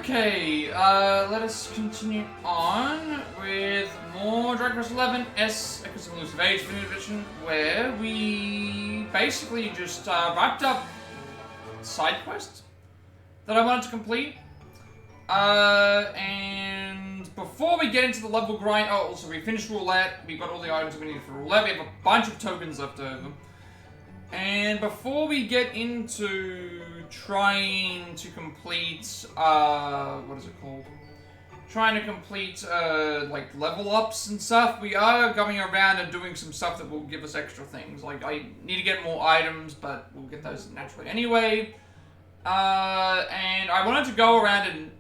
Okay, let us continue on with more Dragon Quest 11 S Echoes of Elusive Age New Edition, where we basically just wrapped up side quest that I wanted to complete. And before we get into the level grind, oh, also we finished roulette. We got all the items we needed for roulette. We have a bunch of tokens left over. And before we get into trying to complete, what is it called? Trying to complete, like, level ups and stuff, we are going around and doing some stuff that will give us extra things. Like, I need to get more items, but we'll get those naturally anyway. And I wanted to go around and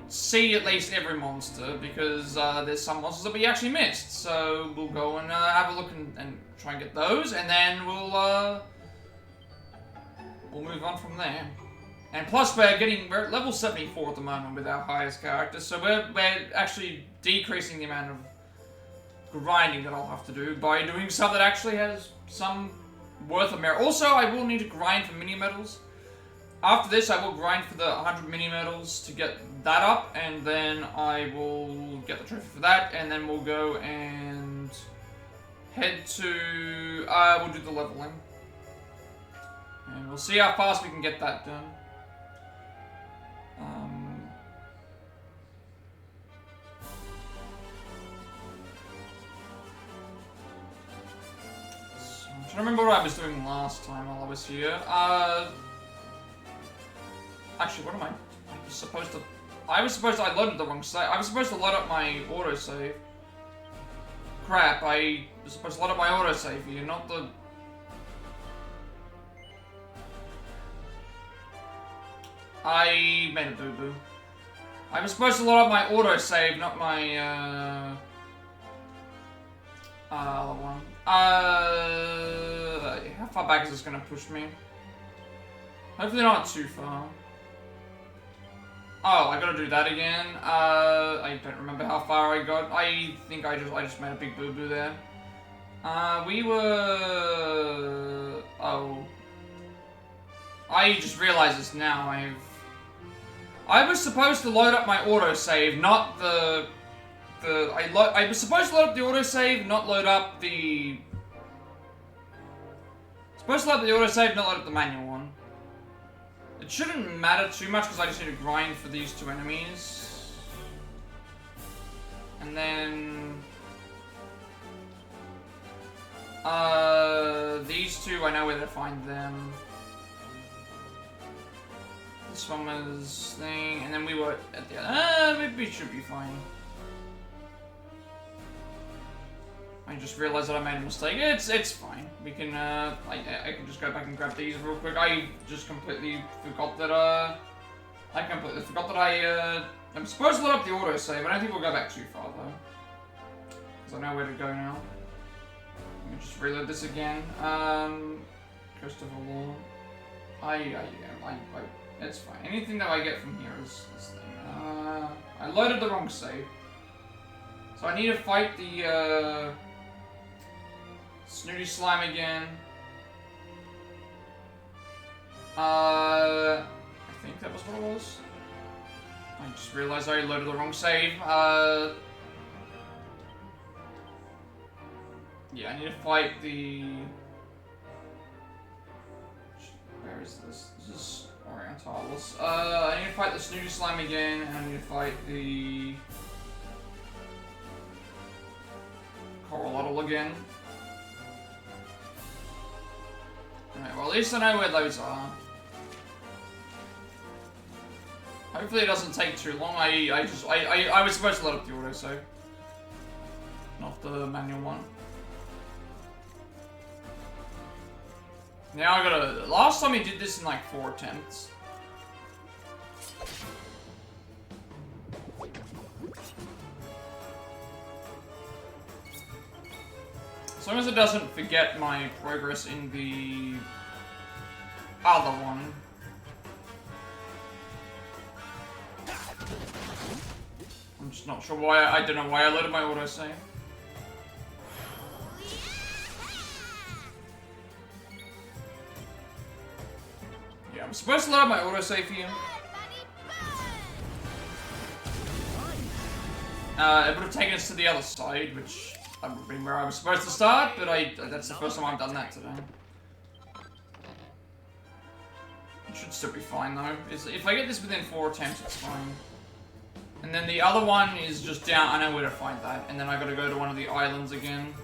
see at least every monster, because there's some monsters that we actually missed. So we'll go and have a look and try and get those, and then we'll move on from there. And plus we're at level 74 at the moment with our highest character, so we're actually decreasing the amount of grinding that I'll have to do by doing stuff that actually has some worth of merit. Also, I will need to grind for mini medals. After this, I will grind for the 100 mini medals to get that up, and then I will get the trophy for that, and then we'll go and head to, we'll do the leveling. And we'll see how fast we can get that done. So I'm trying to remember what I was doing last time while I was here. Actually, what am I supposed to... I loaded the wrong save. I was supposed to load up my autosave. Crap, I was supposed to load up my autosave here, not the... I made a boo-boo. I was supposed to load up my autosave, not my, other one. How far back is this gonna push me? Hopefully not too far. Oh, I gotta do that again. I don't remember how far I got. I think I just made a big boo-boo there. We were... Oh. I just realized this now. I was supposed to load up my autosave, not the... I was supposed to load up the autosave, not load up the... Supposed to load up the autosave, not load up the manual one. It shouldn't matter too much because I just need to grind for these two enemies. And then... these two, I know where to find them. This one was thing, and then we were at the other. Maybe it should be fine. I just realized that I made a mistake. It's fine. We can I can just go back and grab these real quick. I just completely forgot that I'm supposed to load up the autosave. I don't think we'll go back too far though, because I know where to go now. Let me just reload this again. Classe De Valor. It's fine. Anything that I get from here is this thing. I loaded the wrong save. So I need to fight the, Snooty Slime again. I think that was what it was. I just realized I loaded the wrong save. Yeah, I need to fight the... Where is this? This is Orientalis. I need to fight the Snooty Slime again, and I need to fight the... Corolotl again. Alright, well at least I know where those are. Hopefully it doesn't take too long. I was supposed to load up the autosave, not the manual one. Now I gotta... Last time we did this in like 4 attempts. As long as it doesn't forget my progress in the other one. I'm just not sure why, I don't know why I loaded my autosave. Yeah, I'm supposed to load up my autosave here. it would have taken us to the other side, which would have been where I was supposed to start, but that's the first time I've done that today. It should still be fine though. If I get this within 4 attempts, it's fine. And then the other one is just down, I know where to find that, and then I gotta go to one of the islands again.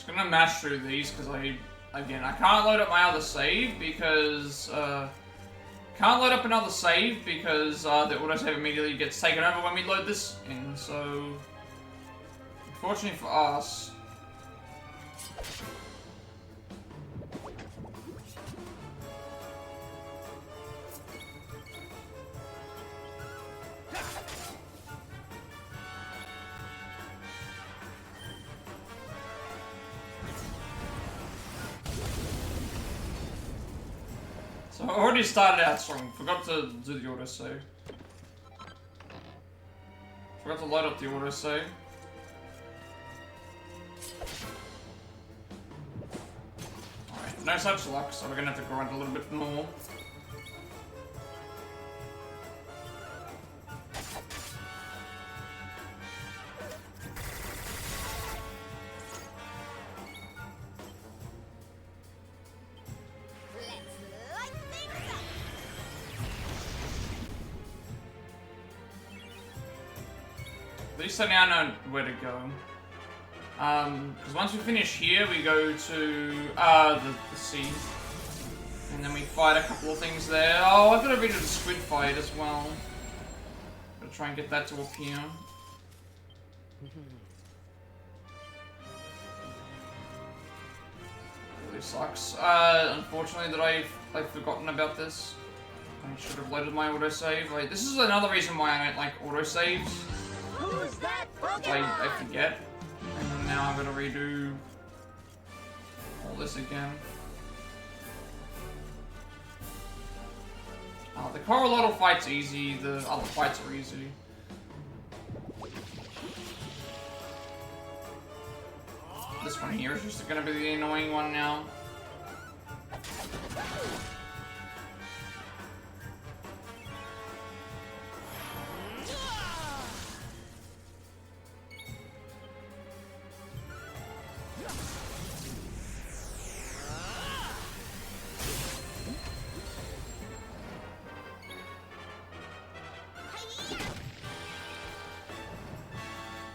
I'm gonna mash through these because I can't load up my other save because the autosave immediately gets taken over when we load this in. So unfortunately for us, I already started out strong. Forgot to do the autosave. Forgot to load up the autosave. Alright, no such luck, so we're gonna have to grind a little bit more. At least I now know where to go. Because once we finish here, we go to the sea. And then we fight a couple of things there. Oh, I've got to read the squid fight as well. Gotta try and get that to appear. Really sucks. Unfortunately that I've forgotten about this. I should have loaded my autosave. Like, this is another reason why I don't like autosaves. Who's that I forget. And now I'm gonna redo all this again. The Corralotto fight's easy, the other fights are easy. This one here is just gonna be the annoying one now.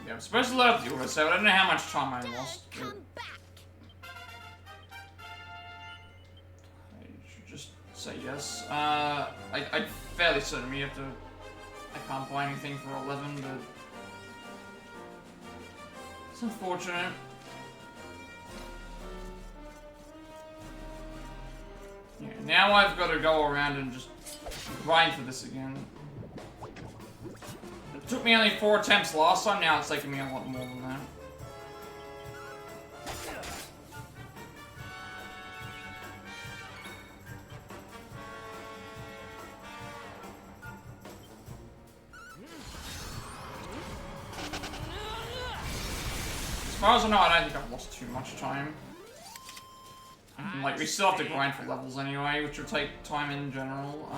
I'm supposed to load up the autosave, but I don't know how much time I lost. I should just say yes. I'm fairly certain we have to... I can't buy anything for 11, but... It's unfortunate. Yeah, now I've got to go around and just grind for this again. It took me only 4 attempts last time, now it's taking me a lot more than that. As far as I know, I don't think I've lost too much time. Like, we still have to grind for levels anyway, which will take time in general.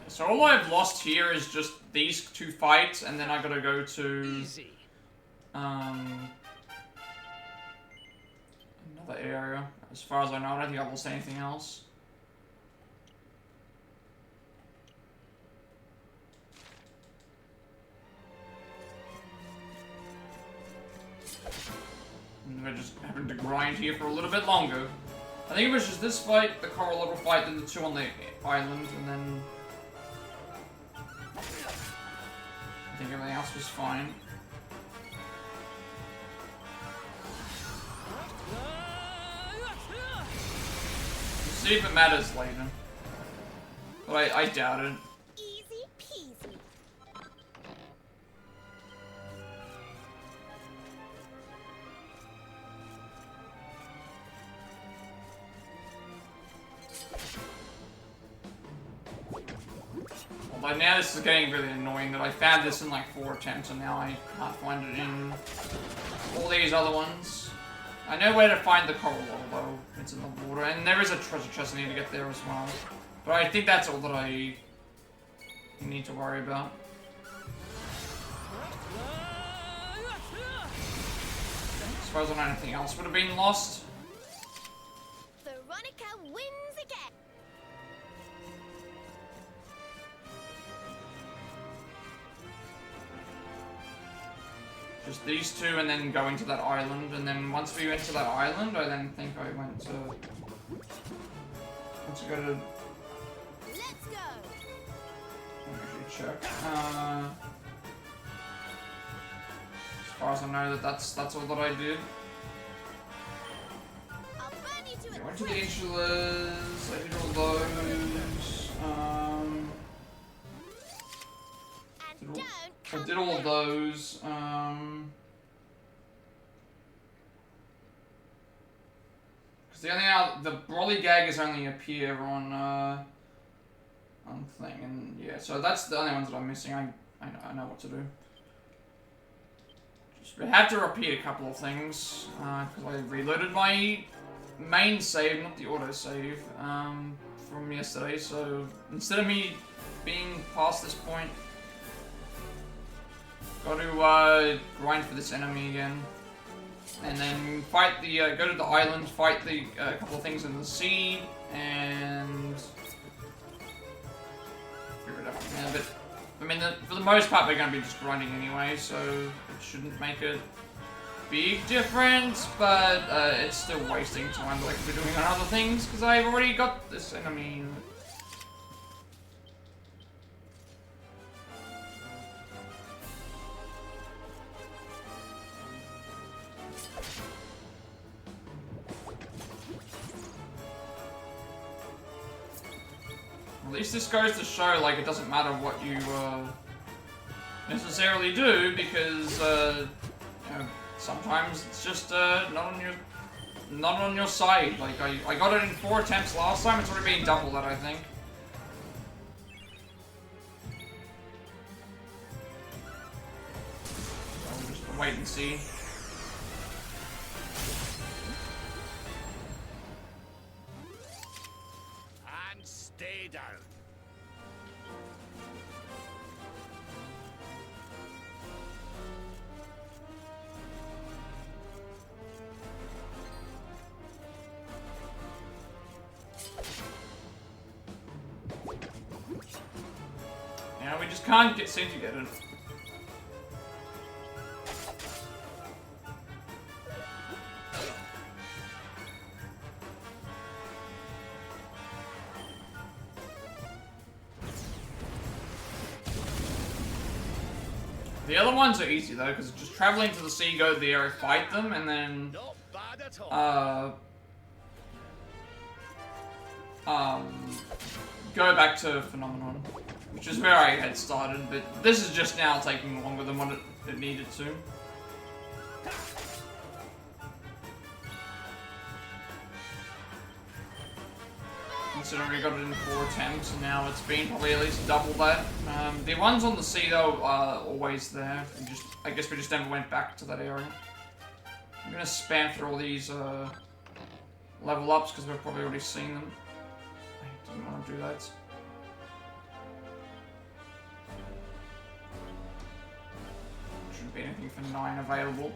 So all I've lost here is just these 2 fights, and then I gotta go to another area. As far as I know, I don't think I've lost anything else. And we're just having to grind here for a little bit longer. I think it was just this fight, the coral level fight, then the two on the island, and then... I think everything else was fine. We'll see if it matters later. But I doubt it. Easy peasy. Although now this is getting really annoying that I found this in like 4 attempts and now I can't find it in all these other ones. I know where to find the coral although it's in the water, and there is a treasure chest I need to get there as well. But I think that's all that I need to worry about. As far as I know, anything else would have been lost. Veronica wins again. Just these two and then going to that island, and then once we went to that island, I then think I went to... Let's go to... Let's go. Let me actually check. As far as I know, that's all that I did. I'll burn you to I a went to the crisp. Insulas, I did all those. And don't I come did all back. those. Because the Broly gaggers only appear on thing, and yeah, so that's the only ones that I'm missing. I know what to do. Just we have to repeat a couple of things because I reloaded my main save, not the auto save, from yesterday. So instead of me being past this point. Got to grind for this enemy again, and then fight the go to the island, fight the couple of things in the sea, and figure it out from there. But I mean, for the most part, they're going to be just grinding anyway, so it shouldn't make a big difference. But it's still wasting time that I could be doing on other things because I've already got this enemy. At least this goes to show, like, it doesn't matter what you necessarily do, because you know, sometimes it's just not on your side. Like I got it in 4 attempts last time. It's already been double that, I think. So we'll just wait and see. Stay down. Yeah, we just can't seem to get it. The other ones are easy though, because just traveling to the sea, go to the area, fight them, and then Not bad at all. Go back to Phenomenon, which is where I had started, but this is just now taking longer than what it needed to. Considering we got it in 4 attempts, and now it's been probably at least double that. The ones on the sea, though, are always there. I guess we just never went back to that area. I'm gonna spam through all these level ups because we've probably already seen them. I didn't want to do that. Shouldn't be anything for 9 available.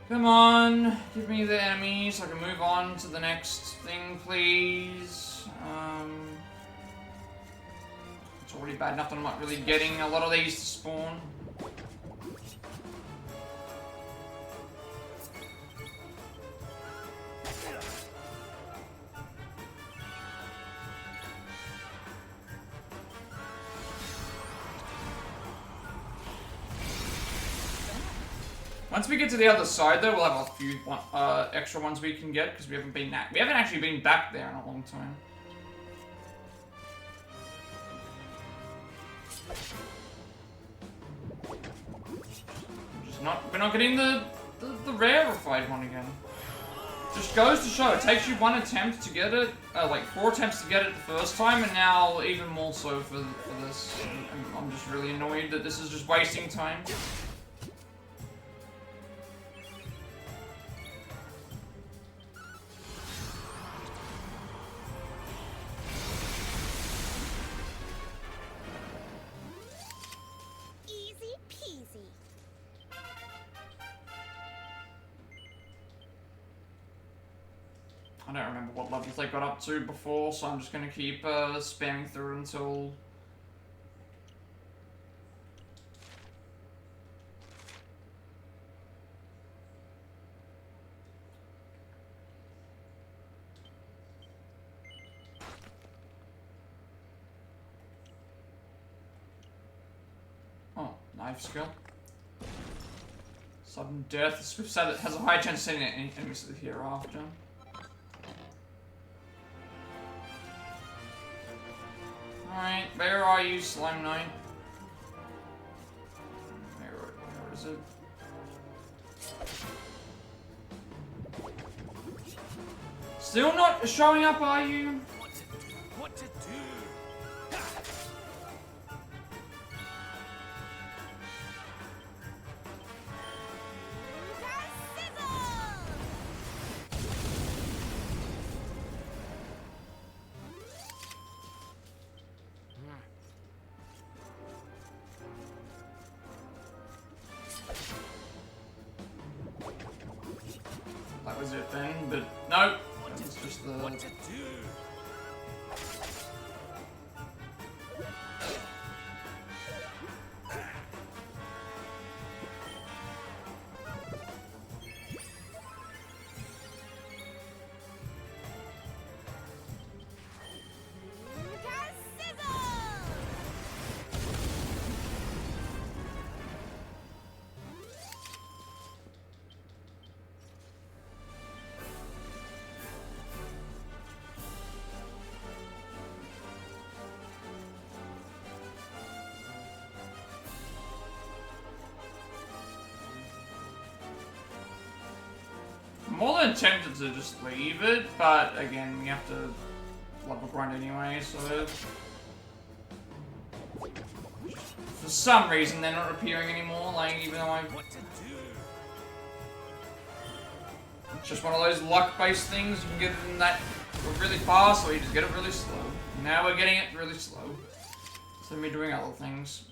Come on, give me the enemies so I can move on to the next thing, please. It's already bad enough that I'm not really getting a lot of these to spawn. Once we get to the other side, though, we'll have a few extra ones we can get because we haven't actually been back there in a long time. We're not getting the rarified one again. Just goes to show, it takes you 1 attempt to get it, like 4 attempts to get it the first time, and now even more so for this. I'm just really annoyed that this is just wasting time. Easy peasy. I don't remember what levels they got up to before, so I'm just gonna keep spamming through until... Oh, knife skill. Sudden death. We've said it has a high chance of sending enemies to the hereafter. Alright, where are you, Slime Knight? Where is it? Still not showing up, are you? What to do? That was it then, but nope. That was just the... What to do? More than tempted to just leave it, but again, we have to level grind anyway, so... For some reason, they're not appearing anymore, like, even though I've... What to do? It's just one of those luck-based things, you can get it in that really fast, or you just get it really slow. Now we're getting it really slow. So we're doing other things.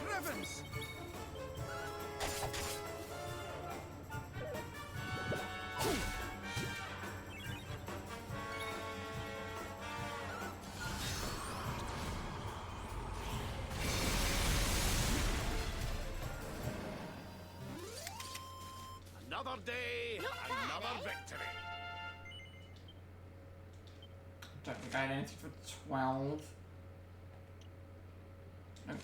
Crevens! Another day, another victory. Don't think I had anything for 12. Nope.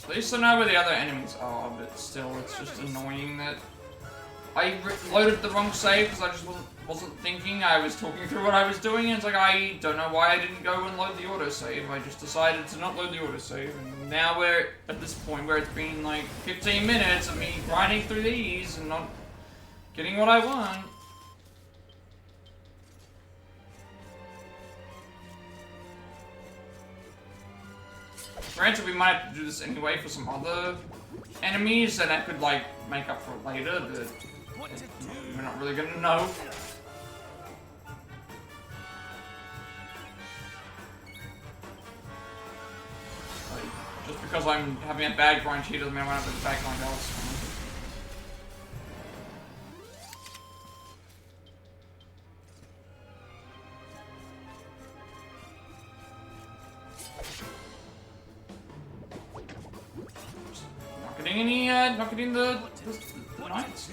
At least I know where the other enemies are, but still, it's just annoying that I loaded the wrong save because I just wasn't thinking. I was talking through what I was doing, and it's like, I don't know why I didn't go and load the autosave. I just decided to not load the autosave, and now we're at this point where it's been like 15 minutes of me grinding through these and not getting what I want. Granted, we might have to do this anyway for some other enemies, and that could, like, make up for it later, but What to do? we're not really gonna know. Like, just because I'm having a bad grind here doesn't mean I'm having a bad grind elsewhere. getting any, not getting the knights?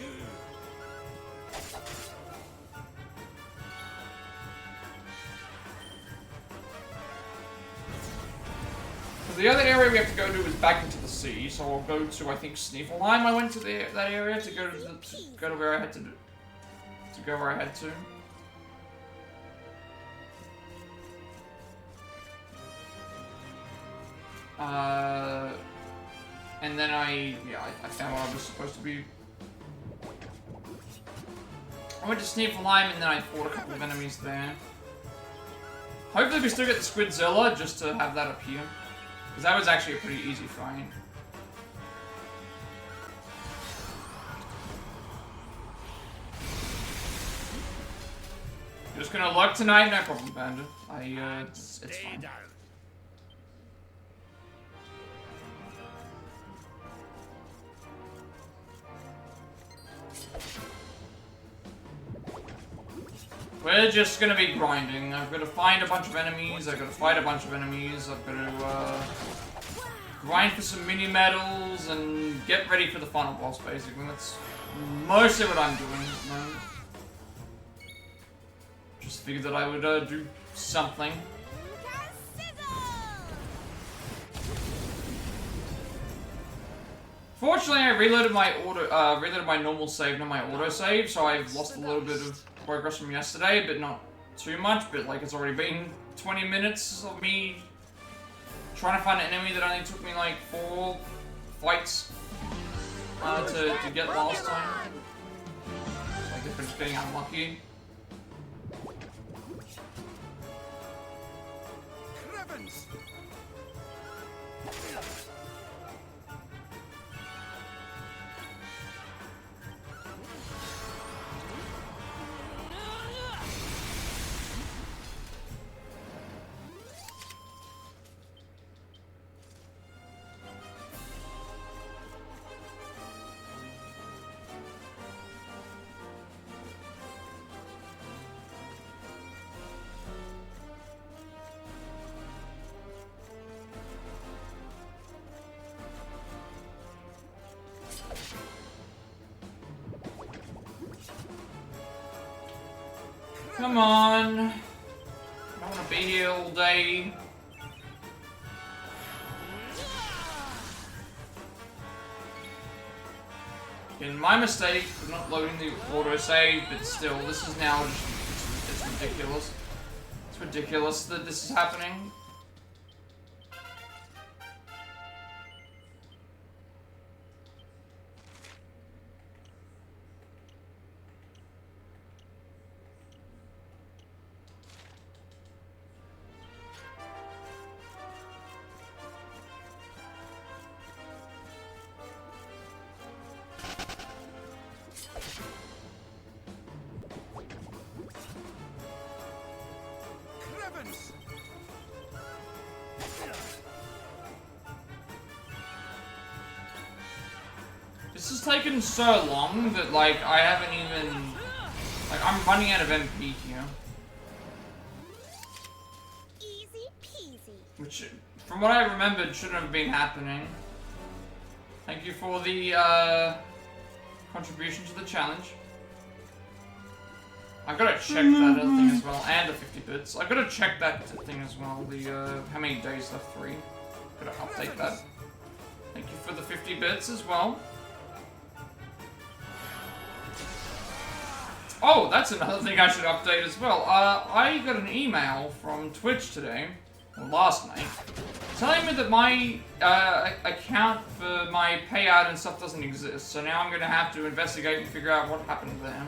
The other area we have to go to is back into the sea, so I'll go to, I think, Sneefelheim. I went to that area to go to where I had to go where I had to. And then I found what I was supposed to be. I went to Sneefelheim and then I fought a couple of enemies there. Hopefully we still get the Squidzilla just to have that appear. Because that was actually a pretty easy fight. You're just gonna lurk tonight? No problem, Panda. It's fine. Down. We're just gonna be grinding. I've got to find a bunch of enemies, I've got to fight a bunch of enemies, I've got to grind for some mini medals and get ready for the final boss, basically. That's mostly what I'm doing at the moment. Just figured that I would do something. Fortunately, I reloaded my normal save, not my auto save, so I've lost a little bit of progress from yesterday, but not too much. But like, it's already been 20 minutes of me trying to find an enemy that only took me like 4 fights to get last time. So I guess we're just getting unlucky. Come on. I don't want to be here all day. Again, my mistake for not loading the autosave, but still, this is now just, it's ridiculous. It's ridiculous that this is happening. This has taken so long that, like, I haven't even... Like, I'm running out of MP here. Easy peasy. Which, from what I remembered, shouldn't have been happening. Thank you for the, contribution to the challenge. I've got to check that thing as well, and the 50 bits. I've got to check that thing as well, the, how many days left, 3. Got to update that. Thank you for the 50 bits as well. Oh, that's another thing I should update as well. I got an email from Twitch today, or last night, telling me that my account for my payout and stuff doesn't exist. So now I'm going to have to investigate and figure out what happened there.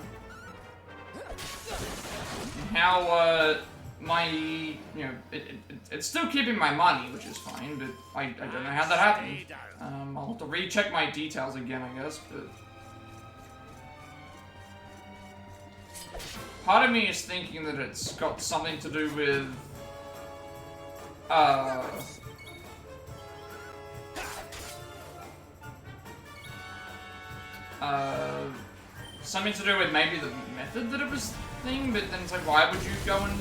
And how my, you know, it's still keeping my money, which is fine, but I don't know how that happened. I'll have to recheck my details again, I guess, but... Part of me is thinking that it's got something to do with, something to do with maybe the method that it was thing, but then it's like, why would you go and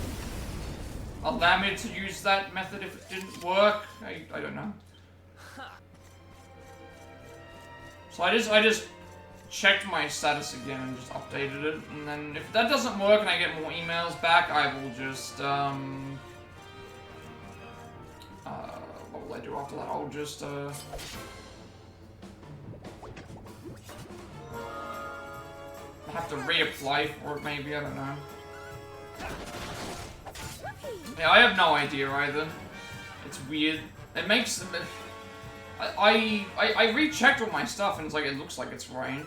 allow me to use that method if it didn't work? I don't know. So I just checked my status again and just updated it, and then if that doesn't work and I get more emails back, I will just what will I do after that? I'll just have to reapply for it, maybe, I don't know. Yeah, I have no idea either. It's weird. It makes them. I rechecked all my stuff and it's like it looks like it's right.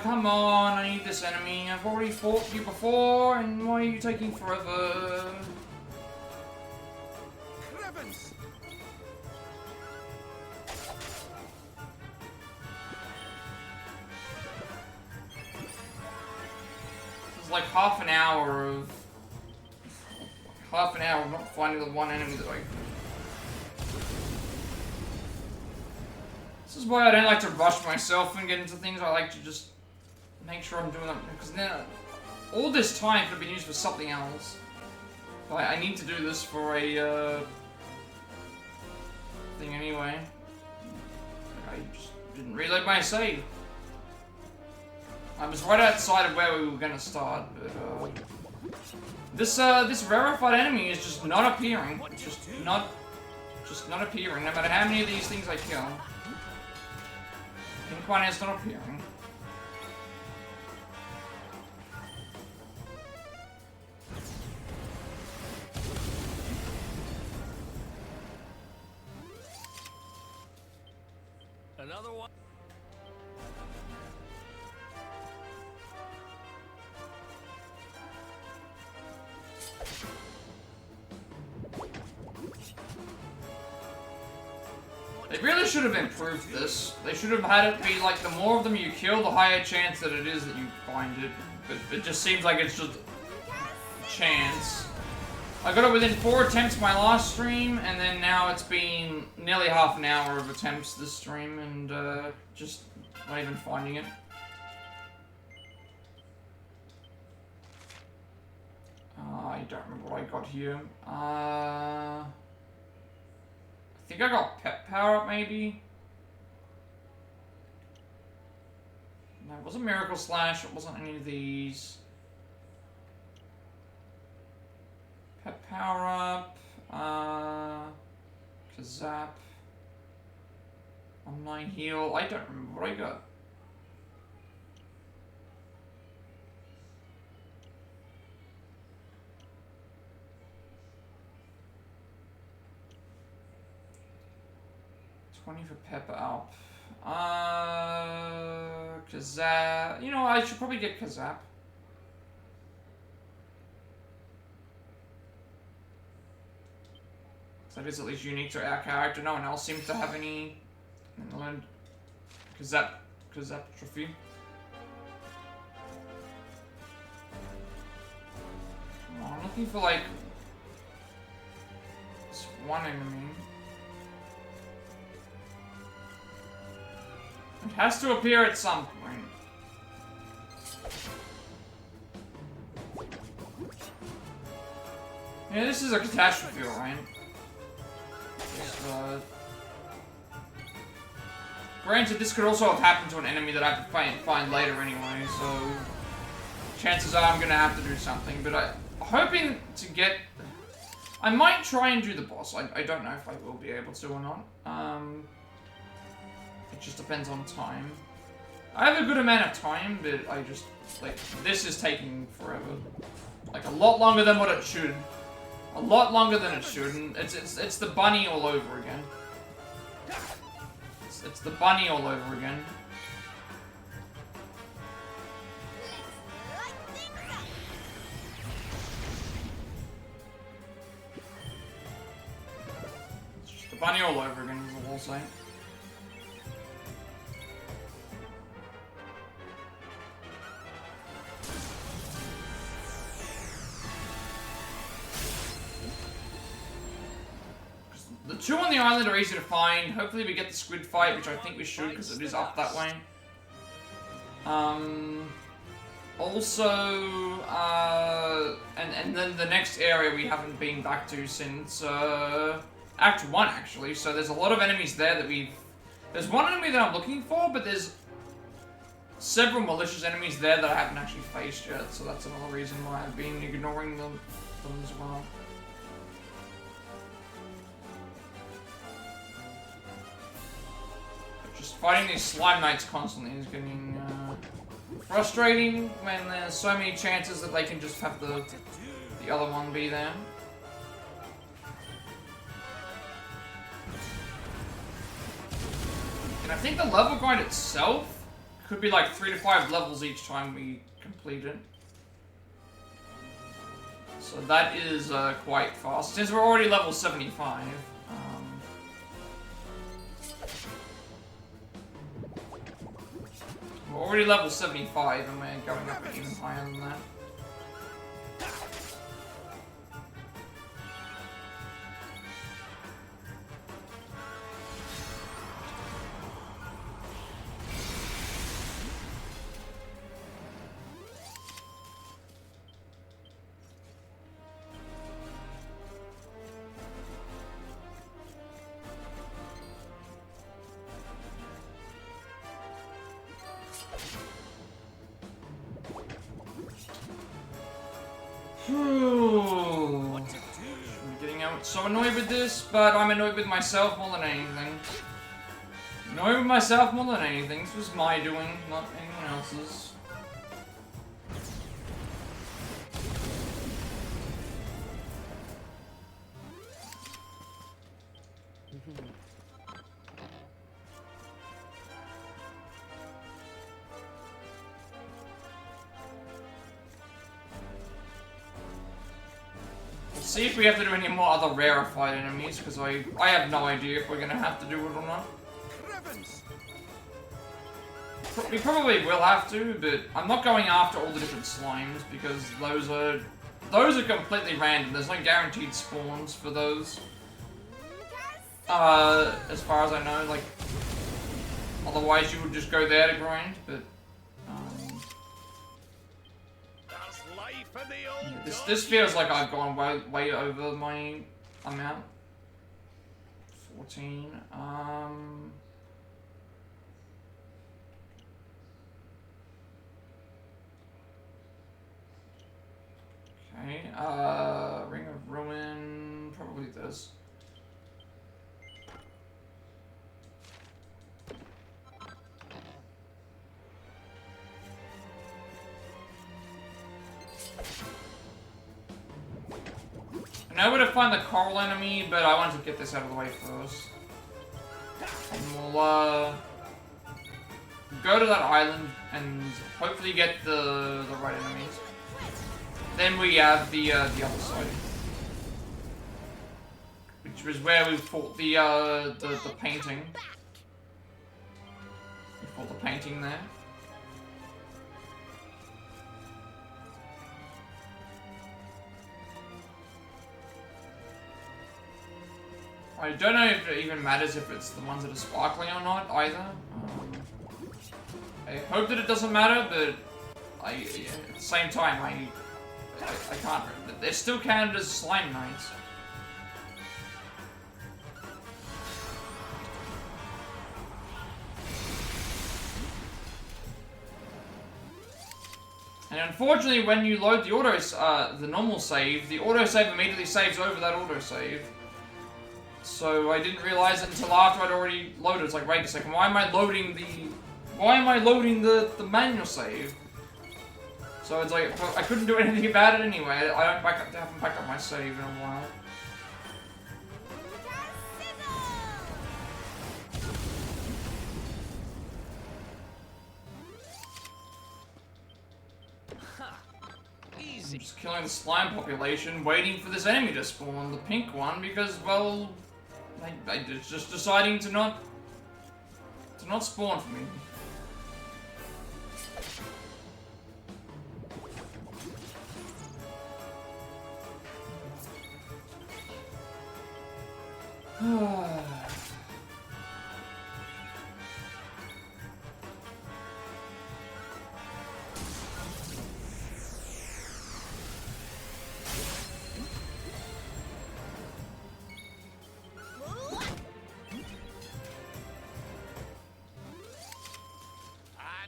Come on, I need this enemy. I've already fought you before, and why are you taking forever? Cribbins! It's like half an hour of not finding the one enemy that I. This is why I don't like to rush myself and get into things. I like to just make sure I'm doing them, because now all this time could have been used for something else. But I need to do this for a thing anyway. I just didn't reload my save. I was right outside of where we were gonna start, but this rarified enemy is just not appearing. Just not appearing. No matter how many of these things I kill. Pink one is not appearing. Another one. They really should have improved this. They should have had it be like the more of them you kill, the higher chance that it is that you find it. But it just seems like it's just chance. I got it within 4 attempts my last stream, and then now it's been nearly half an hour of attempts this stream, and just not even finding it. I don't remember what I got here. I think I got pet power up, maybe? No, it wasn't Miracle Slash, it wasn't any of these. Pet power up, Kazap, Online Heal. I don't remember what I got. $20 for Pepper up. Kazap. You know, I should probably get Kazap. That is at least unique to our character. No one else seems to have any. And learned Kazap Trophy. Come on, I'm looking for like this one enemy. It has to appear at some point. Yeah, this is a catastrophe, right? Granted, this could also have happened to an enemy that I have to find later anyway, so chances are I'm gonna have to do something, but I'm hoping to get. I might try and do the boss. I don't know if I will be able to or not. It just depends on time. I have a good amount of time, but I just like this is taking forever, like a lot longer than what it should. A lot longer than it should, and it's the bunny all over again. It's the bunny all over again. It's just the bunny all over again, is all I'll say. The two on the island are easy to find. Hopefully we get the squid fight, which I think we should because it is up that way. Also, and then the next area we haven't been back to since Act 1 actually. So there's a lot of enemies there that we've. There's one enemy that I'm looking for, but there's several malicious enemies there that I haven't actually faced yet. So that's another reason why I've been ignoring them as well. Just fighting these slime knights constantly is getting frustrating when there's so many chances that they can just have the other one be there. And I think the level grind itself could be like 3 to 5 levels each time we complete it. So that is quite fast. Since we're already level 75. We're already level 75 and we're going up even higher than that. I'm getting out so annoyed with this, but I'm annoyed with myself more than anything. Annoyed with myself more than anything. This was my doing, not anyone else's. See if we have to do any more other rarified enemies, because I have no idea if we're gonna have to do it or not. We probably will have to, but I'm not going after all the different slimes because those are completely random. There's no guaranteed spawns for those. As far as I know, like otherwise you would just go there to grind, but this feels like I've gone way over my amount. 14. Okay. Ring of Ruin. Probably this. I know where to find the coral enemy, but I wanted to get this out of the way first. And we'll go to that island and hopefully get the right enemies. Then we have the other side, which was where we fought the painting. We fought the painting there. I don't know if it even matters if it's the ones that are sparkling or not, either. I hope that it doesn't matter, but at the same time, I can't. They're still counted as slime knights. And unfortunately, when you load the normal save, the autosave immediately saves over that autosave. So I didn't realize it until after I'd already loaded. It's like, wait a second, why am I loading the manual save? So it's like, I couldn't do anything about it anyway. I haven't backed up my save in a while. I'm just killing the slime population, waiting for this enemy to spawn, the pink one, because, well, it's just deciding to not spawn for me. And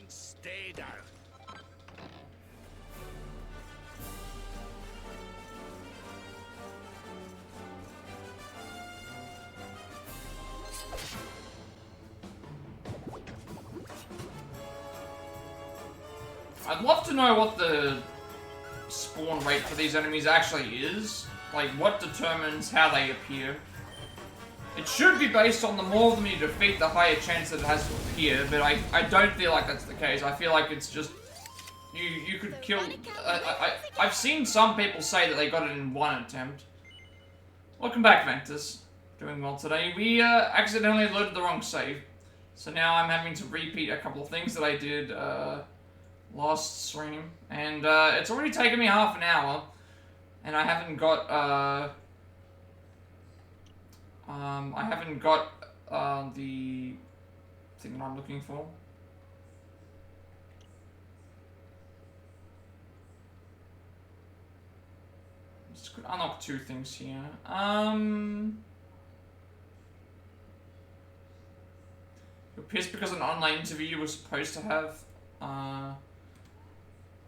stay down. I'd love to know what the spawn rate for these enemies actually is. Like, what determines how they appear. It should be based on the more of them you defeat, the higher chance that it has to appear, but I don't feel like that's the case. I feel like it's just... You could kill... I've seen some people say that they got it in one attempt. Welcome back, Ventus. Doing well today. We accidentally loaded the wrong save. So now I'm having to repeat a couple of things that I did last stream. And it's already taken me half an hour. And I haven't got... the thing that I'm looking for. Just could unlock two things here. You're pissed because an online interview you were supposed to have,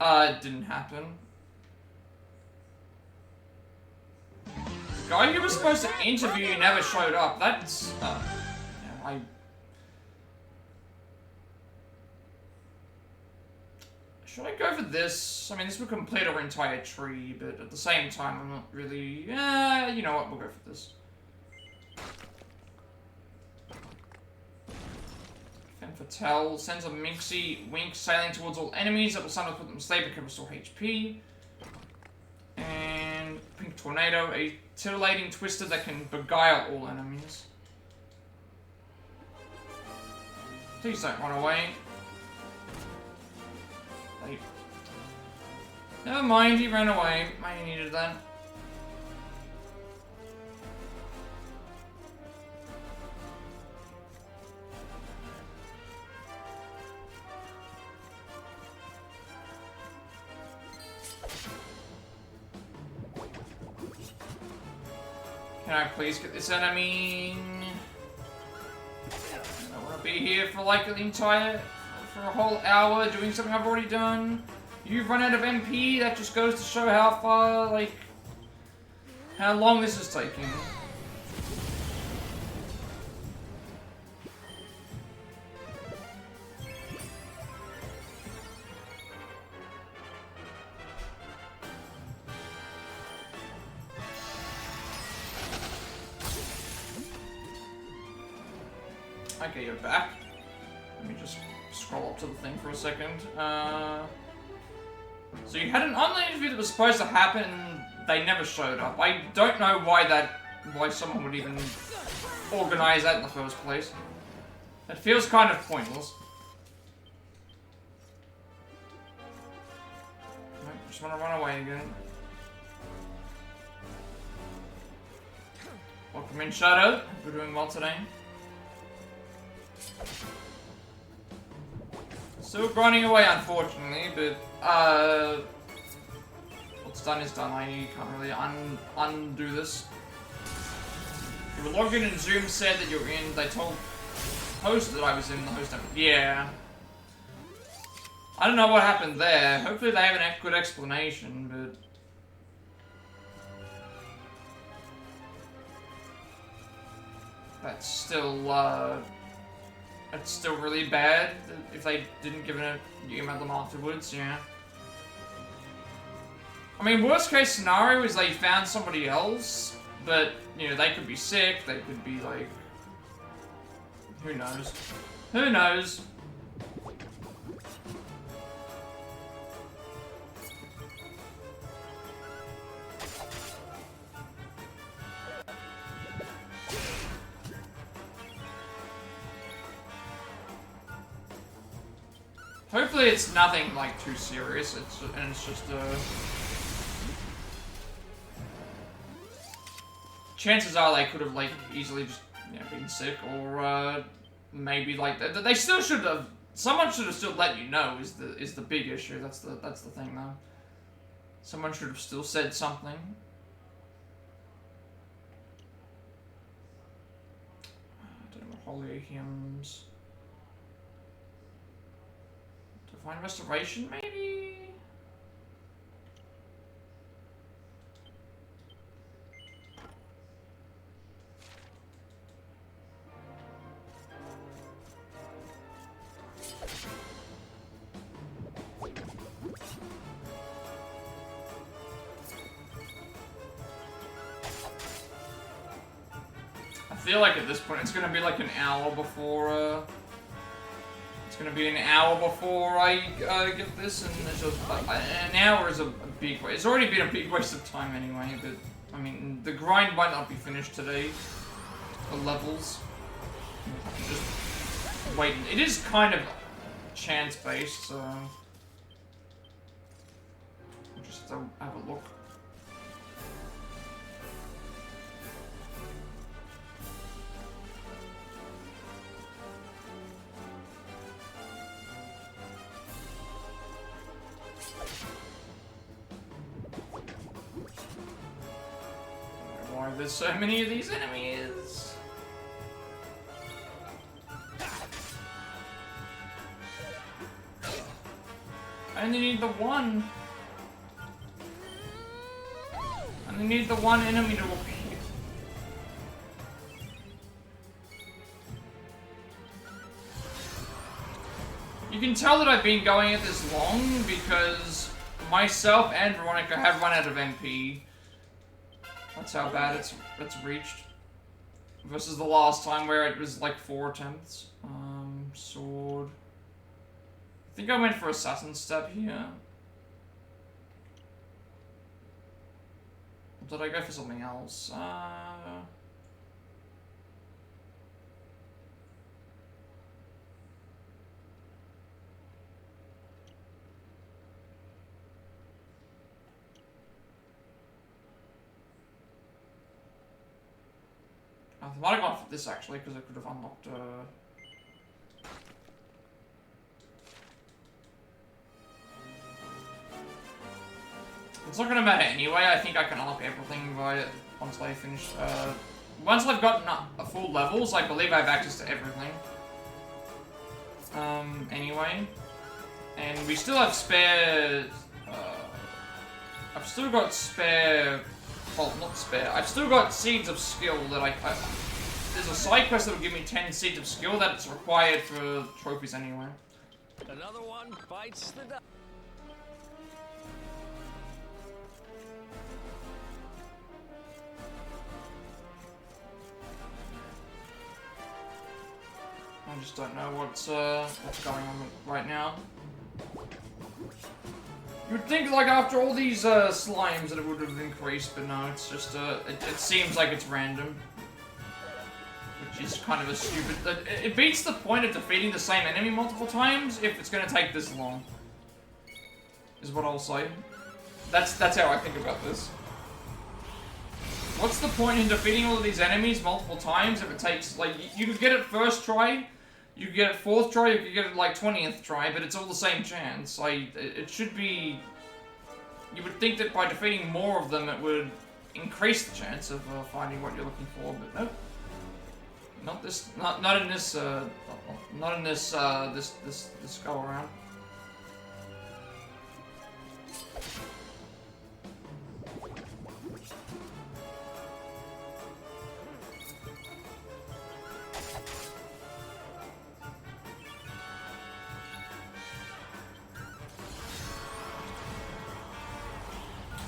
it didn't happen. The guy you were supposed to interview never showed up. That's, yeah, should I go for this? I mean, this would complete our entire tree, but at the same time, I'm not really... you know what? We'll go for this. Femme Fatale sends a minxy wink sailing towards all enemies that will sometimes put them to sleep and can restore HP. And Pink Tornado, a titillating twister that can beguile all enemies. Please don't run away. Like, never mind, he ran away. I needed that. Can I please get this enemy? I don't want to be here for like the entire... for a whole hour doing something I've already done. You've run out of MP, that just goes to show how far, like, how long this is taking. Okay, you're back. Let me just scroll up to the thing for a second. So you had an online interview that was supposed to happen, and they never showed up. I don't know why someone would even organize that in the first place. It feels kind of pointless. I just want to run away again. Welcome in, Shadow. We're doing well today. Still grinding away, unfortunately, but, what's done is done. I can't really undo this. You were logged in and Zoom said that you're in. They told host that I was in the host. Yeah. I don't know what happened there. Hopefully they have a good explanation, but... That's still, it's still really bad if they didn't give it you email them afterwards, yeah. I mean, worst case scenario is they found somebody else, but, you know, they could be sick, they could be, like... Who knows? Who knows? Hopefully it's nothing, like, too serious, it's just, chances are they could have like easily just been sick, or maybe like they still should have. Someone should have still let you know. Is the big issue? That's the thing though. Someone should have still said something. Holy hymns. Divine restoration, maybe? I feel like at this point it's gonna be like an hour before, it's gonna be an hour before I get this, and it's just, an hour is a big waste. It's already been a big waste of time anyway, but, I mean, the grind might not be finished today, the levels. Just wait, it is kind of chance-based, so... just have a look. Why there's so many of these enemies? I only need the one. I only need the one enemy to appear. You can tell that I've been going at this long because myself and Veronica have run out of MP. That's how bad it's reached. Versus the last time where it was like 4 attempts. Sword. I think I went for assassin step here. Or did I go for something else? I might have gone for this actually, because I could have unlocked. It's not gonna matter anyway. I think I can unlock everything once I finish. Once I've gotten full levels, I believe I have access to everything. Anyway, and we still have spare. I've still got spare. Well, not spare. I've still got seeds of skill that there's a side quest that will give me 10 seeds of skill that's required for trophies anyway. Another one bites the dust. I just don't know what's going on right now. You'd think, like, after all these slimes that it would have increased, but no, it's just, it seems like it's random. Which is kind of a stupid... It beats the point of defeating the same enemy multiple times if it's gonna take this long. Is what I'll say. That's how I think about this. What's the point in defeating all of these enemies multiple times if it takes, like, you could get it first try, you could get it 4th try, you could get it, like, 20th try, but it's all the same chance. Like, it should be... You would think that by defeating more of them, it would increase the chance of finding what you're looking for, but nope. Not this, not in this, not in this, this go around.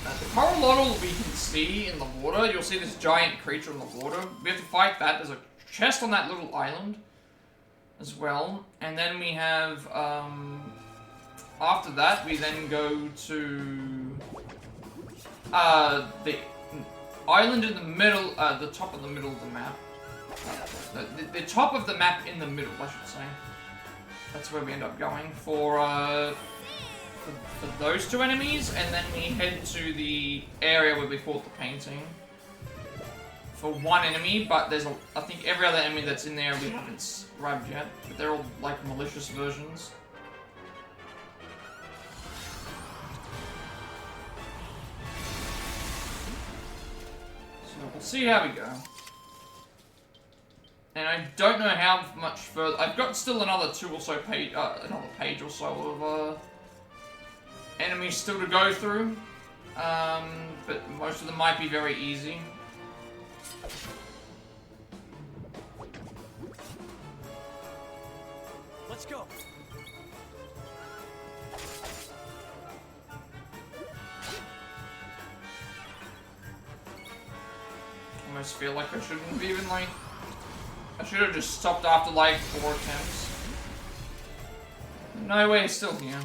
The Coralotl we can see in the water. You'll see this giant creature in the water. We have to fight that. There's a chest on that little island as well. And then we have, after that, we then go to the island in the middle, the top of the middle of the map. The top of the map in the middle, I should say. That's where we end up going for those 2 enemies, and then we head to the area where we fought the painting for one enemy, but there's I think every other enemy that's in there we haven't grabbed yet, but they're all like malicious versions. So we'll see how we go. And I don't know how much further. I've got still another page or so of enemies still to go through, but most of them might be very easy. Let's go. Almost feel like I shouldn't have even like. I should have just stopped after like 4 attempts. No way, it's still here.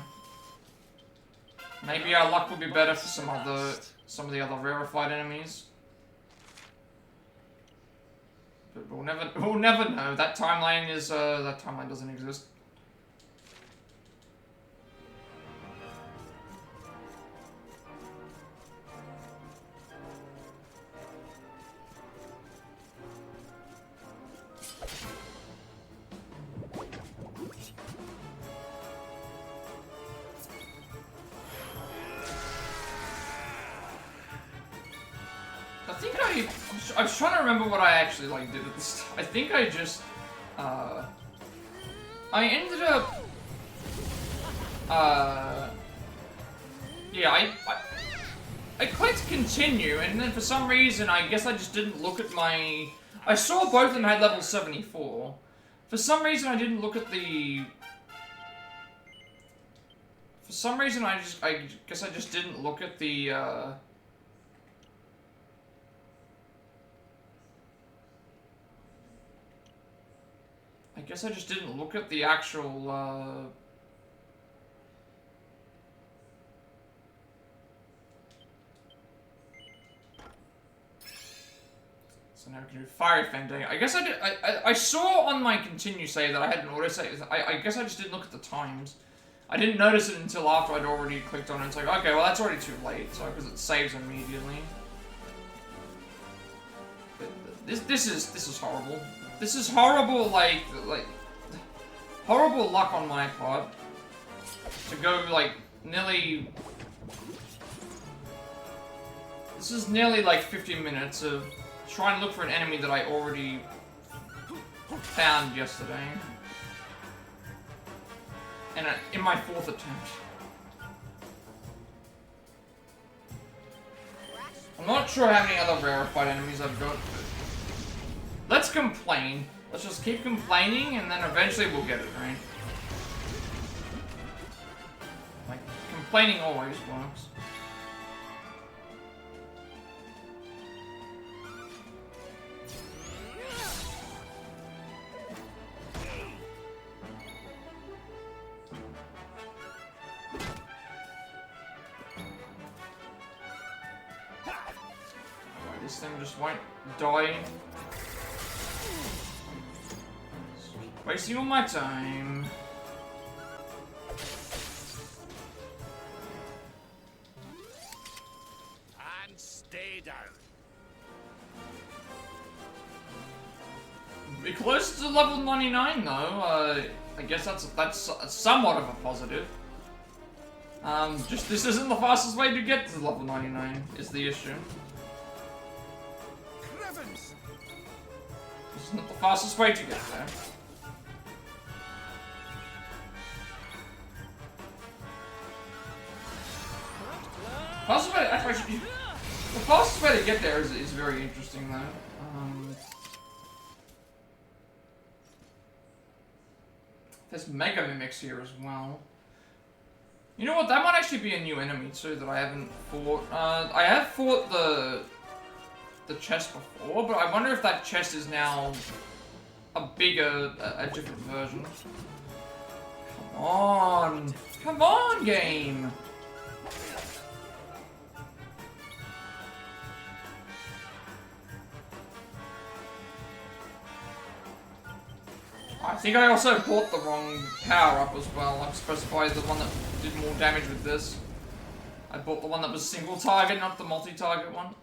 Maybe our luck will be better for some of the other rarefied enemies. But we'll never know. That timeline doesn't exist. I was trying to remember what I actually like did at this. I think I just I ended up yeah, I clicked continue, and then for some reason I guess I just didn't look at my. I saw both of them had level 74. For some reason I didn't look at the. For some reason I guess I just didn't look at the I guess I just didn't look at the actual, So now we can do Fiery Fandango. I guess I did. I saw on my continue save that I had an autosave. I guess I just didn't look at the times. I didn't notice it until after I'd already clicked on it. It's like, okay, well that's already too late. So because it saves immediately. But this is horrible. This is horrible, like horrible luck on my part to go like nearly. This is nearly like 50 minutes of trying to look for an enemy that I already found yesterday, and in my 4th attempt. I'm not sure how many other rarefied enemies I've got. Let's complain. Let's just keep complaining, and then eventually we'll get it, right? Like, complaining always works. This thing just won't die. Wasting all my time. And stay down. Be close to level 99 though. I guess that's somewhat of a positive. Just this isn't the fastest way to get to level 99 is the issue. This is not the fastest way to get there. Fastest way, actually, the fastest way to get there is very interesting though. There's Mega Mimics here as well. You know what? That might actually be a new enemy too that I haven't fought. I have fought the chest before, but I wonder if that chest is now a bigger, a different version. Come on, game. I think I also bought the wrong power-up as well. I'm supposed to buy the one that did more damage with this. I bought the one that was single target, not the multi-target one.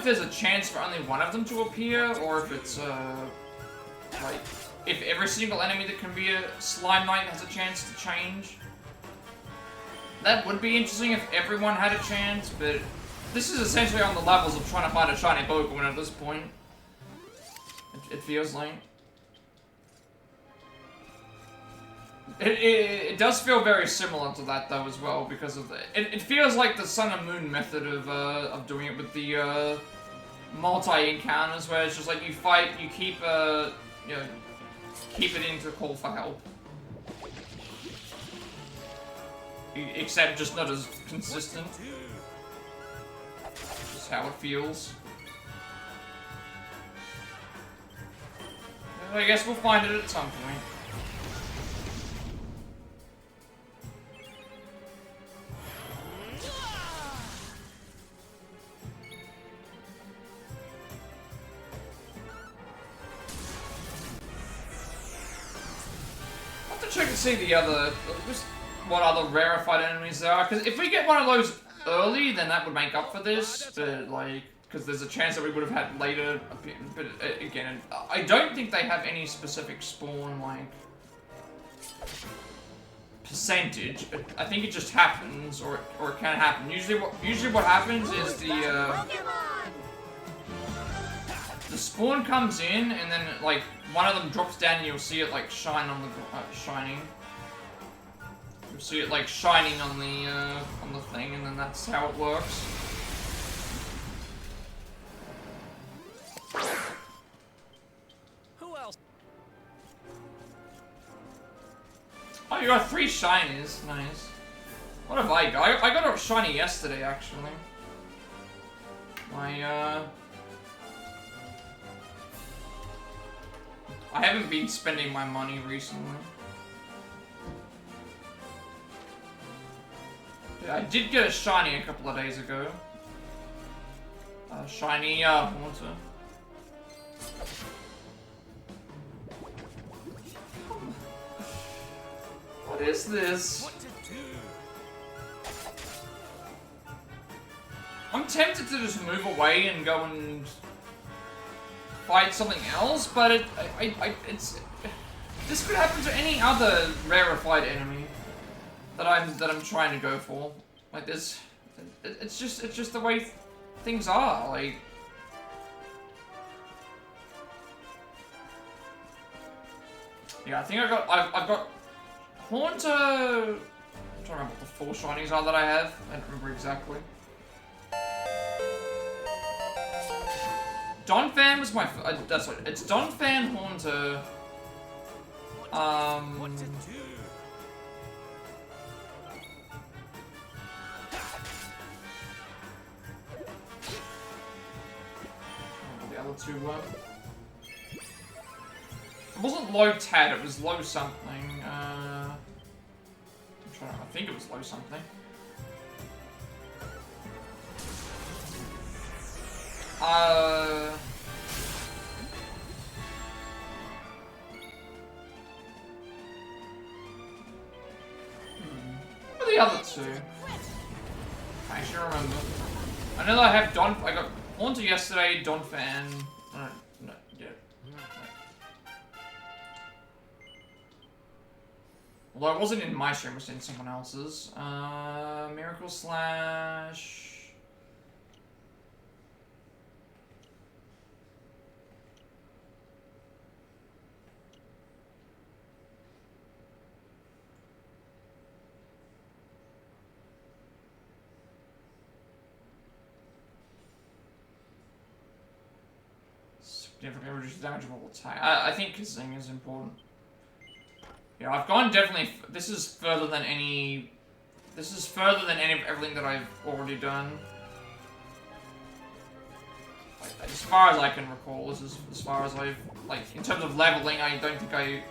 if there's a chance for only one of them to appear, or if it's, like, if every single enemy that can be a Slime Knight has a chance to change. That would be interesting if everyone had a chance, but this is essentially on the levels of trying to find a shiny Pokemon at this point. It feels like. It does feel very similar to that though as well, because of the it feels like the Sun and Moon method of doing it with the multi encounters, where it's just like you fight, you keep you know, keep it in to call for help, except just not as consistent. Just how it feels. I guess we'll find it at some point. Check to see the other, just what other rarefied enemies there are, because if we get one of those early, then that would make up for this, but like, because there's a chance that we would have had later, but again, I don't think they have any specific spawn, like, percentage. I think it just happens, or it can happen. Usually what happens is the spawn comes in, and then, like, one of them drops down and you'll see it, like, shine on the, shining. You'll see it, like, shining on the thing, and then that's how it works. Who else? Oh, you got 3 shinies. Nice. What have I got? I got a shiny yesterday, actually. I haven't been spending my money recently. Yeah, I did get a shiny a couple of days ago. Shiny, Haunter. What is this? What to do? I'm tempted to just move away and go and fight something else, but it's this could happen to any other rarefied enemy that I'm trying to go for. Like this, it's just the way things are. Like, yeah, I think I've got Haunter. I'm trying to remember what the 4 shinies are that I have. I don't remember exactly. Donphan was my. That's what it's. Donphan, Haunter. What to do? The other 2 were. It wasn't low Tad. It was low something. I'm trying. I think it was low something. What are the other 2? I should remember. I know that I have I got Haunter yesterday, Donphan. No, yeah. Although it wasn't in my stream, it was in someone else's. Miracle Slash. Significantly reduce damage of all attack. I think Kissing is important. Yeah, I've gone definitely. This is further than any. This is further than any of everything that I've already done. Like, as far as I can recall, this is as far as I've, like, in terms of leveling. I don't think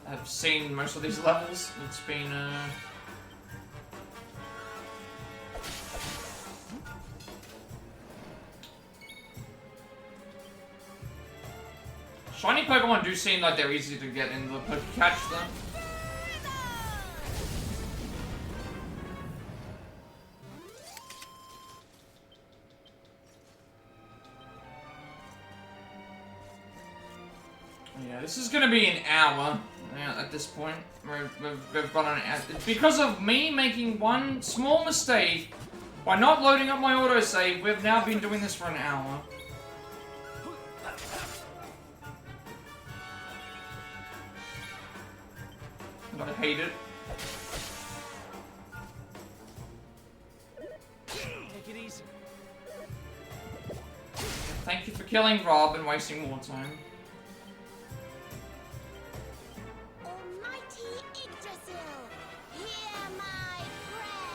I've seen most of these levels. It's been shiny Pokemon do seem like they're easy to get in the catch them. this is gonna be an hour at this point. We've gone on an hour. Because of me making one small mistake by not loading up my autosave, we've now been doing this for an hour. And I hate it. Take it easy. Thank you for killing Rob and wasting more time. Almighty Yggdrasil, hear my prayer.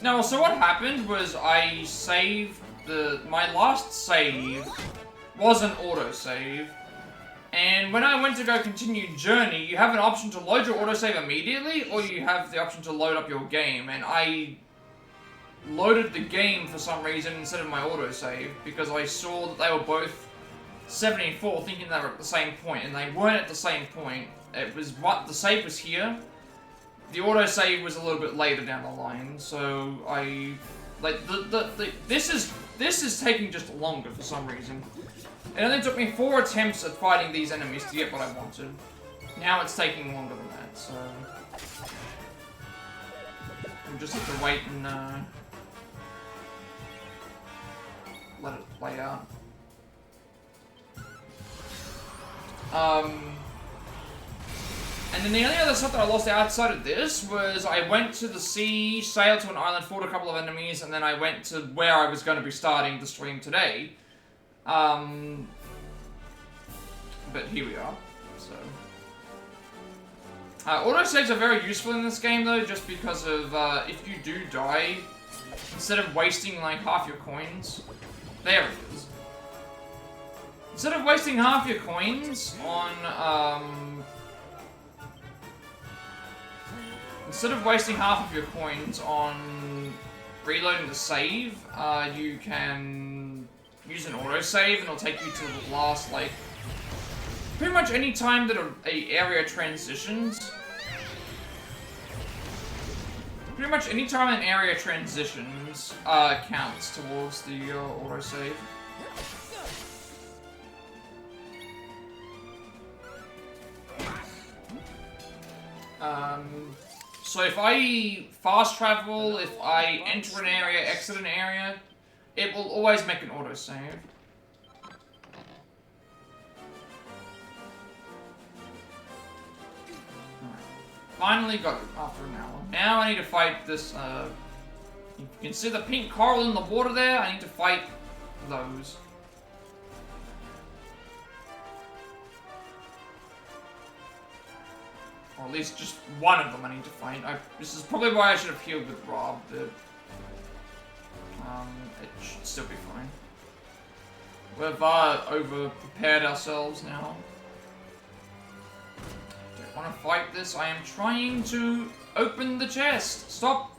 No, so what happened was I saved my last save was an autosave. And when I went to go continue Journey, you have an option to load your autosave immediately, or you have the option to load up your game. And I loaded the game for some reason instead of my autosave, because I saw that they were both 74, thinking they were at the same point, and they weren't at the same point. It was what the save was here. The autosave was a little bit later down the line, so I like this is taking just longer for some reason. It only took me 4 attempts at fighting these enemies to get what I wanted. Now it's taking longer than that, so we'll just have to wait and let it play out. And then the only other stuff that I lost outside of this was I went to the sea, sailed to an island, fought a couple of enemies, and then I went to where I was going to be starting the stream today. But here we are, so. Autosaves are very useful in this game though, just because of, if you do die, instead of wasting like half your coins, there it is. Instead of wasting half your coins on, reloading the save, you can use an autosave and it'll take you to the last, like, pretty much any time that a area transitions. Pretty much any time an area transitions, counts towards the autosave. So if I fast travel, if I enter an area, exit an area, it will always make an autosave. Finally got it after an hour. Now I need to fight this, you can see the pink coral in the water there, I need to fight those. Or at least just one of them I need to fight. This is probably why I should have healed with Rob, but it should still be fine. We've over-prepared ourselves now. Don't want to fight this. I am trying to open the chest. Stop.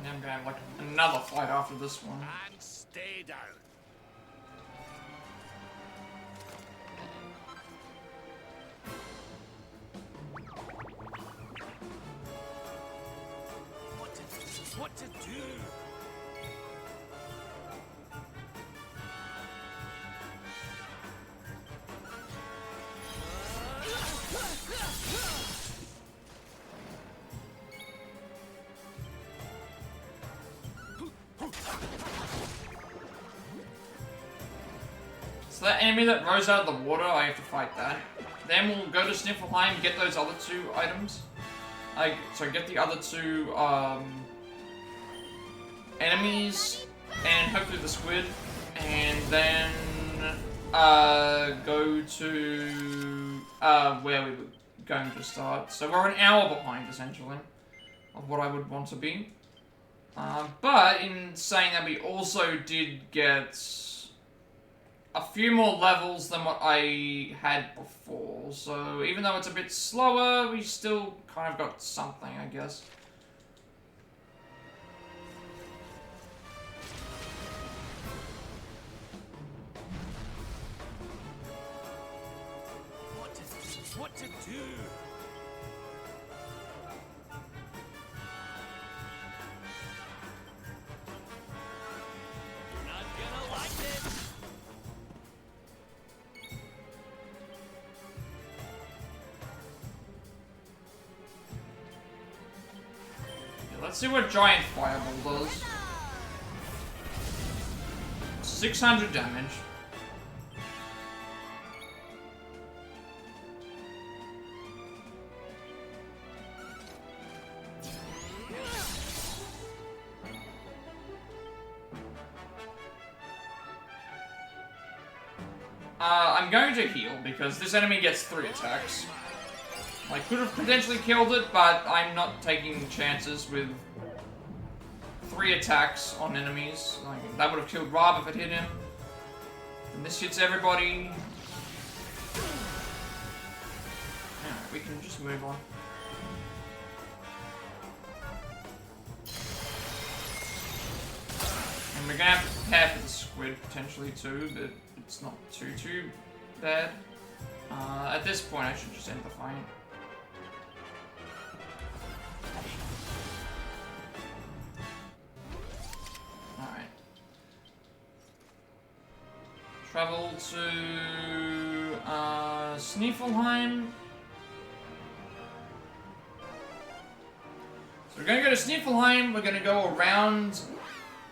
I'm gonna have like another fight after this one. And stay down. What to do? So that enemy that rose out of the water, I have to fight that. Then we'll go to Sniffelheim, get those other 2 items. So get the other 2 enemies, and hopefully the squid, and then go to where we were going to start. So we're an hour behind, essentially, of what I would want to be. But in saying that, we also did get a few more levels than what I had before. So even though it's a bit slower, we still kind of got something, I guess. What to do? You're not gonna like it. Yeah, let's see what Giant Fireball does. 600 damage. I'm going to heal because this enemy gets 3 attacks. I could have potentially killed it, but I'm not taking chances with 3 attacks on enemies. Like, that would have killed Rob if it hit him. And this hits everybody. Alright, we can just move on. And we're gonna have to prepare for the squid potentially too, but it's not too bad. At this point, I should just end the fight. Alright. Travel to Sneeffelheim. So we're gonna go to Sneeffelheim, we're gonna go around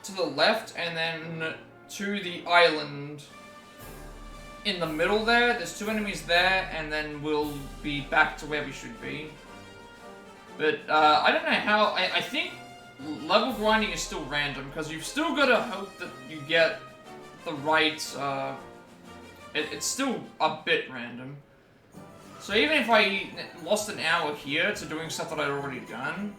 to the left and then to the island in the middle there. There's 2 enemies there, and then we'll be back to where we should be. But I don't know how. I think level grinding is still random because you've still got to hope that you get the right. It's still a bit random. So even if I lost an hour here to doing stuff that I'd already done,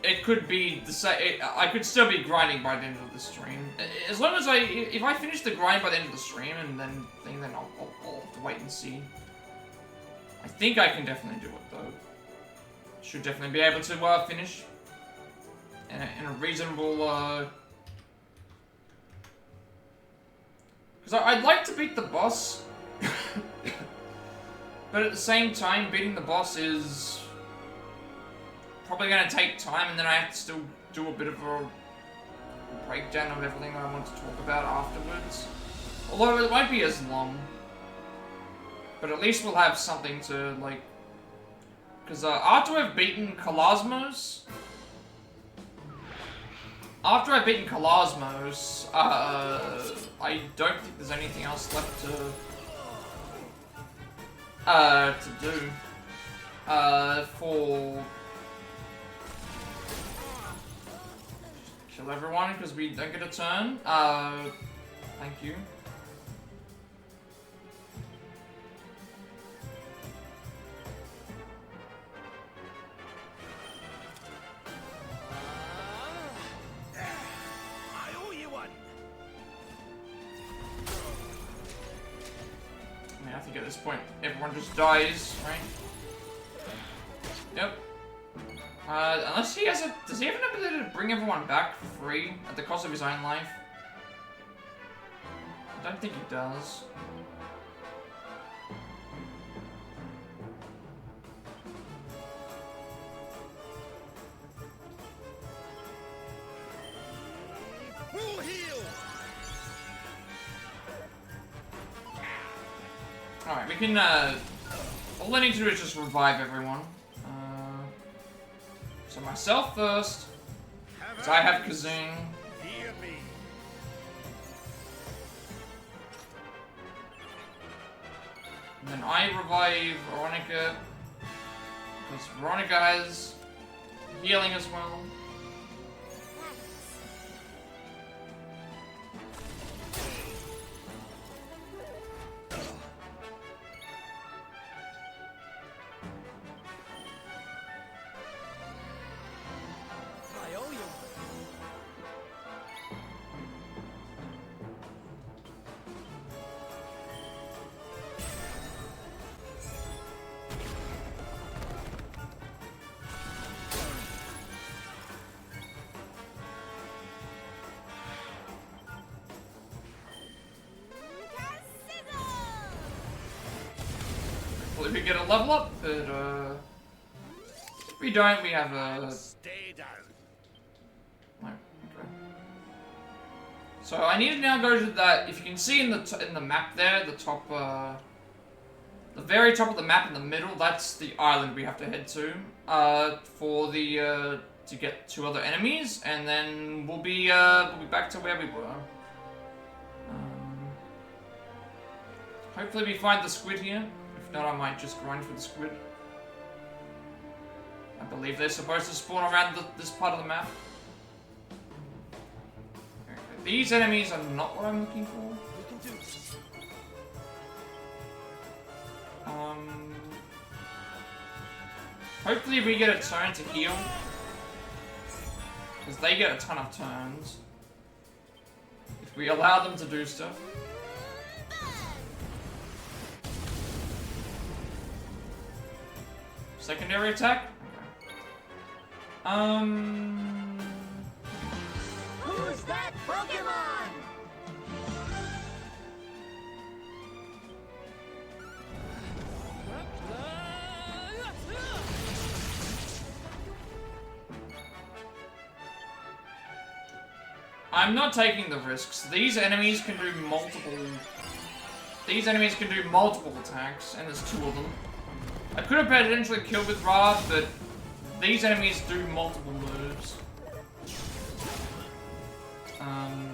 it could be the same. I could still be grinding by the end of the stream. As long as if I finish the grind by the end of the stream, and then I'll have to wait and see. I think I can definitely do it though. Should definitely be able to finish in a reasonable. Because I'd like to beat the boss, but at the same time, beating the boss is probably going to take time, and then I have to still do a bit of a breakdown of everything that I want to talk about afterwards. Although it won't be as long. But at least we'll have something to, like... Because after I've beaten Kalasmos... After I've beaten Kalasmos, I don't think there's anything else left to do. For... Kill everyone because we don't get a turn. Thank you. I owe you one. I mean, I think at this point everyone just dies, right? Yep. Unless he has a... Does he have an ability to bring everyone back for free at the cost of his own life? I don't think he does. Who'll heal? Alright, we can, all I need to do is just revive everyone. So myself first, because I have Kazing. Hear me. And then I revive Veronica, because Veronica has healing as well. I owe you. hopefully we get a level up, but if we don't, we have a... Stay down. No, okay. So I need to now go to that, if you can see in the map there, the top, the very top of the map in the middle, that's the island we have to head to, for the, to get 2 other enemies, and then we'll be back to where we were. Hopefully we find the squid here. If not, I might just grind for the squid. I believe they're supposed to spawn around this part of the map. Okay. These enemies are not what I'm looking for. We can do this. Hopefully we get a turn to heal. Because they get a ton of turns. If we allow them to do stuff. Secondary attack? Okay. Who's that Pokemon? I'm not taking the risks. These enemies can do multiple... These enemies can do multiple attacks, and there's 2 of them. I could have potentially killed with Rod, but these enemies do multiple moves.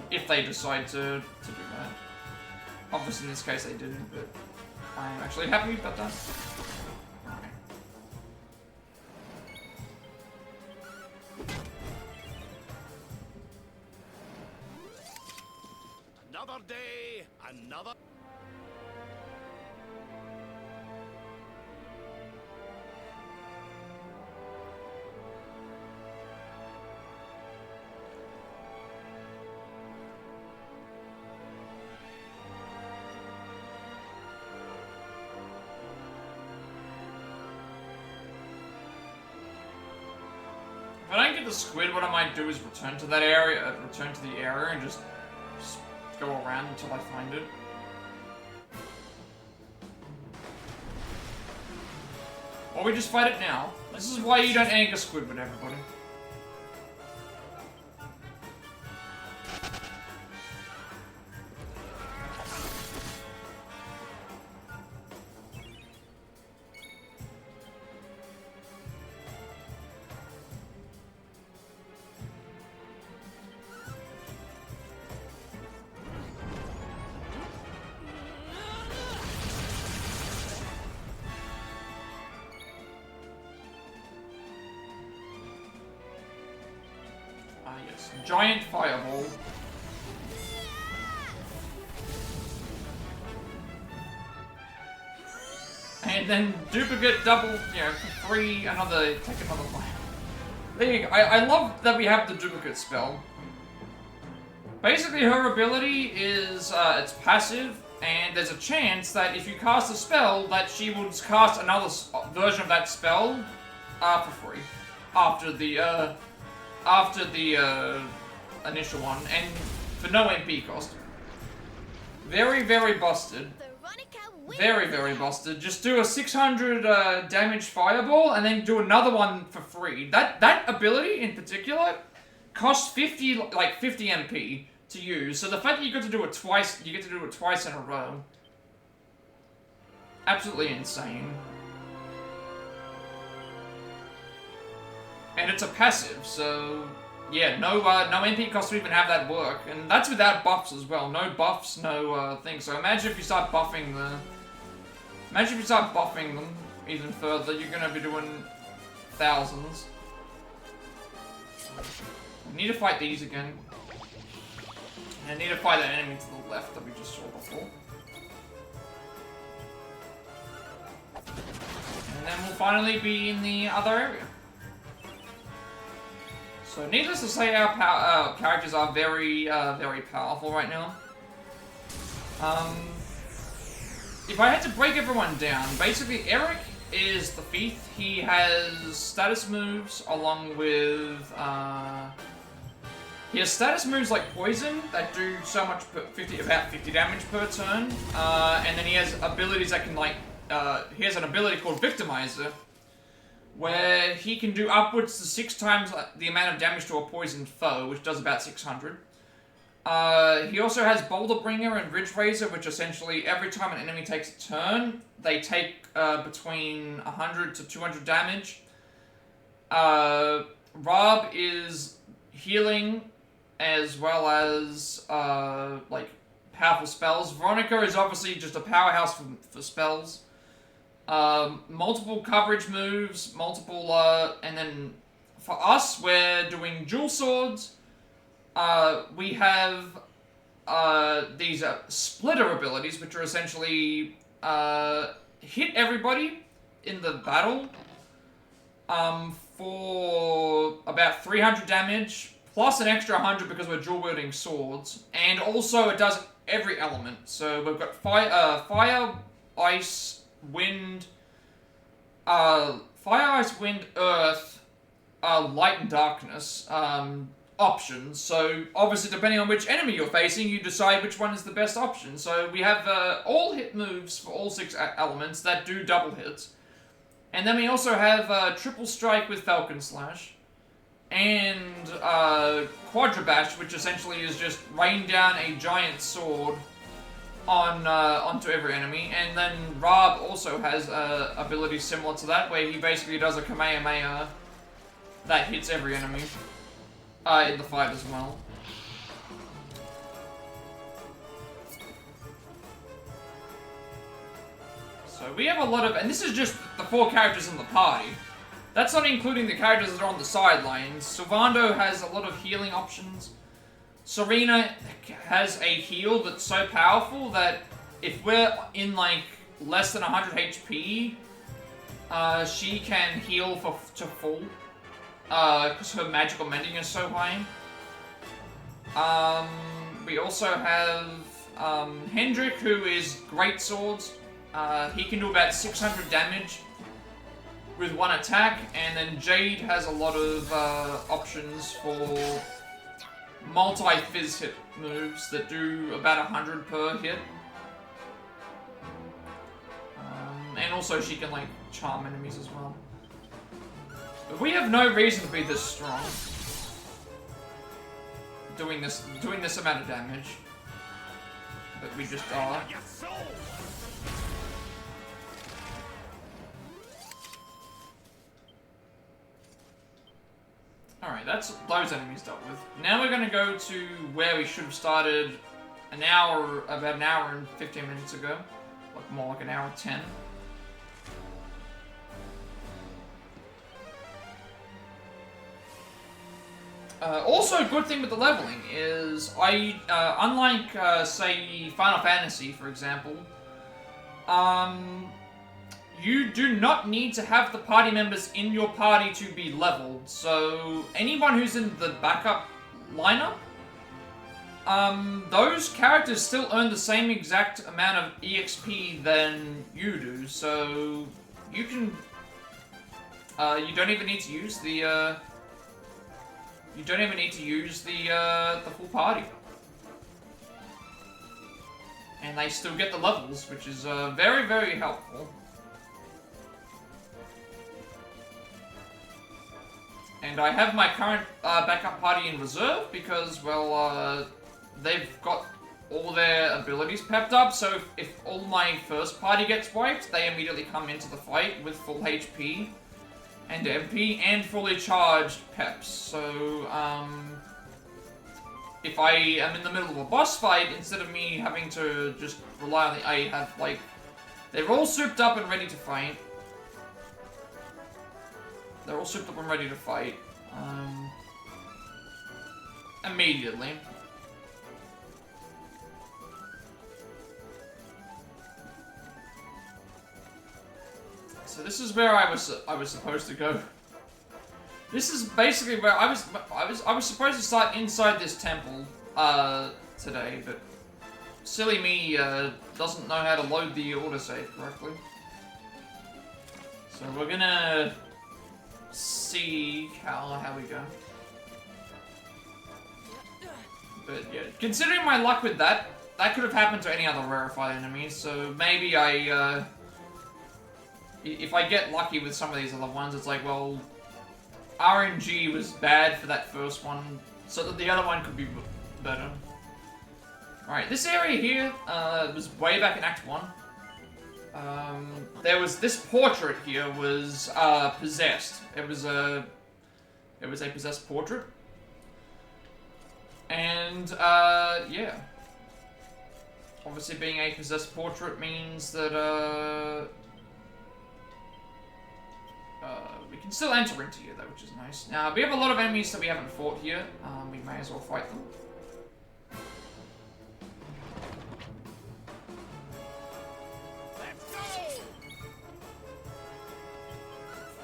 If they decide to do that. Obviously in this case they didn't, but I'm actually happy about that. Okay. Another day, another... If I don't get the squid, what I might do is return to that area, return to the area and just go around until I find it. Or we just fight it now. This is why you don't anchor squid with everybody. Yes. Giant fireball. And then duplicate double, you know, for free, take another one. There you go. I love that we have the duplicate spell. Basically, her ability is, it's passive, and there's a chance that if you cast a spell, that she will cast another version of that spell, for free. After the initial one, and for no MP cost. Very, very busted. Very, very busted. Just do a 600 damage fireball, and then do another one for free. That ability in particular costs 50 MP to use. So the fact that you get to do it twice, in a row. Absolutely insane. And it's a passive, so yeah, no MP cost to even have that work, and that's without buffs as well. No buffs, no things. So imagine if you start buffing them even further, you're gonna be doing thousands. I need to fight these again. And I need to fight that enemy to the left that we just saw before. And then we'll finally be in the other area. So, needless to say, our characters are very, very powerful right now. If I had to break everyone down, basically Erik is the thief. He has status moves along with, he has status moves like Poison that do so much, about 50 damage per turn. And then he has abilities that can, like, he has an ability called Victimizer, where he can do upwards to 6 times the amount of damage to a poisoned foe, which does about 600. He also has Boulder Bringer and Ridge Razor, which essentially every time an enemy takes a turn, they take between 100 to 200 damage. Rob is healing as well as like powerful spells. Veronica is obviously just a powerhouse for spells. Multiple coverage moves, multiple, and then for us, we're doing dual swords. We have these splitter abilities, which are essentially hit everybody in the battle for about 300 damage, plus an extra 100 because we're dual-wielding swords. And also it does every element. So we've got fire, ice, wind, earth, light and darkness options. So obviously depending on which enemy you're facing, you decide which one is the best option. So we have all hit moves for all 6 elements that do double hits. And then we also have triple strike with Falcon Slash. And Quadra Bash, which essentially is just rain down a giant sword onto every enemy. And then Rob also has ability similar to that, where he basically does a Kamehameha that hits every enemy in the fight as well. So we have a lot of, and this is just the 4 characters in the party. That's not including the characters that are on the sidelines. Sylvando has a lot of healing options. Serena has a heal that's so powerful that if we're in like less than 100 HP, she can heal to full. Because her magical mending is so high. We also have Hendrik, who is great swords. He can do about 600 damage with 1 attack, and then Jade has a lot of options for multi-fizz hit moves that do about 100 per hit. And also she can like charm enemies as well. But we have no reason to be this strong. Doing this amount of damage. But we just are. Alright, that's those enemies dealt with. Now we're gonna go to where we should have started about an hour and 15 minutes ago. Like more like an hour 10. Also, a good thing with the leveling is unlike, say, Final Fantasy, for example, you do not need to have the party members in your party to be leveled. So, anyone who's in the backup lineup, those characters still earn the same exact amount of EXP than you do. So, you can, you don't even need to use the, the full party. And they still get the levels, which is very, very helpful. And I have my current backup party in reserve because, well, they've got all their abilities pepped up, so if all my first party gets wiped, they immediately come into the fight with full HP and MP and fully charged peps. So, if I am in the middle of a boss fight, instead of me having to just rely on I have, like, they're all souped up and ready to fight. They're all souped up and ready to fight. Immediately. So this is where I was supposed to go. This is basically where I was supposed to start inside this temple today, but silly me doesn't know how to load the autosave correctly. So we're gonna see how we go. But yeah, considering my luck with that could have happened to any other rarified enemy, so maybe I if I get lucky with some of these other ones, it's like, well, RNG was bad for that first one, so that the other one could be better. Alright, this area here was way back in Act 1. There was this portrait here was possessed. It was a possessed portrait. And yeah. Obviously being a possessed portrait means that we can still enter into here though, which is nice. Now we have a lot of enemies that we haven't fought here. We may as well fight them.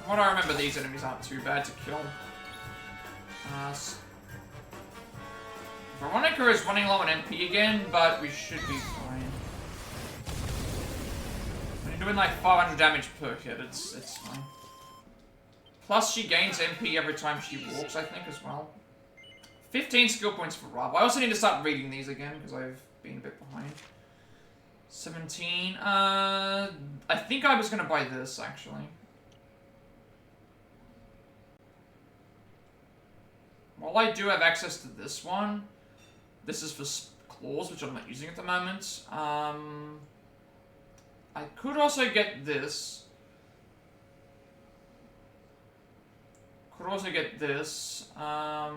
From what I remember, these enemies aren't too bad to kill. Veronica is running low on MP again, but we should be fine. When you're doing like 500 damage per hit, it's fine. Plus, she gains MP every time she walks, I think, as well. 15 skill points for Rob. I also need to start reading these again, because I've been a bit behind. 17. I think I was going to buy this, actually. While I do have access to this one, this is for claws, which I'm not using at the moment. I could also get this. Could also get this. I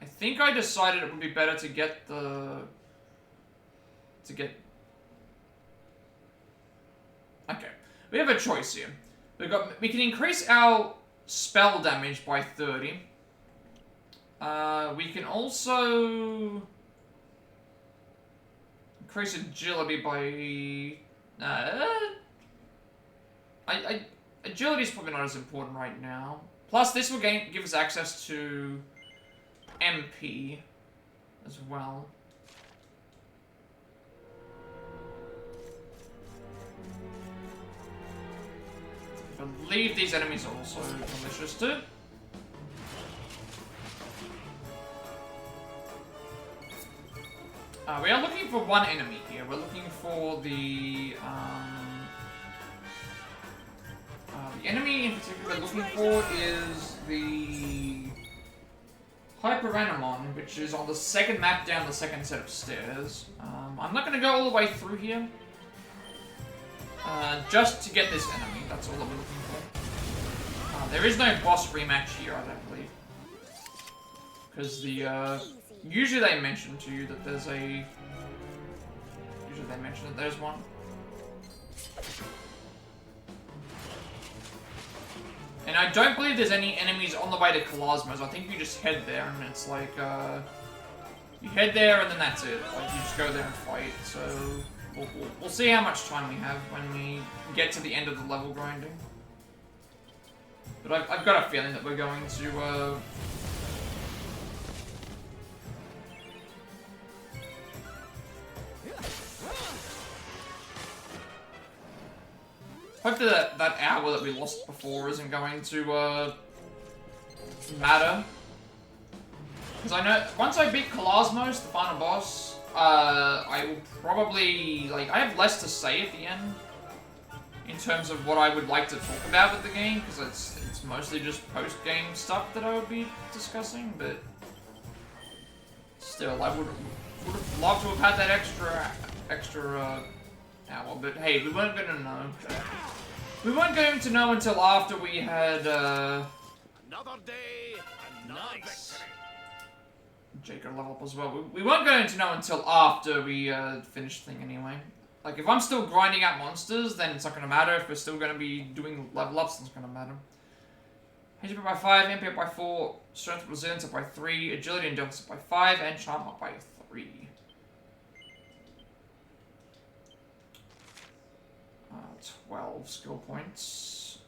think I decided it would be better to get the... Okay, we have a choice here. We can increase our spell damage by 30. We can also increase agility by... Agility is probably not as important right now. Plus, this will give us access to MP as well. I believe these enemies are also malicious too. We are looking for one enemy here. We're looking for the enemy in particular we're looking for is the Hyperanemon, which is on the second map down the second set of stairs. I'm not going to go all the way through here. Just to get this enemy, that's all that we're looking for. There is no boss rematch here, I don't believe. Because the, usually they mention to you that there's a... Usually they mention that there's one. And I don't believe there's any enemies on the way to Kalasmos. I think you just head there and it's like, you head there and then that's it. Like, you just go there and fight. So, we'll see how much time we have when we get to the end of the level grinding. But I've got a feeling that we're going to, hope that that hour that we lost before isn't going to, matter. Because I know, once I beat Kalasmos, the final boss, I will probably, like, I have less to say at the end. In terms of what I would like to talk about with the game, because it's mostly just post-game stuff that I would be discussing, but... Still, I would have loved to have had that extra hour, but hey, we weren't going to know. We weren't going to know until after we had, Another day, another victory. Jake could level up as well. We weren't going to know until after we finished the thing anyway. Like, if I'm still grinding out monsters, then it's not going to matter. If we're still going to be doing level ups, then it's going to matter. HP up by 5, MP up by 4, Strength and Resilience up by 3, Agility and Endurance up by 5, and Charm up by 3. 12 skill points.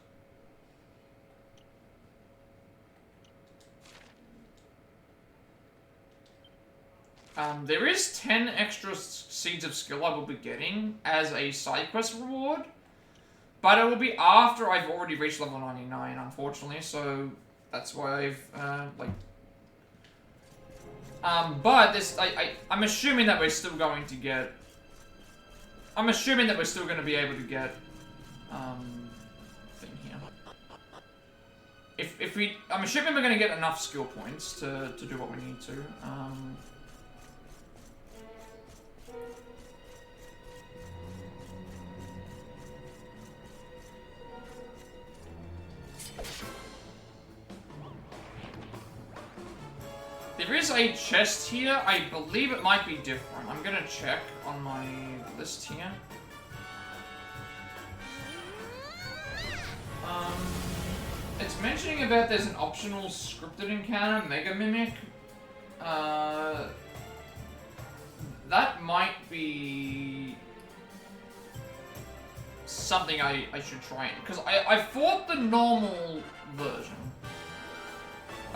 There is 10 extra Seeds of Skill I will be getting as a side quest reward, but it will be after I've already reached level 99, unfortunately, so that's why I've, but this, I'm assuming that we're still going to get, I'm assuming that we're still going to be able to get thing here. If we, I'm assuming we're going to get enough skill points to do what we need to. There is a chest here. I believe it might be different. I'm gonna check on my list here. It's mentioning about there's an optional scripted encounter, Mega Mimic. That might be something I should try, because I fought the normal version.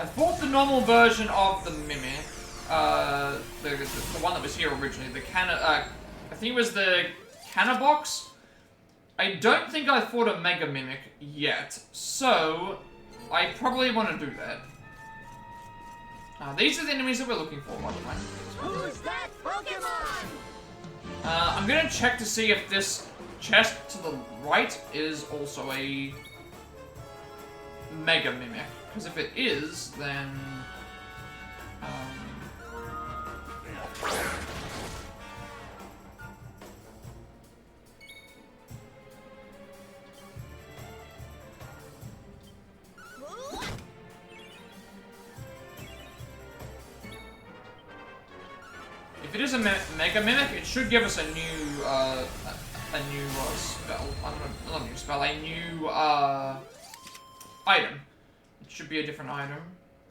I fought the normal version of the Mimic, the one that was here originally, I think it was the Cannabox. I don't think I fought a Mega Mimic yet, so I probably want to do that. These are the enemies that we're looking for, by the way. Who's that Pokemon? I'm gonna check to see if this chest to the right is also a Mega Mimic. Because if it is, then... if it is a Mega Mimic, it should give us a new spell. Not a new spell, a new item. It should be a different item,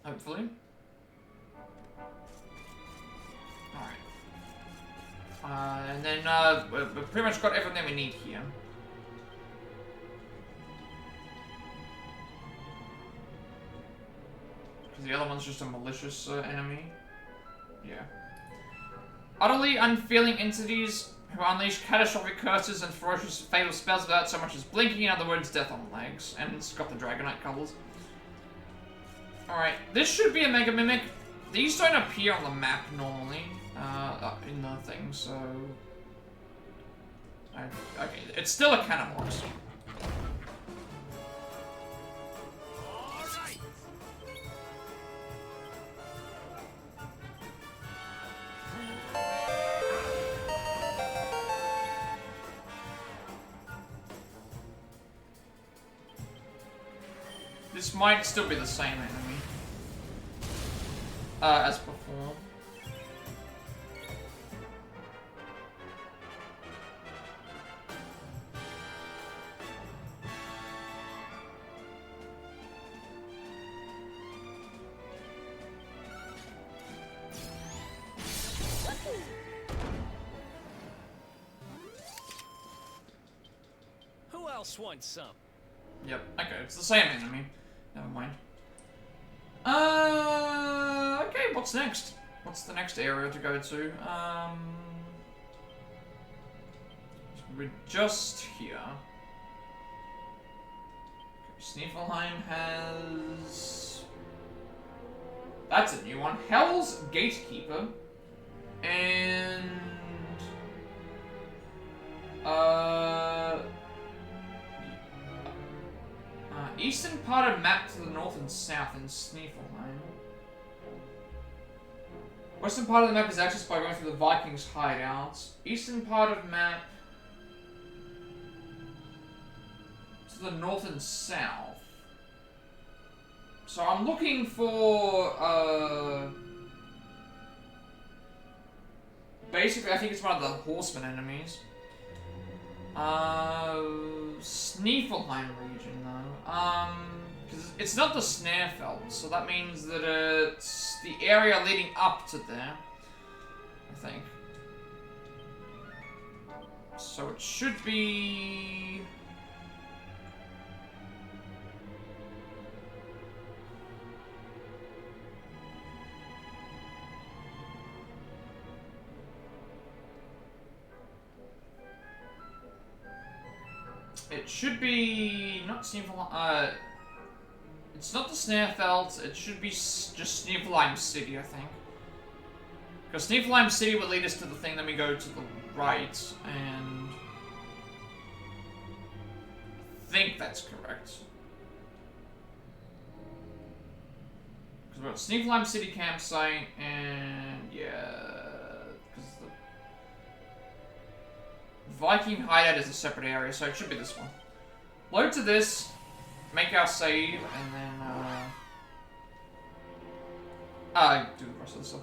hopefully. Alright. And then we've pretty much got everything we need here. Because the other one's just a malicious enemy. Yeah. Utterly unfeeling entities who unleash catastrophic curses and ferocious fatal spells without so much as blinking, in other words, death on legs. And it's got the Dragonite colors. Alright, this should be a Mega Mimic. These don't appear on the map normally, in the thing, so... okay, it's still a Cannabox. This might still be the same enemy as before. Who else wants some? Yep, okay, it's the same enemy. Never mind. Okay, what's next? What's the next area to go to? We're just here. Sneeflheim has... that's a new one. Hell's Gatekeeper. And... eastern part of map to the north and south in Sneeflheim. Western part of the map is accessed by going through the Vikings' hideouts. Eastern part of map to the north and south. So I'm looking for, basically I think it's one of the horseman enemies. Sneeflheim region though. Because it's not the Snarefeld, so that means that it's the area leading up to there, I think. So it should be... it should be not Sneeflheim. It's not the Snarefeld. It should be just Sneeflheim City, I think. Because Sneeflheim City would lead us to the thing. Then we go to the right, and think that's correct. Because we've got Sneeflime City Campsite, and yeah, because the Viking Hideout is a separate area, so it should be this one. Load to this, make our save, and then do the rest of the stuff.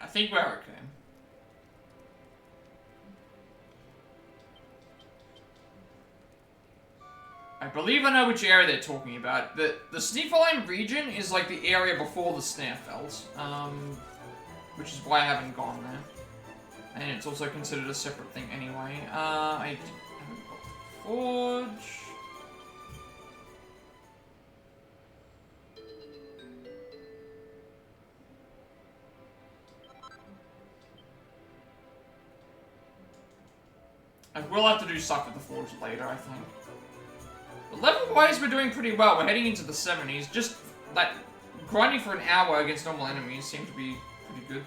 I think we're okay. I believe I know which area they're talking about. The Sneeflime region is like the area before the Snarefelt, which is why I haven't gone there. And it's also considered a separate thing anyway. I haven't got the Forge. I will have to do stuff with the Forge later, I think. But level-wise, we're doing pretty well. We're heading into the 70s. Just that grinding for an hour against normal enemies seemed to be pretty good.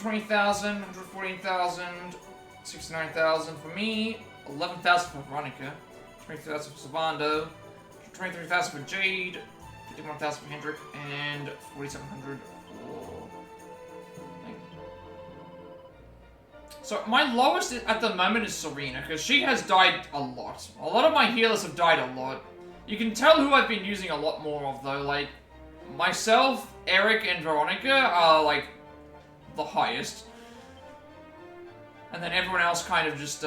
20,000, 114,000, 69,000 for me, 11,000 for Veronica, 20,000 for Savando, 23,000 for Jade, 51,000 for Hendrik, and 4,700 for... So my lowest at the moment is Serena, because she has died a lot. A lot of my healers have died a lot. You can tell who I've been using a lot more of though, like myself, Erik, and Veronica are like the highest. And then everyone else kind of just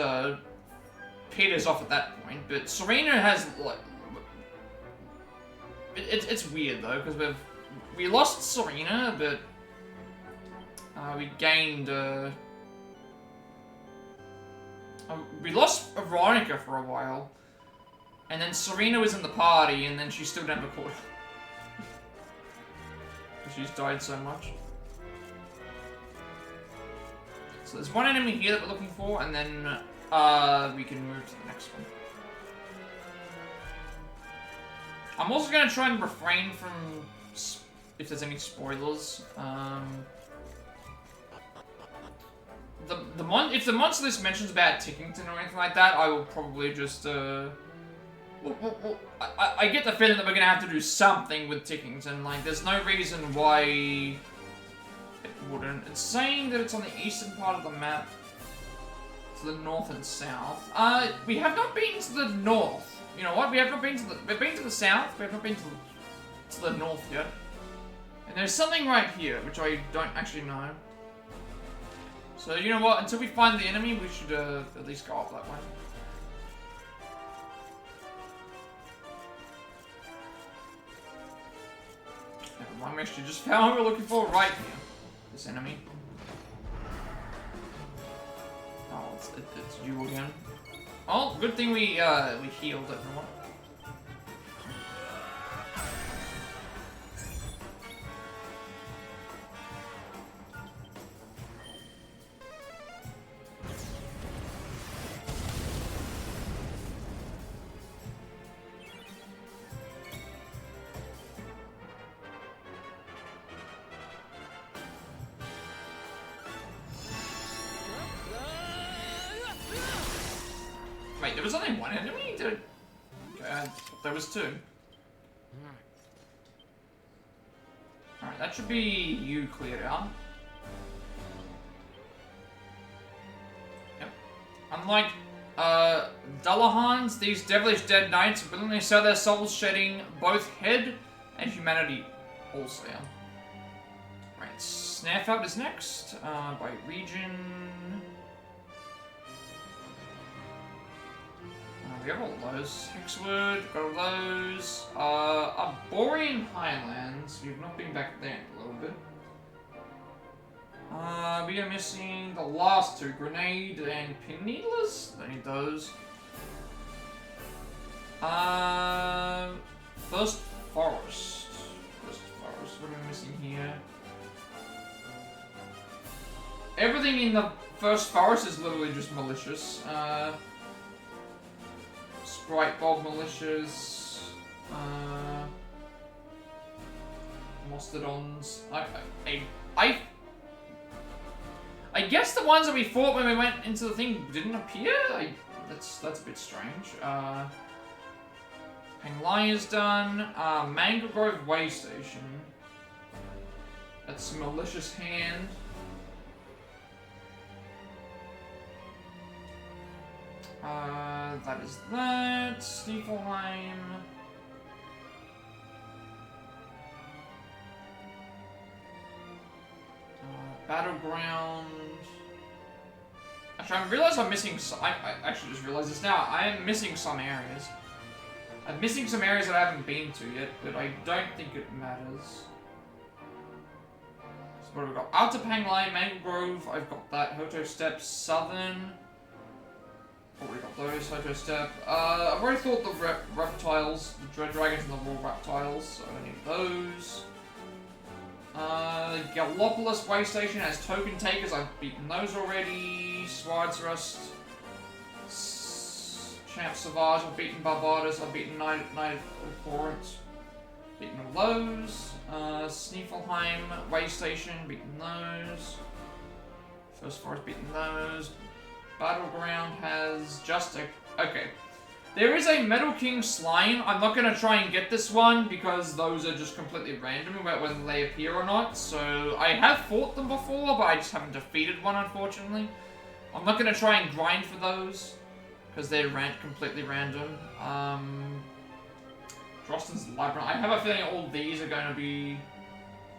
peters off at that point. But Serena has like... It's weird though, because we lost Serena, but we gained... we lost Veronica for a while, and then Serena was in the party, and then she still never caught up. Because she's died so much. So there's one enemy here that we're looking for, and then we can move to the next one. I'm also going to try and refrain from if there's any spoilers. If the monster list mentions about Tickington or anything like that, I will probably just, I get the feeling that we're gonna have to do something with Tickington. Like, there's no reason why it wouldn't. It's saying that it's on the eastern part of the map, to the north and south. We have not been to the north. You know what? We have not been to the. We've been to the south. We have not been to the north yet. And there's something right here which I don't actually know. So, you know what, until we find the enemy, we should at least go off that way. Never mind, we actually just found what we're looking for right here. This enemy. Oh, it's you again. Oh, good thing we healed everyone. Wait, there was only one enemy? Okay, there was two. Alright, that should be you cleared out. Yep. Unlike, Dullahans, these devilish dead knights willingly sell their souls, shedding both head and humanity wholesale. Right, Snarefelt is next, by region... We have all those. Hexwood, got all those. Arborian Highlands. We've not been back there in a little bit. We are missing the last two. Grenade and Pineedlers. I need those. First forest. What am I missing here? Everything in the first forest is literally just malicious. Sprite Bob malicious. Mastodons. I guess the ones that we fought when we went into the thing didn't appear? That's a bit strange. Penglai is done. Mango Grove Way Station. That's Malicious Hand. That is that. Stiefelheim. Battleground. Actually, I realize I'm missing some. I actually just realized this now. I am missing some areas. I'm missing some areas that I haven't been to yet, but I don't think it matters. So what have we got? Outer Penglai, Mango Grove. I've got that. Hoto Step, Southern. Already got those. Hoto Step. I've already thought the reptiles, the Dread Dragons, and the Raw Reptiles, so I don't need those. Gallopolis Way Station has token takers. I've beaten those already. Swide's Rust. Champ Savage. I've beaten Barbados. I've beaten Knight of Torrent. Beaten all those. Sneefelheim Way Station. Beaten those. First Forest. Beaten those. Battleground has just a... Okay. There is a Metal King Slime. I'm not going to try and get this one because those are just completely random about whether they appear or not. So I have fought them before, but I just haven't defeated one, unfortunately. I'm not going to try and grind for those because they're completely random. Drosten's Labyrinth. I have a feeling all these are going to be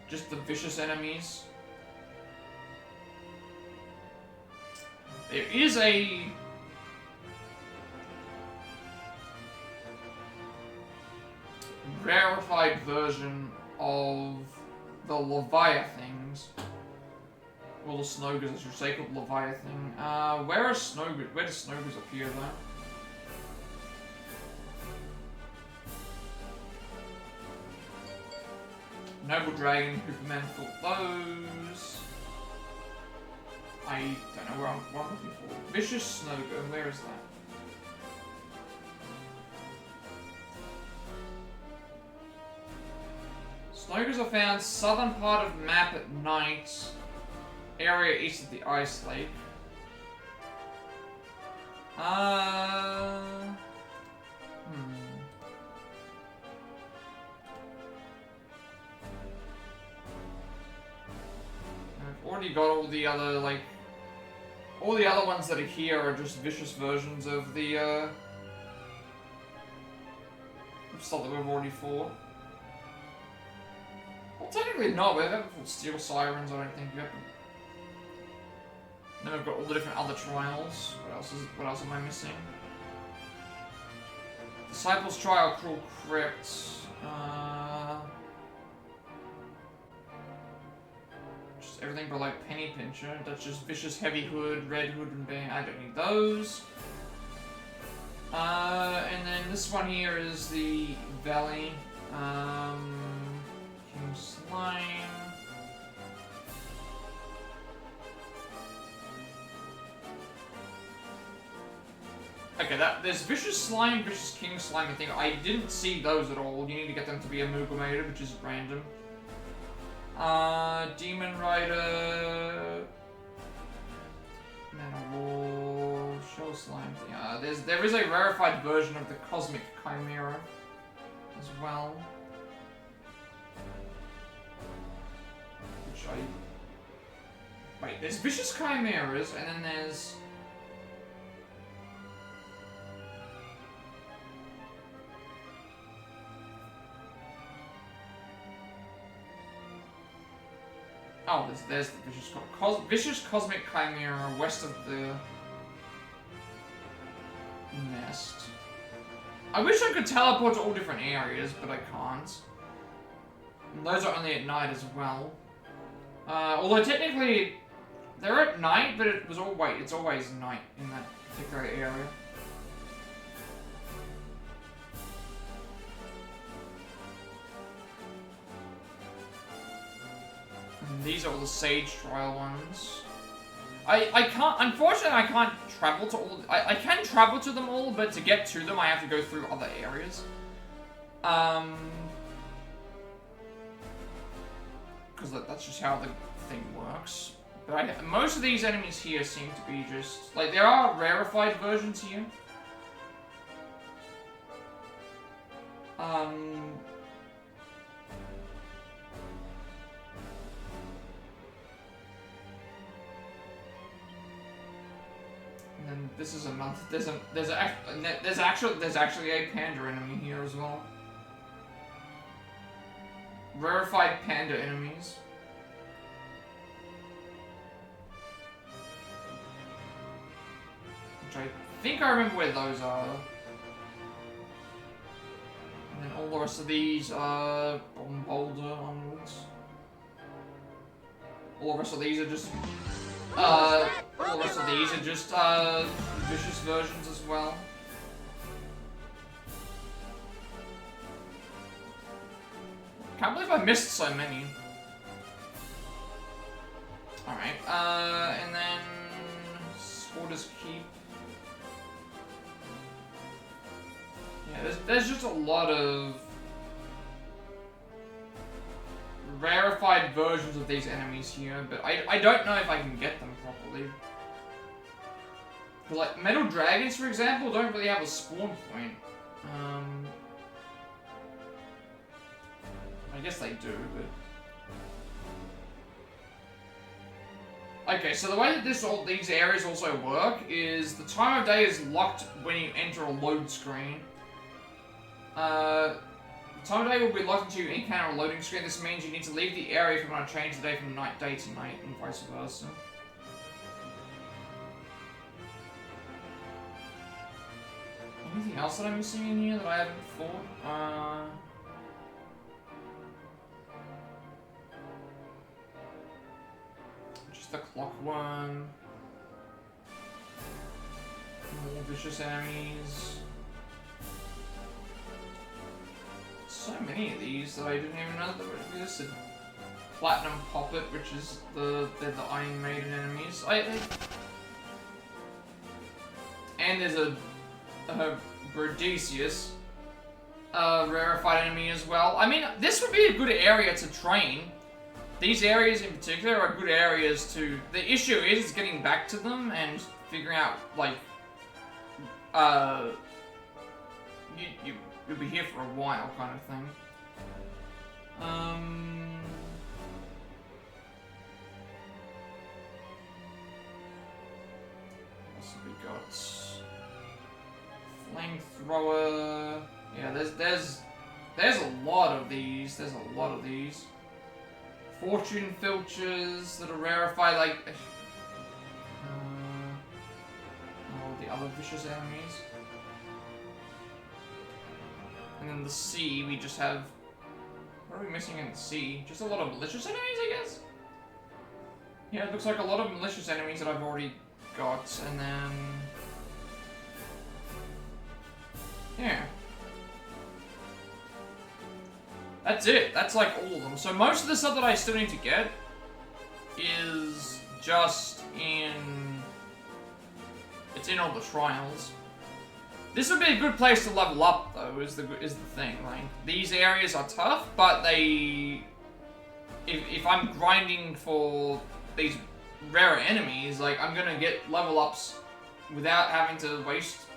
just the vicious enemies. There is a... rarified version of the Leviathans. Or the Snogers, I should say, called Leviathan. Where are Snogers? Where do Snogers appear, though? Noble Dragon, Hooperman fought those. I don't know what I'm looking for. Vicious Snoger, where is that? Snogers are found southern part of map at night, area east of the Ice Lake. I've already got all the other, like, all the other ones that are here are just vicious versions of the, stuff that we've already fought. Well, technically not. We haven't fought Steel Sirens, I don't think yet. Then we've got all the different other trials. What else am I missing? Disciples Trial, Cruel Crypt. Just everything but like Penny Pincher. That's just Vicious Heavy Hood, Red Hood, and Bang. I don't need those. And then this one here is the Valley. King Slime. Okay, there's Vicious Slime, Vicious King Slime, I think. I didn't see those at all. You need to get them to be amalgamated, which is random. Demon Rider... Man of War... Shell Slime thing. There is a rarefied version of the Cosmic Chimera as well. Which Wait, there's Vicious Chimeras, and then there's... Oh, there's the Vicious Cosmic Chimera west of the nest. I wish I could teleport to all different areas, but I can't. And those are only at night as well. Although technically they're at night, but it's always night in that particular area. And these are all the Sage Trial ones. I can't, unfortunately I can't travel to all, I can travel to them all, but to get to them I have to go through other areas. Because that's just how the thing works. But most of these enemies here seem to be just, like, there are rarified versions here. And then this is another. There's actually a panda enemy here as well. Rarified panda enemies. Which I think I remember where those are. And then all the rest of these are Boulder onwards. All the rest of these are just all the rest of these are just vicious versions as well. Can't believe I missed so many. Alright, and then Hoarder's Keep. Yeah, there's just a lot of rarefied versions of these enemies here, but I don't know if I can get them properly. But like metal dragons, for example, don't really have a spawn point. I guess they do, but okay. So the way that these areas also work is the time of day is locked when you enter a load screen. The time of day will be locked until you encounter a loading screen. This means you need to leave the area if you want to change the day from day to night, and vice versa. Anything else that I'm missing in here that I haven't fought? Just the clock one. More vicious enemies. So many of these that I didn't even know that existed. Platinum Poppet, which is they're the Iron Maiden enemies. And there's a Brodesius, rarefied enemy as well. I mean, this would be a good area to train. These areas in particular are good areas to. The issue is getting back to them and figuring out like, you'll be here for a while, kind of thing. What else have we got? Flamethrower. Yeah, there's a lot of these. There's a lot of these. Fortune filters that are rarefied, like the other vicious enemies. And then the sea, we just have. What are we missing in the sea? Just a lot of malicious enemies, I guess? Yeah, it looks like a lot of malicious enemies that I've already got, and then. Yeah. That's it. That's like all of them. So most of the stuff that I still need to get is just in. It's in all the trials. This would be a good place to level up, though. Is the thing. Like these areas are tough, but they. If I'm grinding for these rare enemies, like I'm gonna get level ups without having to waste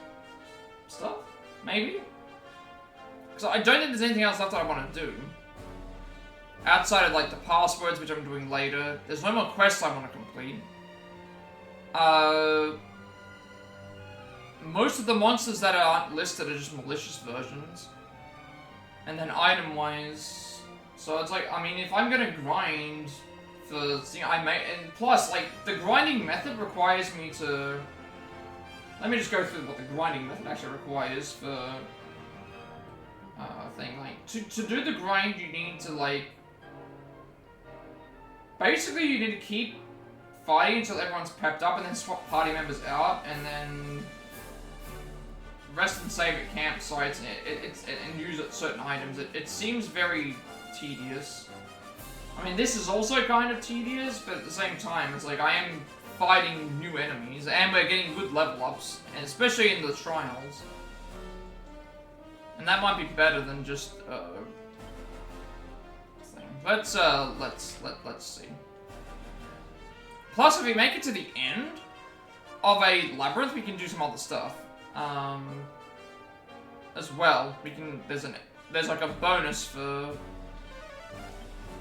stuff. Maybe. Because I don't think there's anything else left that I want to do. Outside of, like, the passwords, which I'm doing later. There's no more quests I want to complete. Most of the monsters that aren't listed are just malicious versions. And then item-wise... So it's like, I mean, if I'm gonna grind for... You know, and plus, like, the grinding method requires me to... Let me just go through what the grinding method actually requires for... thing. Like, to do the grind, you need to, like... Basically, you need to keep fighting until everyone's pepped up, and then swap party members out, and then... Rest and save at campsites, and use certain items. It seems very tedious. I mean, this is also kind of tedious, but at the same time, it's like I am fighting new enemies, and we're getting good level ups, and especially in the trials. And that might be better than just thing. Let's see. Plus, if we make it to the end of a labyrinth, we can do some other stuff. As well, we can. There's like a bonus for.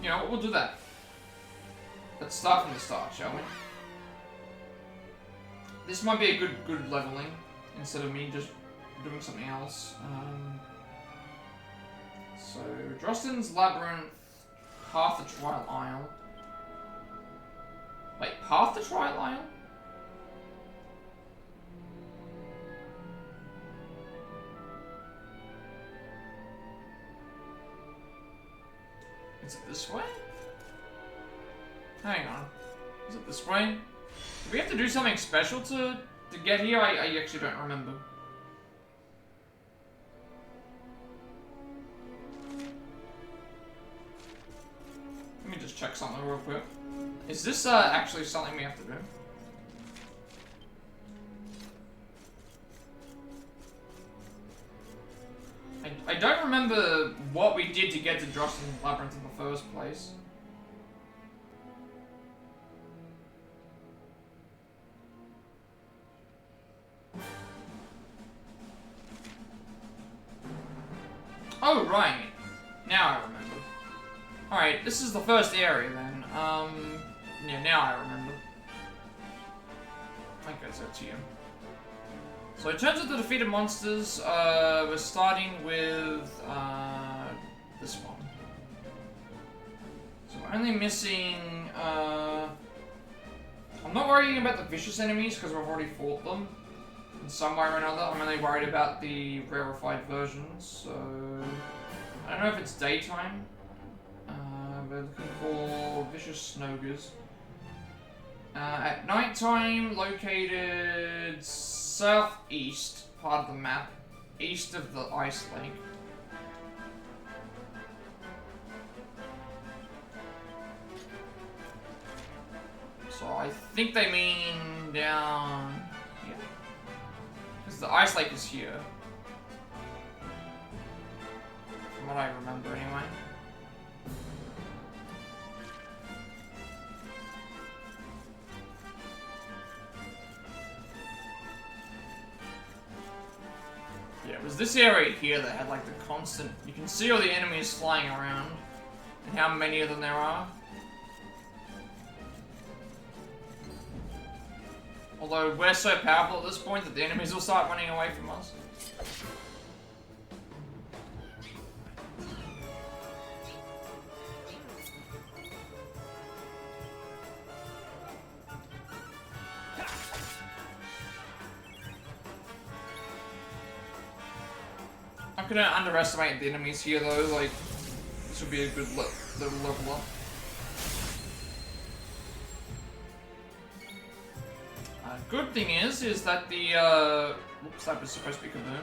You know, we'll do that. Let's start from the start, shall we? This might be a good leveling instead of me just doing something else. So, Drostin's Labyrinth, Path to Trial Isle. Wait, Path to Trial Isle? Is it this way? Hang on. Is it this way? Do we have to do something special to get here? I actually don't remember. Let me just check something real quick. Is this actually something we have to do? I don't remember what we did to get to Drostin's Labyrinth in the first place. Oh, right. Now I remember. Alright, this is the first area then. Yeah, now I remember. Okay, so it's here. So in terms of the defeated monsters, we're starting with this one. So we're only missing. I'm not worrying about the vicious enemies because we've already fought them in some way or another. I'm only worried about the rarified versions. So I don't know if it's daytime. We're looking for vicious Snogers. At nighttime, located southeast part of the map, east of the ice lake. So I think they mean down here. Because the ice lake is here. From what I remember anyway. Yeah, it was this area here that had like the constant... You can see all the enemies flying around. And how many of them there are. Although we're so powerful at this point that the enemies will start running away from us. I'm gonna underestimate the enemies here though, like, this would be a good little level up. Good thing is that the, whoops, that was supposed to be Kaboom.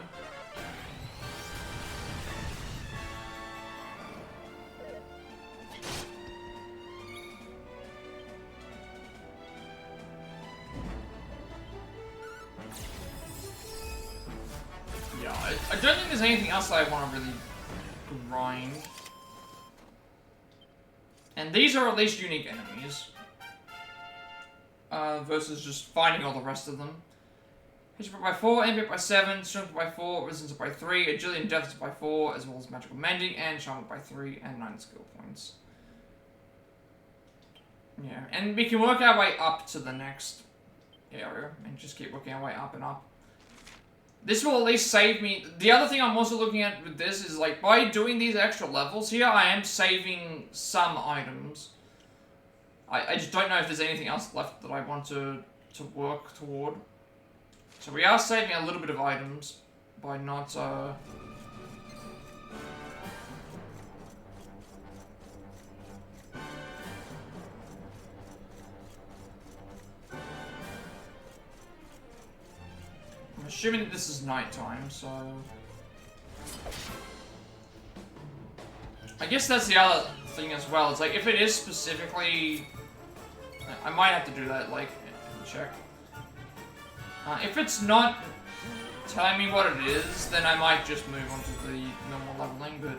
Yeah, I don't think there's anything else that I want to really grind. And these are at least unique enemies. Versus just finding all the rest of them. HP by 4, MP by 7, Strength by 4, Resistance by 3, Agility and Deftness by 4, as well as Magical Mending, and Charm by 3, and 9 skill points. Yeah, and we can work our way up to the next area, and just keep working our way up and up. This will at least save me. The other thing I'm also looking at with this is, like, by doing these extra levels here, I am saving some items. I just don't know if there's anything else left that I want to work toward. So we are saving a little bit of items by not, I'm assuming that this is nighttime, so... I guess that's the other thing as well. It's like, if it is specifically... I might have to do that, like, check. If it's not telling me what it is, then I might just move on to the normal leveling, but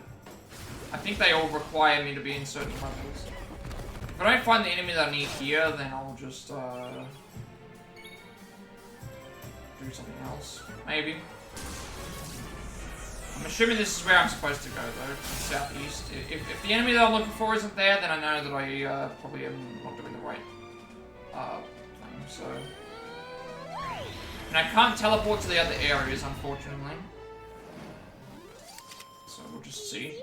I think they all require me to be in certain levels. If I don't find the enemy that I need here, then I'll just, do something else. Maybe. I'm assuming this is where I'm supposed to go, though. Southeast. If the enemy that I'm looking for isn't there, then I know that I, probably am not doing the right, thing, so... And I can't teleport to the other areas, unfortunately. So we'll just see.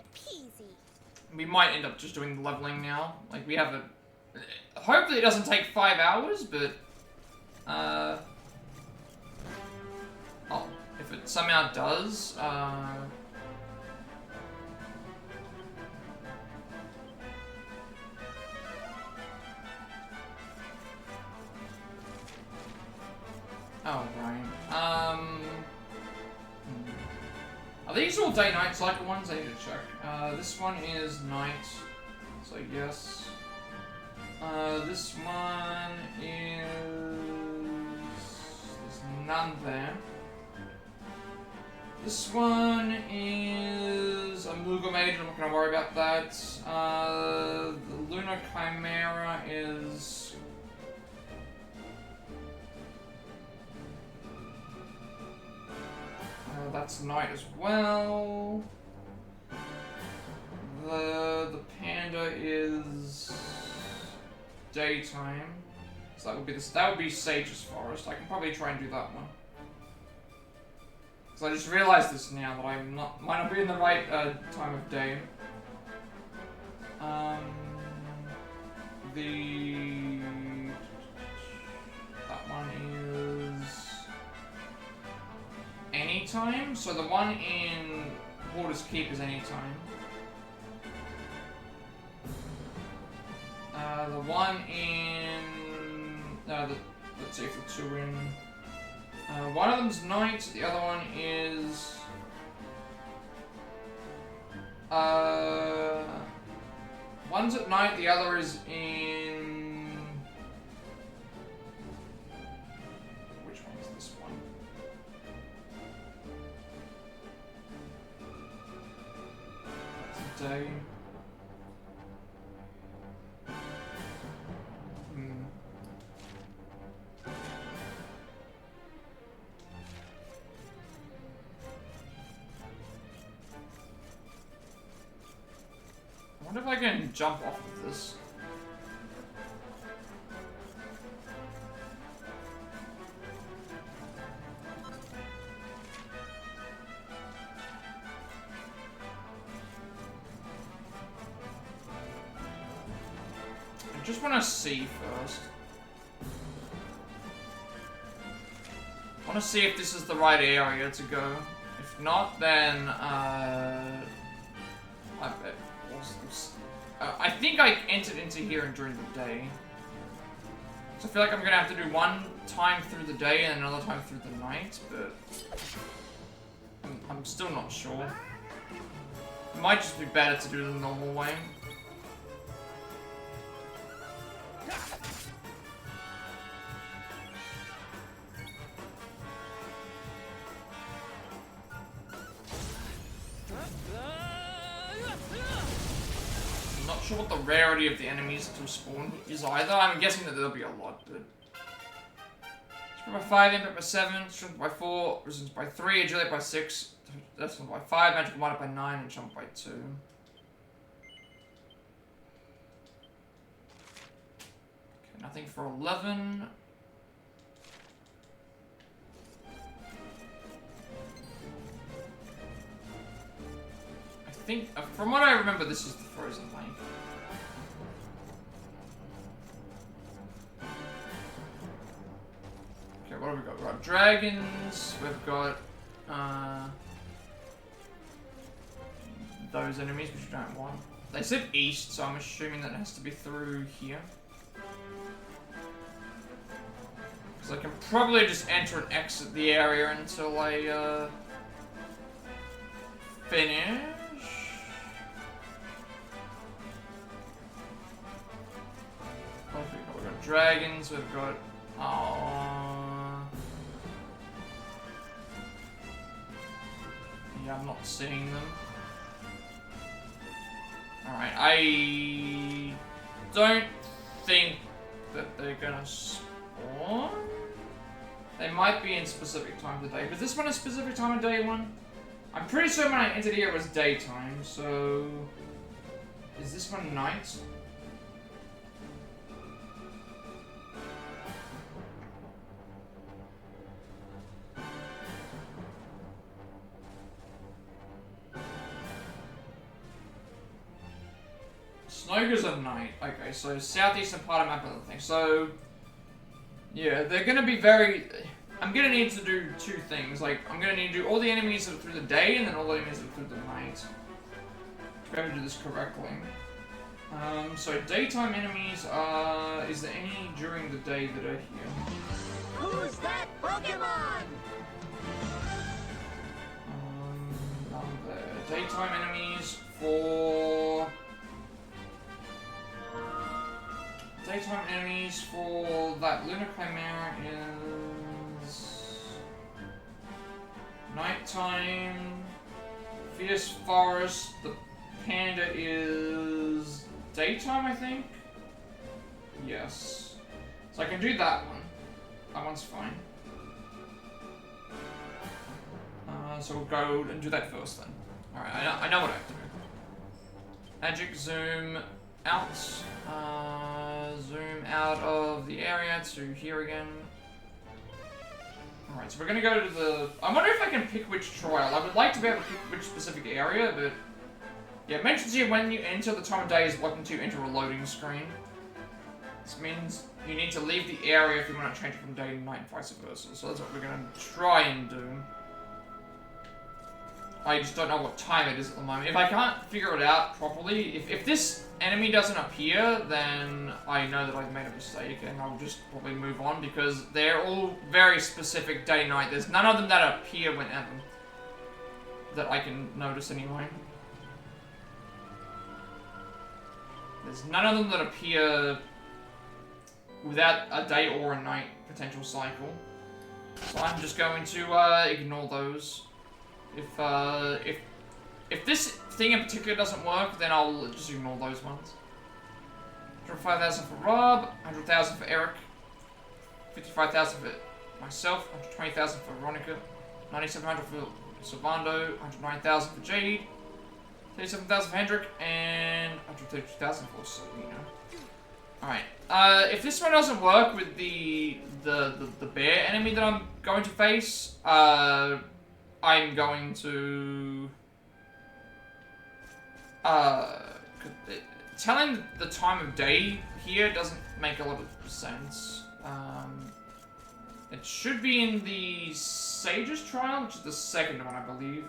We might end up just doing the leveling now. Like, we have a... Hopefully it doesn't take 5 hours, but... Oh, if it somehow does, Oh, right. Are these all day-night cycle ones? I need to check. This one is night, so yes. This one is... There's none there. This one is amalgamated, I'm not gonna worry about that. The Lunar Chimera is... that's night as well. The panda is daytime. So that would be that would be Sage's Forest. I can probably try and do that one. So I just realized this now that I might not be in the right time of day. That one is anytime. So the one in Hoarder's Keep is anytime. The one in let's see if the two in. One of them's night, the other one is... one's at night, the other is in... Which one is this one? That's a day. I wonder if I can jump off of this. I just want to see first. I want to see if this is the right area to go. If not, then I bet. I think I entered into here during the day. So I feel like I'm gonna have to do one time through the day and another time through the night, but I'm still not sure. It might just be better to do it the normal way. Not sure what the rarity of the enemies to spawn is either. I'm guessing that there'll be a lot, but... Strength by 5, impact by 7, strength by 4, resistance by 3, agility by 6, destiny by 5, magical might by 9, and jump by 2. Okay, nothing for 11. I think, from what I remember, this is the frozen lake. Okay, what have we got? We've got dragons, we've got those enemies which we don't want. They said east, so I'm assuming that it has to be through here. Because I can probably just enter and exit the area until I finish. got dragons, we've got... yeah, I'm not seeing them. Alright, I don't think that they're gonna spawn. They might be in specific times of day. Was this one a specific time of day one? I'm pretty sure when I entered here it was daytime, so... Is this one night? Snoga's a night. Okay, so southeastern part of map of the thing. So, yeah, they're gonna be very... I'm gonna need to do two things. Like, I'm gonna need to do all the enemies that are through the day, and then all the enemies that are through the night. To be able to do this correctly. So daytime enemies are... Is there any during the day that are here? Who's that Pokemon? None there. Daytime enemies for... Daytime enemies for that Lunar Chimera is... Nighttime... Fierce Forest, the Panda is... Daytime, I think? Yes. So I can do that one. That one's fine. So we'll go and do that first then. Alright, I know what I have to do. Magic zoom out. Zoom out of the area to here again. Alright, so we're gonna go to the... I wonder if I can pick which trial. I would like to be able to pick which specific area, but... Yeah, it mentions here when you enter the time of day is welcome to enter a loading screen. This means you need to leave the area if you want to change it from day to night and vice versa. So that's what we're gonna try and do. I just don't know what time it is at the moment. If I can't figure it out properly, if this enemy doesn't appear, then I know that I've made a mistake and I'll just probably move on because they're all very specific day-night. There's none of them that appear whenever. That I can notice anyway. There's none of them that appear without a day or a night potential cycle. So I'm just going to ignore those. If this thing in particular doesn't work, then I'll just ignore those ones. 105,000 for Rob, 100,000 for Erik, 55,000 for myself, 120,000 for Veronica, 9,700 for Servando, 109,000 for Jade, 37,000 for Hendrik, and 132,000 for Selena. Alright, if this one doesn't work with the bear enemy that I'm going to face, I'm going to... telling the time of day here doesn't make a lot of sense. It should be in the Sage's Trial, which is the second one, I believe.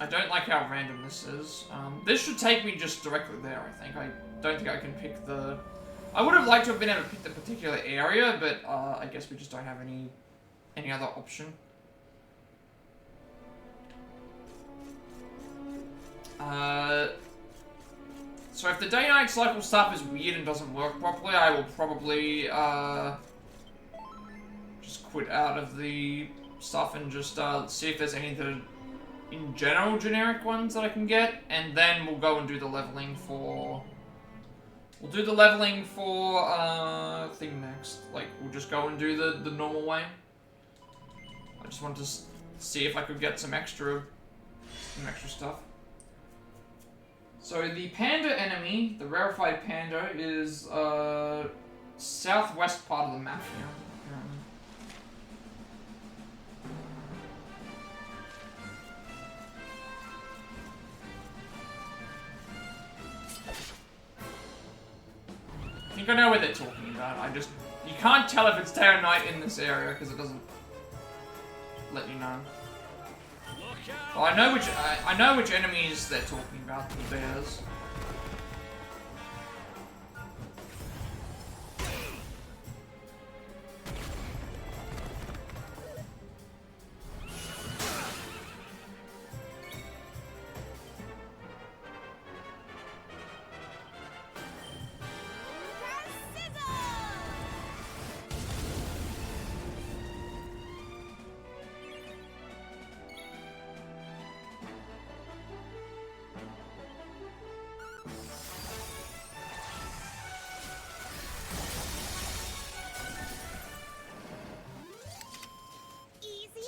I don't like how random this is. This should take me just directly there, I think. I don't think I can pick the... I would have liked to have been able to pick the particular area, but I guess we just don't have any other option. So if the day-night cycle stuff is weird and doesn't work properly, I will probably just quit out of the stuff and just see if there's any that are in general generic ones that I can get, and then we'll go and do the leveling for... We'll do the leveling for thing next. Like, we'll just go and do the normal way. I just wanted to see if I could get some extra stuff. So the panda enemy, the rarified panda, is southwest part of the map here. I think I know what they're talking about. You can't tell if it's day or night in this area because it doesn't let you know. Well, I know which enemies they're talking about, the bears.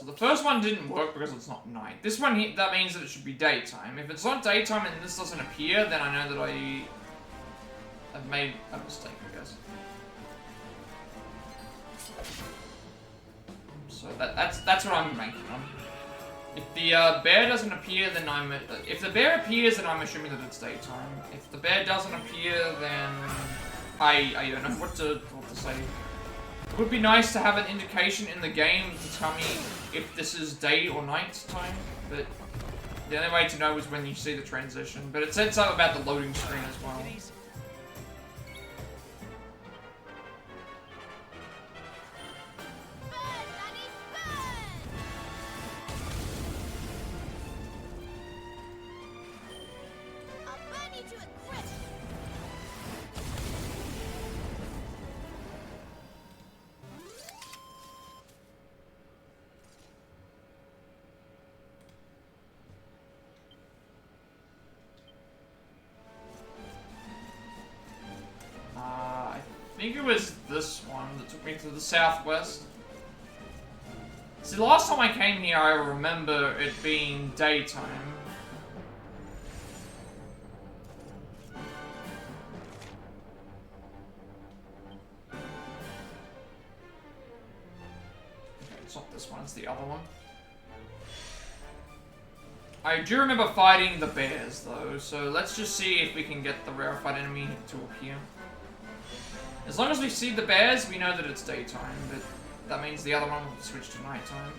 So the first one didn't work because it's not night. This one, that means that it should be daytime. If it's not daytime and this doesn't appear, then I know that I've made a mistake, I guess. So that's what I'm banking on. If the bear doesn't appear, then if the bear appears, then I'm assuming that it's daytime. If the bear doesn't appear, then I don't know what to say. It would be nice to have an indication in the game to tell me if this is day or night time, but the only way to know is when you see the transition. But it said something about the loading screen as well. I think it was this one that took me to the southwest. See, the last time I came here, I remember it being daytime. Okay, it's not this one, it's the other one. I do remember fighting the bears, though, so let's just see if we can get the rarefied enemy to appear. As long as we see the bears, we know that it's daytime, but that means the other one will switch to nighttime.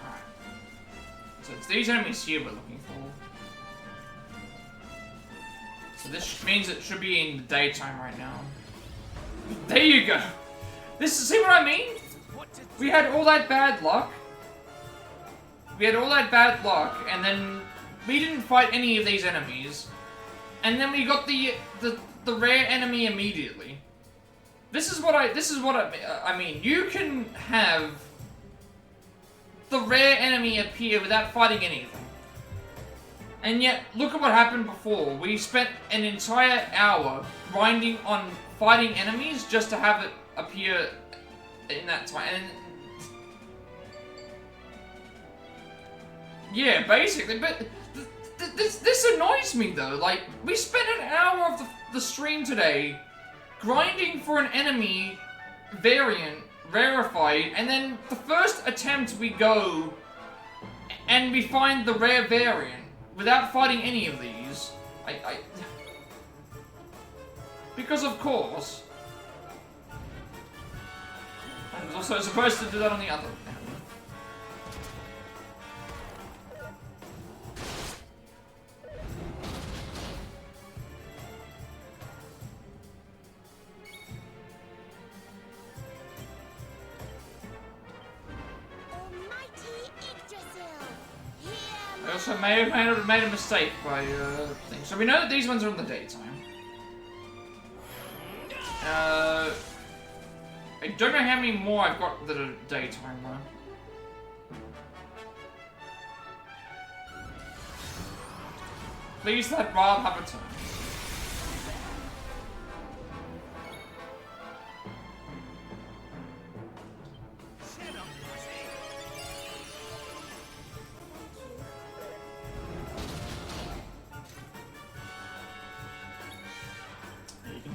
Alright. So it's these enemies here we're looking for. So this means it should be in the daytime right now. There you go! See what I mean? We had all that bad luck. And then we didn't fight any of these enemies. And then we got the rare enemy immediately. This is what I mean. You can have the rare enemy appear without fighting anything. And yet, look at what happened before. We spent an entire hour grinding on fighting enemies just to have it appear in that time. And yeah, basically, but this annoys me though. Like, we spent an hour of the stream today grinding for an enemy variant, rarified, and then the first attempt we go and we find the rare variant without fighting any of these. Because of course. I was also supposed to do that on the other. I also may have made a mistake by things. So we know that these ones are in the daytime. I don't know how many more I've got that are daytime though. Please let Rob have a turn.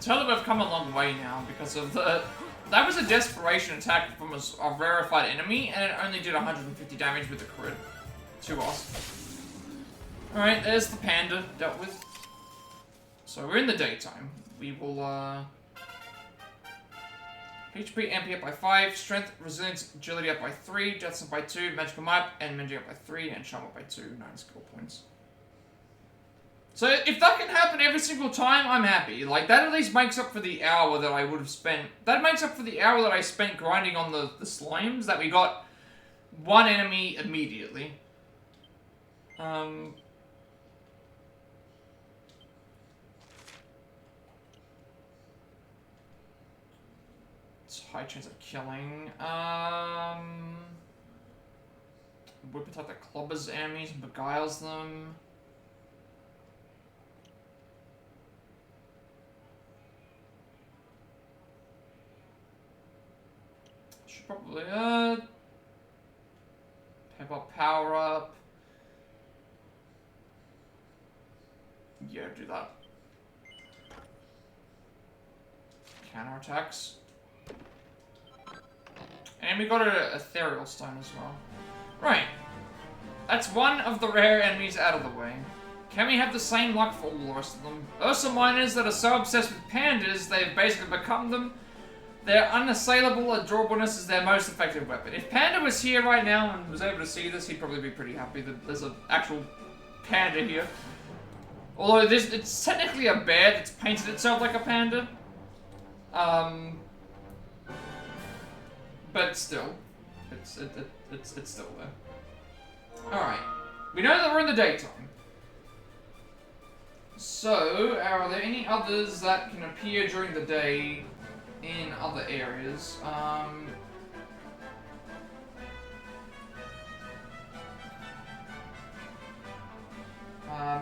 Tell that we've come a long way now because of the... That was a desperation attack from a rarefied enemy, and it only did 150 damage with the crit to us. Alright, there's the panda dealt with. So we're in the daytime. We will, HP MP up by 5, Strength, Resilience, Agility up by 3, Death up by 2, Magical Might, and Magic up by 3, and Charm up by 2, 9 skill points. So if that can happen every single time, I'm happy. Like, that at least makes up for the hour that I would have spent... That makes up for the hour that I spent grinding on the slimes, that we got one enemy immediately. It's high chance of killing. Whip attack that clubbers enemies and beguiles them. probably. Pepper power up. Yeah, do that. Counterattacks. And we got an ethereal stone as well. Right. That's one of the rare enemies out of the way. Can we have the same luck for all the rest of them? Ursa miners that are so obsessed with pandas, they've basically become them. Their unassailable adorableness is their most effective weapon. If Panda was here right now and was able to see this, he'd probably be pretty happy that there's an actual panda here. Although it's technically a bear that's painted itself like a panda. But still, it's still there. Alright. We know that we're in the daytime. So, are there any others that can appear during the day in other areas?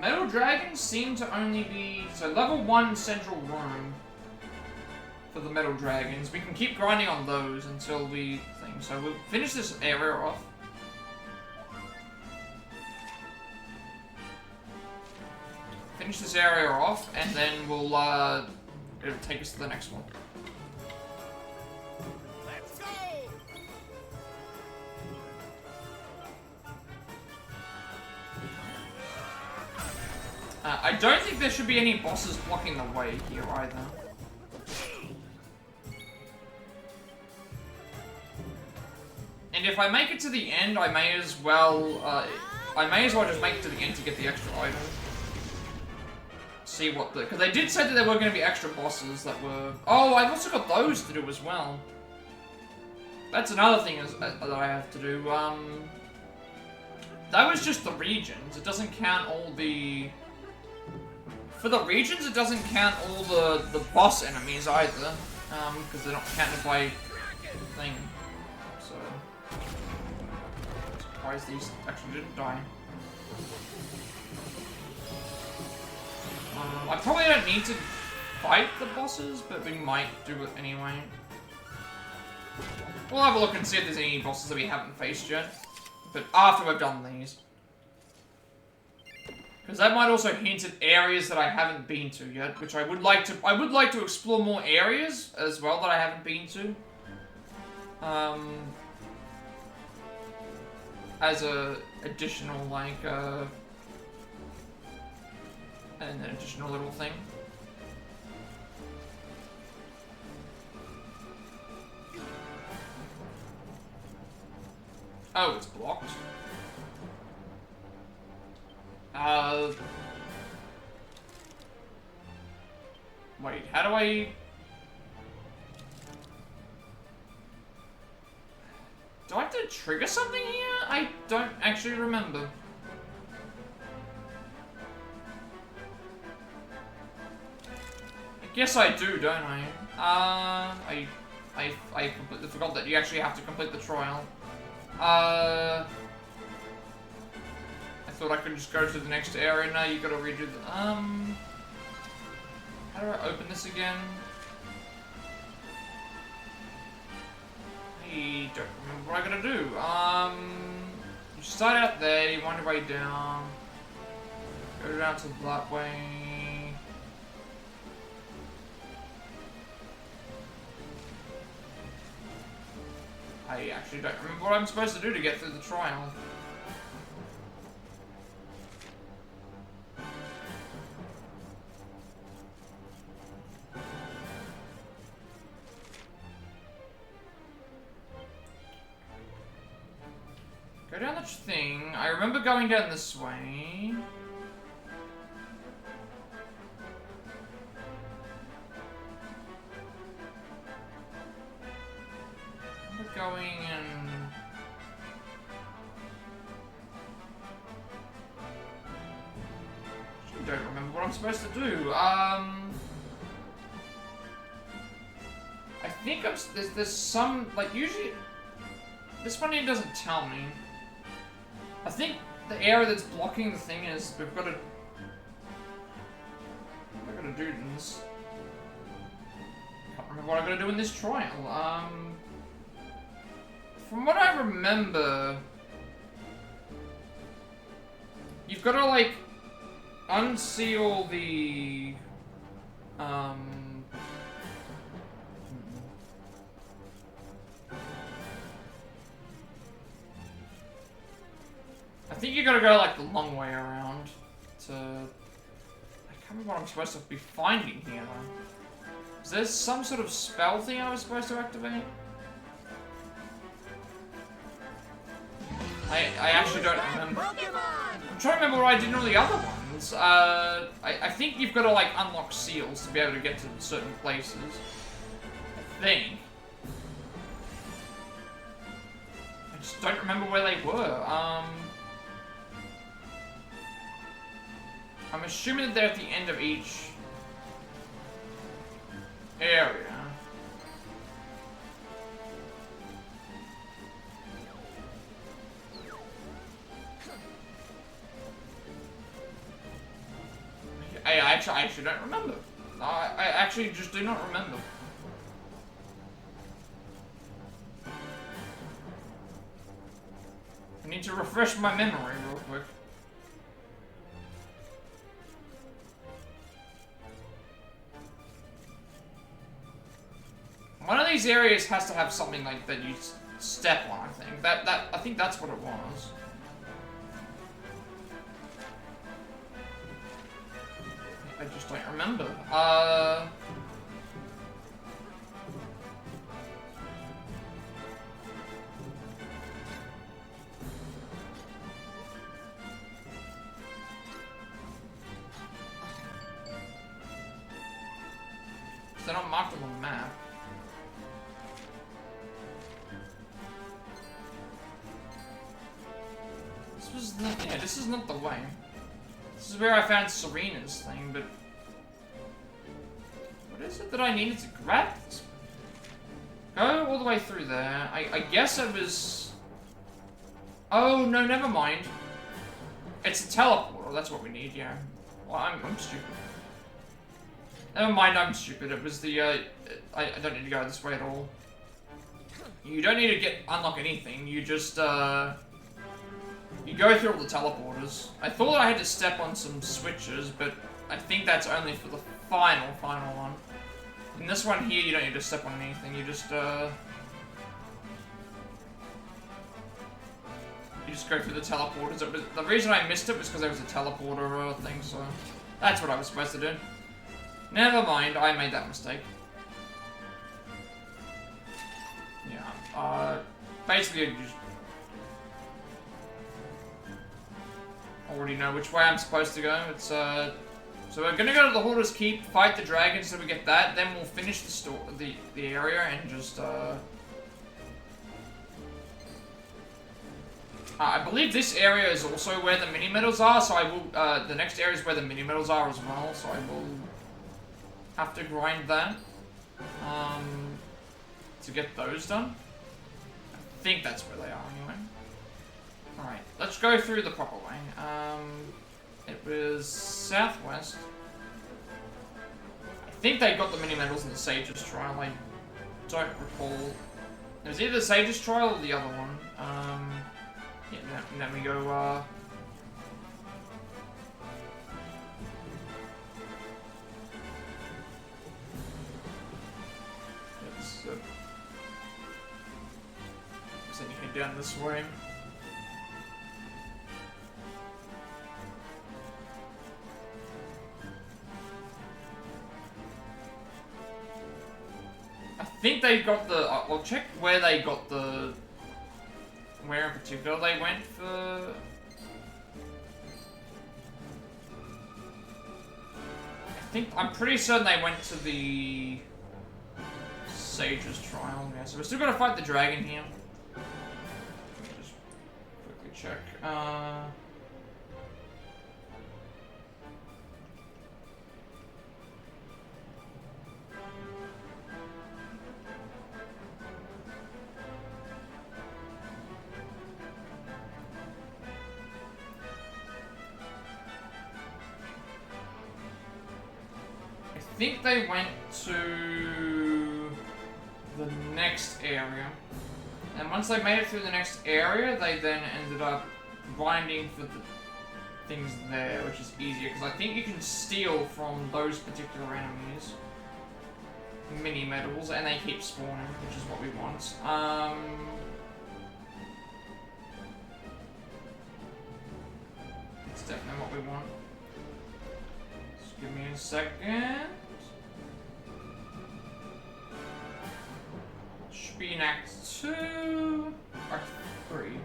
Metal dragons seem to only be... So, level 1 central room for the metal dragons. We can keep grinding on those until we think. So, we'll finish this area off. Finish this area off, and then we'll, it'll take us to the next one. Let's go! I don't think there should be any bosses blocking the way here either. And if I make it to the end, I may as well just make it to the end to get the extra item. See what the... Because they did say that there were going to be extra bosses that were... Oh, I've also got those to do as well. That's another thing that I have to do. That was just the regions. It doesn't count all the... For the regions, it doesn't count all the boss enemies either. Because they're not counted by thing. So... I'm surprised these actually didn't die. I probably don't need to fight the bosses, but we might do it anyway. We'll have a look and see if there's any bosses that we haven't faced yet. But after we've done these. Because that might also hint at areas that I haven't been to yet, which I would like to explore more areas as well that I haven't been to. As a additional, like, and an additional little thing. Oh, it's blocked. Wait, how do I... Do I have to trigger something here? I don't actually remember. Yes, I do, don't I? I completely forgot that you actually have to complete the trial. I thought I could just go to the next area. Now you gotta redo the, how do I open this again? I don't remember what I gotta do. You start out there, you wind your way down. Go down to that way. I actually don't remember what I'm supposed to do to get through the trial. Go down the thing. I remember going down this way. Going and... I don't remember what I'm supposed to do. I think there's some, like, usually... This one here doesn't tell me. I think the area that's blocking the thing is we've got to... I've got to do this. Can't remember what I've got to do in this trial. from what I remember, you've got to, like, unseal the, I think you gotta go, like, the long way around to... I can't remember what I'm supposed to be finding here. Is there some sort of spell thing I was supposed to activate? I actually don't remember. I'm trying to remember what I did in all the other ones. I think you've got to, like, unlock seals to be able to get to certain places. I think. I just don't remember where they were. I'm assuming that they're at the end of each area. I actually don't remember. I actually just do not remember. I need to refresh my memory real quick. One of these areas has to have something like that you step on, I think. I think that's what it was. I just don't remember. They're not marked on the map. This is not the way. This is where I found Serena's thing, but... What is it that I needed to grab this? Go all the way through there. I guess it was... Oh, no, never mind. It's a teleporter, that's what we need, yeah. Well, I'm stupid. Never mind, I'm stupid. It was the, I don't need to go this way at all. You don't need to unlock anything, you just, you go through all the teleporters. I thought I had to step on some switches, but I think that's only for the final one. In this one here, you don't need to step on anything. You just go through the teleporters. The reason I missed it was because there was a teleporter thing, so that's what I was supposed to do. Never mind, I made that mistake. Yeah, basically, you just already know which way I'm supposed to go. It's so we're gonna go to the Hoarder's Keep, fight the dragon, so we get that. Then we'll finish the area and just I believe this area is also where the mini medals are. So I will the next area is where the mini medals are as well. So I will have to grind that to get those done. I think that's where they are anyway. Alright, let's go through the proper way. It was southwest. I think they got the mini medals in the Sage's Trial. I don't recall. It was either the Sage's Trial or the other one. Yeah, and then we go, so then you head down this way. I think they got the... I'll check where they got the... Where in particular they went for... I'm pretty certain they went to the... Sage's Trial. Yeah, so we're still gonna fight the dragon here. Let me just quickly check. I think they went to the next area. And once they made it through the next area, they then ended up grinding for the things there, which is easier, because I think you can steal from those particular enemies mini medals, and they keep spawning, which is what we want. It's definitely what we want. Just give me a second. Should be in Act 2, Act 3.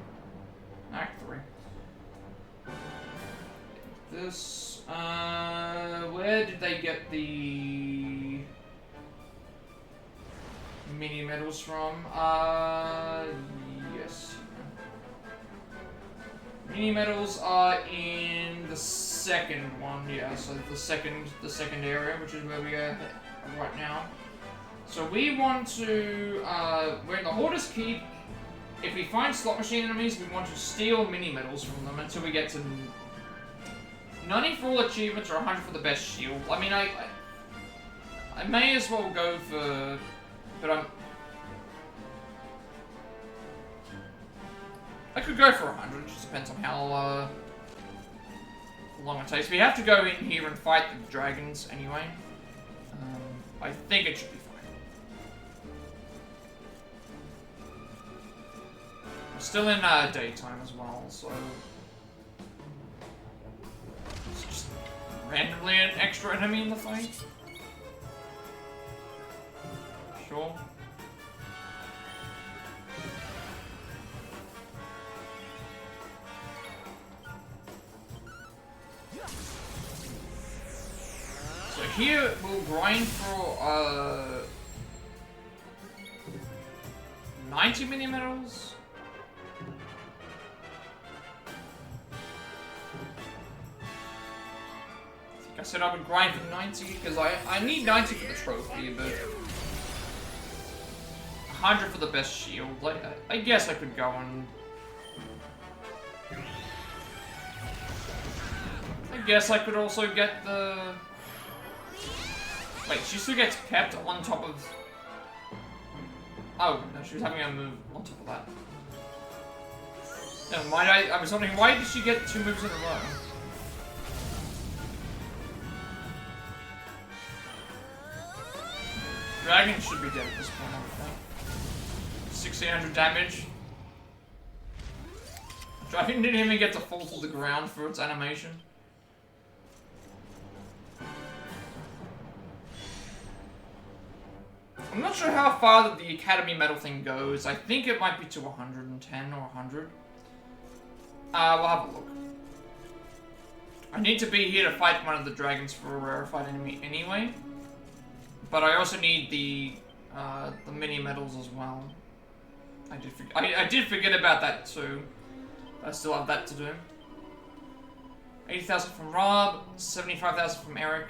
Act 3. This, where did they get the mini medals from? Yes. Mini medals are in the second one, yeah, so the second area, which is where we are right now. So we want to, we're in the Hoarder's Keep. If we find slot machine enemies, we want to steal mini medals from them until we get to 90 for all achievements or 100 for the best shield. I mean, I may as well go for, but I could go for 100, just depends on how long it takes. We have to go in here and fight the dragons anyway. I think it should be fine. We're still in daytime as well, so it's just randomly an extra enemy in the fight. Sure. So here we'll grind for 90 mini medals. I said I would grind for 90 because I need 90 for the trophy, but 100 for the best shield. I guess I could go and I guess I could also get the. Wait, she still gets kept on top of. Oh no, she was having a move on top of that. Never mind. I was wondering why did she get 2 moves in a row. Dragon should be dead at this point, I would think. 1600 damage. Dragon didn't even get to fall to the ground for its animation. I'm not sure how far the Academy medal thing goes. I think it might be to 110 or 100. We'll have a look. I need to be here to fight one of the dragons for a rarified enemy anyway. But I also need the mini medals as well. I did forget about that too. I still have that to do. 80,000 from Rob, 75,000 from Erik,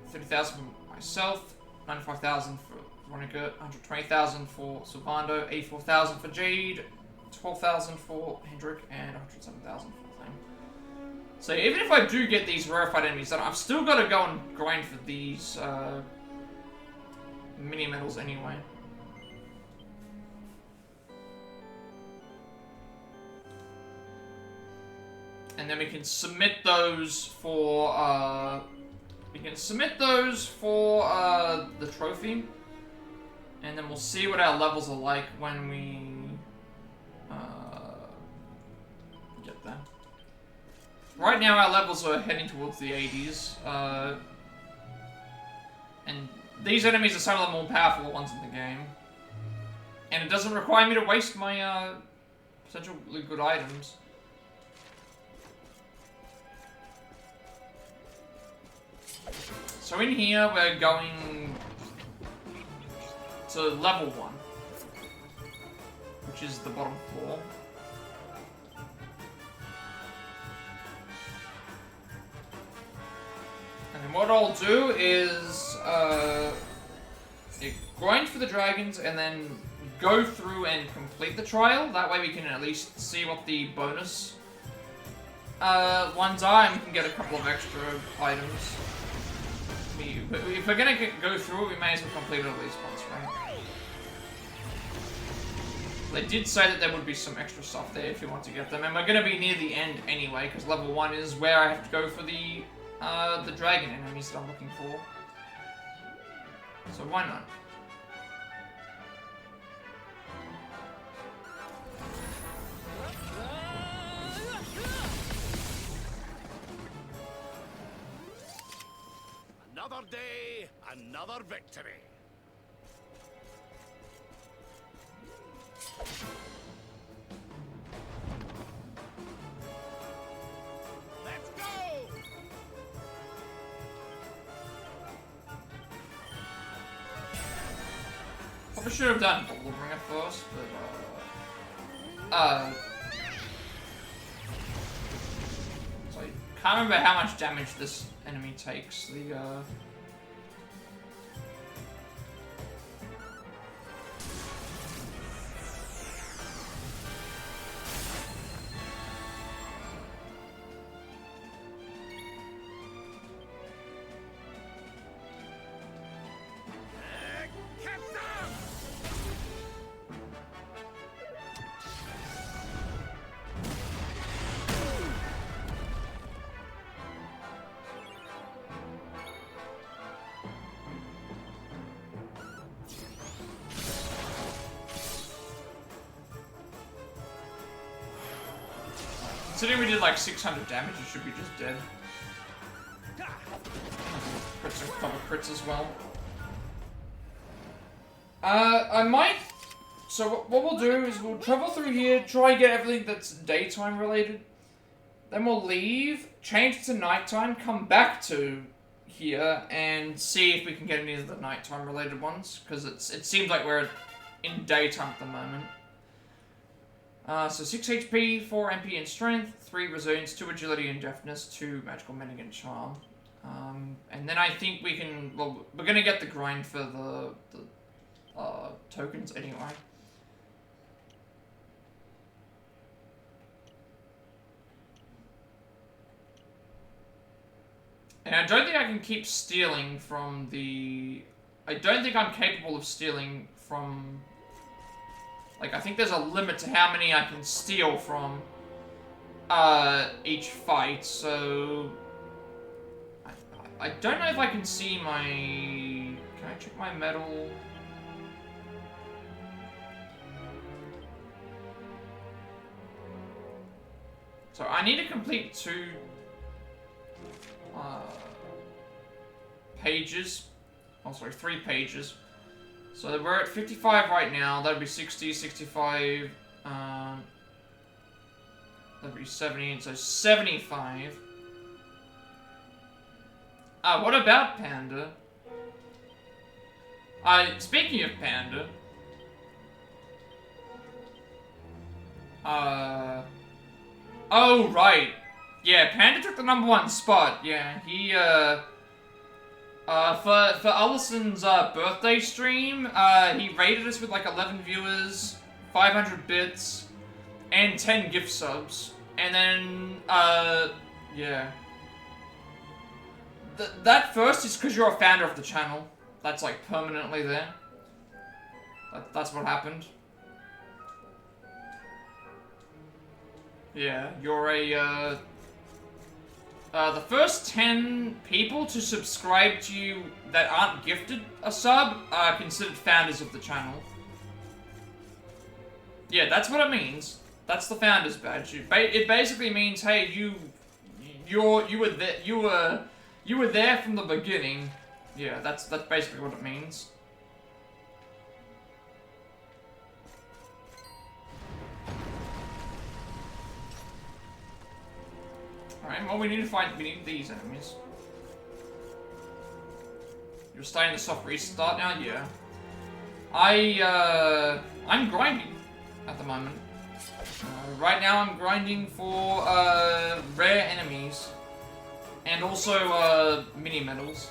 30,000 from myself, 95,000 for Veronica, 120,000 for Silvando, 84,000 for Jade, 12,000 for Hendrik, and 107,000 for Flame. So even if I do get these rarefied enemies, then I've still got to go and grind for these mini medals anyway. And then we can submit those for the trophy. And then we'll see what our levels are like when we get there. Right now our levels are heading towards the 80s. And these enemies are some of the more powerful ones in the game. And it doesn't require me to waste my potentially good items. So in here we're going to level 1, which is the bottom floor. And then what I'll do is grind for the dragons and then go through and complete the trial. That way we can at least see what the bonus ones are, and we can get a couple of extra items. But if we're gonna go through it, we may as well complete it at least once, right? They did say that there would be some extra stuff there if you want to get them, and we're going to be near the end anyway, because level 1 is where I have to go for the dragon enemies that I'm looking for. So why not? Another day, another victory. Let's go! Probably should have done Ball Bringer first, but so I can't remember how much damage this enemy takes. Considering we did like 600 damage, it should be just dead. Crits and cover crits as well. I might... So what we'll do is we'll travel through here, try and get everything that's daytime related. Then we'll leave, change it to nighttime, come back to here, and see if we can get any of the nighttime related ones. Because it seems like we're in daytime at the moment. So 6 HP, 4 MP and Strength, 3 Resilience, 2 Agility and Deftness, 2 Magical Mending and Charm. And then I think we can... Well, we're going to get the grind for the tokens anyway. And I don't think I can keep stealing from the... I don't think I'm capable of stealing from... Like, I think there's a limit to how many I can steal from each fight, so... I don't know if I can see my... Can I check my medal? So I need to complete 2 pages. Oh, sorry, 3 pages. So we're at 55 right now. That'd be 60, 65. That'd be 70, so 75. What about Panda? Speaking of Panda. Oh, right. Yeah, Panda took the #1 spot. Yeah, he, for Allison's, birthday stream, he rated us with, like, 11 viewers, 500 bits, and 10 gift subs. And then, yeah. That first is because you're a founder of the channel. That's, like, permanently there. That's what happened. Yeah, you're a, the first 10 people to subscribe to you that aren't gifted a sub are considered founders of the channel. Yeah, that's what it means. That's the founders badge. It basically means, hey, you were there from the beginning. Yeah, that's basically what it means. Alright, well we need these enemies. You're starting the soft restart now? Yeah. I'm grinding at the moment. Right now I'm grinding for rare enemies. And also mini medals.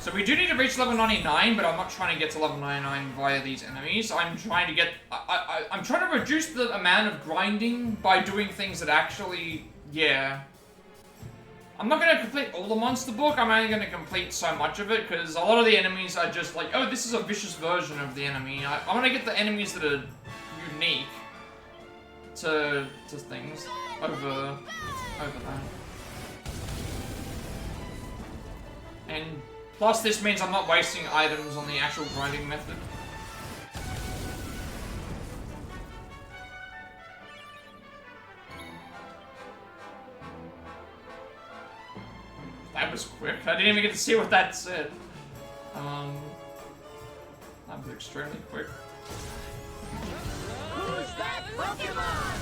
So we do need to reach level 99, but I'm not trying to get to level 99 via these enemies. I'm trying to get... I'm trying to reduce the amount of grinding by doing things that actually... Yeah. I'm not going to complete all the monster book, I'm only going to complete so much of it, because a lot of the enemies are just like, oh, this is a vicious version of the enemy. I want to get the enemies that are unique to things over that. And plus this means I'm not wasting items on the actual grinding method. That was quick. I didn't even get to see what that said. That was extremely quick. Who's that Pokemon?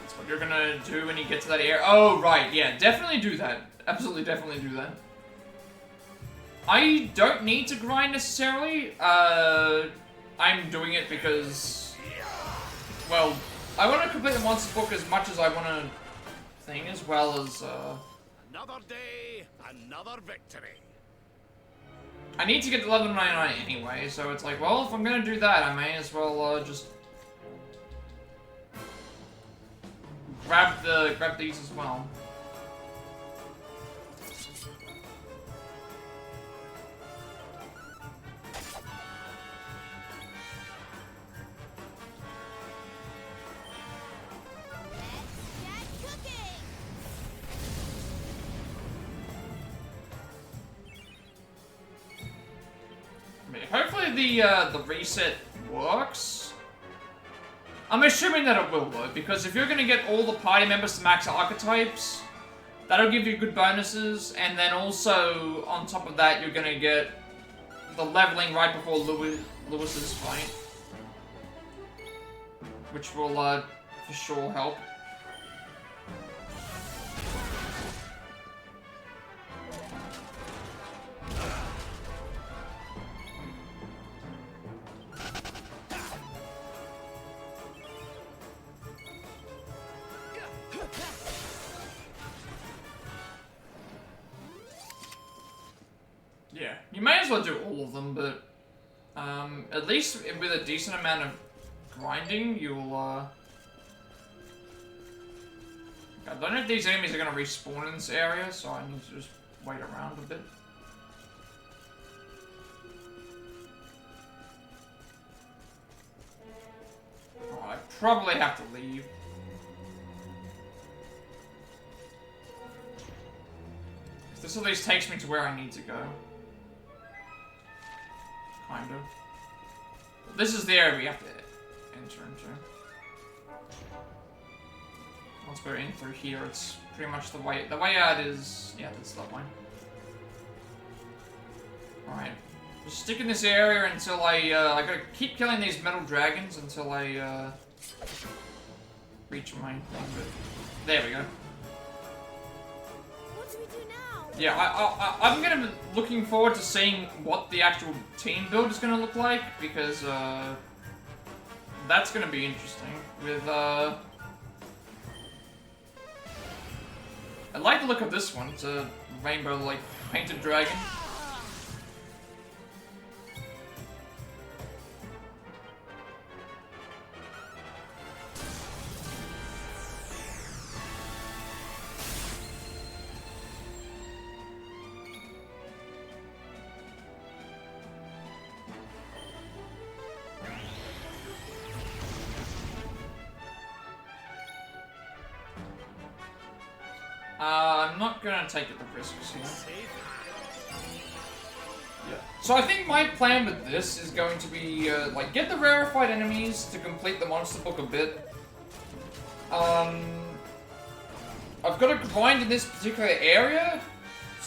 That's what you're gonna do when you get to that area. Oh, right. Yeah, definitely do that. Absolutely, definitely do that. I don't need to grind necessarily. I'm doing it because, well, I want to complete the monster book as much as I want to thing, as well as, Another day, another victory. I need to get to level 99 anyway, so it's like, well, if I'm gonna do that, I may as well, just grab these as well. Hopefully the reset works. I'm assuming that it will though, because if you're gonna get all the party members to max archetypes, that'll give you good bonuses, and then also on top of that you're gonna get the leveling right before Lewis's fight, which will for sure help. Yeah, you may as well do all of them, but at least with a decent amount of grinding, you'll I don't know if these enemies are going to respawn in this area, so I need to just wait around a bit. Oh, I probably have to leave. This at least takes me to where I need to go. Kind of. This is the area we have to enter into. Once we're in through here, it's pretty much the way out is, yeah, that's that way. Alright. Just stick in this area until I gotta keep killing these metal dragons until I, reach my thing, but there we go. What do we do now? Yeah, I'm gonna be looking forward to seeing what the actual team build is gonna look like, because, that's gonna be interesting. With, I like the look of this one. It's a rainbow, like, painted dragon. I'm not gonna take the risks here. Yeah. So I think my plan with this is going to be, like, get the rarified enemies to complete the monster book a bit. I've got to grind in this particular area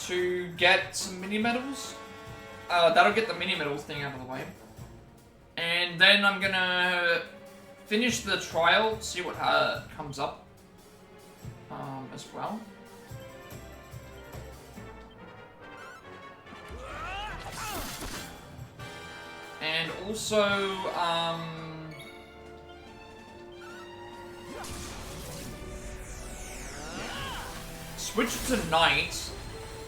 to get some mini-medals. That'll get the mini-medals thing out of the way. And then I'm gonna finish the trial, see what comes up as well. And also, switch to night.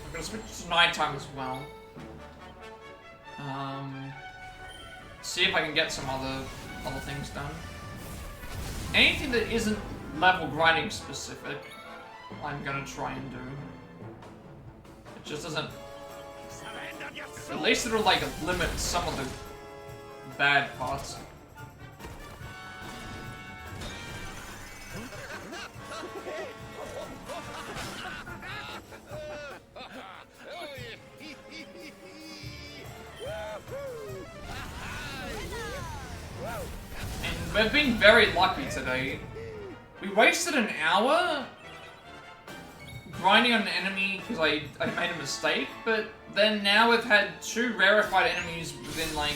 I'm gonna switch to nighttime as well. See if I can get some other things done. Anything that isn't level grinding specific I'm gonna try and do. It just doesn't... Surrender your soul. At least it'll like limit some of the bad parts. And we've been very lucky today. We wasted an hour grinding on an enemy because I made a mistake, but then now we've had 2 rarefied enemies within like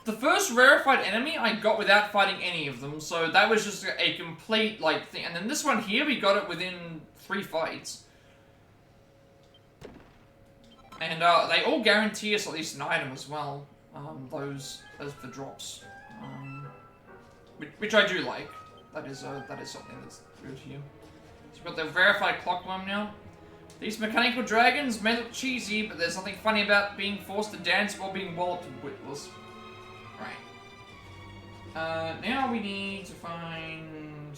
the first rarefied enemy I got without fighting any of them, so that was just a complete like thing. And then this one here we got it within 3 fights. And they all guarantee us at least an item as well. Those as the drops, which I do like. That is something that's good here. So we've got the verified clockworm now. These mechanical dragons may look cheesy, but there's something funny about being forced to dance while being walloped and witless. Right. Now we need to find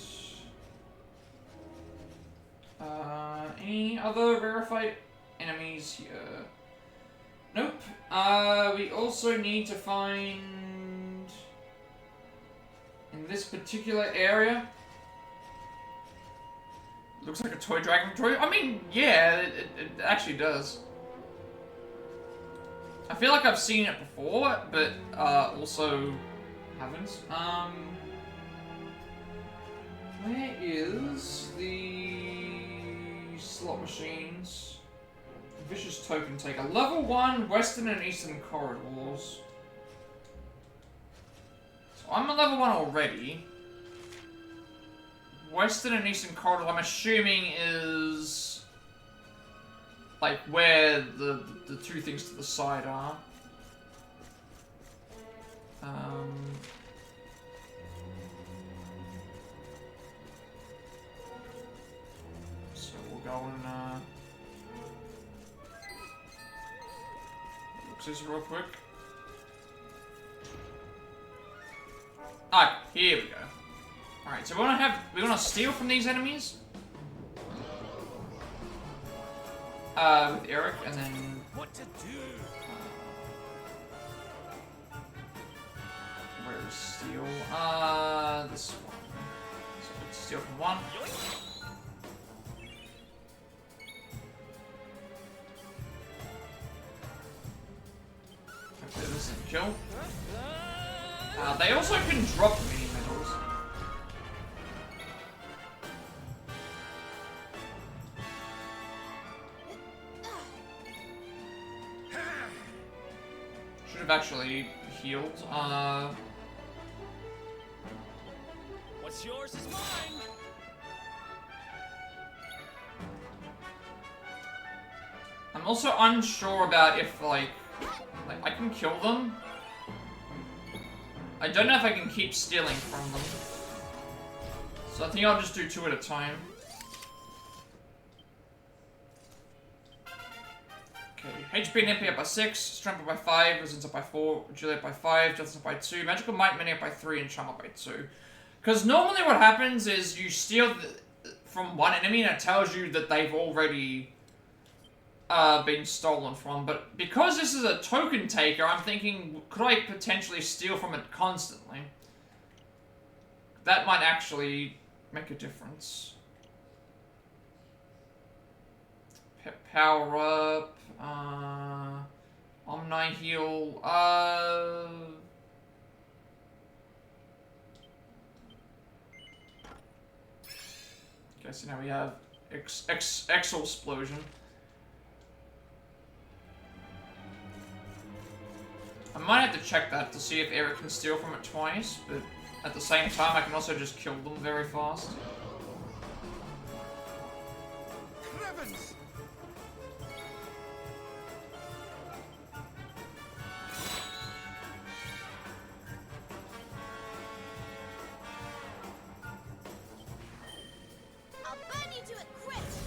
any other rarefied enemies here. Nope. We also need to find in this particular area. Looks like a toy dragon toy. I mean, yeah, it actually does. I feel like I've seen it before, but also haven't. Where is the slot machines? Vicious token taker. Level 1, Western and Eastern corridors. So I'm at level 1 already. Western and Eastern corridors, I'm assuming is like where the 2 things to the side are. So we'll go and look this real quick. Ah, here we go. Alright, so we wanna steal from these enemies. With Erik, and then What to do? where's steal? This one. So let's steal from 1. Hopefully this doesn't kill. They also can drop mini medals. Should have actually healed. What's yours is mine. I'm also unsure about if like I can kill them. I don't know if I can keep stealing from them. So I think I'll just do 2 at a time. Okay, HP and MP up by 6, Strength up by 5, Resistance up by 4, Agility up by 5, Justice up by 2, Magical Might, Many up by 3, and Charm up by 2. Because normally what happens is you steal from one enemy and it tells you that they've already been stolen from. But because this is a token taker, I'm thinking, could I potentially steal from it constantly? That might actually make a difference. Power up. Omni heal. Okay, so now we have Exo Explosion. I might have to check that to see if Erik can steal from it twice, but at the same time I can also just kill them very fast. Heavens! I'll burn you to a crisp.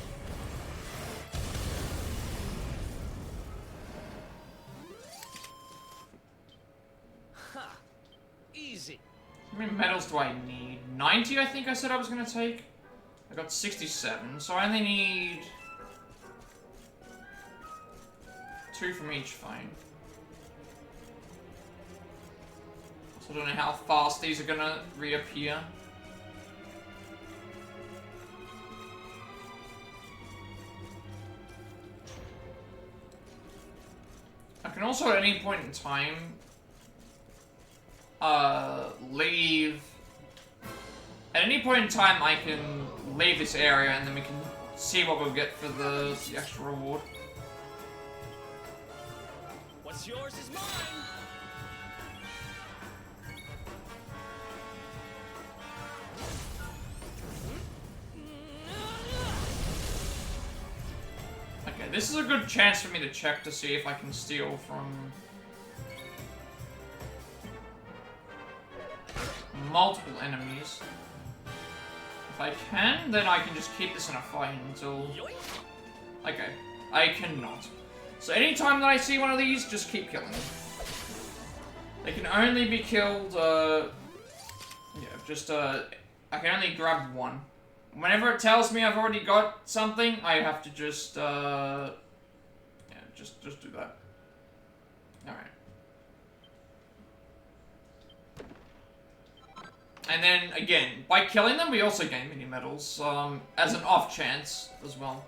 Ha! Easy. How many medals do I need? 90, I think I said I was gonna take. I got 67, so I only need 2 from each phone. So I don't know how fast these are gonna reappear. I can also at any point in time leave. At any point in time I can leave this area and then we can see what we'll get for the extra reward. What's yours is mine. Okay, this is a good chance for me to check to see if I can steal from multiple enemies. If I can, then I can just keep this in a fight until... Okay, I cannot. So anytime that I see one of these, just keep killing them. They can only be killed, I can only grab one. Whenever it tells me I've already got something, I have to just, just do that. Alright. And then, again, by killing them, we also gain mini medals, as an off chance as well.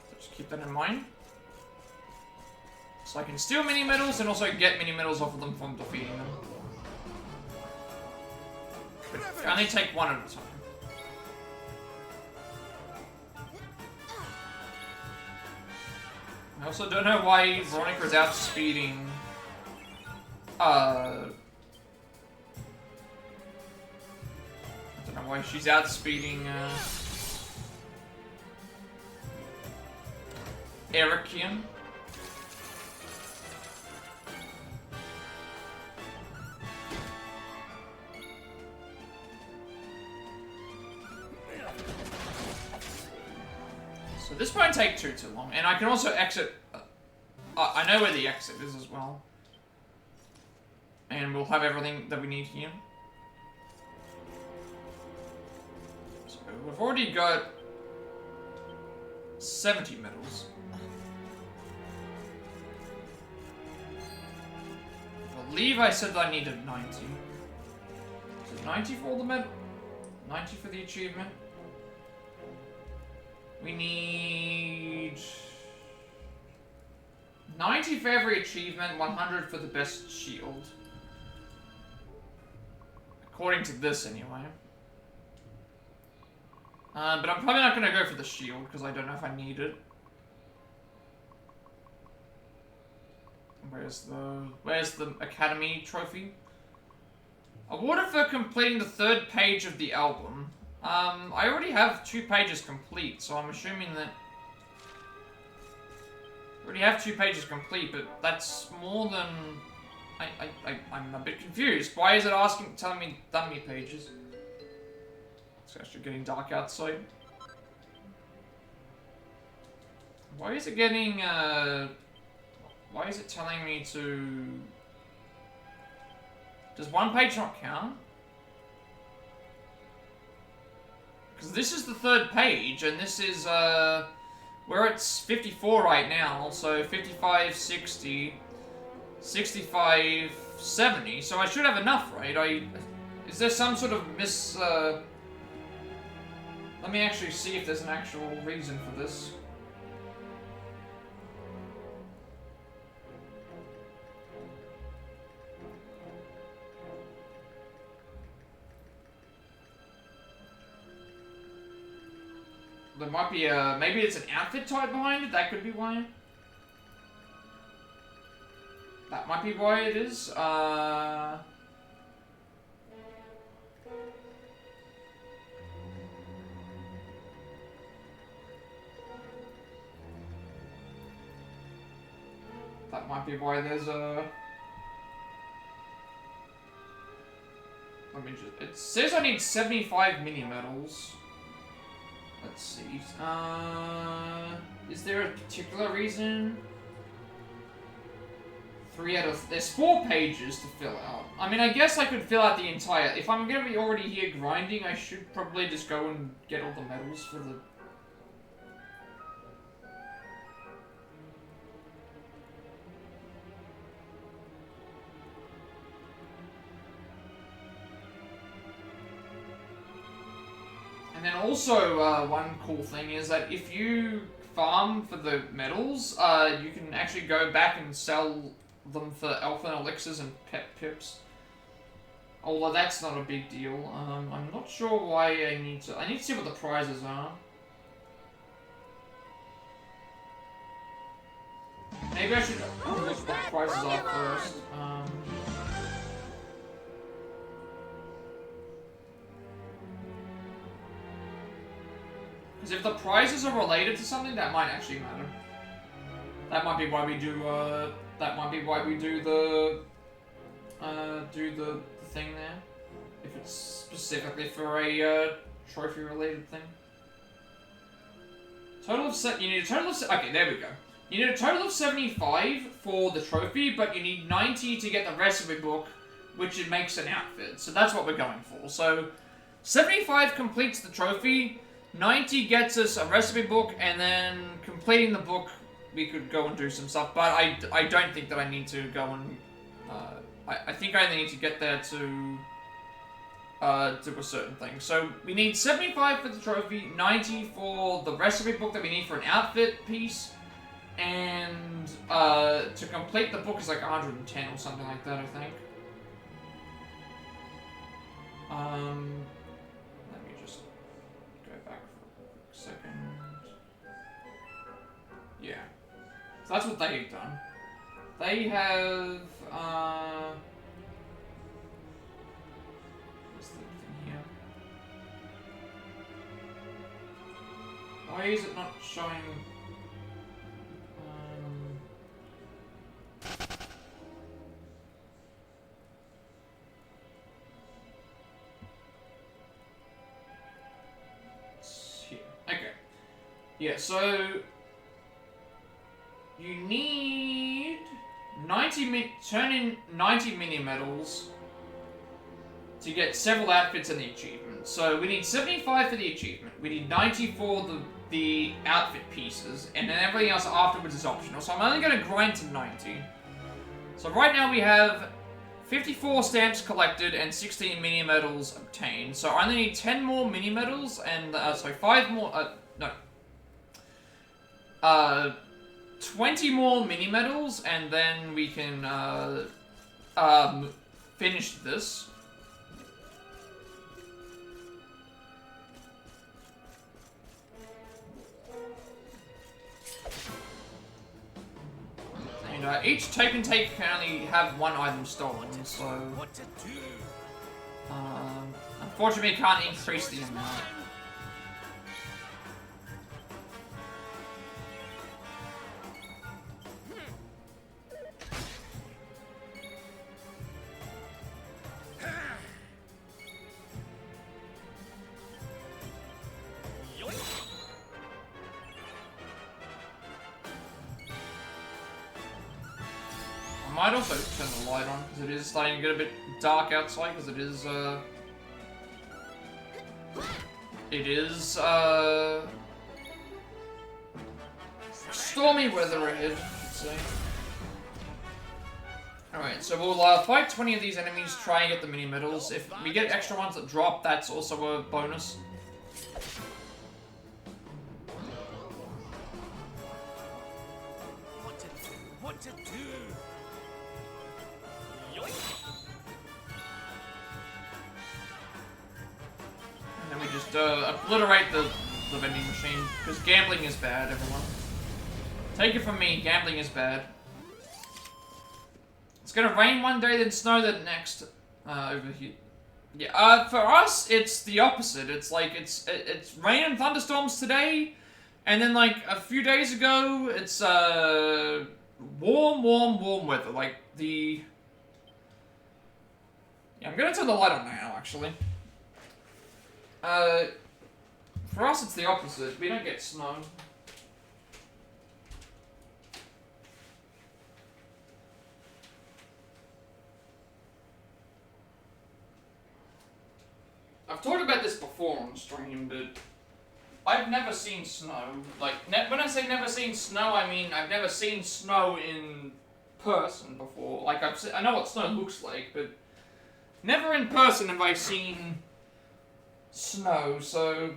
So just keep that in mind. So I can steal mini medals and also get mini medals off of them from defeating them. But I only take one at a time. I also don't know why Veronica's outspeeding, I don't know why she's outspeeding, Erikian. So this won't take too long, and I can also exit. I know where the exit is as well, and we'll have everything that we need here. So we've already got 70 medals. I believe I said that I needed 90. Is it 90 for all the medal? 90 for the achievement? We need 90 for every achievement, 100 for the best shield. According to this, anyway. But I'm probably not going to go for the shield, because I don't know if I need it. Where's the Academy Trophy? Awarded for completing the 3rd page of the album. I already have 2 pages complete, so I'm assuming that... I already have 2 pages complete, but that's more than... I'm a bit confused. Why is it telling me that many pages? It's actually getting dark outside. Why is it getting, why is it telling me to... Does 1 page not count? Because this is the 3rd page, and this is, where it's 54 right now, so 55, 60, 65, 70, so I should have enough, right? Is there some sort of let me actually see if there's an actual reason for this. There might be maybe it's an outfit type behind it, that could be why. That might be why it is, That might be why there's a... Let me just... It says I need 75 mini medals. Let's see. Is there a particular reason? There's 4 pages to fill out. I mean, I guess I could fill out the entire... If I'm gonna be already here grinding, I should probably just go and get all the medals for the... And then also, one cool thing is that if you farm for the medals, you can actually go back and sell them for elfin elixirs and pet pips. Although that's not a big deal. I'm not sure why I need to see what the prizes are. Maybe I should look what the prizes are first. Because if the prizes are related to something, that might actually matter. That might be why we do, do the thing there. If it's specifically for a, trophy-related thing. Total of you need a total of okay, there we go. You need a total of 75 for the trophy, but you need 90 to get the recipe book, which it makes an outfit. So that's what we're going for. So 75 completes the trophy, 90 gets us a recipe book, and then completing the book, we could go and do some stuff. But I don't think that I need to go and I think I only need to get there to do a certain thing. So we need 75 for the trophy, 90 for the recipe book that we need for an outfit piece, and to complete the book is like 110 or something like that, I think. Let me just go back for a quick second. Yeah. So that's what they've done. They have, what's the thing here? Why is it not showing, it's here. Okay. Yeah, so you need turn in 90 mini medals to get several outfits in the achievement. So we need 75 for the achievement. We need 90 for the outfit pieces, and then everything else afterwards is optional. So I'm only going to grind to 90. So right now we have 54 stamps collected and 16 mini medals obtained. So I only need 10 more mini medals and 5 more. 20 more mini medals, and then we can finish this. And each token taker can only have 1 item stolen, so unfortunately it can't increase the amount. I might also turn the light on, because it is starting to get a bit dark outside, because it is, stormy weather ahead, I should say. Alright, so we'll fight 20 of these enemies, try and get the mini medals. If we get extra ones that drop, that's also a bonus. What to do? And then we just obliterate the vending machine, because gambling is bad, everyone. Take it from me, gambling is bad. It's gonna rain one day, then snow the next, over here. Yeah, for us, it's the opposite. It's like, it's rain and thunderstorms today, and then like, a few days ago, it's, warm weather, like the... Yeah, I'm gonna turn the light on now, actually. For us, it's the opposite. We don't get snow. I've talked about this before on stream, but I've never seen snow. Like, when I say never seen snow, I mean I've never seen snow in person before. Like, I know what snow looks like, but never in person have I seen snow. So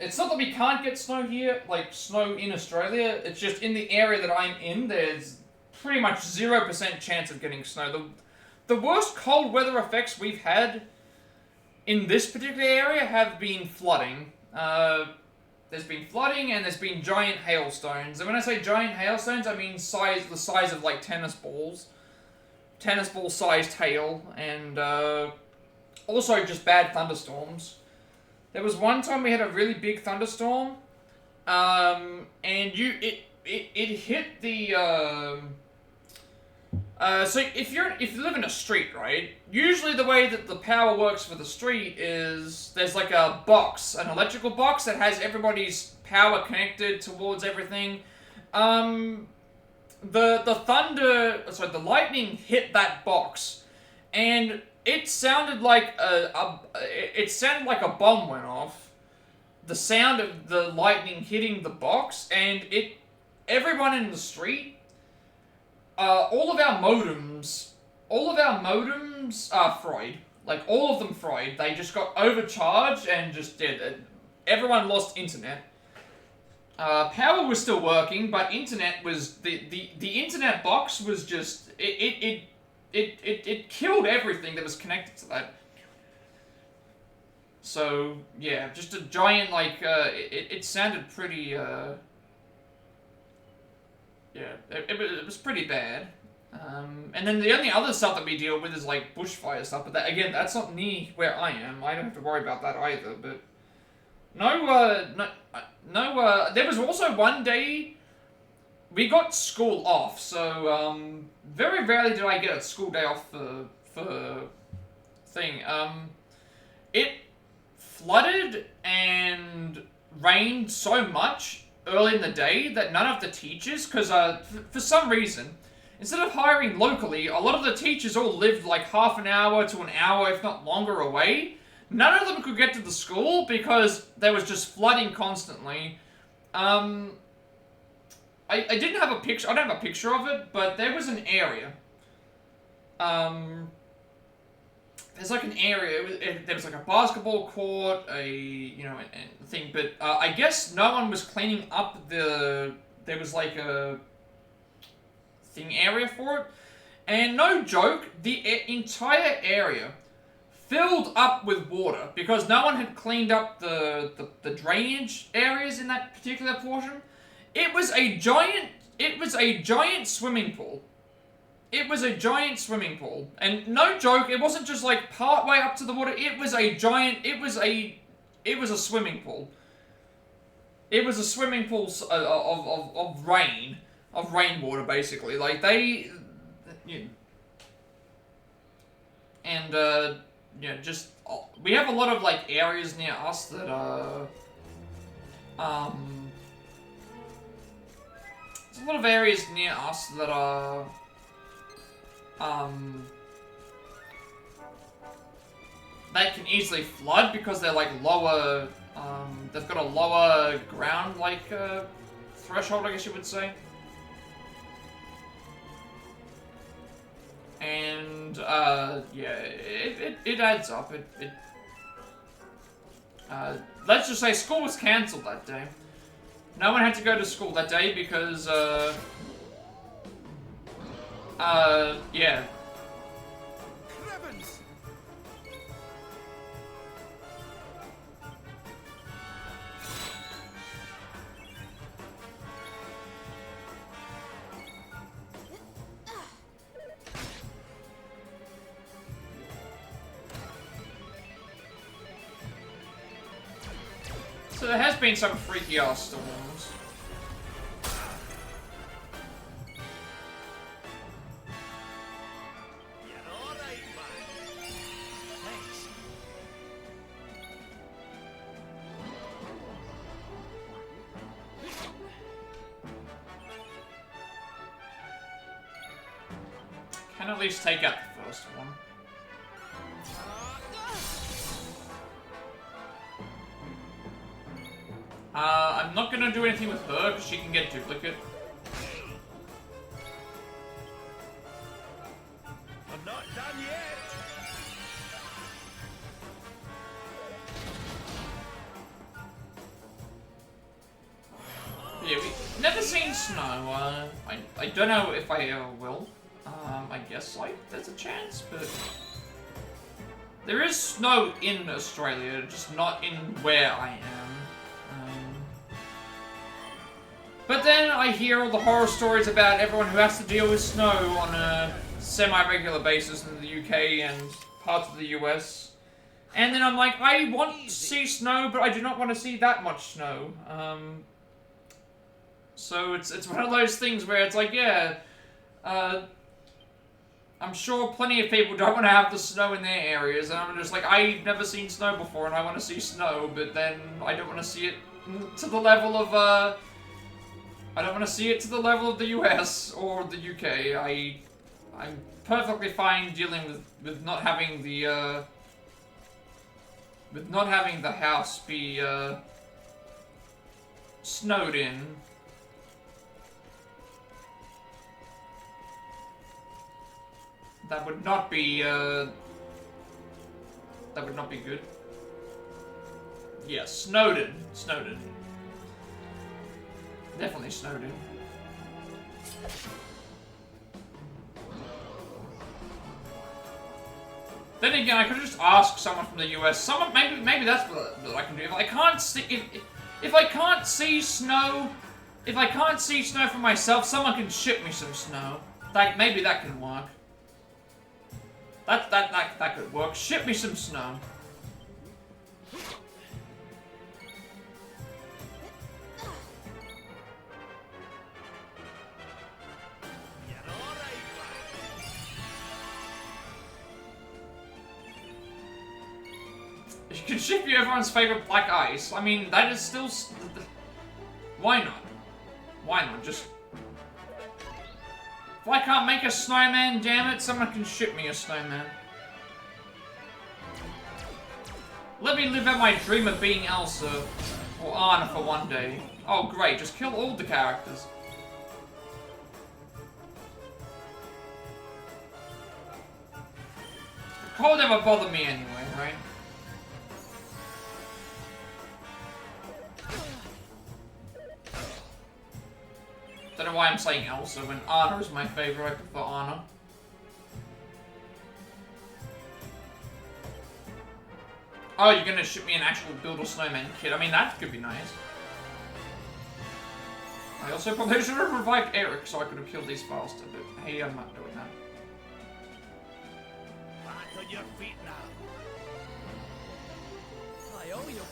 it's not that we can't get snow here, like snow in Australia. It's just in the area that I'm in, there's pretty much 0% chance of getting snow. The worst cold weather effects we've had in this particular area have been flooding. There's been flooding and there's been giant hailstones. And when I say giant hailstones, I mean the size of like tennis balls. Tennis ball sized hail, and also just bad thunderstorms. There was one time we had a really big thunderstorm, and it hit the so if you live in a street, right? Usually the way that the power works for the street is there's like a box, an electrical box that has everybody's power connected towards everything. The lightning hit that box, and it sounded like a bomb went off. The sound of the lightning hitting the box, and everyone in the street, all of our modems are fried. Like, all of them fried. They just got overcharged and just did. Everyone lost internet. Power was still working, but internet was the internet box was just it killed everything that was connected to that. So yeah, just a giant it sounded pretty it was pretty bad. And then the only other stuff that we deal with is like bushfire stuff, but that's not near where I am. I don't have to worry about that either. But there was also one day we got school off, so very rarely did I get a school day off for thing. It flooded and rained so much early in the day that none of the teachers, because for some reason, instead of hiring locally, a lot of the teachers all lived like half an hour to an hour, if not longer, away. None of them could get to the school because there was just flooding constantly. I didn't have a picture. I don't have a picture of it, but there was an area. There's like an area. There was like a basketball court, a thing. But I guess no one was cleaning up the. There was like a thing area for it, and no joke, the entire area filled up with water because no one had cleaned up the drainage areas in that particular portion. It was a giant swimming pool. It was a giant swimming pool. And no joke, it wasn't just like part way up to the water. It was a swimming pool. It was a swimming pool of rainwater, basically. Like just we have a lot of like areas near us that are there's a lot of areas near us that are they can easily flood because they're like lower they've got a lower ground threshold, I guess you would say. And it adds up. Let's just say school was cancelled that day. No one had to go to school that day because yeah. So there has been some freaky ass storms. Can at least take out the first one. I'm not gonna do anything with her because she can get duplicate. I'm not done yet. Yeah, we've never seen snow. I don't know if I ever will. I guess like there's a chance, but there is snow in Australia, just not in where I am. But then I hear all the horror stories about everyone who has to deal with snow on a semi-regular basis in the UK and parts of the US. And then I'm like, I want to see snow, but I do not want to see that much snow. So it's one of those things where it's like, yeah, I'm sure plenty of people don't want to have the snow in their areas, and I'm just like, I've never seen snow before, and I want to see snow, but then I don't want to see it to the level of, I don't want to see it to the level of the US or the UK. I'm perfectly fine dealing with not having the, house be, snowed in. That would not be, that would not be good. Yeah, Snowden. Snowden. Definitely Snowden. Then again, I could just ask someone from the US. Someone, maybe that's what I can do. If I can't see, if I can't see snow, if I can't see snow for myself, someone can ship me some snow. Maybe that can work. That could work. Ship me some snow. You can ship you everyone's favorite black ice. I mean, that is still... Why not? Why not? Just... If I can't make a snowman, damn it, someone can ship me a snowman. Let me live out my dream of being Elsa or Anna for one day. Oh great, just kill all the characters. The cold never bothered me anyway, right? Don't know why I'm saying Elsa when Anna is my favorite. I prefer Anna. Oh, you're gonna ship me an actual build a snowman kit. I mean, that could be nice. I also probably should have revived Erik so I could have killed these faster, but hey, I'm not doing that. Back on your feet now. I owe you.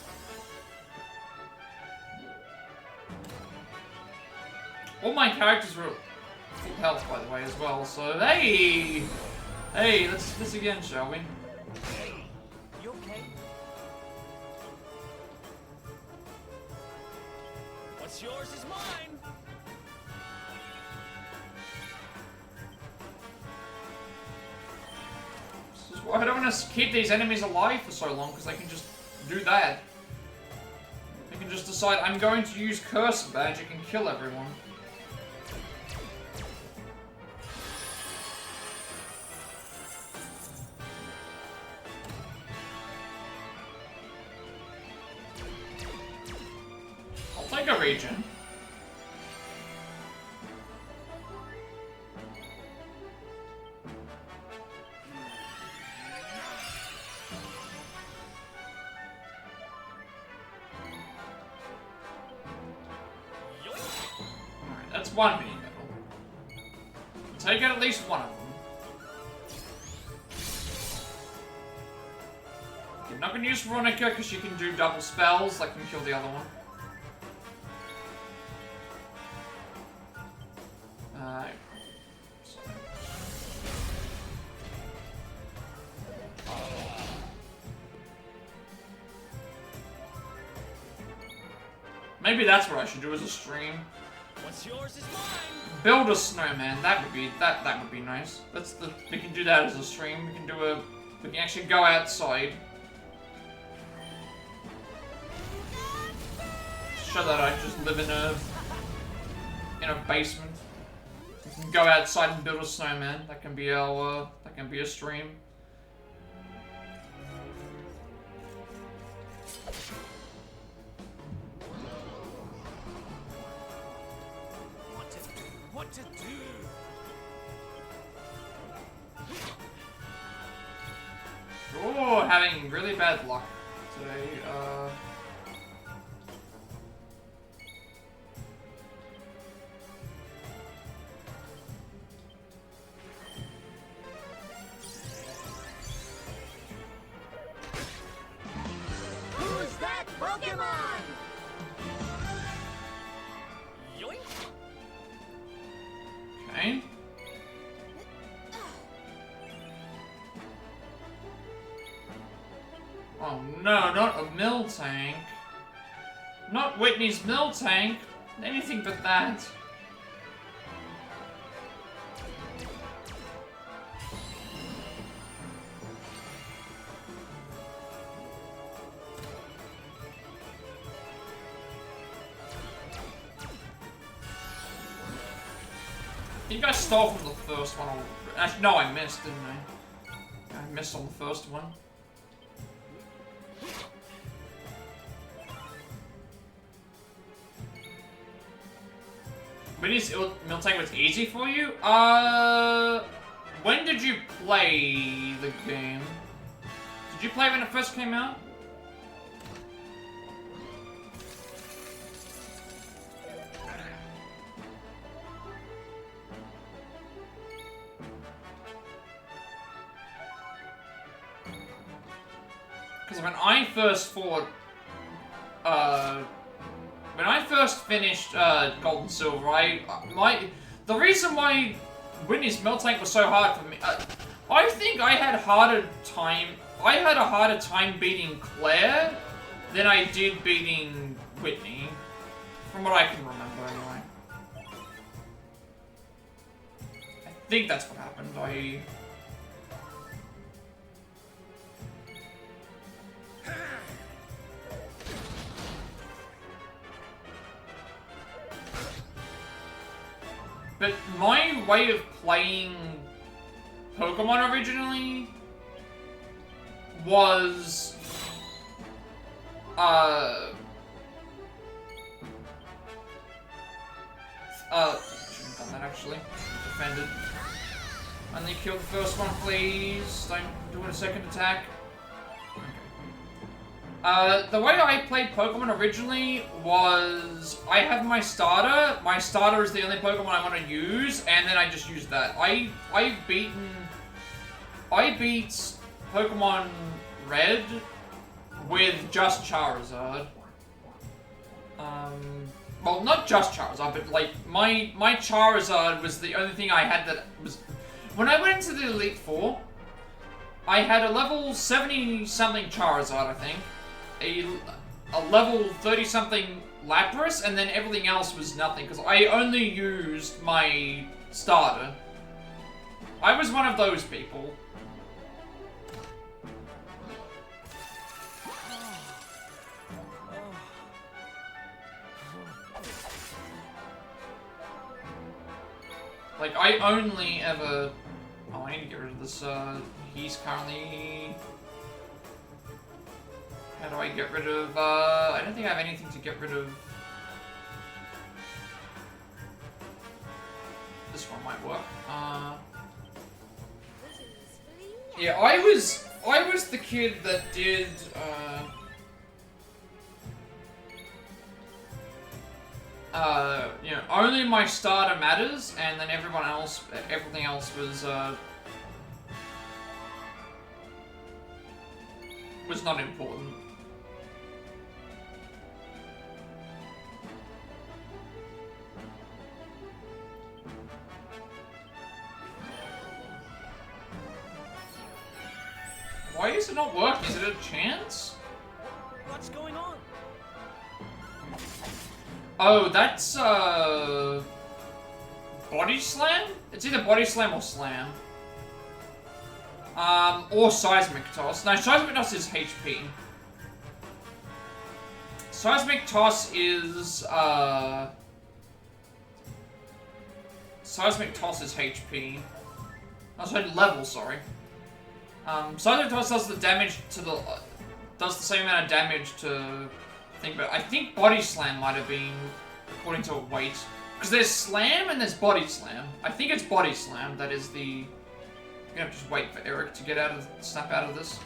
All my characters were full health, by the way, as well. So hey, let's do this again, shall we? Hey, you okay? What's yours is mine. This is why I don't want to keep these enemies alive for so long, because I can just do that. I can just decide I'm going to use curse magic and kill everyone. Take a region. Alright, that's one mini medal. Take out at least one of them. You're not gonna use Veronica because she can do double spells that can kill the other one. Maybe that's what I should do as a stream. What's yours is mine. Build a snowman. That would be nice. We can do that as a stream. We can actually go outside. show that I just live in a basement. We can go outside and build a snowman. That can be our stream. What to do? Oh, having really bad luck today. Who's that Pokemon? Yoink! Okay. Oh no, not a mill tank. Not Whitney's mill tank. Anything but that. You guys stole from the first one. Actually, no, I missed, didn't I? I missed on the first one. Whitney's mill tank was easy for you? When did you play the game? Did you play when it first came out? Because when I first fought, when I first finished Gold and Silver, the reason why Whitney's mill tank was so hard for me, I think I had a harder time beating Claire than I did beating Whitney, from what I can remember anyway. I think that's what happened. But my way of playing Pokemon originally was, shouldn't have done that actually. Defended. Only kill the first one, please. Don't do a second attack. The way I played Pokemon originally was I have my starter. My starter is the only Pokemon I want to use, and then I just use that. I beat Pokemon Red with just Charizard. Well, not just Charizard, but like my Charizard was the only thing I had that was. When I went into the Elite Four, I had a level 70-something Charizard, I think. A level 30-something Lapras, and then everything else was nothing, because I only used my starter. I was one of those people. Like, I only ever... Oh, I need to get rid of this, he's currently... How do I get rid of, I don't think I have anything to get rid of. This one might work. Yeah, I was the kid that did, you know, only my starter matters, and then everything else was not important. Why is it not working? Is it a chance? What's going on? Oh, that's, Body Slam? It's either Body Slam or Slam. Or Seismic Toss. No, Seismic Toss is HP. Seismic Toss is, Seismic Toss is HP. Oh, sorry, level, sorry. Seismic Toss does the damage to the, does the same amount of damage to, I think Body Slam might have been according to weight. Because there's Slam and there's Body Slam. I think it's Body Slam that is the, I'm gonna have to just wait for Erik to get out of, snap out of this.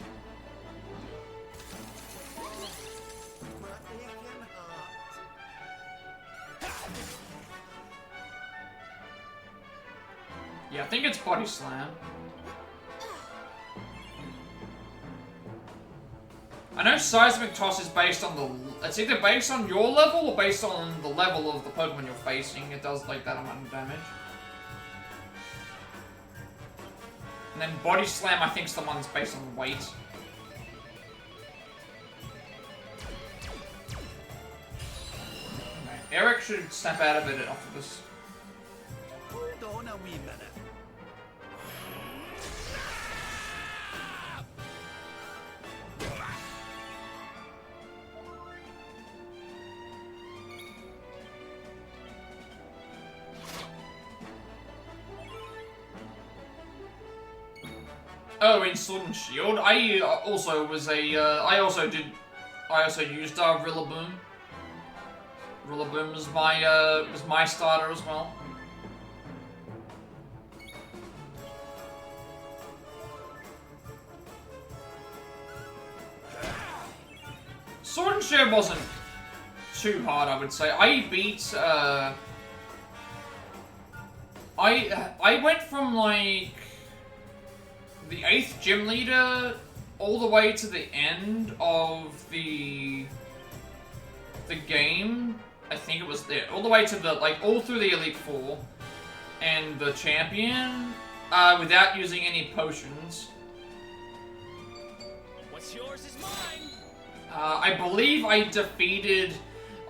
Yeah, I think it's Body Slam. I know Seismic Toss is based on the... It's either based on your level or based on the level of the Pokemon you're facing. It does like that amount of damage. And then Body Slam, I think, is the one that's based on weight. Okay. Erik should snap out of it off of this. Hold on a wee minute. Oh, in Sword and Shield, I also was a, I also used Rillaboom. Rillaboom was my starter as well. Sword and Shield wasn't too hard, I would say. I beat, I went from, like, the 8th gym leader all the way to the end of the game. I think it was there. All the way to the, like, all through the Elite Four and the champion without using any potions. What's yours is mine. I believe I defeated,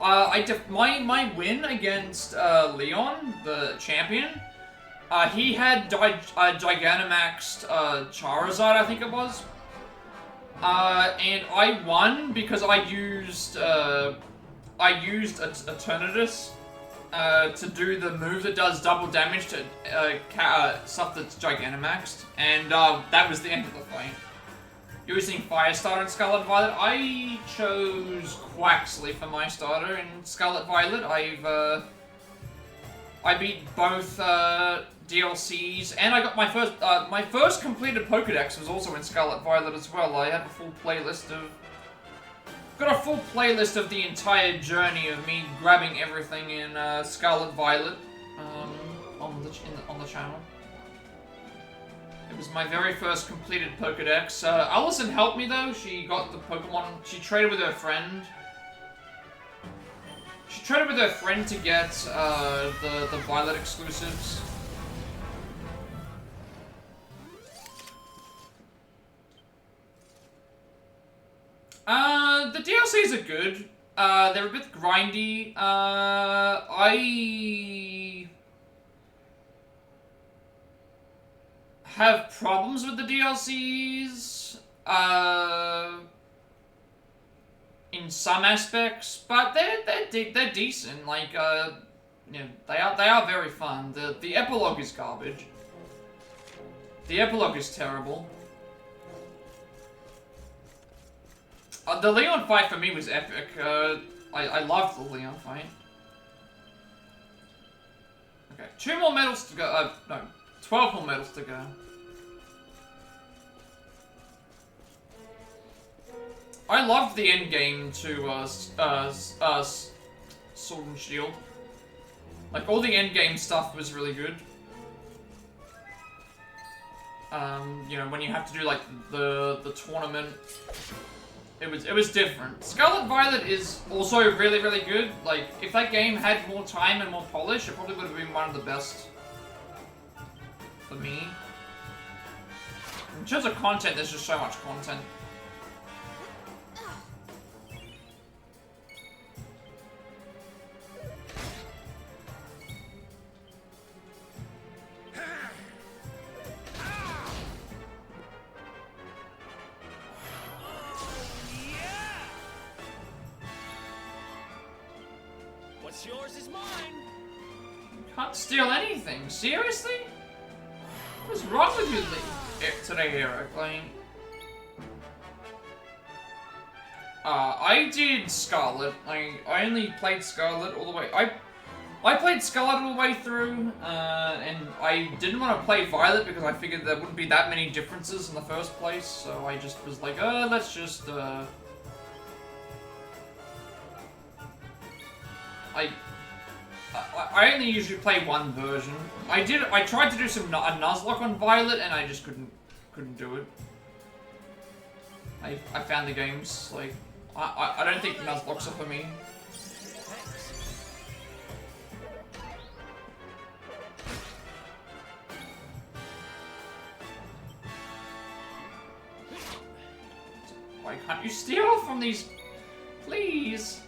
my win against Leon, the champion. He had Gigantamaxed Charizard, I think it was. And I won because I used Eternatus to do the move that does double damage to stuff that's Gigantamaxed. And that was the end of the fight. Using Firestarter and Scarlet Violet, I chose Quaxley for my starter. In Scarlet Violet, I beat both DLCs, and I got my first completed Pokédex was also in Scarlet Violet as well. I have a full playlist of the entire journey of me grabbing everything in Scarlet Violet on the channel. It was my very first completed Pokédex. Allison helped me though. She got the Pokemon. She traded with her friend. She traded with her friend to get the Violet exclusives. The DLCs are good. They're a bit grindy. I have problems with the DLCs. In some aspects, but they're decent. Like, you know, they are very fun. The epilogue is garbage. The epilogue is terrible. The Leon fight for me was epic. I loved the Leon fight. Okay, 2 more medals to go. No, 12 more medals to go. I loved the end game to Sword and Shield. Like, all the end game stuff was really good. You know, when you have to do like the tournament, it was different. Scarlet Violet is also really, really good. Like, if that game had more time and more polish, it probably would have been one of the best for me. In terms of content, there's just so much content. yours is mine. Can't steal anything. Seriously? What's wrong with you today, Erik? Like, I did Scarlet. I only played Scarlet all the way. I played Scarlet all the way through, and I didn't want to play Violet because I figured there wouldn't be that many differences in the first place. So I just was like, let's just I only usually play one version. I tried to do a Nuzlocke on Violet and I just couldn't do it. I found the games like I don't think Nuzlocks are for me. Why can't you steal from these, please?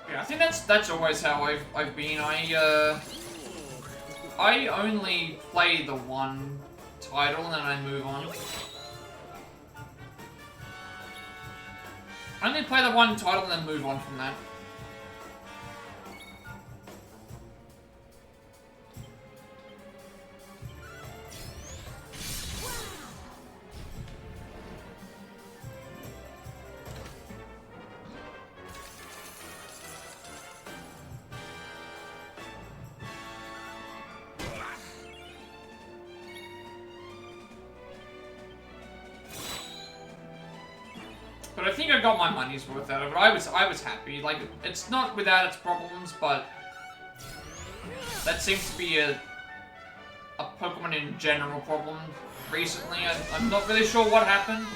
Yeah, I think that's always how I've been. I only play the one title and then I move on. I only play the one title and then move on from that. But I think I got my money's worth out of it. I was happy. Like, it's not without its problems, but that seems to be a Pokemon in general problem recently. I'm not really sure what happened.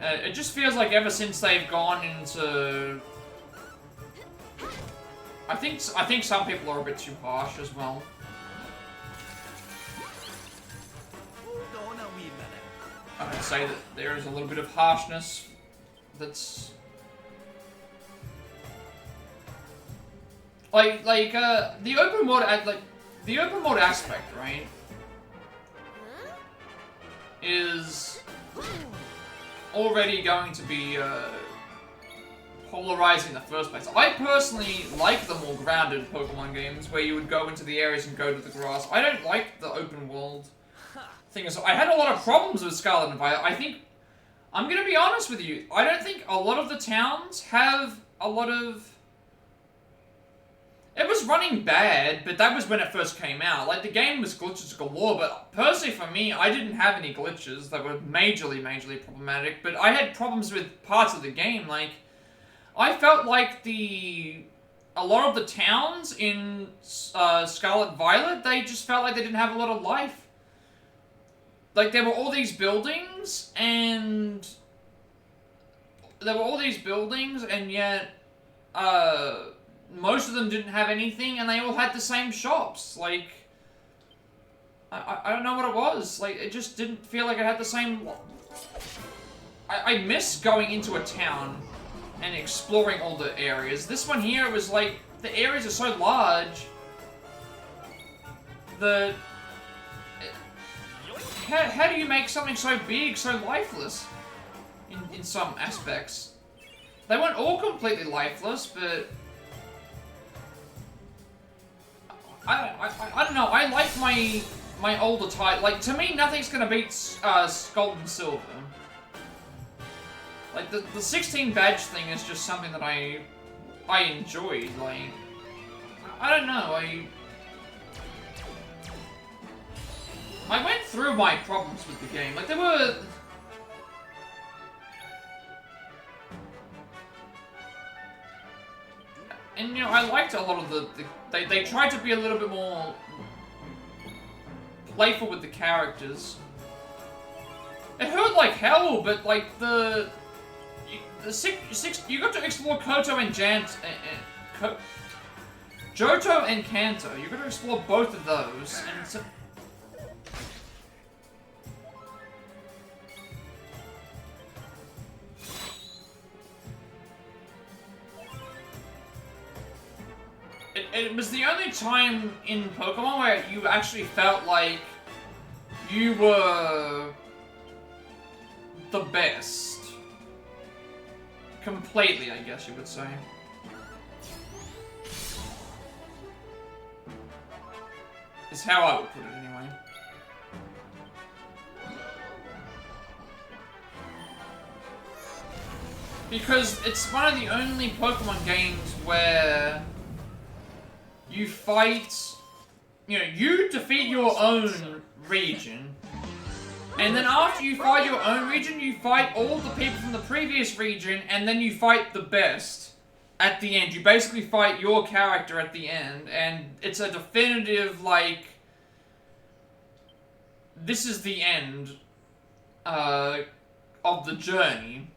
It just feels like ever since they've gone into... I think some people are a bit too harsh as well. I would say that there is a little bit of harshness that's... Like, the open world, the open world aspect, right, is already going to be, polarizing in the first place. I personally like the more grounded Pokemon games where you would go into the areas and go to the grass. I don't like the open world. Thing is, I had a lot of problems with Scarlet and Violet. I think, I'm gonna be honest with you, I don't think a lot of the towns have a lot of... It was running bad, but that was when it first came out. Like, the game was glitches galore, but personally for me, I didn't have any glitches that were majorly problematic, but I had problems with parts of the game. Like, I felt like a lot of the towns in Scarlet Violet, they just felt like they didn't have a lot of life. Like, there were all these buildings, and... yet, most of them didn't have anything, and they all had the same shops. Like, I don't know what it was. Like, it just didn't feel like it had the same... I miss going into a town and exploring all the areas. This one here was like, the areas are so large that... How do you make something so big, so lifeless? In some aspects. They weren't all completely lifeless, but... I don't know, I like my older type. Like, to me, nothing's gonna beat Gold and Silver. Like, the 16 badge thing is just something that I enjoyed. Like, I don't know, I went through my problems with the game. Like, there were... And, you know, I liked a lot of they tried to be a little bit more playful with the characters. It hurt like hell, but, like, you got to explore Johto and Kanto. You got to explore both of those, and so... it was the only time in Pokemon where you actually felt like you were the best. Completely, I guess you would say. Is how I would put it anyway. Because it's one of the only Pokemon games where you fight, you know, you defeat your own region, and then after you fight your own region, you fight all the people from the previous region, and then you fight the best at the end. You basically fight your character at the end, and it's a definitive, like, this is the end of the journey.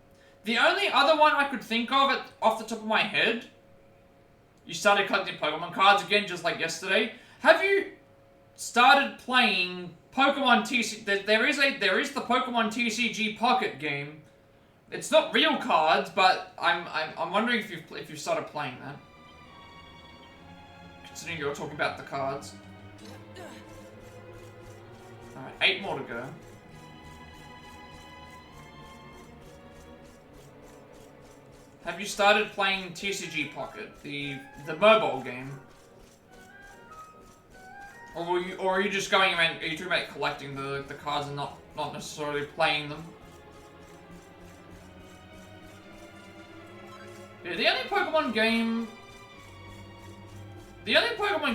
The only other one I could think of off the top of my head, you started collecting Pokemon cards again, just like yesterday. Have you started playing Pokemon TCG? There is the Pokemon TCG Pocket game. It's not real cards, but I'm wondering if you've started playing that. Considering you're talking about the cards. All right, 8 more to go. Have you started playing TCG Pocket, the mobile game? Or are you just going around? Are you talking about collecting the cards and not necessarily playing them? Yeah, the only Pokemon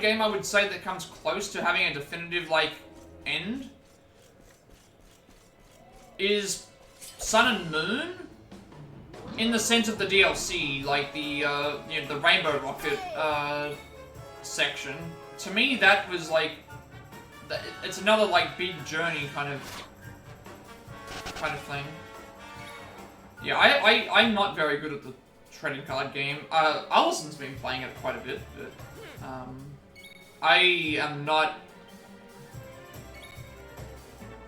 game I would say that comes close to having a definitive like end is Sun and Moon. In the sense of the DLC, like the you know, the Rainbow Rocket section, to me that was like, it's another like big journey kind of thing. Yeah, I'm not very good at the trading card game. Allison's been playing it quite a bit, but I am not.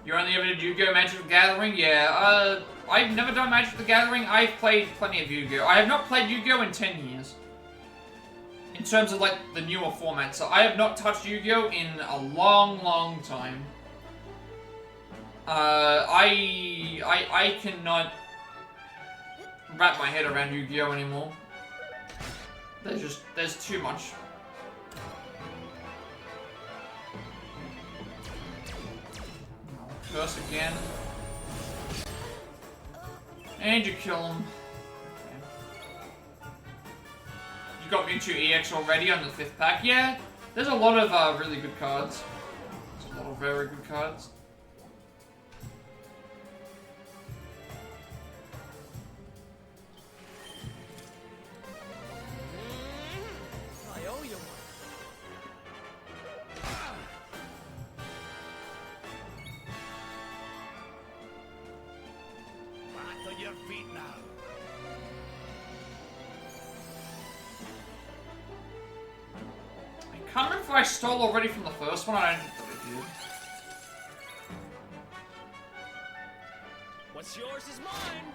You only ever did Yu-Gi-Oh! Magic the Gathering? Yeah, I've never done Magic the Gathering. I've played plenty of Yu-Gi-Oh! I have not played Yu-Gi-Oh! In 10 years. In terms of, like, the newer format. So I have not touched Yu-Gi-Oh! In a long, long time. I cannot wrap my head around Yu-Gi-Oh! Anymore. There's too much. Curse again. And you kill him. Okay. You got Mewtwo EX already on the 5th pack? Yeah, there's a lot of really good cards. There's a lot of very good cards. I owe you one. Back on your feet now. I can't remember if I stole already from the first one. I don't think that I did. What's yours is mine.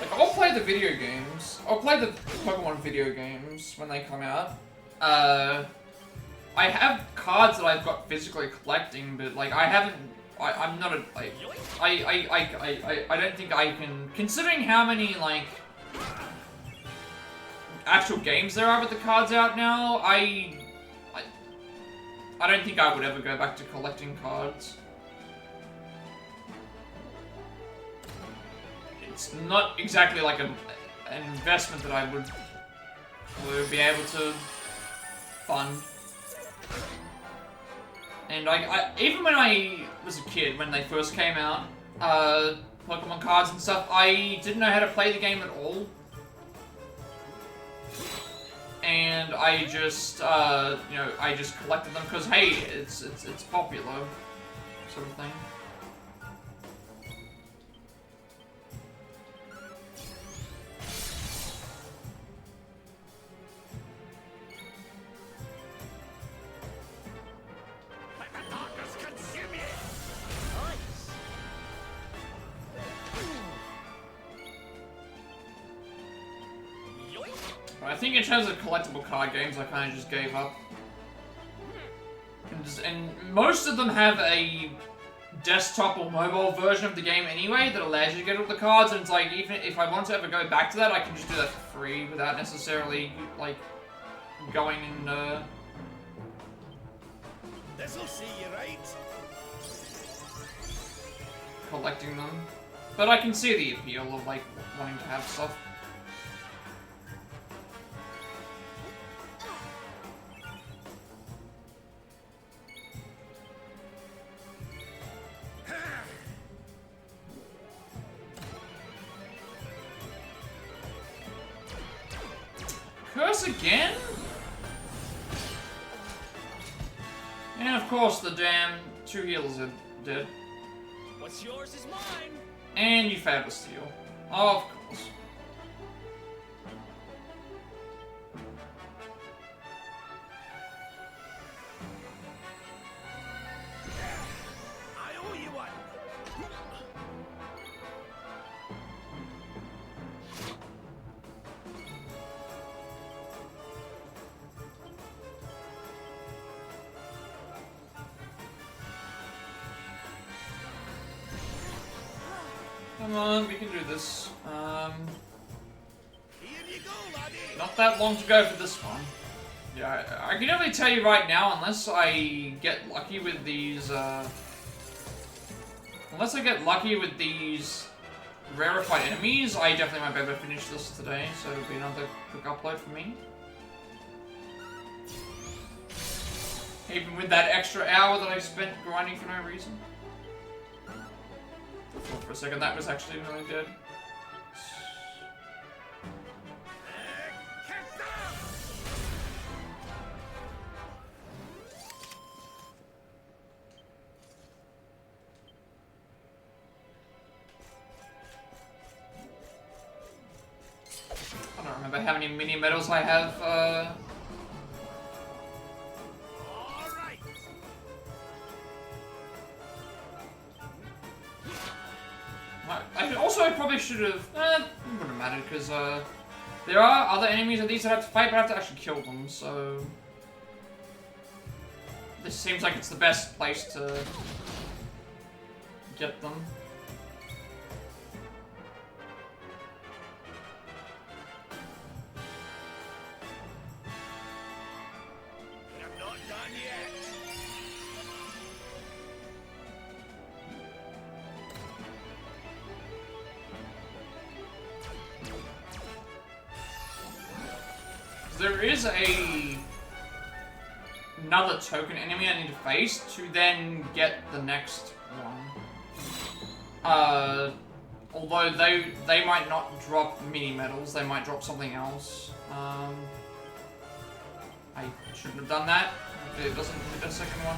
Like, I'll play the video games. I'll play the Pokemon video games when they come out. I have cards that I've got physically collecting, but like I haven't. I'm not a like. I don't think I can. Considering how many like actual games there are with the cards out now, I don't think I would ever go back to collecting cards. It's not exactly like an investment that I would be able to fund. And even when I was a kid, when they first came out, Pokemon cards and stuff, I didn't know how to play the game at all. And I just, you know, I just collected them because, hey, it's popular, sort of thing. But I think in terms of collectible card games, I kind of just gave up. And most of them have a desktop or mobile version of the game anyway that allows you to get all the cards, and it's like, even if I want to ever go back to that, I can just do that for free without necessarily, like, going and, This'll see you right. collecting them. But I can see the appeal of, like, wanting to have stuff. Curse again? And of course the damn 2 healers are dead. What's yours is mine. And you failed to steal. Of course. I owe you one. Come on, we can do this. Here you go, laddie. Not that long to go for this one. Yeah, I can definitely tell you right now, unless I get lucky with these, unless I get lucky with these rarified enemies, I definitely might be able to finish this today, so it'll be another quick upload for me. Even with that extra hour that I spent grinding for no reason. I thought for a second that was actually really dead. I don't remember how many mini medals I have. All right. I also probably should have. It wouldn't have mattered because there are other enemies of these that I have to fight, but I have to actually kill them. So this seems like it's the best place to get them. I'm not done yet. There is another token enemy I need to face to then get the next one. Although they might not drop mini medals, they might drop something else. I shouldn't have done that. It doesn't hit the second one.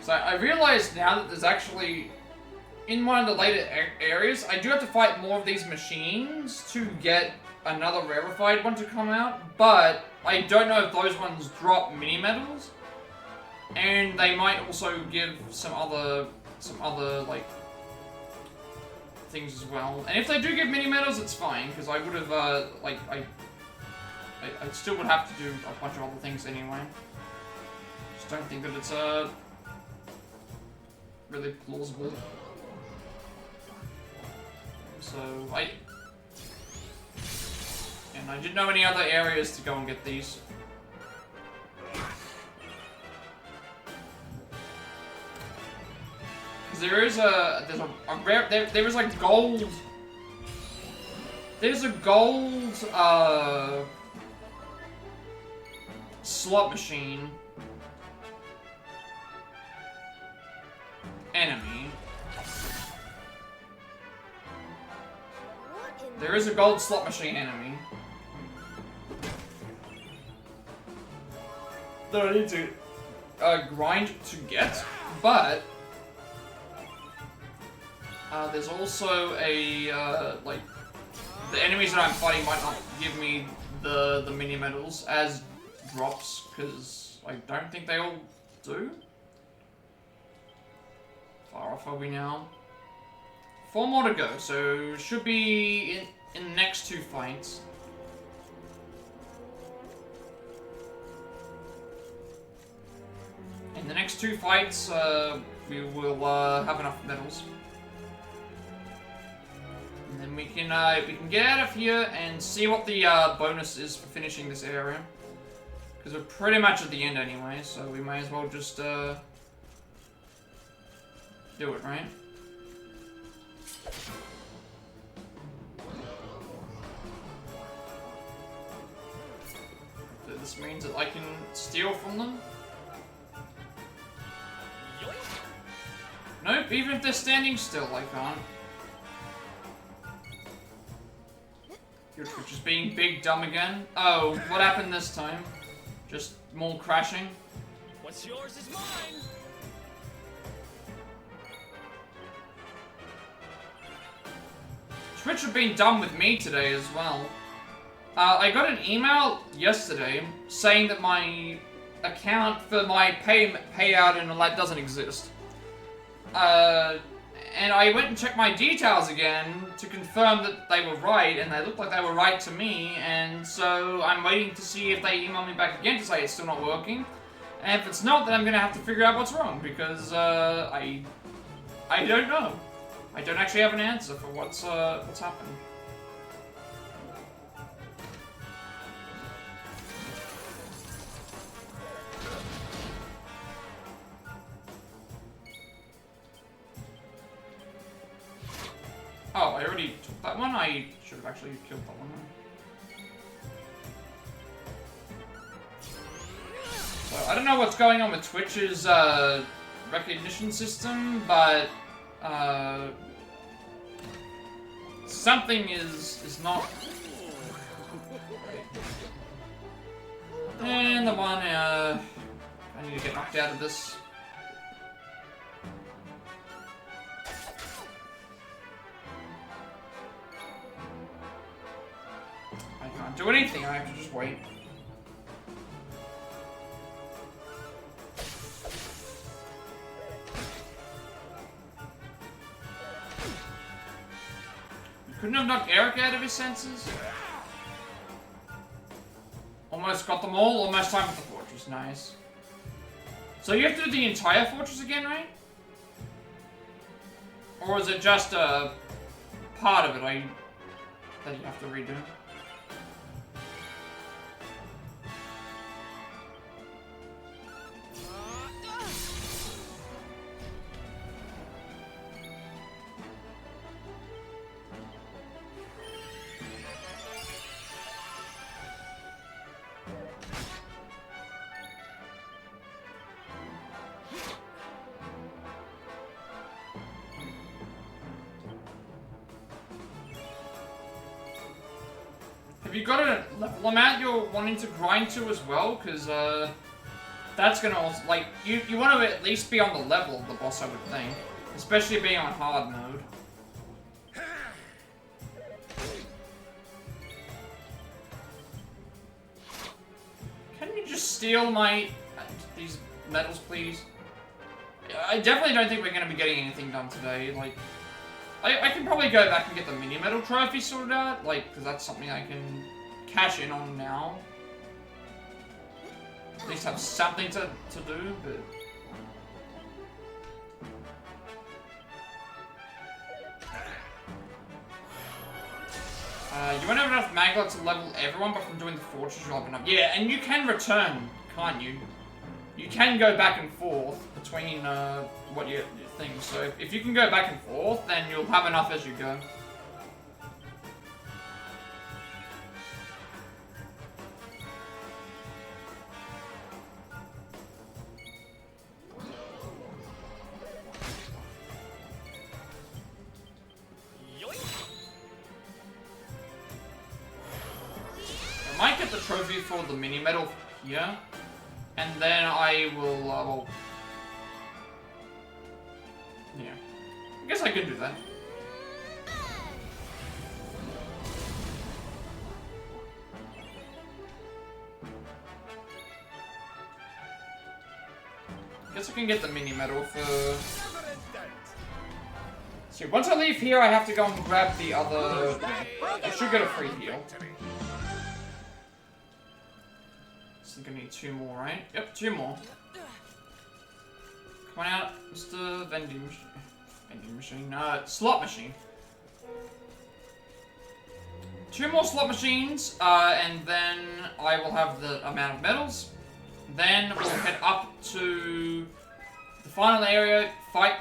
So I realize now that there's actually, in one of the later areas, I do have to fight more of these machines to get another rarefied one to come out, but I don't know if those ones drop mini medals, and they might also give some other like things as well. And if they do give mini medals, it's fine because I would have like I still would have to do a bunch of other things anyway. Just don't think that it's really plausible. So and I didn't know any other areas to go and get these. There is there is like gold. There's a gold slot machine enemy. There is a gold slot machine enemy. that I need to grind to get, but there's also a like the enemies that I'm fighting might not give me the mini medals as drops because I don't think they all do. Far off are we now? 4 more to go, so should be in the next 2 fights. In the next 2 fights, we will have enough medals, and then we can get out of here and see what the bonus is for finishing this area, because we're pretty much at the end anyway. So we may as well just do it, right? So this means that I can steal from them. Nope, even if they're standing still, I can't. Your Twitch is being big dumb again. Oh, what happened this time? Just more crashing? What's yours is mine. Twitch have been dumb with me today as well. I got an email yesterday saying that my account for my payout and all that doesn't exist. And I went and checked my details again to confirm that they were right, and they looked like they were right to me, and so I'm waiting to see if they email me back again to say it's still not working. And if it's not, then I'm gonna have to figure out what's wrong, because I don't know. I don't actually have an answer for what's happened. Oh, I already took that one? I should have actually killed that one. So, I don't know what's going on with Twitch's recognition system, but something is not... And the one, I need to get knocked out of this. I can't do anything, I have to just wait. You couldn't have knocked Erik out of his senses? Almost got them all, almost time with the fortress, nice. So you have to do the entire fortress again, right? Or is it just a part of it that you have to redo? Have you got a level amount you're wanting to grind to as well? Because that's gonna also, like, you want to at least be on the level of the boss, I would think. Especially being on hard mode. Can you just steal these medals, please? I definitely don't think we're gonna be getting anything done today. Like, I can probably go back and get the mini medal trophy sorted out, like, because that's something I can cash in on now. At least have something to do, but... you won't have enough maglet to level everyone, but from doing the fortress you'll have enough. Yeah, and you can return, can't you? You can go back and forth between what your things. So if you can go back and forth, then you'll have enough as you go. I might get the trophy for the mini medal here. And then I will, well, yeah. I guess I could do that. Guess I can get the mini medal for... See, once I leave here, I have to go and grab the other... I should get a free heal. So I'm gonna need 2 more, right? Yep, 2 more. Come on out, Mr. Vending Machine. Vending Machine? Slot Machine. 2 more slot machines, and then I will have the amount of medals. Then we'll head up to the final area, fight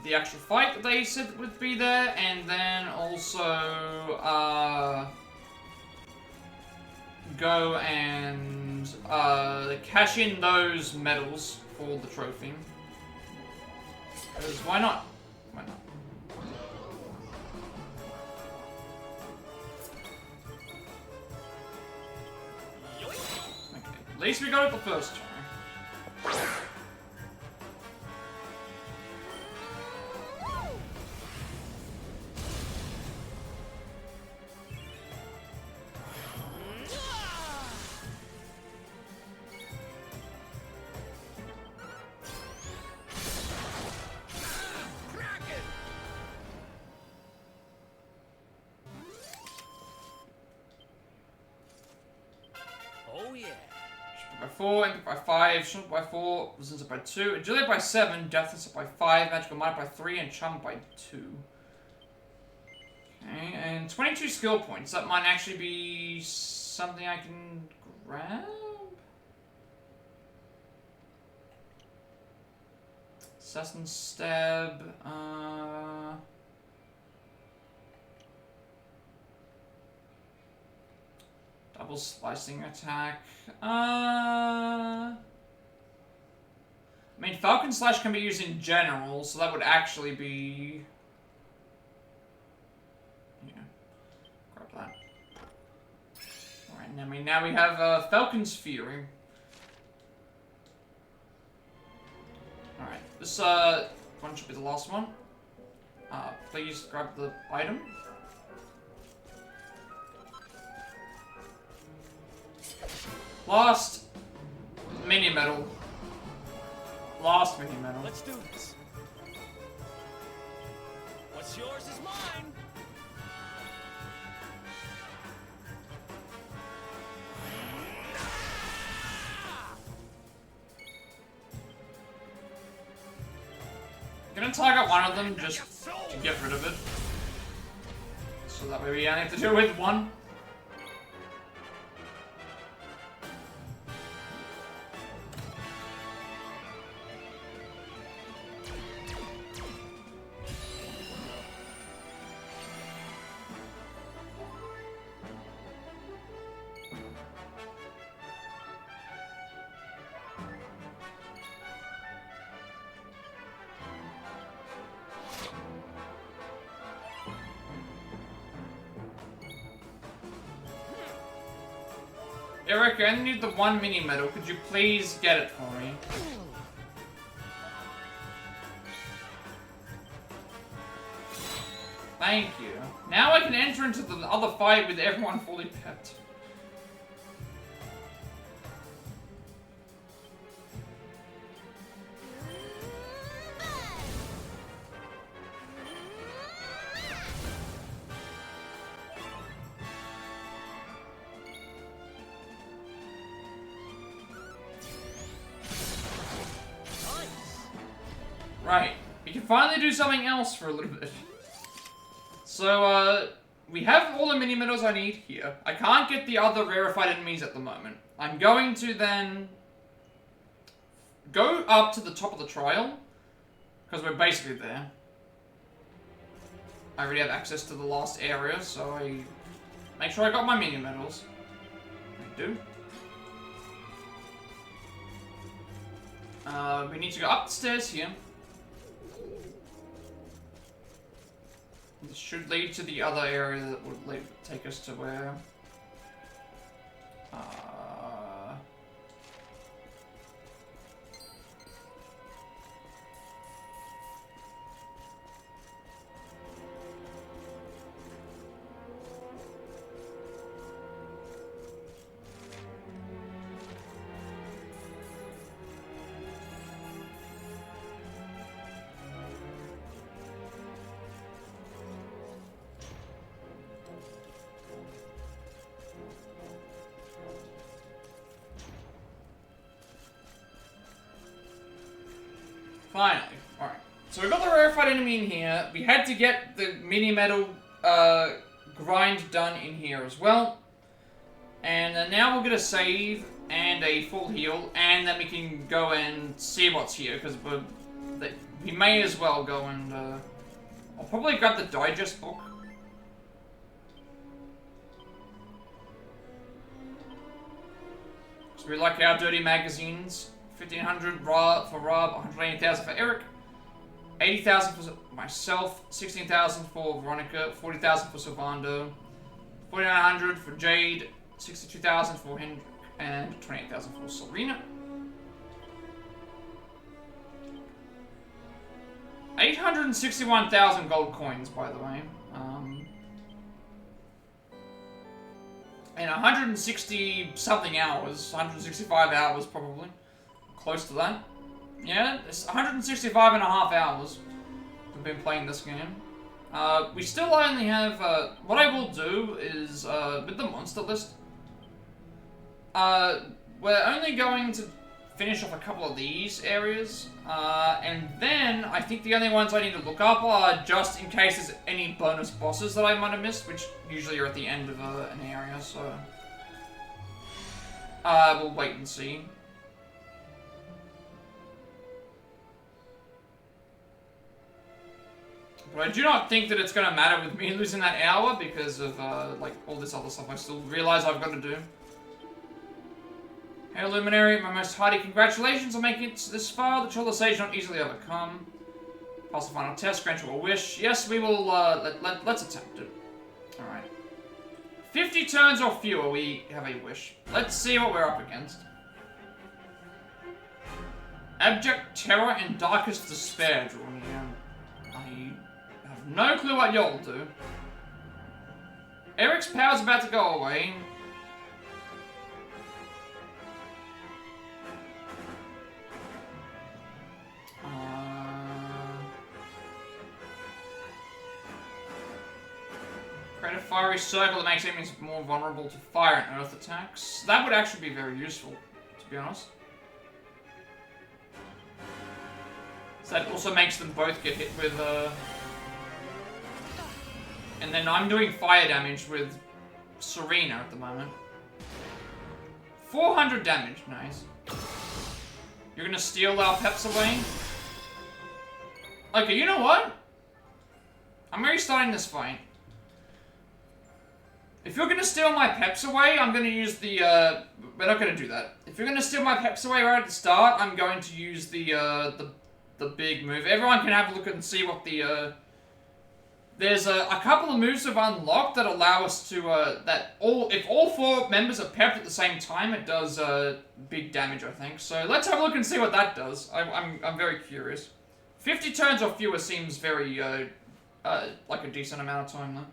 the actual fight that they said would be there, and then also go and cash in those medals for the trophy. Because why not? Why not? Okay, at least we got it the first time. Oh yeah. By 4, Impact by 5, Shot by 4, Resistance by 2, Agility by 7, Deathless by 5, Magical Might by 3, and Charm by 2. Okay, and 22 skill points. That might actually be something I can grab? Assassin Stab, double slicing attack. I mean, Falcon Slash can be used in general, so that would actually be... Yeah. Grab that. Alright, I mean, now we have Falcon's Fury. Alright, this one should be the last one. Please grab the item. Last mini medal. Last mini medal. Let's do this. What's yours is mine. I'm gonna target one of them just to get rid of it. So that way we only have to deal with one. Erik, I only need the 1 mini medal. Could you please get it for me? Thank you. Now I can enter into the other fight with everyone fully pepped. Right, we can finally do something else for a little bit. So, we have all the mini medals I need here. I can't get the other rarefied enemies at the moment. I'm going to then go up to the top of the trial, because we're basically there. I already have access to the last area, so I make sure I got my mini medals. I do. We need to go up the stairs here. This should lead to the other area that would take us to where... Finally. Alright. So we got the rarified enemy in here. We had to get the mini metal grind done in here as well. And now we'll get a save and a full heal, and then we can go and see what's here, because we may as well go and... I'll probably grab the digest book. So we like our dirty magazines. 1,500 for Rob, 180,000 for Erik, 80,000 for myself, 16,000 for Veronica, 40,000 for Sylvando, 4,900 for Jade, 62,000 for Hendrik, and 28,000 for Serena. 861,000 gold coins, by the way. And 160 something hours, 165 hours probably. Close to that. Yeah, it's 165 and a half hours we've been playing this game. We still only have, what I will do is, with the monster list, we're only going to finish off a couple of these areas, and then I think the only ones I need to look up are just in case there's any bonus bosses that I might have missed, which usually are at the end of an area, so we'll wait and see. But I do not think that it's going to matter with me losing that hour because of, like, all this other stuff I still realize I've got to do. Hey, Luminary, my most hearty congratulations on making it this far. The Troll of Sage not easily overcome. Pass the final test, grant you a wish. Yes, we will, let's attempt it. Alright. 50 turns or fewer, we have a wish. Let's see what we're up against. Abject Terror and Darkest Despair draw near. I have no clue what y'all do. Erik's power's about to go away. Create a fiery circle that makes enemies more vulnerable to fire and earth attacks. That would actually be very useful, to be honest. So that also makes them both get hit with, and then I'm doing fire damage with Serena at the moment. 400 damage, nice. You're gonna steal our peps away? Okay, you know what? I'm restarting this fight. If you're gonna steal my peps away, I'm gonna use the, we're not gonna do that. If you're gonna steal my peps away right at the start, I'm going to use the big move. Everyone can have a look and see what the, there's a couple of moves have unlocked that allow us to, if all 4 members are pepped at the same time, it does, big damage, I think. So let's have a look and see what that does. I'm very curious. 50 turns or fewer seems very, like a decent amount of time, though.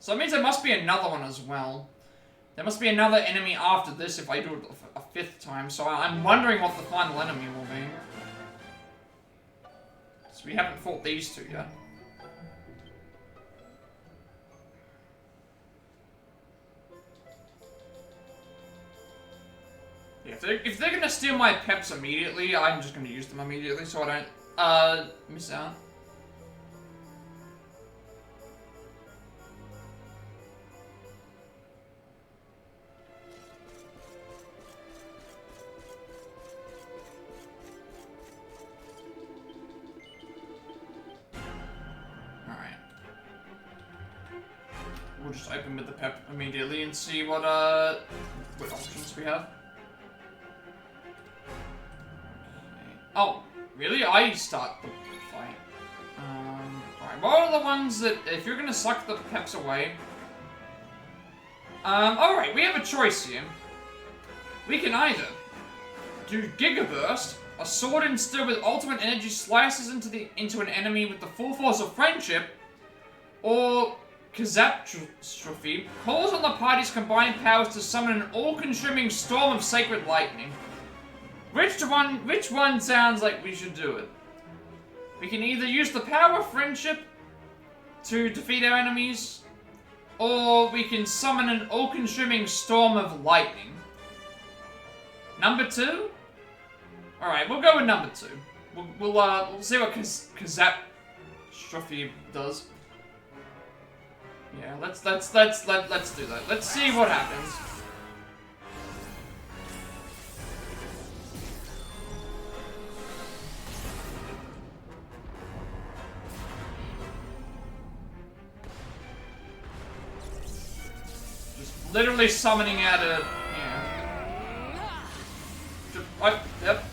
So that means there must be another one as well. There must be another enemy after this if I do it a 5th time, so I'm wondering what the final enemy will be. So we haven't fought these two yet. Yeah, if they're gonna steal my peps immediately, I'm just gonna use them immediately so I don't, miss out. We'll just open with the pep immediately and see what options we have. Okay. Oh, really? I start the fight. Alright, what are the ones that, if you're gonna suck the peps away... alright, we have a choice here. We can either do Giga Burst, a sword instilled with ultimate energy slices into an enemy with the full force of friendship, or Catastrophe calls on the party's combined powers to summon an all-consuming storm of sacred lightning. Which one sounds like we should do it? We can either use the power of friendship, to defeat our enemies, or we can summon an all-consuming storm of lightning. Number 2? Alright, we'll go with number 2. We'll see what Catastrophe does. Yeah, let's do that. Let's see what happens. Just literally summoning out a yep.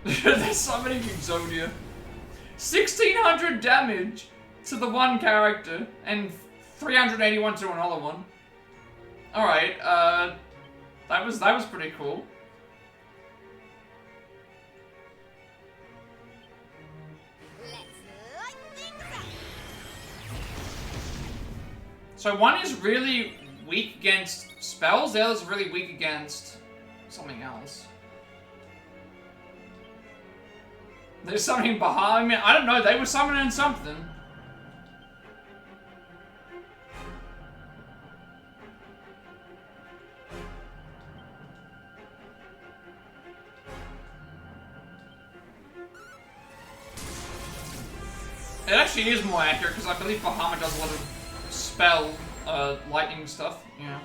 They're summoning Exodia. 1600 damage to the one character and 381 to another one. Alright, that was pretty cool. So one is really weak against spells, the other's really weak against something else. There's something behind me. I don't know, they were summoning something. It actually is more accurate because I believe Bahamut does a lot of spell, lightning stuff. Yeah.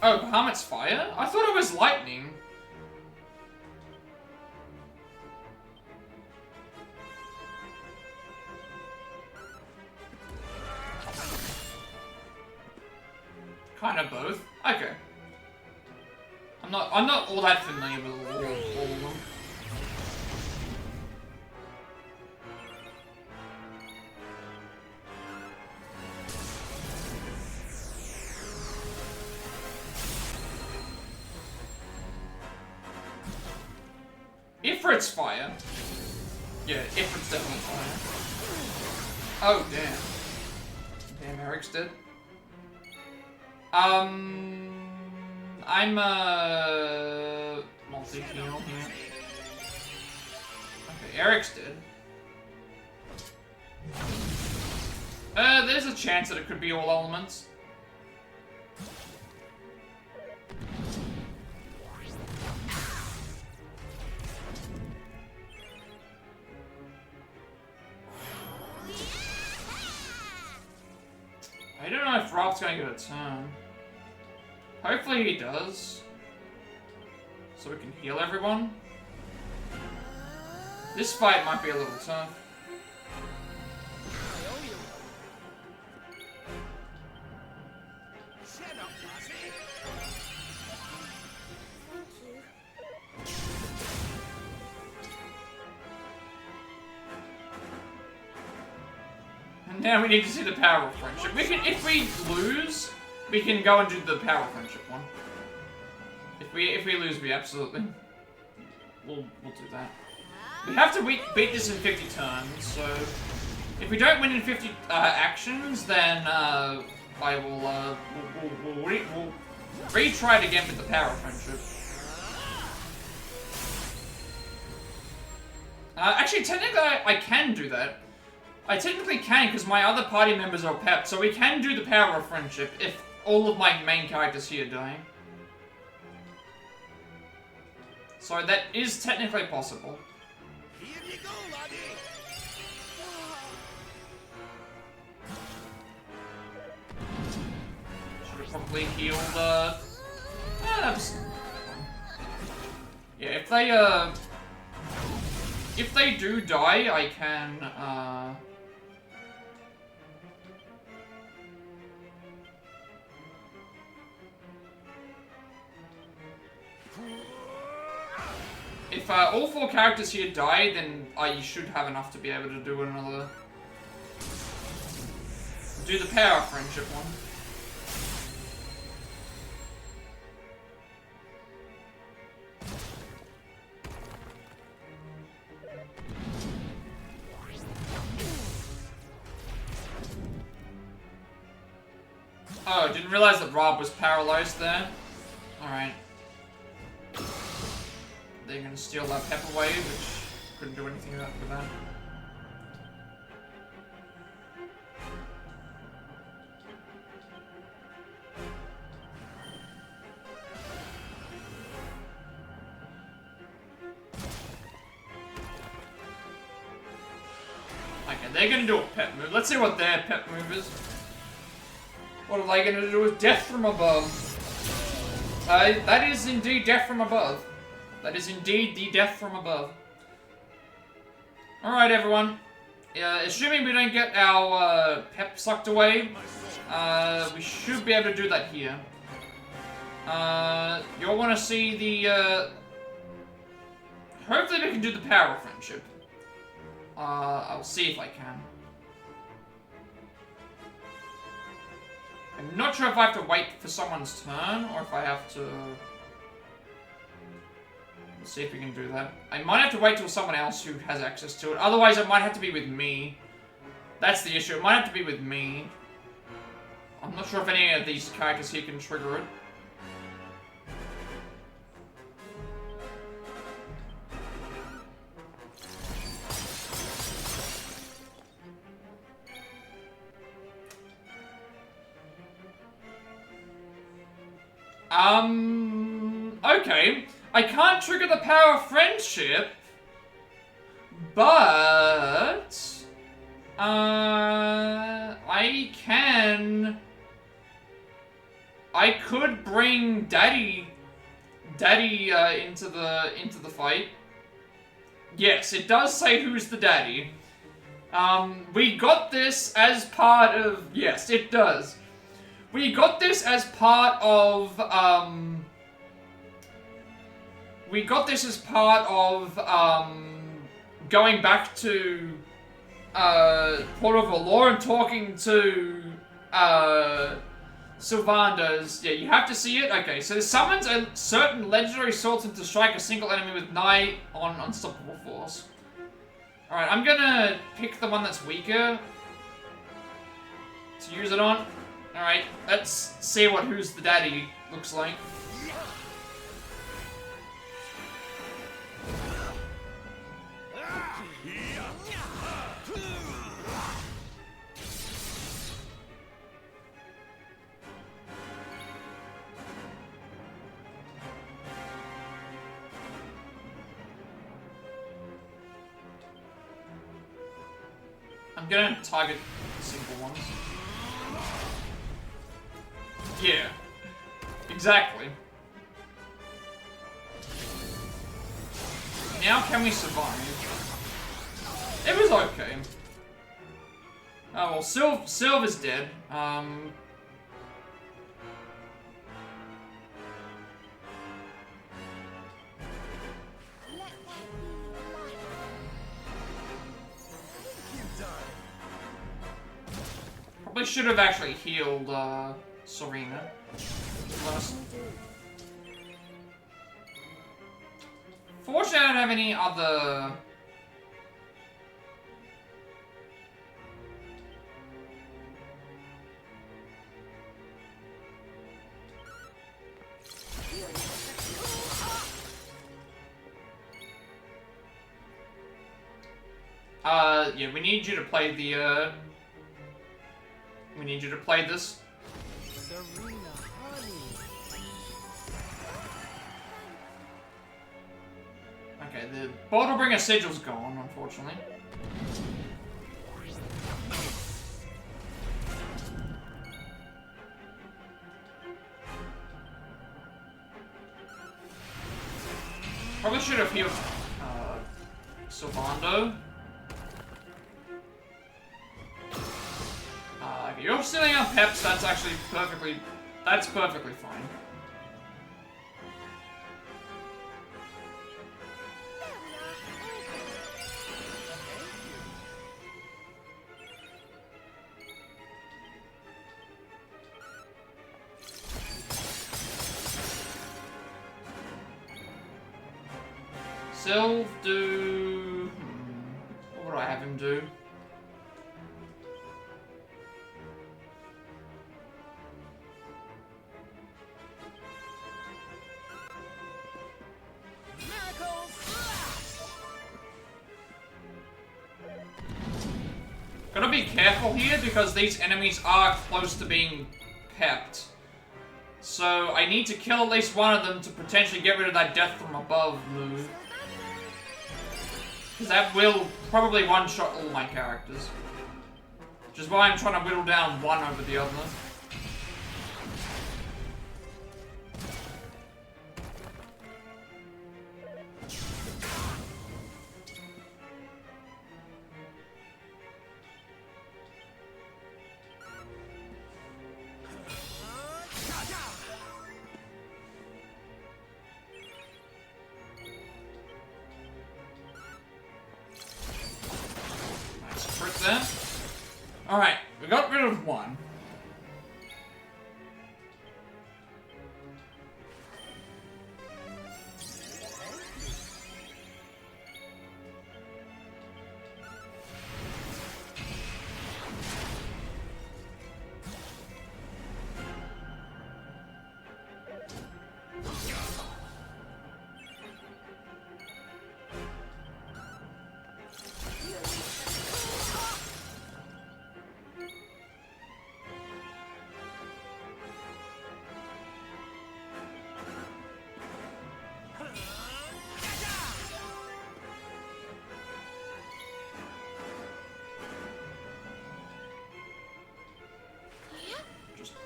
Oh, Bahamut's fire? I thought it was lightning. Kind of both. Okay. I'm not all that familiar with all of them. Ifrit's fire. Yeah, Ifrit's definitely fire. Oh, damn. Damn, Erik's dead. I'm multi-heal here. Okay, Erik's dead. There's a chance that it could be all elements. I don't know if Rob's gonna get a turn. Hopefully he does. So we can heal everyone. This fight might be a little tough. And now we need to see the power of friendship. We can, if we lose, we can go and do the power of friendship one. If we lose, we absolutely we'll do that. We have to beat this in 50 turns, so if we don't win in 50 actions, then I will we'll retry it again with the power of friendship. Actually, technically, I can do that. I technically can because my other party members are pepped, so we can do the power of friendship if all of my main characters here are dying. So that is technically possible. Here you go, laddie. Should have probably healed, yeah, if they do die, I can, if all 4 characters here die, then I should have enough to be able to do another... do the power of friendship one. Oh, didn't realize that Rob was paralyzed there. Alright. They're gonna steal that pepper wave, which couldn't do anything with that. Okay, they're gonna do a pep move. Let's see what their pep move is. What are they gonna do with death from above? That is indeed death from above. That is indeed the death from above. Alright, everyone. Assuming we don't get our pep sucked away, we should be able to do that here. You'll want to see the... Hopefully we can do the power of friendship. I'll see if I can. I'm not sure if I have to wait for someone's turn, or if I have to... Let's see if we can do that. I might have to wait till someone else who has access to it. Otherwise, it might have to be with me. That's the issue. It might have to be with me. I'm not sure if any of these characters here can trigger it. Okay. I can't trigger the power of friendship, but... I can... I could bring Daddy into the fight. Yes, it does say who's the daddy. We got this as part of... Yes, it does. We got this as part of, going back to, Puerto Valor and talking to, Sylvander's. Yeah, you have to see it? Okay, so it summons a certain legendary sultan to strike a single enemy with nigh on unstoppable force. Alright, I'm gonna pick the one that's weaker to use it on. Alright, let's see what Who's the Daddy looks like. I'm gonna target simple ones. Yeah, exactly. Now can we survive? It was okay. Oh well, Silver's dead. Probably should have actually healed Serena. Fortunately, I don't have any other... yeah, we need you to play the, we need you to play this. Okay, the Bottlebringer Sigil's gone, unfortunately. Probably should have healed Sylvando. Okay, you're stealing on peps, that's actually perfectly fine. Sylv do... What would I have him do? Gotta be careful here because these enemies are close to being kept. So I need to kill at least one of them to potentially get rid of that death from above move. Because that will probably one-shot all my characters. Which is why I'm trying to whittle down one over the other. Alright, we got rid of one.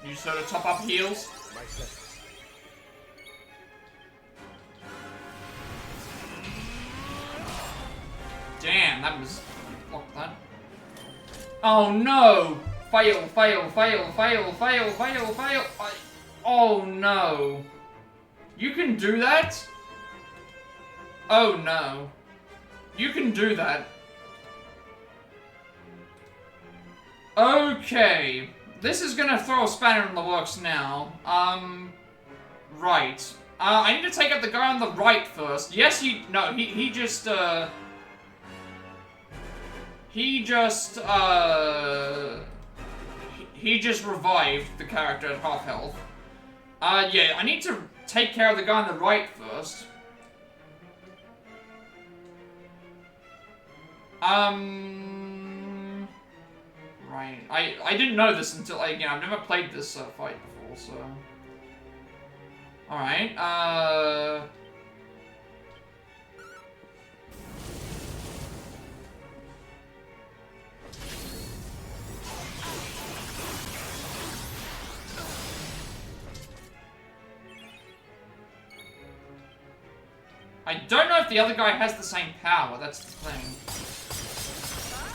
Use her to top up heals. Damn, that was... Block that. Oh no! Fail, fail, fail, fail, fail, fail, fail. Oh no. You can do that? Oh no. You can do that. Okay. This is gonna throw a spanner in the works now. Right. I need to take out the guy on the right first. Yes, he just revived the character at half health. Yeah, I need to take care of the guy on the right first. Right. I didn't know this until, again, I've never played this fight before, so... Alright, I don't know if the other guy has the same power, that's the thing.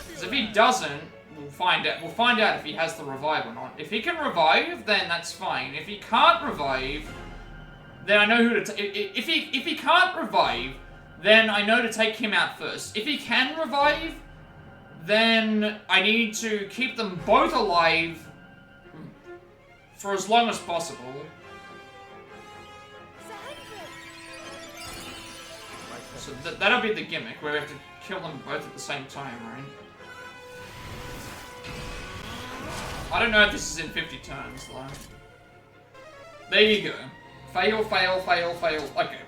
Because if he doesn't, we'll find out. We'll find out if he has the revive or not. If he can revive, then that's fine. If he can't revive, then I know who to. If he can't revive, then I know to take him out first. If he can revive, then I need to keep them both alive for as long as possible. So that'll be the gimmick, where we have to kill them both at the same time, right? I don't know if this is in 50 turns, though. There you go. Fail, fail, fail, fail. Okay.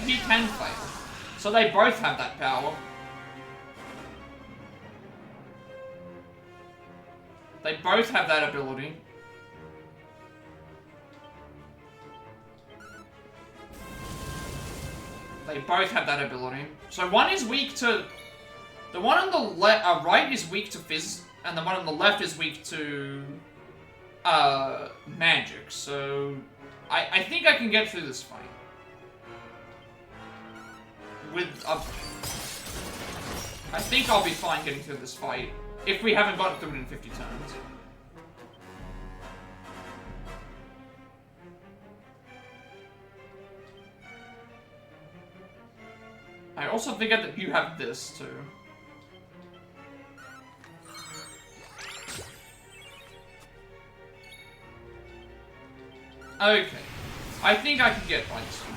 He can fail. So they both have that power. They both have that ability. They both have that ability. So one is weak to... The one on the right is weak to Fizz, and the one on the left is weak to... magic. So... I think I can get through this fight. I think I'll be fine getting through this fight, if we haven't gotten through it in 50 turns. I also figured that you have this, too. Okay. I think I can get by this one.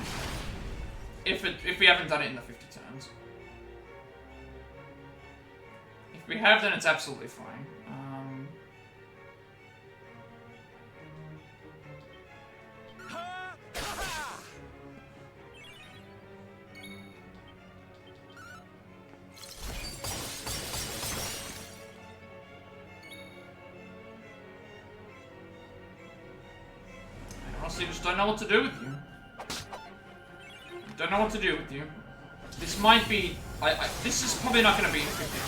If we haven't done it in the 50 turns. If we have, then it's absolutely fine. honestly just don't know what to do with you. Don't know what to do with you. This might be... this is probably not going to be 50.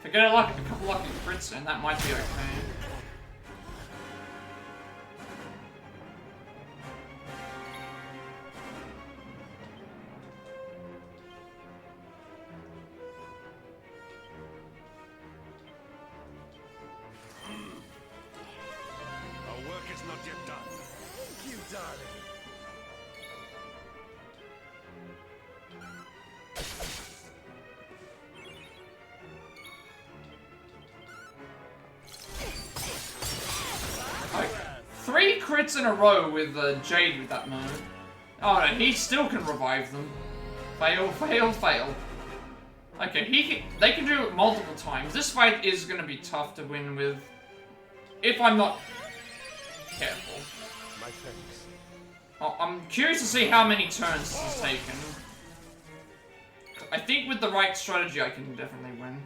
If I get a couple lucky crits in, that might be okay. Our work is not yet done. Thank you, darling. Like, 3 crits in a row with Jade with that mode. Oh no, he still can revive them. Fail, fail, fail. Okay, they can do it multiple times. This fight is going to be tough to win with, if I'm not careful. My thanks. Oh, I'm curious to see how many turns this has taken. I think with the right strategy, I can definitely win.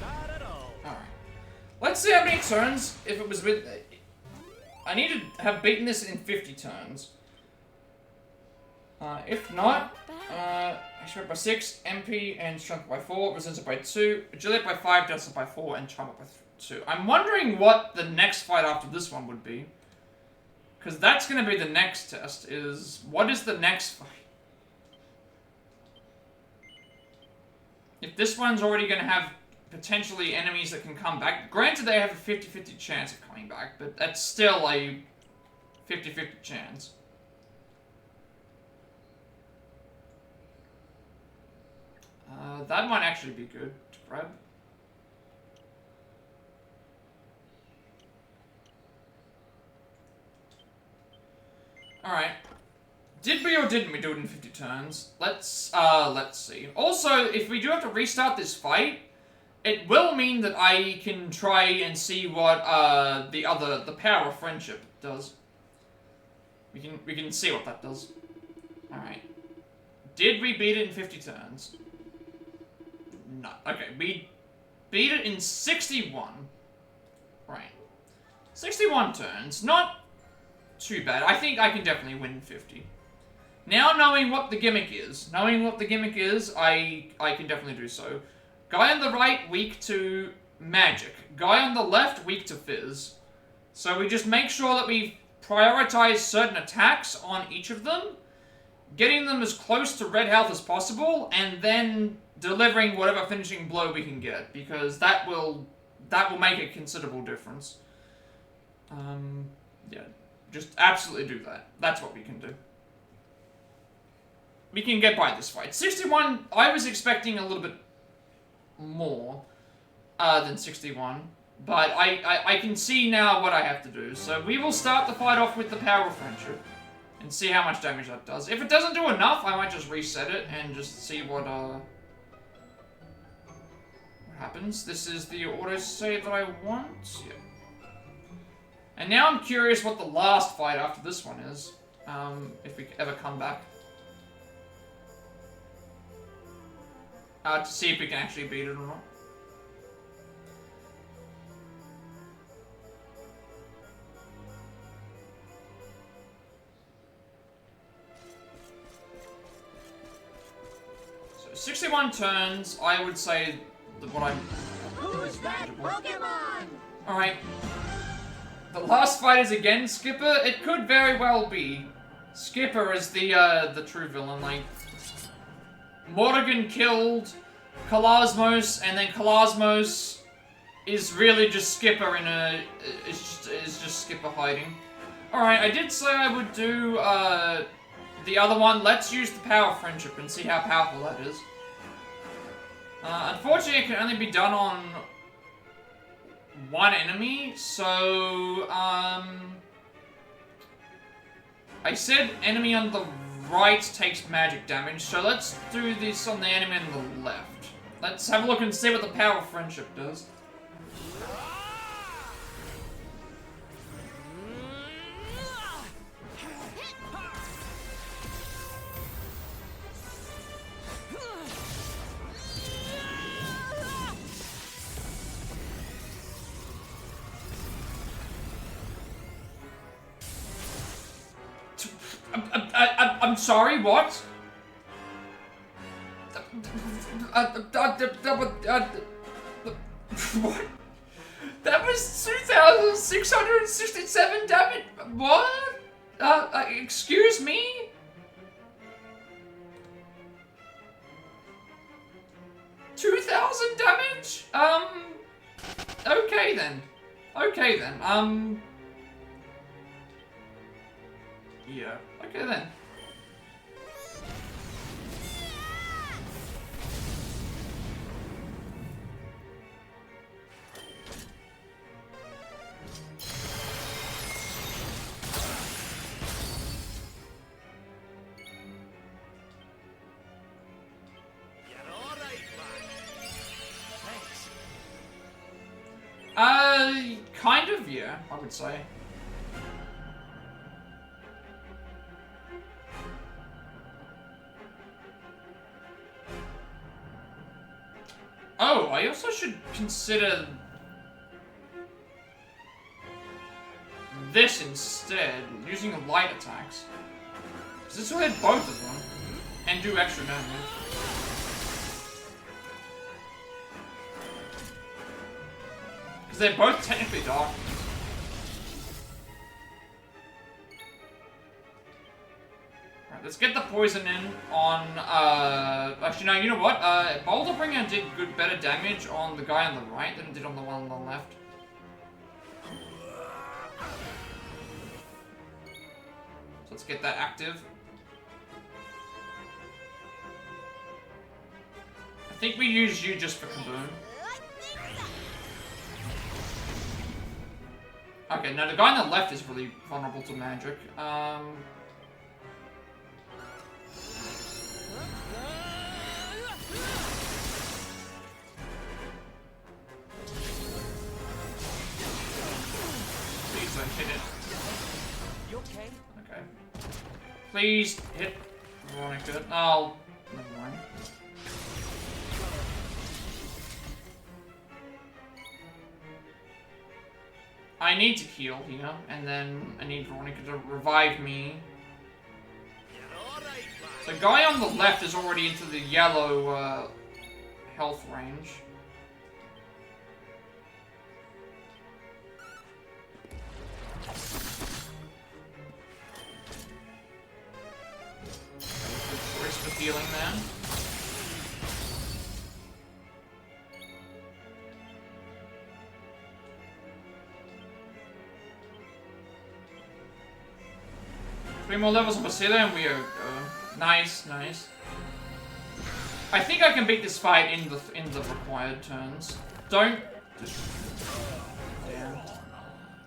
Not at all. Alright. Let's see how many turns, if it was with... I need to have beaten this in 50 turns. If not, Strength by 6, MP and Strength by 4, Resistance by 2, Agility by 5, Dexterity by 4, and Charm by 2. I'm wondering what the next fight after this one would be. Because that's going to be the next test, is... What is the next fight? If this one's already going to have potentially enemies that can come back. Granted, they have a 50-50 chance of coming back, but that's still a 50-50 chance. That might actually be good to grab. Alright. Did we or didn't we do it in 50 turns? Let's see. Also, if we do have to restart this fight, it will mean that I can try and see what the power of friendship does. We can see what that does. Alright. Did we beat it in 50 turns? No. Okay, we beat it in 61. Right. 61 turns. Not too bad. I think I can definitely win in 50. Now knowing what the gimmick is, I can definitely do so. Guy on the right, weak to magic. Guy on the left, weak to fizz. So we just make sure that we prioritize certain attacks on each of them, getting them as close to red health as possible, and then delivering whatever finishing blow we can get, because that will make a considerable difference. Yeah, just absolutely do that. That's what we can do. We can get by this fight. 61, I was expecting a little bit more than 61, but I can see now what I have to do. So we will start the fight off with the power of friendship and see how much damage that does. If it doesn't do enough, I might just reset it and just see what happens. This is the autosave that I want. Yeah. And now I'm curious what the last fight after this one is, if we ever come back. To see if we can actually beat it or not. So 61 turns, I would say what I'm... Who's that Pokemon? Alright. The last fight is again Skipper. It could very well be. Skipper is the true villain, like... Morrigan killed Kalasmos, and then Kalasmos is really just Skipper in a... is just Skipper hiding. Alright, I did say I would do, the other one. Let's use the power of friendship and see how powerful that is. Unfortunately, it can only be done on one enemy, so, I said enemy on the right takes magic damage, so let's do this on the enemy on the left. Let's have a look and see what the power of friendship does. I'm sorry, what? What? That was 2,667 damage. What? Excuse me? $2,000 damage? Okay then. Okay then. Yeah. Okay then. Kind of, yeah, I would say. Oh, I also should consider this instead, using light attacks. Because this will hit both of them, and do extra damage. Because they're both technically dark. Right, let's get the poison in on, actually no, you know what? Boulder Bringer did better damage on the guy on the right than it did on the one on the left. So let's get that active. I think we use you just for Kaboom. Okay, now the guy on the left is really vulnerable to magic. Please don't hit it. You okay? Okay. Please hit Veronica. Oh, never mind. I need to heal here, and then I need Veronica to revive me. The guy on the left is already into the yellow health range. Good choice for healing then. Three more levels of Basila and we are nice, nice. I think I can beat this fight in the required turns. Don't just yeah.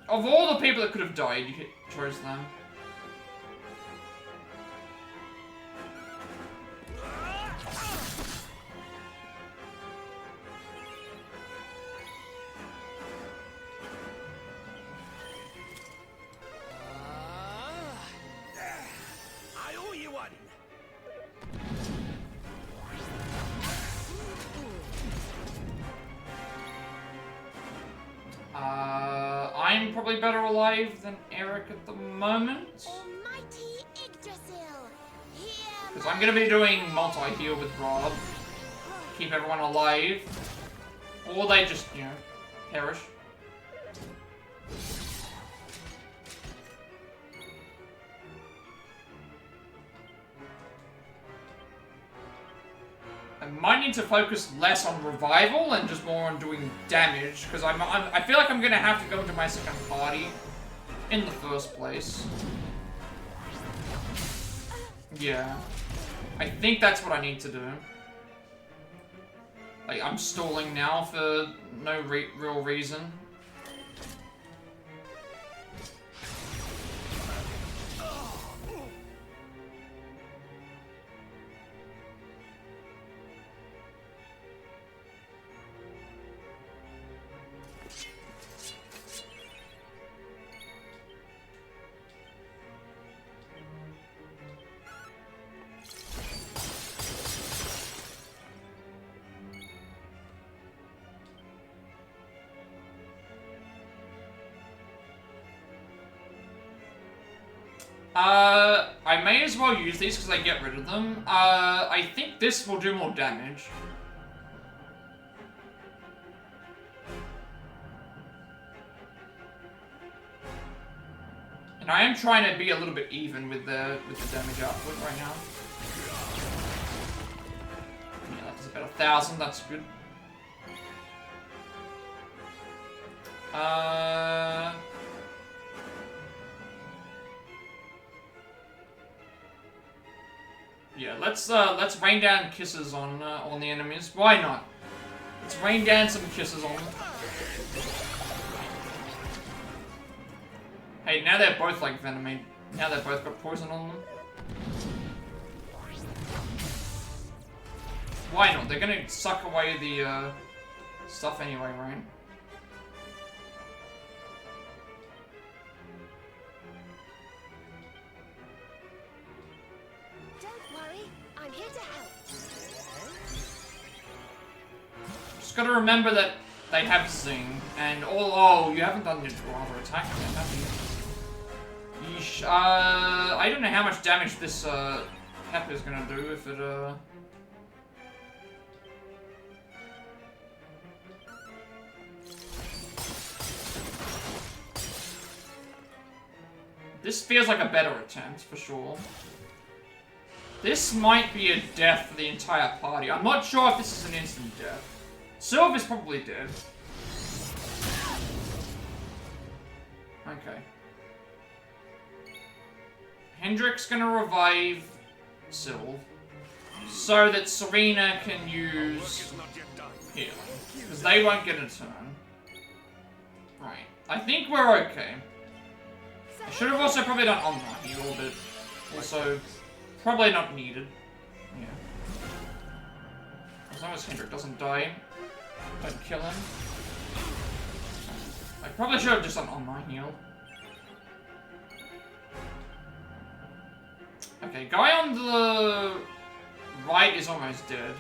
Of all the people that could have died, you chose them. I'm probably better alive than Erik at the moment. Because I'm going to be doing multi-heal with Rob. Keep everyone alive. Or they just, you know, perish. I might need to focus less on revival and just more on doing damage, because I feel like I'm gonna have to go into my second party in the first place. Yeah, I think that's what I need to do. Like, I'm stalling now for no real reason. I may as well use these because I get rid of them. I think this will do more damage. And I am trying to be a little bit even with the damage output right now. Yeah, that does about 1,000, that's good. Yeah, let's rain down kisses on the enemies. Why not? Let's rain down some kisses on them. Hey, now they're both like venoming. Now they've both got poison on them. Why not? They're gonna suck away the stuff anyway, right? Just gotta remember that they have Zing, and oh, you haven't done your other attack yet, have you? Yeesh. I don't know how much damage this pepper is gonna do if it This feels like a better attempt, for sure. This might be a death for the entire party. I'm not sure if this is an instant death. Sylve is probably dead. Okay. Hendrik's gonna revive Sylve so that Serena can use healing. Because they won't get a turn. Right. I think we're okay. I should have also probably done Online Heal, but also probably not needed. Yeah. As long as Hendrik doesn't die, don't kill him. I probably should have just done Online Heal. Okay, guy on the right is almost dead.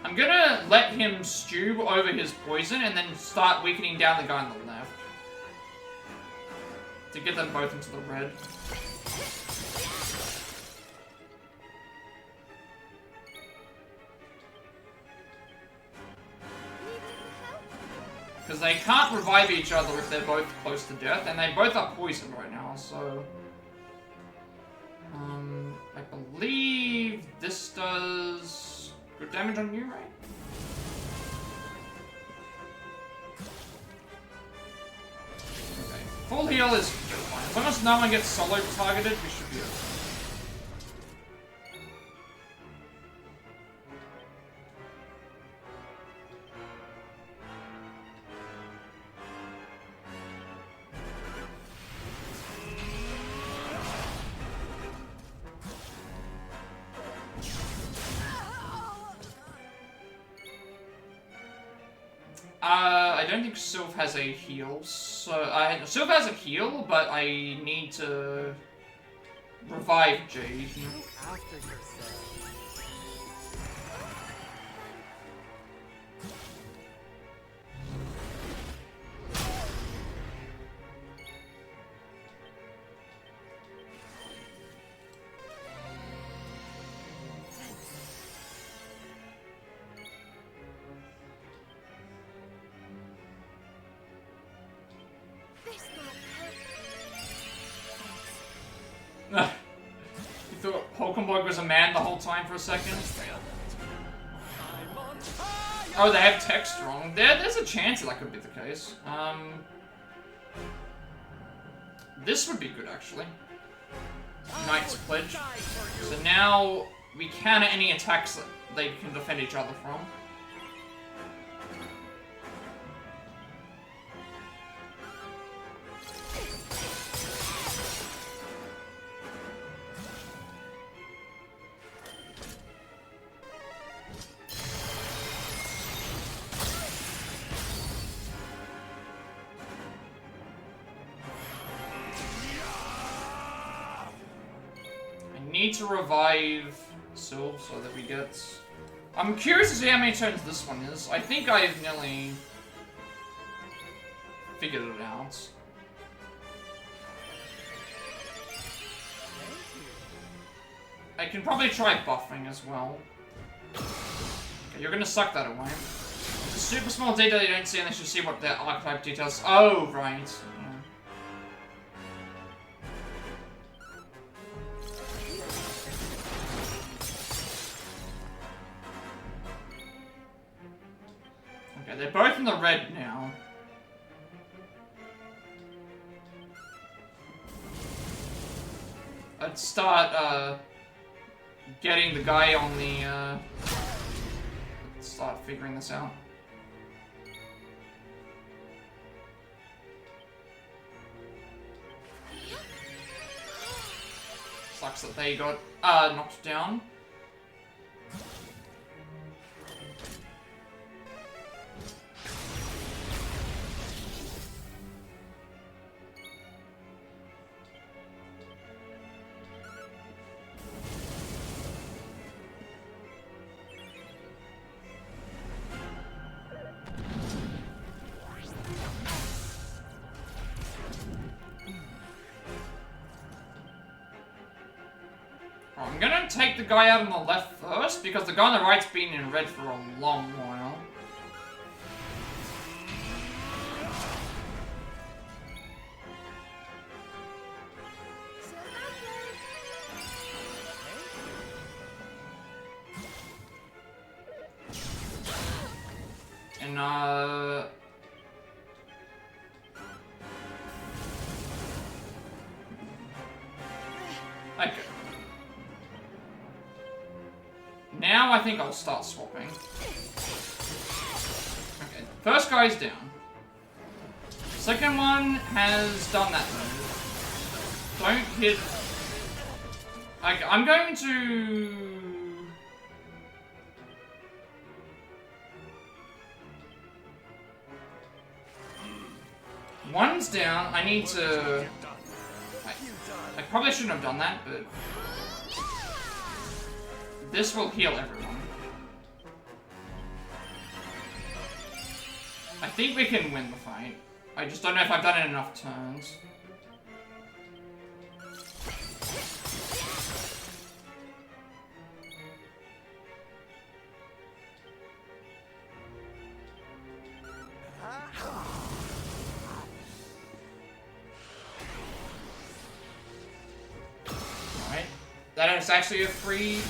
I'm gonna let him stew over his poison and then start weakening down the guy on the left. To get them both into the red. Because they can't revive each other if they're both close to death, and they both are poisoned right now, so... I believe this does good damage on you, right? Okay, full heal is fine. As long as no one gets solo targeted, we should be okay. I don't think Sylve has a heal, so Sylve has a heal, but I need to revive Jade. You thought Hulkenberg was a man the whole time for a second? Oh, they have text wrong. There's a chance that could be the case. This would be good, actually. Knight's Pledge. So now we counter any attacks that they can defend each other from. Need to revive Sylve so that we get... I'm curious to see how many turns this one is. I think I've nearly figured it out. I can probably try buffing as well. Okay, you're gonna suck that away. It's a super small detail you don't see unless you see what the archetype details. Oh, right. Okay, they're both in the red now. I'd start, getting the guy on the, start figuring this out. Sucks that they got, knocked down. I'm gonna take the guy out on the left first, because the guy on the right's been in red for a long while. And, okay. Now I think I'll start swapping. Okay, first guy's down. Second one has done that move. Don't hit... Okay, I'm going to... One's down, I need to... I probably shouldn't have done that, but... This will heal everyone. I think we can win the fight. I just don't know if I've done it enough turns. That is actually a free,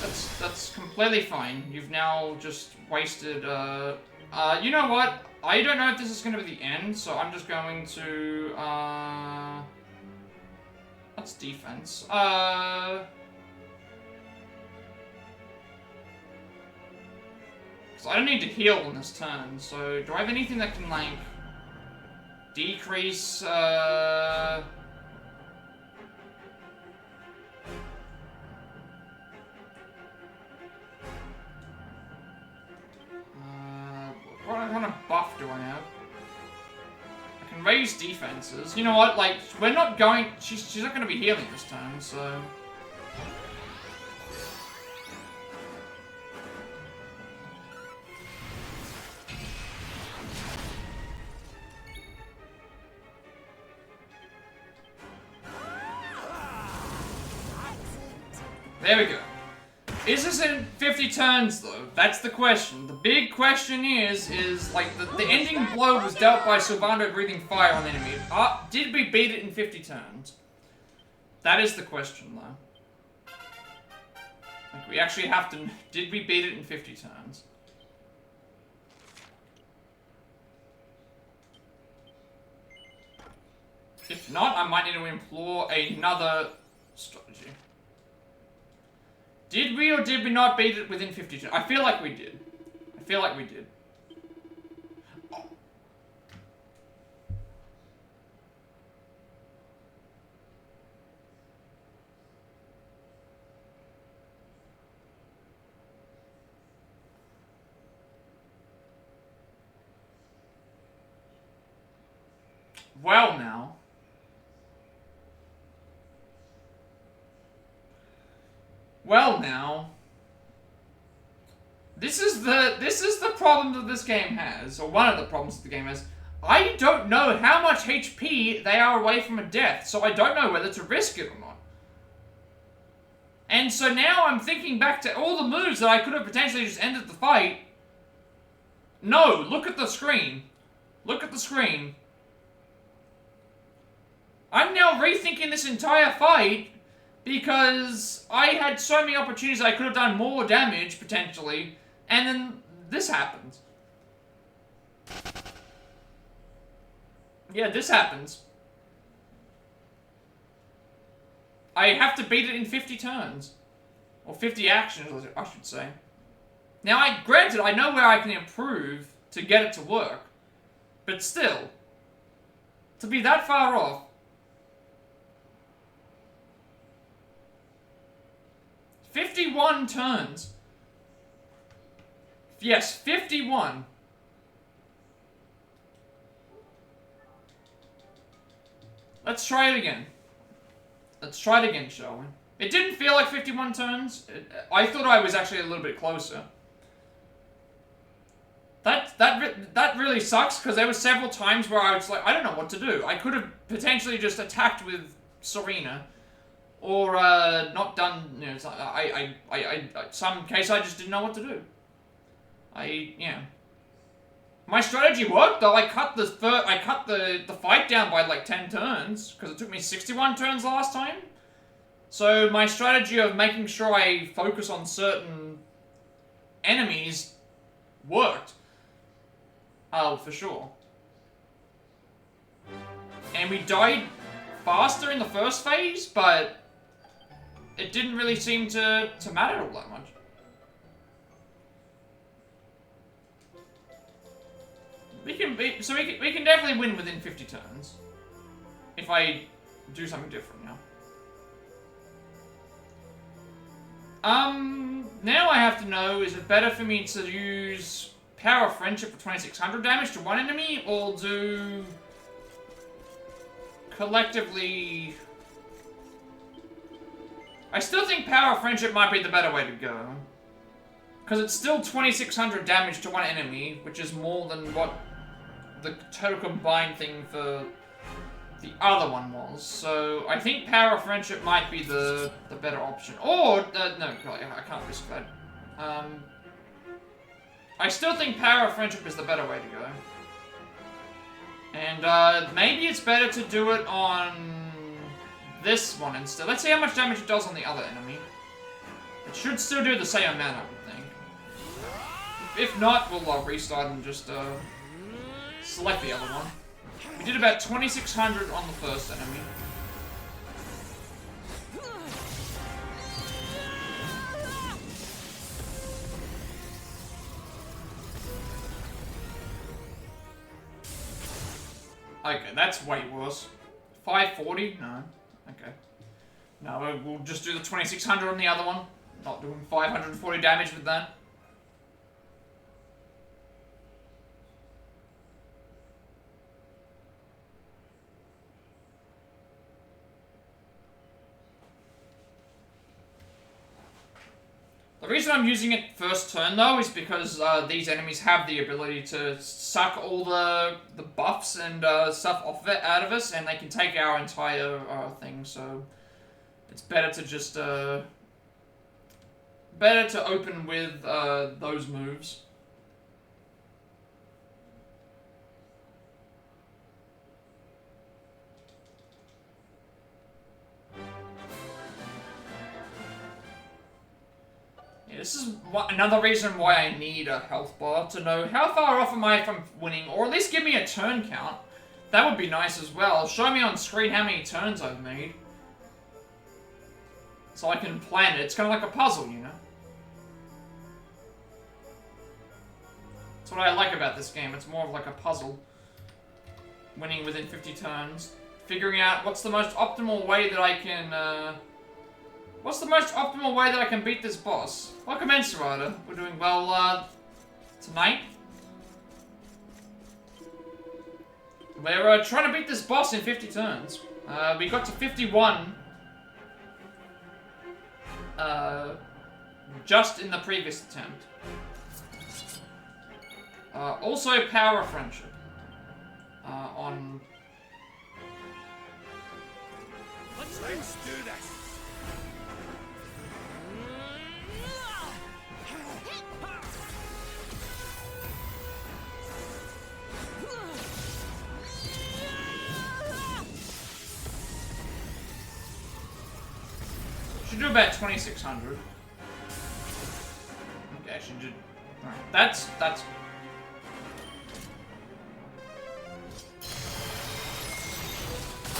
that's completely fine. You've now just wasted, you know what? I don't know if this is gonna be the end, so I'm just going to, that's defense. 'Cause I don't need to heal on this turn, so do I have anything that can, like, decrease, what kind of buff do I have? I can raise defenses. You know what? Like, we're not going... She's not going to be healing this time, so... There we go. Is this in 50 turns, though? That's the question. The big question is like, the ending blow was dealt by Sylvando breathing fire on the enemy. Did we beat it in 50 turns? That is the question, though. Like, we actually have to... Did we beat it in 50 turns? If not, I might need to implore another strategy. Did we or did we not beat it within 50 turns? I feel like we did. I feel like we did. Oh. Well now. Well now, this is the problem that this game has, or one of the problems that the game has. I don't know how much HP they are away from a death, so I don't know whether to risk it or not. And so now I'm thinking back to all the moves that I could have potentially just ended the fight. No, look at the screen. Look at the screen. I'm now rethinking this entire fight because I had so many opportunities I could have done more damage, potentially, and then this happens. Yeah, this happens. I have to beat it in 50 turns. Or 50 actions, I should say. Now, granted, I know where I can improve to get it to work. But still, to be that far off. "51 turns. Yes, 51. Let's try it again. Let's try it again, shall we? It didn't feel like 51 turns. I thought I was actually a little bit closer. That really sucks, because there were several times where I was like, I don't know what to do. I could have potentially just attacked with Serena. Or, not done, you know, some case I just didn't know what to do. Yeah. My strategy worked, though. I cut the fight down by like 10 turns, because it took me 61 turns last time. So my strategy of making sure I focus on certain enemies worked. Oh, for sure. And we died faster in the first phase, but it didn't really seem to matter all that much. We can definitely win within 50 turns. If I do something different now. Now I have to know, is it better for me to use Power of Friendship for 2600 damage to one enemy, or do collectively... I still think Power of Friendship might be the better way to go. Because it's still 2600 damage to one enemy, which is more than what the total combined thing for the other one was. So I think Power of Friendship might be the better option. Or, no, I can't risk that. I still think Power of Friendship is the better way to go. And maybe it's better to do it on this one instead. Let's see how much damage it does on the other enemy. It should still do the same amount, I would think. If not, we'll restart and just select the other one. We did about 2600 on the first enemy. Okay, that's way worse. 540? No. Okay. No, we'll just do the 2600 on the other one. Not doing 540 damage with that. The reason I'm using it first turn, though, is because these enemies have the ability to suck all the buffs and stuff out of us, and they can take our entire thing, so it's better to just, better to open with those moves. This is another reason why I need a health bar, to know how far off am I from winning, or at least give me a turn count. That would be nice as well. Show me on screen how many turns I've made. So I can plan it. It's kind of like a puzzle, you know? That's what I like about this game. It's more of like a puzzle. Winning within 50 turns. Figuring out what's the most optimal way that I can, what's the most optimal way that I can beat this boss? Welcome in, Hoarder. We're doing well, tonight. We're, trying to beat this boss in 50 turns. We got to 51. Just in the previous attempt. Also, Power of Friendship. On... Let's do this. about 2,600. Okay, actually, alright. That's.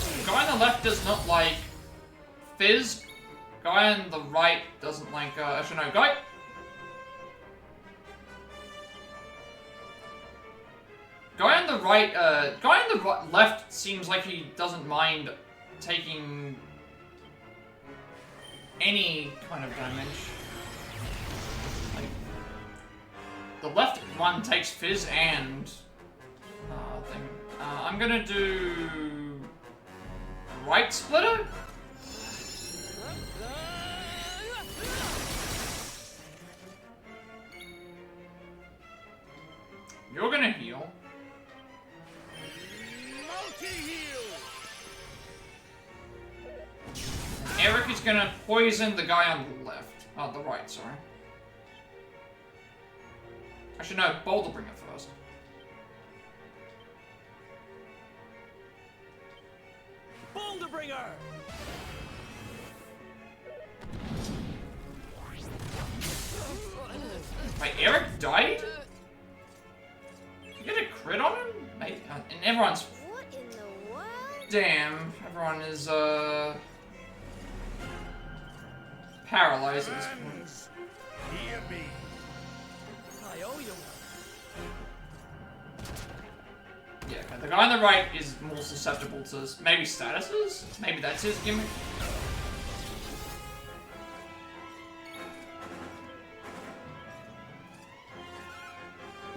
The guy on the left does not like fizz. Guy on the right doesn't like. Actually, no, guy on the right. Guy on the left seems like he doesn't mind taking any kind of damage. Like, the left one takes fizz and thing. I'm gonna do right splitter. You're gonna heal. Erik is gonna poison the guy on the left. Oh, the right, sorry. Actually, no, Boulder bring it first. Boulder Bringer! Wait, Erik died? Did you get a crit on him? Maybe, and everyone's... What in the world? Damn, everyone is, paralyzed at this point. Hear me. I owe you. Yeah, okay. The guy on the right is more susceptible to maybe statuses? Maybe that's his gimmick?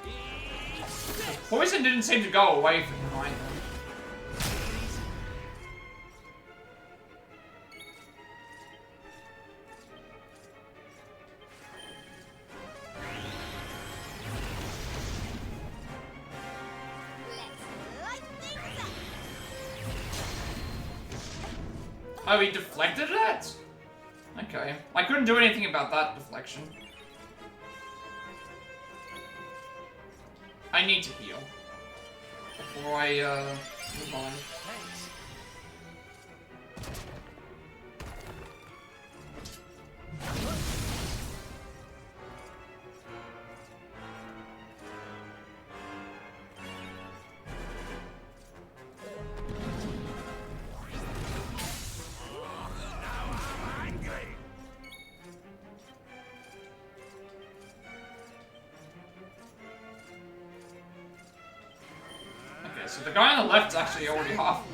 The poison didn't seem to go away from behind them. Oh, he deflected that? Okay. I couldn't do anything about that deflection. I need to heal. Before I, move on. Thanks. Okay, so the guy on the left's actually already half.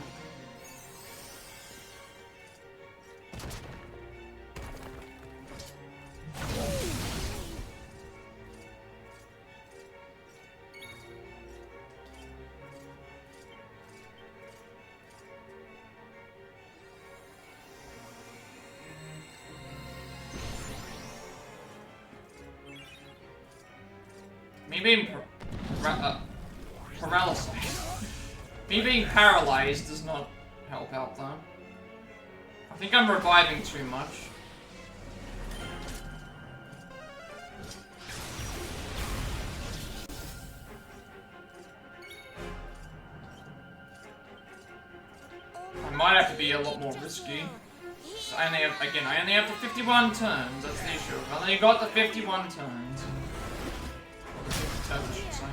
Me being paralyzed. Me being paralyzed does not help out though. I think I'm reviving too much. I might have to be a lot more risky. So I only have, again, I only have the 51 turns, that's the issue. I only got the 51 turns. Or the 50 turns, I should say.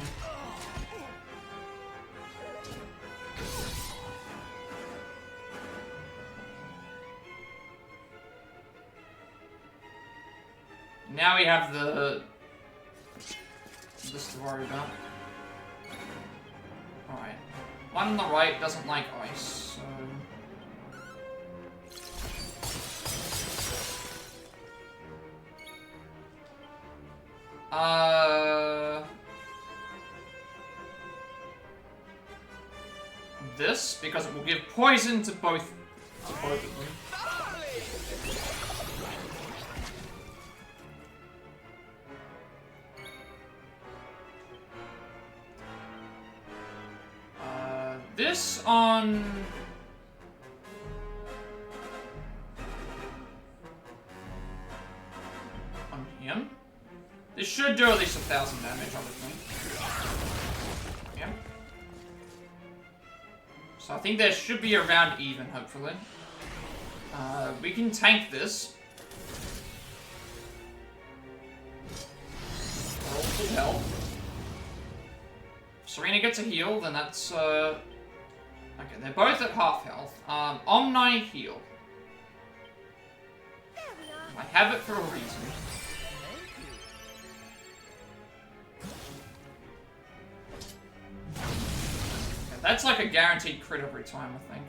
Now we have this to worry about. Alright. One on the right doesn't like ice, so... This, because it will give poison to both of them. This on him. This should do at least 1,000 damage, I would think. Yeah. So I think there should be around even, hopefully. We can tank this. health. If Serena gets a heal, then that's, okay, they're both at half health. Omni heal. I have it for a reason. Okay, that's like a guaranteed crit every time, I think.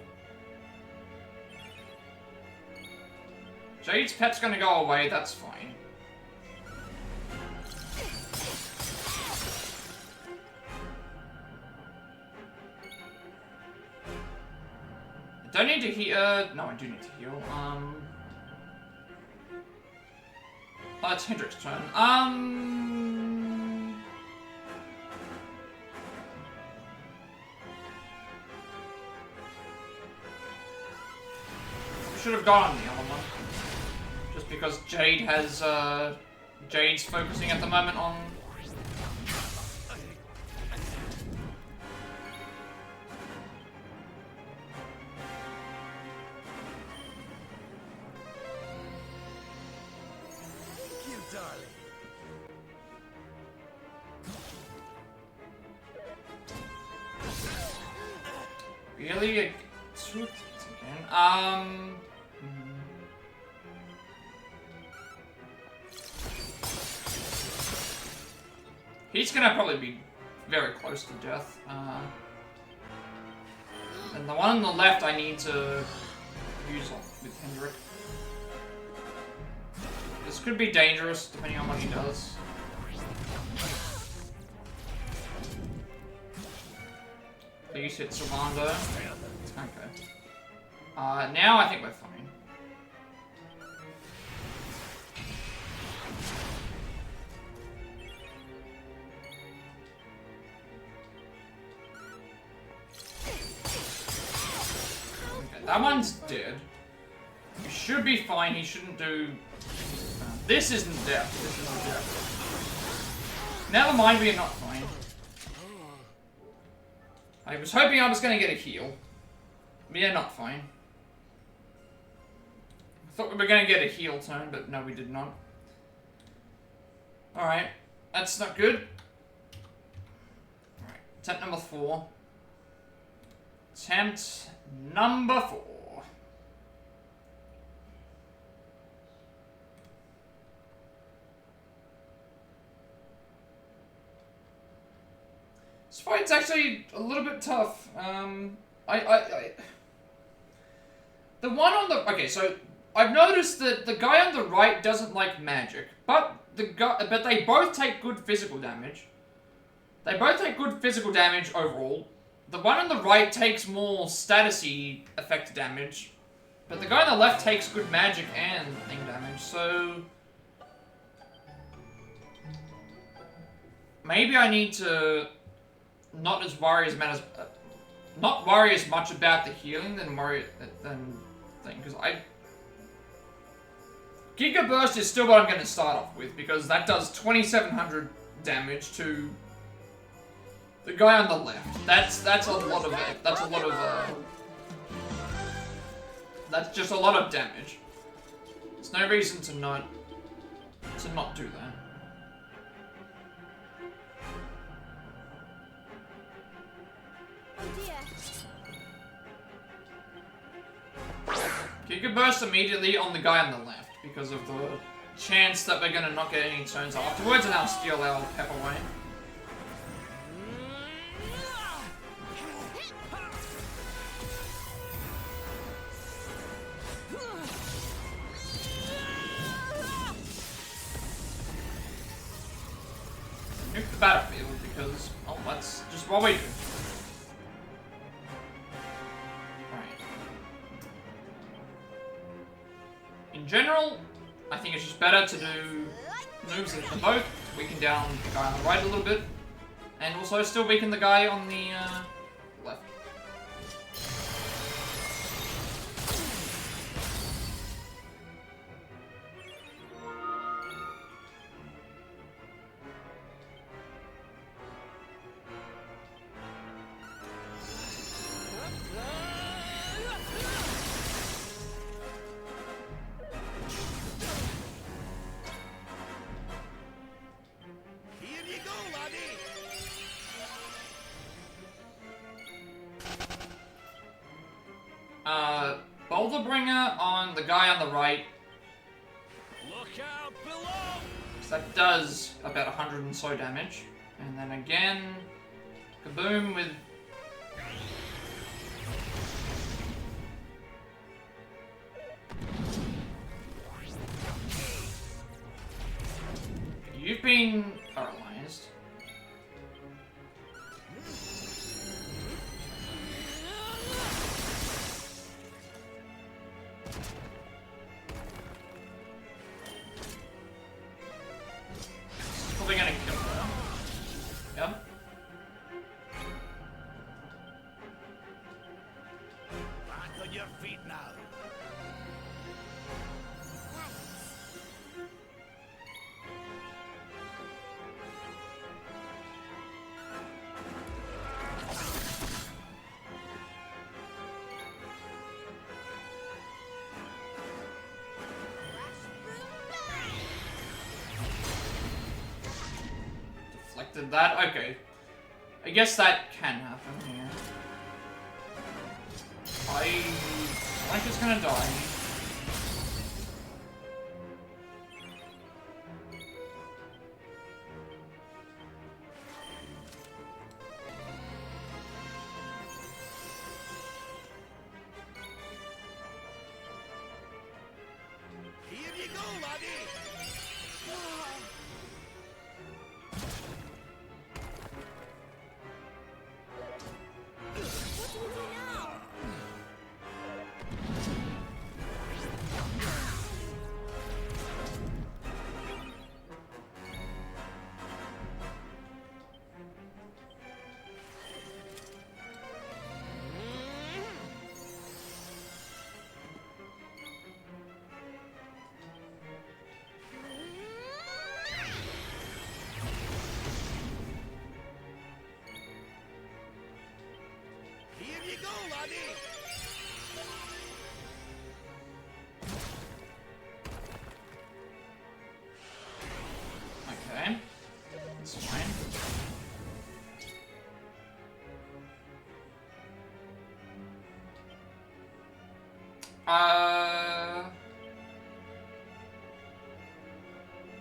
Jade's pet's gonna go away, that's fine. I don't need to heal. No, I do need to heal. Oh, it's Hendrick's turn. Should have gone on the other one. Just because Jade has, Jade's focusing at the moment on... Really? Again? He's gonna probably be very close to death. And the one on the left I need to use with Hendrik. This could be dangerous depending on what he does. Please hit Sylvander. Okay. Now I think we're fine. Okay, that one's dead. You should be fine, he shouldn't do... this isn't death, this isn't death. Never mind, we are not fine. I was hoping I was going to get a heal. But yeah, not fine. I thought we were going to get a heal turn, but no, we did not. Alright, that's not good. Alright, attempt number 4. Attempt number 4. This fight's actually a little bit tough. The one on the... okay, so I've noticed that the guy on the right doesn't like magic, but they both take good physical damage. They both take good physical damage overall. The one on the right takes more status-y effect damage, but the guy on the left takes good magic and thing damage, so... maybe I need to not worry as much about the healing than thing, because Giga Burst is still what I'm going to start off with, because that does 2700 damage to the guy on the left. That's a lot of it. That's just a lot of damage. There's no reason to not do that. Giga Burst immediately on the guy on the left because of the chance that we're gonna not get any turns afterwards, and I'll steal our pep away. Nuke the battlefield because, oh, that's just what we do. In general, I think it's just better to do moves at the boat, weaken down the guy on the right a little bit, and also still weaken the guy on the left. Boulder Bringer on the guy on the right. Look out below! So that does about 100 and so damage. And then again, kaboom with... You've been paralyzed. Probably gonna kill her. Yep. Back on your feet now. Deflected that. Okay. I guess that can happen here. I think it's gonna die. Here you go, laddie. Here you go, laddie. Okay. That's fine.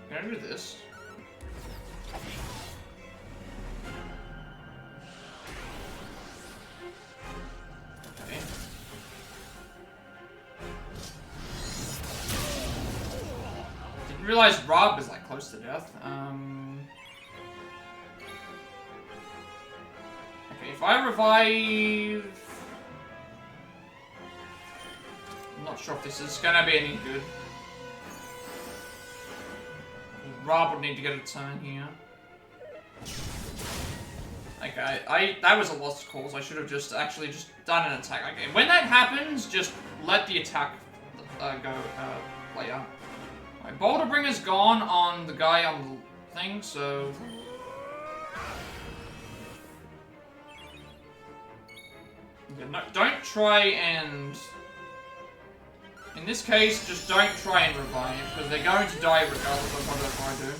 Can I do this? Okay. Didn't realize Rob was like close to death. Okay, if I revive... I'm not sure if this is gonna be any good. Rob would need to get a turn here. Okay, that was a lost cause. I should have just actually just done an attack. Okay, when that happens, just let the attack go play out. Alright, Boulder Bringer's gone on the guy on the thing, so... Okay, no, don't try and... In this case, just don't try and revive, because they're going to die regardless of whatever I do.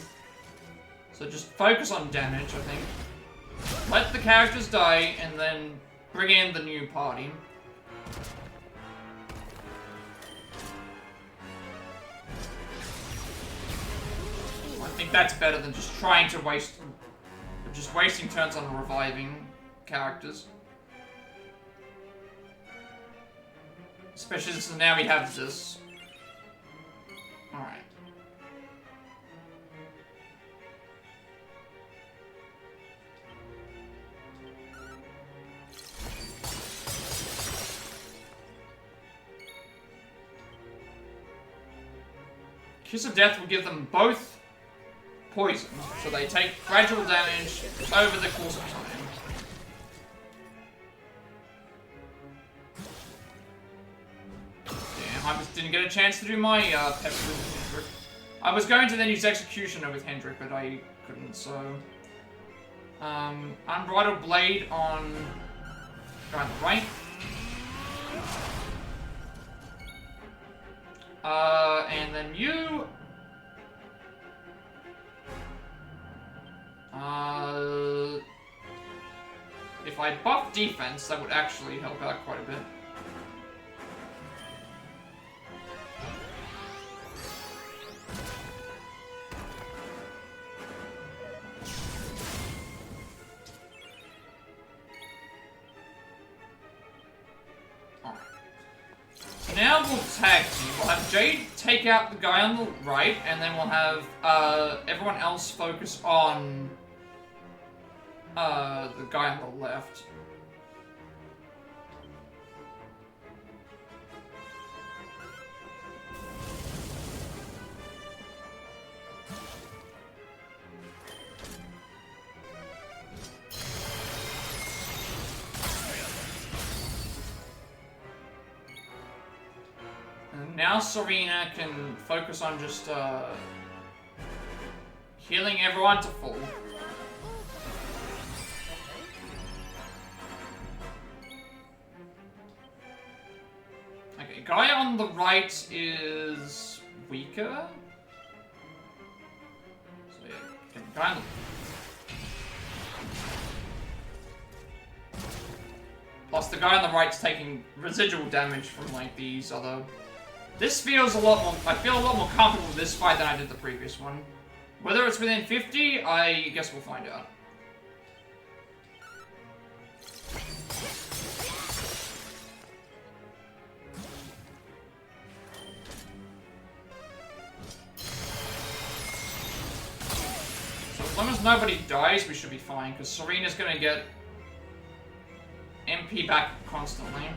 So just focus on damage, I think. Let the characters die, and then bring in the new party. I think that's better than just trying to wasting turns on reviving characters. Especially since now we have this. Alright. Kiss of Death will give them both poison, so they take gradual damage over the course of time. I just didn't get a chance to do my pep with Hendrik. I was going to then use Executioner with Hendrik, but I couldn't, so... Unbridled Blade on... guy on the right. And then you... if I buff defense, that would actually help out quite a bit. now we'll tag team. We'll have Jade take out the guy on the right, and then we'll have everyone else focus on the guy on the left. Now Serena can focus on just healing everyone to full. Okay, guy on the right is weaker. So yeah, okay, guy on the... Plus the guy on the right's taking residual damage from like these other... This feels a lot more... I feel a lot more comfortable with this fight than I did the previous one. Whether it's within 50, I guess we'll find out. So as long as nobody dies, we should be fine, because Serena's gonna get MP back constantly.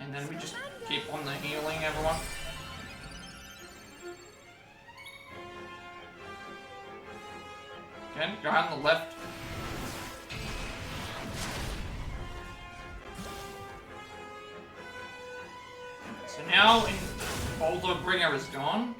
And then we just keep on the healing, everyone. Okay, guy on the left. So now, Boulder Bringer is gone.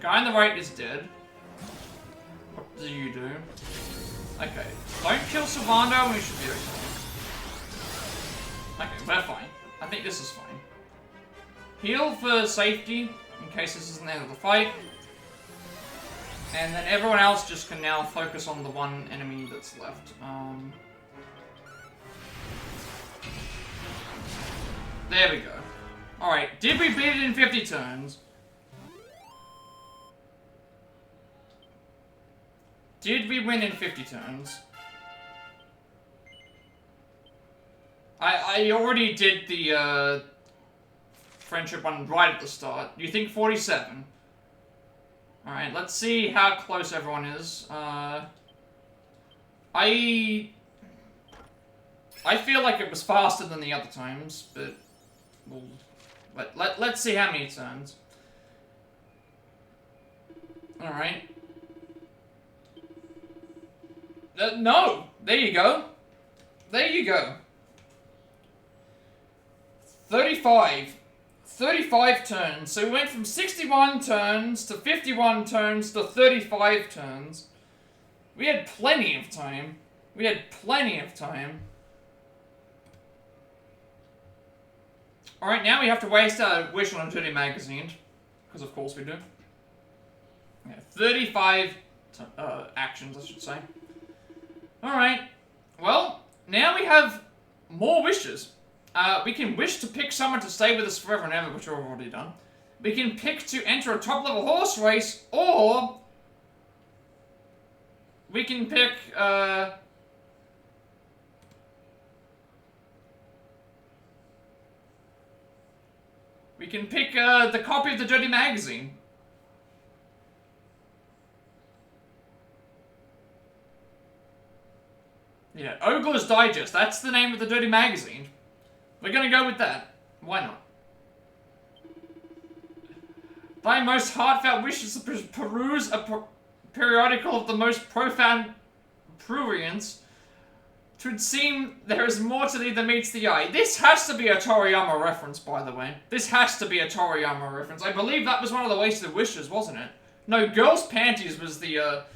Guy on the right is dead. What do you do? Okay. Don't kill Savando and we should be okay. Okay, we're fine. I think this is fine. Heal for safety, in case this isn't the end of the fight. And then everyone else just can now focus on the one enemy that's left. There we go. Alright, did we beat it in 50 turns? Did we win in 50 turns? I already did the friendship one right at the start. Do you think 47? Alright, let's see how close everyone is. I feel like it was faster than the other times, but let's see how many turns. Alright. No! There you go. There you go. 35. 35 turns. So we went from 61 turns to 51 turns to 35 turns. We had plenty of time. We had plenty of time. Alright, now we have to waste our wish on a dirty magazine. Because of course we do. Yeah, 35 actions, I should say. Alright, well, now we have more wishes. We can wish to pick someone to stay with us forever and ever, which we've already done. We can pick to enter a top-level horse race, or... we can pick, we can pick, the copy of the Dirty Magazine. Yeah, Ogler's Digest. That's the name of the Dirty Magazine. We're gonna go with that. Why not? Thy most heartfelt wish is to peruse a periodical of the most profound prurience. 'Twould seem there is more to thee than meets the eye. This has to be a Toriyama reference, by the way. This has to be a Toriyama reference. I believe that was one of the wasted wishes, wasn't it? No, girl's panties was the, a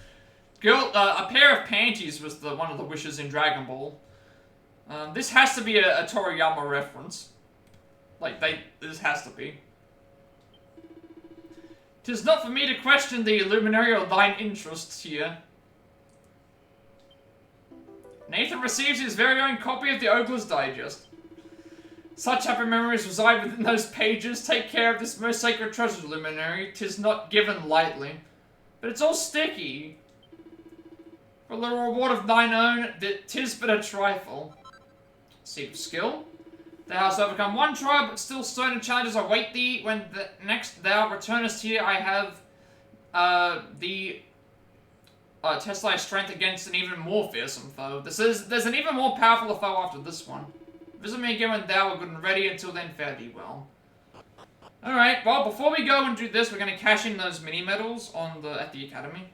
pair of panties was the one of the wishes in Dragon Ball. This has to be a Toriyama reference. Like, this has to be. 'Tis not for me to question the luminary of thine interests here. Nathan receives his very own copy of the Ogler's Digest. Such happy memories reside within those pages. Take care of this most sacred treasure, luminary. 'Tis not given lightly. But it's all sticky. For a little reward of thine own, 'tis but a trifle. Seek of skill. Thou hast overcome one trial, but still stern challenges await thee. When next thou returnest here, I have test thy strength against an even more fearsome foe. There's an even more powerful foe after this one. Visit me again when thou art good and ready. Until then, fare thee well. Alright, well, before we go and do this, we're going to cash in those mini medals at the Academy.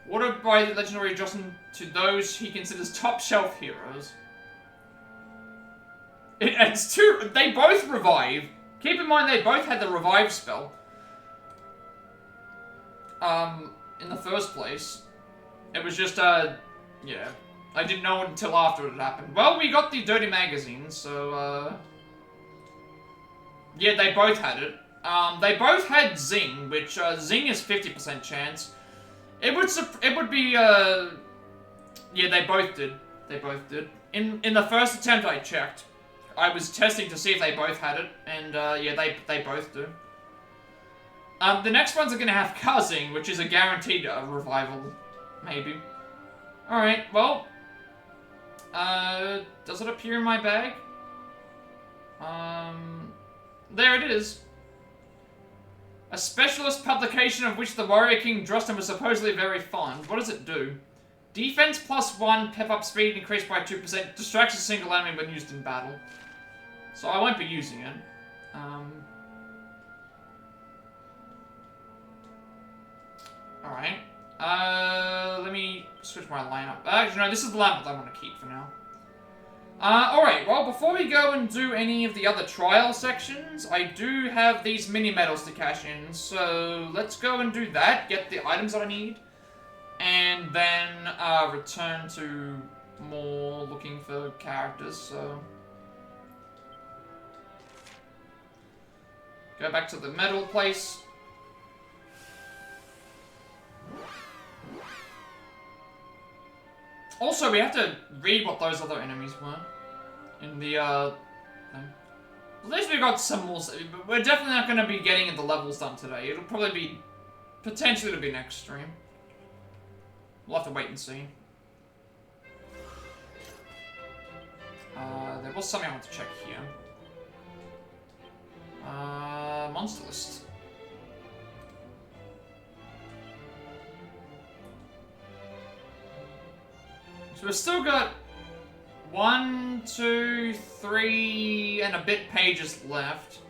Ordered by the legendary Justin to those he considers top shelf heroes. It's two. They both revive. Keep in mind they both had the revive spell. In the first place. It was just, yeah. I didn't know it until after it happened. Well, we got the Dirty Magazine, so, yeah, they both had it. They both had Zing, which, Zing is 50% chance. It would be, yeah, they both did. They both did. In the first attempt I checked. I was testing to see if they both had it, and, yeah, they both do. The next ones are gonna have Kazing, which is a guaranteed revival, maybe. Alright, well, does it appear in my bag? There it is. A specialist publication of which the Warrior King Drustin was supposedly very fond. What does it do? Defense +1, pep up speed increased by 2%, distracts a single enemy when used in battle. So I won't be using it. Alright. Let me switch my lineup. Actually, no, this is the lineup that I want to keep for now. Alright, well, before we go and do any of the other trial sections, I do have these mini medals to cash in, so let's go and do that, get the items that I need, and then, return to more looking for characters, so... Go back to the medal place. Also, we have to read what those other enemies were in the, thing. At least we got some more, but we're definitely not going to be getting the levels done today. It'll probably be, potentially it'll be next stream. We'll have to wait and see. There was something I want to check here. Monster list. So we've still got 1, 2, 3 and a bit pages left.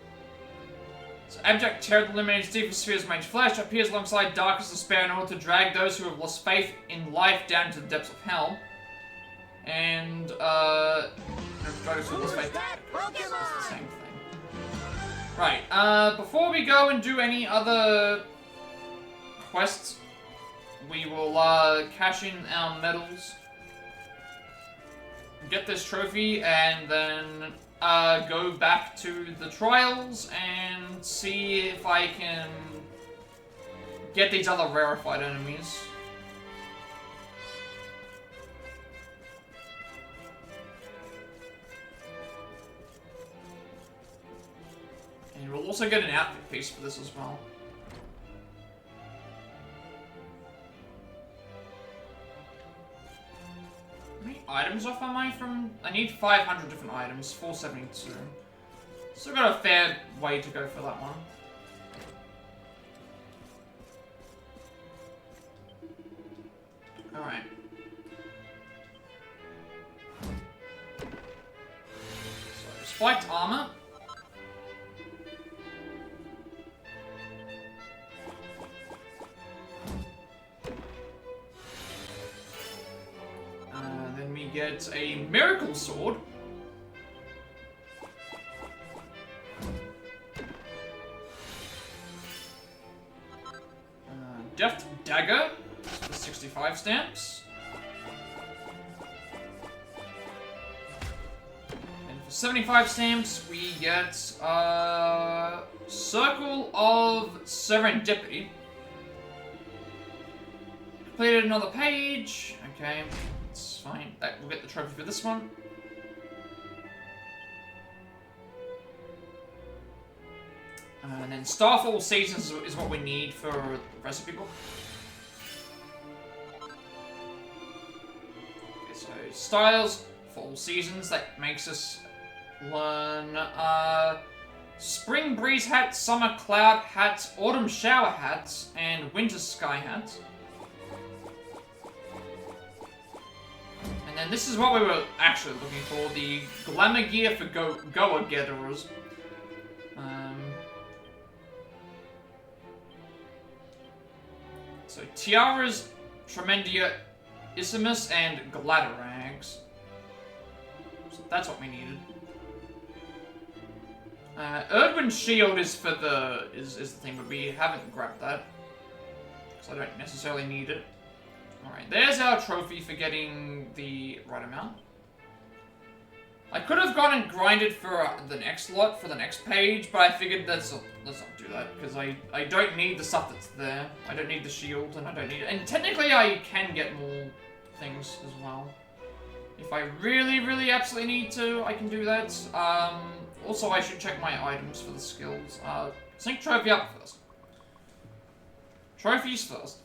So Abject Terror, the Illuminated Deep Spheres Mage Flesh, appears alongside Darkest Despair in order to drag those who have lost faith in life down to the depths of hell. And, those who have lost faith. It's the same thing. Right, before we go and do any other quests, we will, cash in our medals, get this trophy, and then, go back to the trials and see if I can get these other rarified enemies. And we'll also get an outfit piece for this as well. How many items off am I from? I need 500 different items, 472. Still got a fair way to go for that one. Alright. So, spiked armor. Then we get a miracle sword. Deft dagger for 65 stamps. And for 75 stamps, we get Circle of Serendipity. Completed another page. Okay, it's fine. We'll get the trophy for this one. And then Star for all seasons is what we need for the rest of people. Okay, so styles for all seasons, that makes us learn Spring Breeze hats, Summer Cloud hats, Autumn Shower hats, and Winter Sky hats. And then this is what we were actually looking for, the Glamour Gear for Goa-Getters. So Tiaras, Tremendia, Isimus, and Gladderags. So that's what we needed. Erdwin's Shield is for the is the thing, but we haven't grabbed that. Because I don't necessarily need it. Alright, there's our trophy for getting the right amount. I could have gone and grinded for the next lot, for the next page, but I figured let's not do that, because I don't need the stuff that's there. I don't need the shield, and I don't need it. And technically I can get more things as well. If I really, really absolutely need to, I can do that. Also, I should check my items for the skills. Sync trophy up first. Trophies first.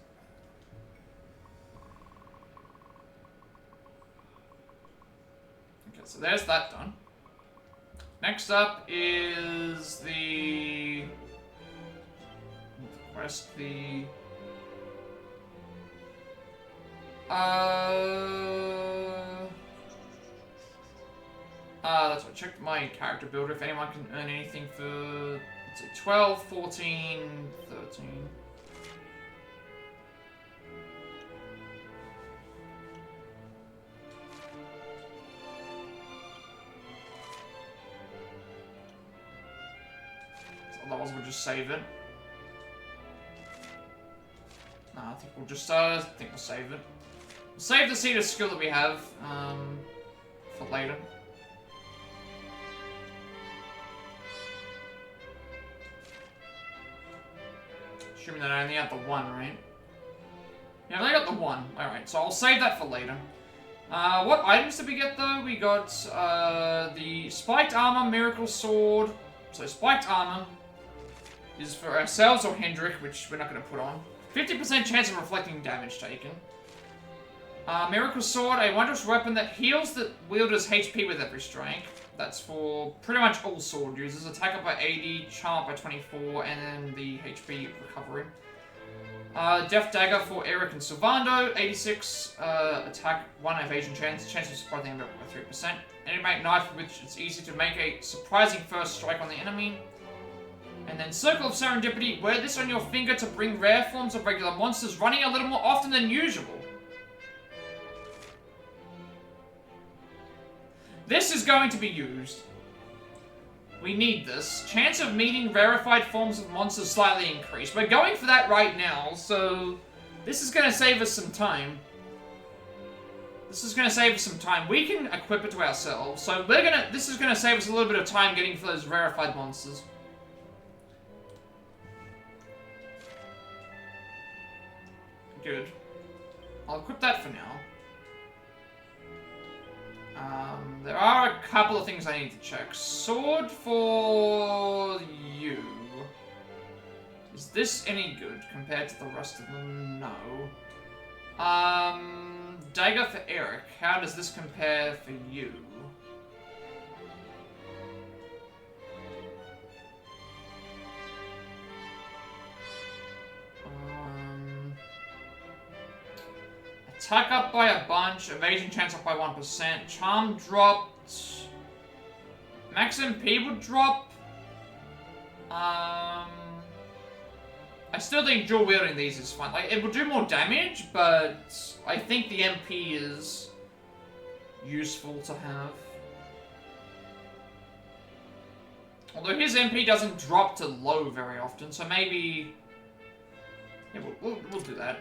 Okay, so there's that done. Next up is the quest, that's what I checked my character builder, if anyone can earn anything for, let's see, 12, 14, 13. Otherwise we'll just save it. No, I think we'll just, we'll save it. We'll save the seed of skill that we have, for later. Assuming that I only got the one, right? Yeah, I only got the one. Alright, so I'll save that for later. What items did we get, though? We got, the Spiked Armor, Miracle Sword. So, Spiked Armor is for ourselves or Hendrik, which we're not going to put on. 50% chance of reflecting damage taken. Miracle Sword, a wondrous weapon that heals the wielder's HP with every strike. That's for pretty much all sword users. Attack up by 80, charm up by 24, and then the HP recovery. Death Dagger for Erik and Sylvando, 86, attack 1 evasion chance of surprising by 3%. Enigmatic Knife, which it's easy to make a surprising first strike on the enemy. And then Circle of Serendipity, wear this on your finger to bring rare forms of regular monsters running a little more often than usual. This is going to be used. We need this. Chance of meeting rarefied forms of monsters slightly increased. We're going for that right now, so this is going to save us some time. We can equip it to ourselves, so this is going to save us a little bit of time getting for those rarefied monsters. Good. I'll equip that for now. There are a couple of things I need to check. Sword for you. Is this any good compared to the rest of them? No. Dagger for Erik. How does this compare for you? Attack up by a bunch, evasion chance up by 1%, charm dropped, max MP would drop. I still think dual wielding these is fine. Like, it will do more damage, but I think the MP is useful to have. Although his MP doesn't drop to low very often, so maybe... Yeah, we'll do that.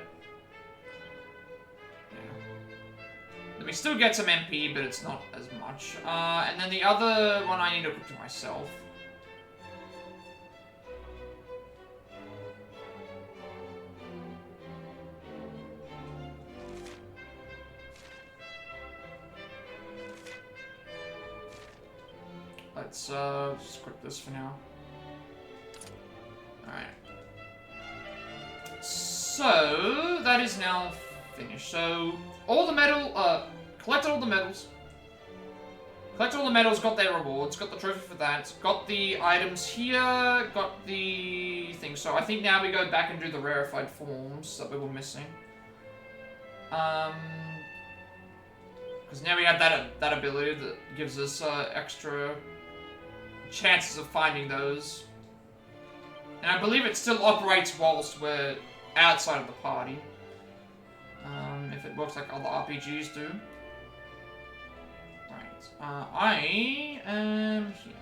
Then we still get some MP, but it's not as much. And then the other one I need to equip to myself. let's just quit this for now. Alright. So, that is now finished. So, all the medal, collected all the medals. Collected all the medals, got their rewards, got the trophy for that, got the items here, got the thing. So, I think now we go back and do the rarified forms that we were missing. Because now we have that ability that gives us extra chances of finding those. And I believe it still operates whilst we're outside of the party. If it works like other RPGs do. Right. I am here.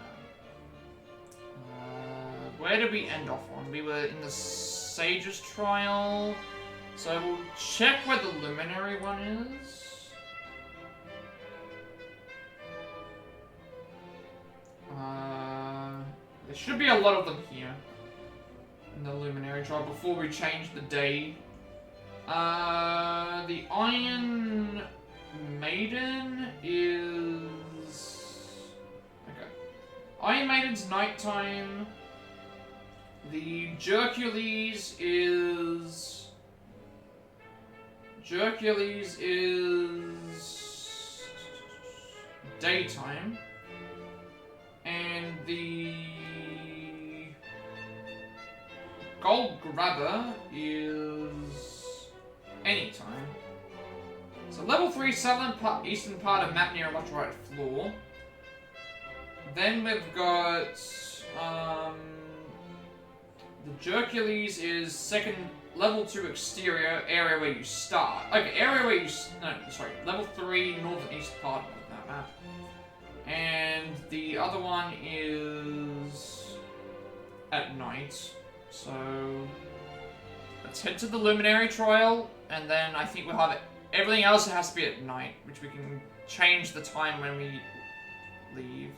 Where did we end off on? We were in the Sage's Trial. So we'll check where the Luminary one is. There should be a lot of them here in the Luminary Trial before we change the day. The Iron Maiden is... Okay. Iron Maiden's nighttime. The Jercules is... Jercules is... daytime. And the Gold Grabber is anytime. So level 3, southern eastern part of map near a left right floor. Then we've got the Jercules is second level 2 exterior area where you start. Okay, area where you level 3 northern east part of that map. And the other one is at night. So let's head to the Luminary Trial, and then I think we'll have it. Everything else has to be at night, which we can change the time when we leave.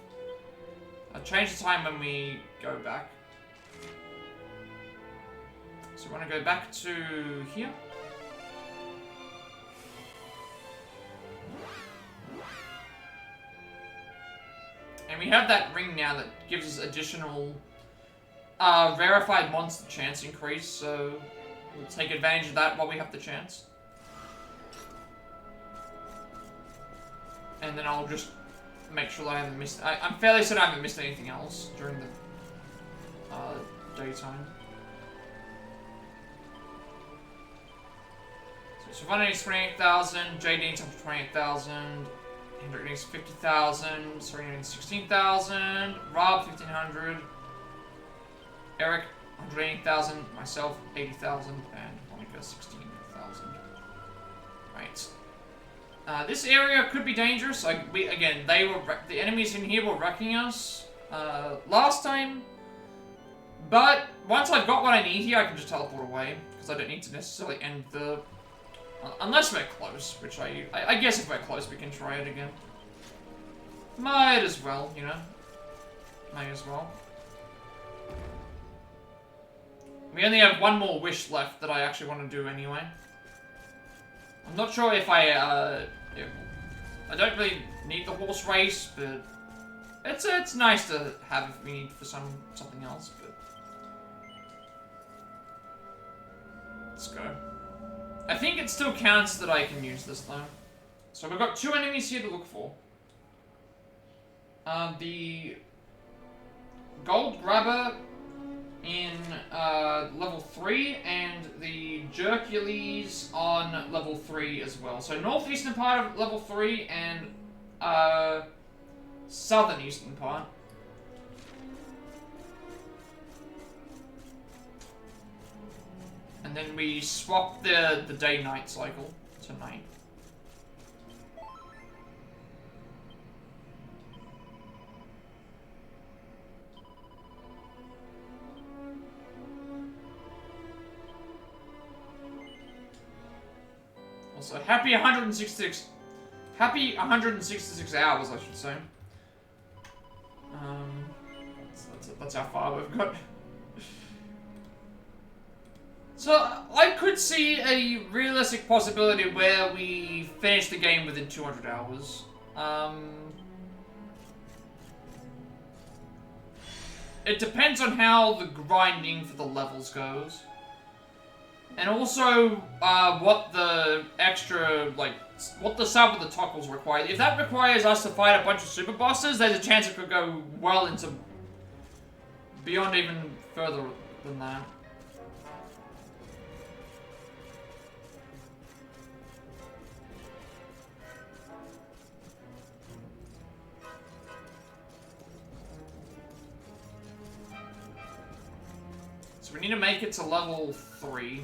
I'll change the time when we go back. So we want to go back to here. And we have that ring now that gives us additional rarified monster chance increase, so we'll take advantage of that while we have the chance. And then I'll just make sure that I haven't missed... I'm fairly certain I haven't missed anything else during the daytime. So Savannah needs 28,000, JD needs 28,000, Hendrik needs 50,000, Serena needs 16,000, Rob 1,500, Erik 180,000, myself 80,000, and Monica 16,000. Right. This area could be dangerous. Again, the enemies in here were wrecking us last time. But once I've got what I need here, I can just teleport away because I don't need to necessarily end the. Unless we're close, which I guess if we're close, we can try it again. Might as well, you know. May as well. We only have one more wish left that I actually want to do anyway. I'm not sure if I don't really need the horse race, but it's nice to have if we need for something else. But let's go. I think it still counts that I can use this though. So we've got 2 enemies here to look for. The Gold Grabber in level 3 and the Jercules on level 3 as well. So northeastern part of level 3 and southern eastern part. And then we swap the day-night cycle to night. Also, happy 166 hours, I should say. That's how far we've got. So, I could see a realistic possibility where we finish the game within 200 hours. it depends on how the grinding for the levels goes. And also, what the extra, like, what the sub with the toggles require. If that requires us to fight a bunch of super bosses, there's a chance it could go well into beyond even further than that. So we need to make it to level 3.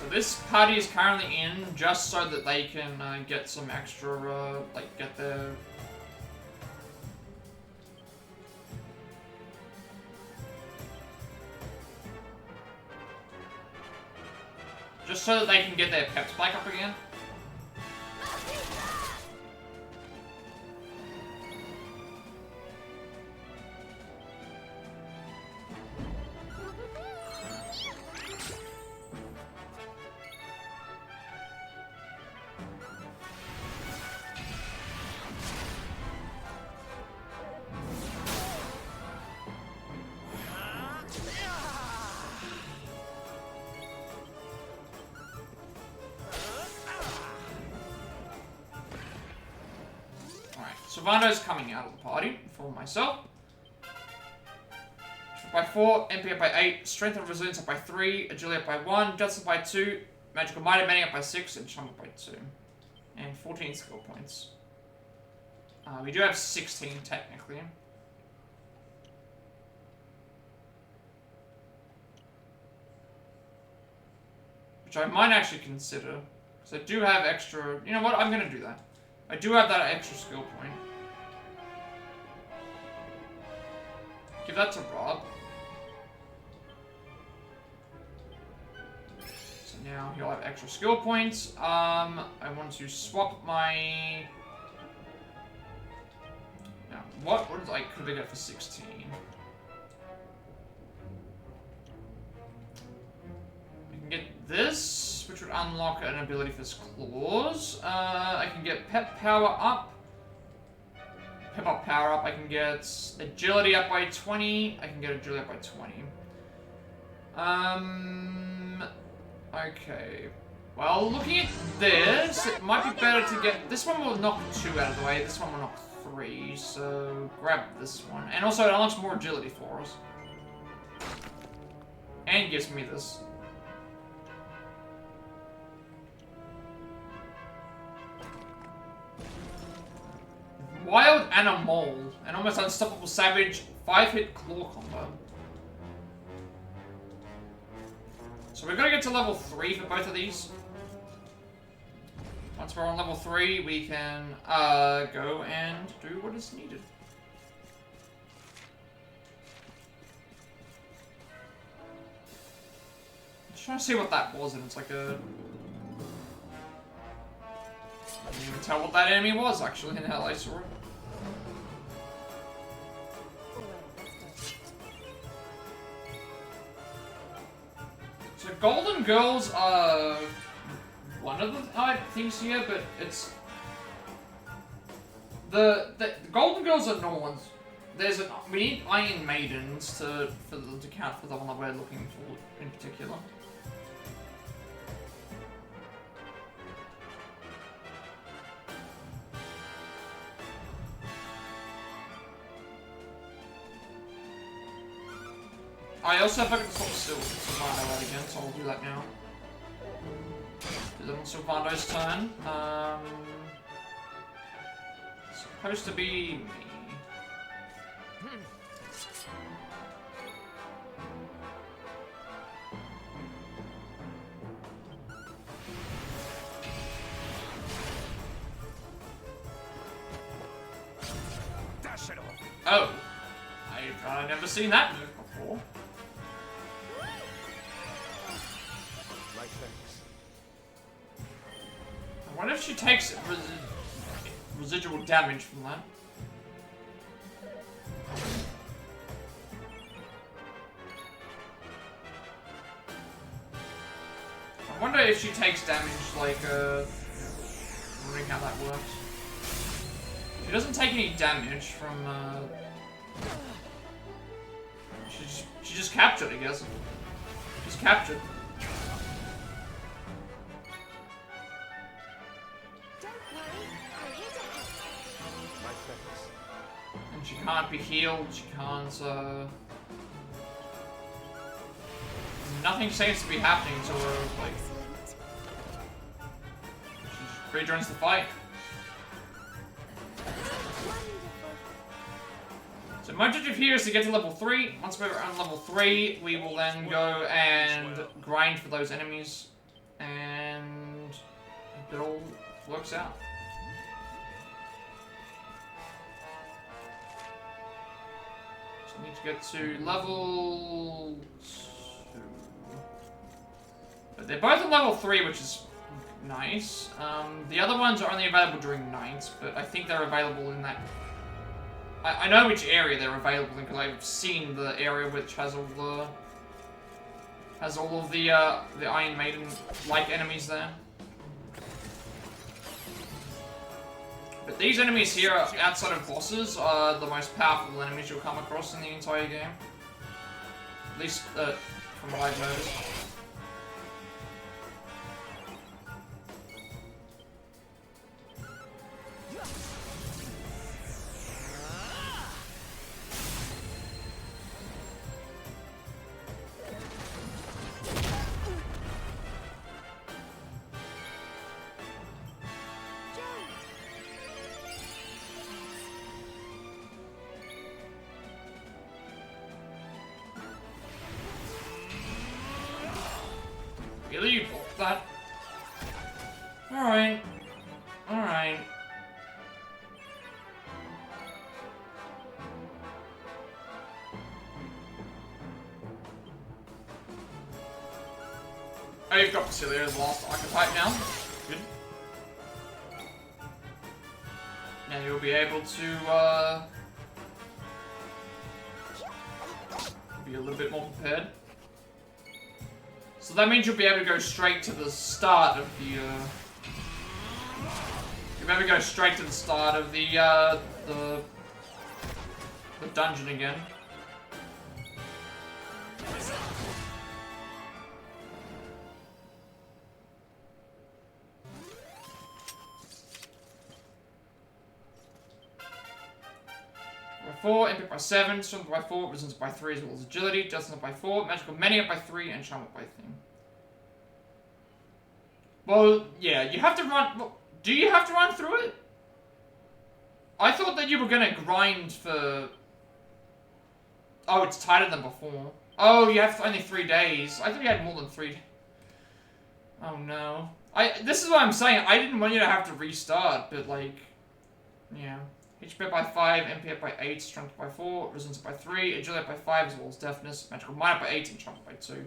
This party is currently in just so that they can get some extra, like, get their... Just so that they can get their peps back up again. Vando's coming out of the party for myself. By 4, MP up by 8, Strength and Resilience up by 3, Agility up by 1, Justice up by 2, Magical Might and Many up by 6, and Charm up by 2. And 14 skill points. We do have 16 technically. Which I might actually consider. Because I do have extra... You know what? I'm going to do that. I do have that extra skill point. Give that to Rob. So now he'll have extra skill points. I want to swap my... Now, what would I could I get for 16? I can get this, which would unlock an ability for his claws. I can get Pep Power up. Pep up power up, I can get agility up by 20, I can get agility up by 20. Okay. Well, looking at this, it might be better to get, this one will knock 2 out of the way, this one will knock 3, so grab this one. And also it unlocks more agility for us. And gives me this. Wild Animal, an almost unstoppable savage 5-hit claw combo. So we're gonna get to level 3 for both of these. Once we're on level 3, we can go and do what is needed. I'm just trying to see what that was, and it's like a... I didn't even tell what that enemy was, actually, until I saw it. So Golden Girls are one of the things here, but it's... The Golden Girls are normal ones. We need Iron Maidens to count for the one that we're looking for in particular. I also have to swap Sylvando out again, so I'll do that now. Do that on Sylvando's turn. It's supposed to be me. Oh. I've never seen that move before. My thanks. I wonder if she takes residual damage from that. I wonder if she takes damage, like, I'm wondering how that works. She doesn't take any damage from, She just captured, I guess. Just captured. Don't worry, I'm here to help. My thanks. And she can't be healed, she can't, nothing seems to be happening to her, like... She rejoins the fight. So my objective here is to get to level 3. Once we're on level 3, we will then go and grind for those enemies. And it all works out. So I need to get to level 2. But they're both on level 3, which is nice. The other ones are only available during night, but I think they're available in that... I know which area they're available in because I've seen the area which has all of the Iron Maiden-like enemies there. But these enemies here, outside of bosses, are the most powerful enemies you'll come across in the entire game. At least from what I've noticed. Really? You blocked that? Alright. Alright. Oh, you've got Basilia as the last archetype now. Good. Now you'll be able to, be a little bit more prepared. So that means you'll be able to go straight to the start of the, you'll be able to go straight to the start of the dungeon again. By 4, impact by 7, strength by 4, resistance by 3 as well as agility, justice by 4, magical many up by 3, and charm up by 3. Well, yeah, you have to run. Well, do you have to run through it? I thought that you were gonna grind for. Oh, it's tighter than before. Oh, you have only 3 days. I thought you had more than 3. Oh no. This is what I'm saying. I didn't want you to have to restart, but like, yeah. HP up by 5, MP up by 8, strength by 4, resistance by 3, agility up by 5 as well as deafness, magical mind up by 8, and charm up by 2.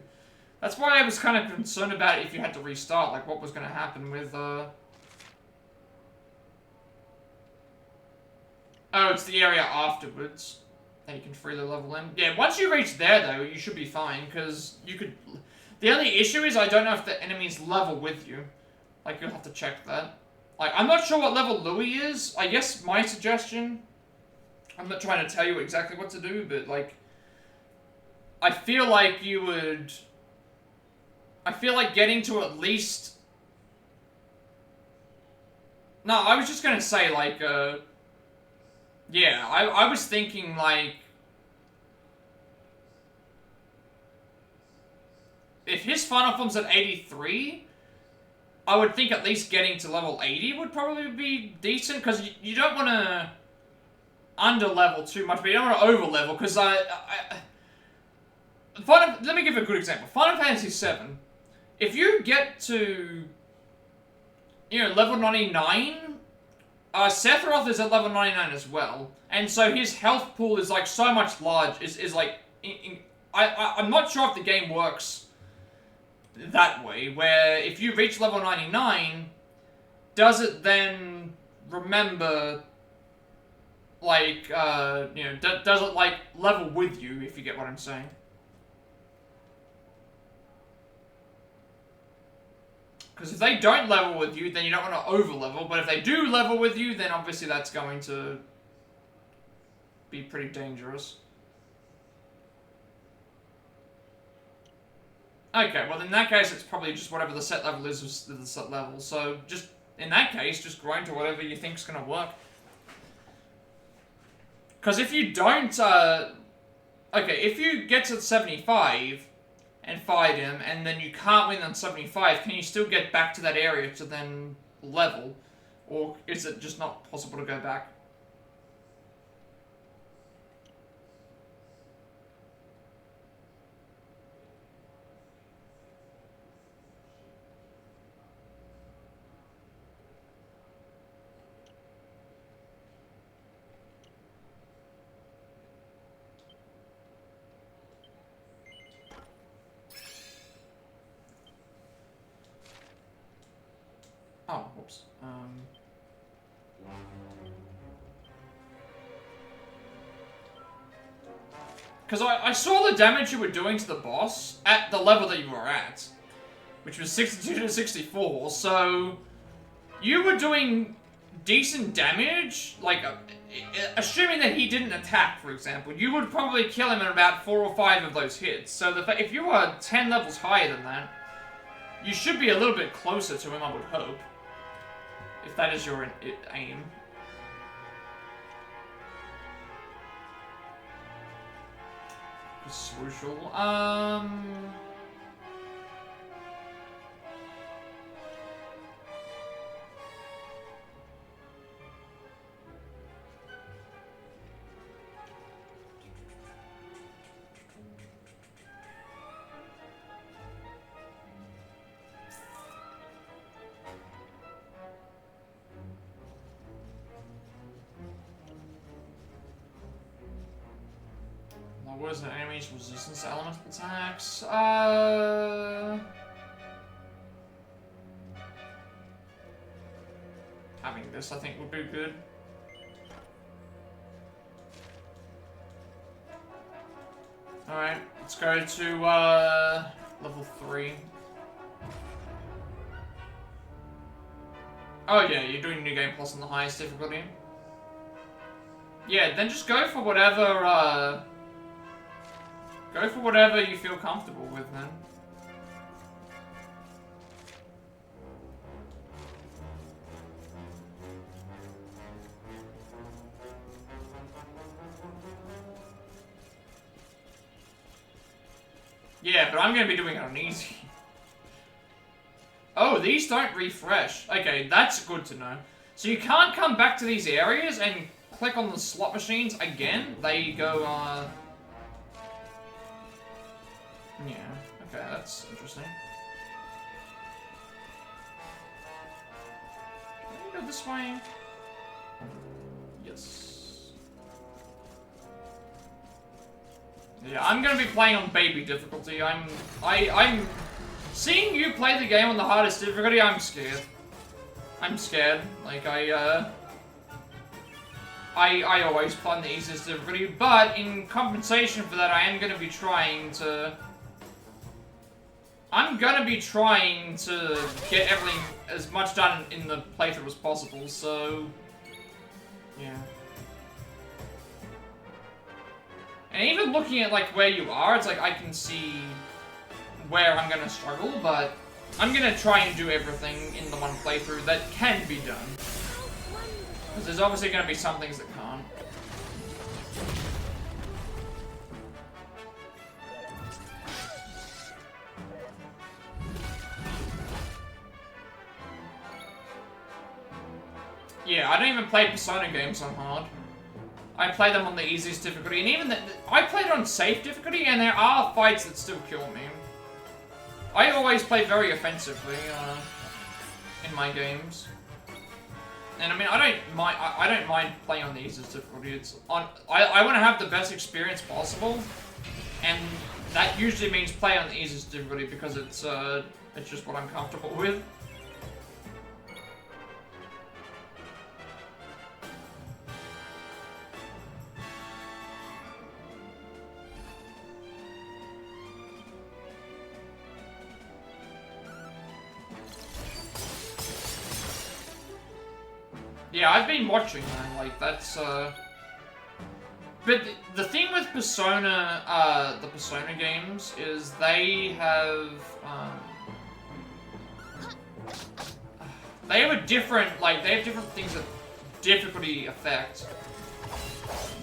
That's why I was kind of concerned about if you had to restart, like what was going to happen with, Oh, it's the area afterwards that you can freely level in. Yeah, once you reach there though, you should be fine, because you could... The only issue is I don't know if the enemies level with you. Like, you'll have to check that. Like, I'm not sure what level Louis is. I guess my suggestion... I'm not trying to tell you exactly what to do, but, like... I feel like you would... I feel like getting to at least... No, I was just gonna say, like, yeah, I was thinking, like... If his final form's at 83... I would think at least getting to level 80 would probably be decent, because you don't want to under-level too much, but you don't want to over-level, because let me give you a good example. Final Fantasy VII, if you get to, you know, level 99, Sephiroth is at level 99 as well, and so his health pool is like so much large. Is like, I'm not sure if the game works that way, where if you reach level 99, does it then remember, like, you know, does it like level with you, if you get what I'm saying? Because if they don't level with you, then you don't want to over-level, but if they do level with you, then obviously that's going to be pretty dangerous. Okay, well in that case, it's probably just whatever the set level is the set level, so just, in that case, just grind to whatever you think's gonna work. Because if you don't, okay, if you get to 75, and fight him, and then you can't win on 75, can you still get back to that area to then level? Or is it just not possible to go back? Oh, whoops. Because I saw the damage you were doing to the boss at the level that you were at, which was 62 to 64, so you were doing decent damage, like, assuming that he didn't attack, for example, you would probably kill him in about 4 or 5 of those hits, so if you were 10 levels higher than that, you should be a little bit closer to him, I would hope. If that is your aim. Social. What is the enemy's resistance to elemental attacks? Having this, I think, would be good. Alright, let's go to, level 3. Oh yeah, you're doing New Game Plus on the highest difficulty. Yeah, then just go for whatever, go for whatever you feel comfortable with, man. Yeah, but I'm gonna be doing it on easy. Oh, these don't refresh. Okay, that's good to know. So you can't come back to these areas and click on the slot machines again. They go, yeah, okay, that's interesting. Can we go this way? Yes. Yeah, I'm gonna be playing on baby difficulty. I'm seeing you play the game on the hardest difficulty, I'm scared. I'm scared. Like, I always play on the easiest difficulty, but in compensation for that, I am gonna be trying to... I'm gonna be trying to get everything as much done in the playthrough as possible, so... yeah. And even looking at, like, where you are, it's like I can see where I'm gonna struggle, but I'm gonna try and do everything in the one playthrough that can be done. Because there's obviously gonna be some things that can't. Yeah, I don't even play Persona games on hard. I play them on the easiest difficulty, and even I played on safe difficulty, and there are fights that still kill me. I always play very offensively in my games. And I mean, I don't mind playing on the easiest difficulty. It's on. I want to have the best experience possible, and that usually means play on the easiest difficulty because it's just what I'm comfortable with. Yeah, I've been watching, man. Like, that's, But the thing with Persona, the Persona games, is they have a different, like, they have different things that difficulty affect.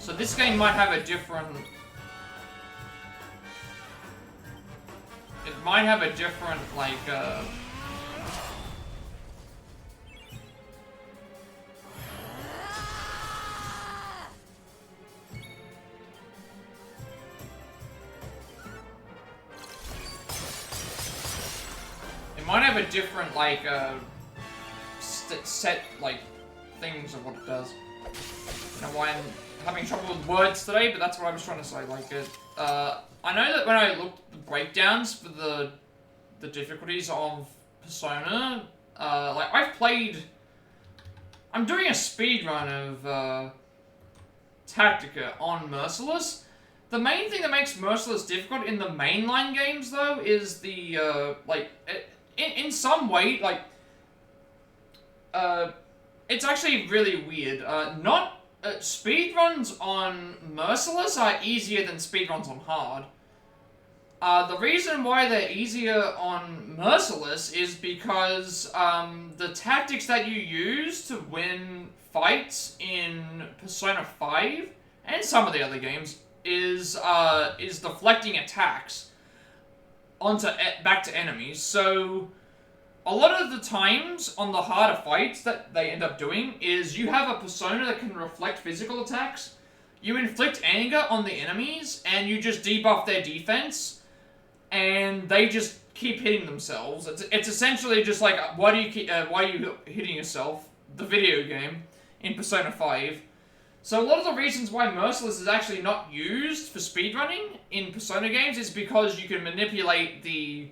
So this game might have a different... It might have a different, like, it might have a different, like, set, like, things of what it does. I don't know why I'm having trouble with words today, but that's what I was trying to say. Like, I know that when I looked at the breakdowns for the difficulties of Persona, like, I'm doing a speed run of, Tactica on Merciless. The main thing that makes Merciless difficult in the mainline games, though, is the, like, in some way, like, it's actually really weird. Speedruns on Merciless are easier than speedruns on Hard. The reason why they're easier on Merciless is because, the tactics that you use to win fights in Persona 5, and some of the other games, is deflecting attacks back to enemies. So a lot of the times on the harder fights that they end up doing is you have a persona that can reflect physical attacks. You inflict anger on the enemies and you just debuff their defense, and they just keep hitting themselves. It's essentially just like why are you hitting yourself? The video game in Persona 5. So a lot of the reasons why Merciless is actually not used for speedrunning in Persona games is because you can manipulate the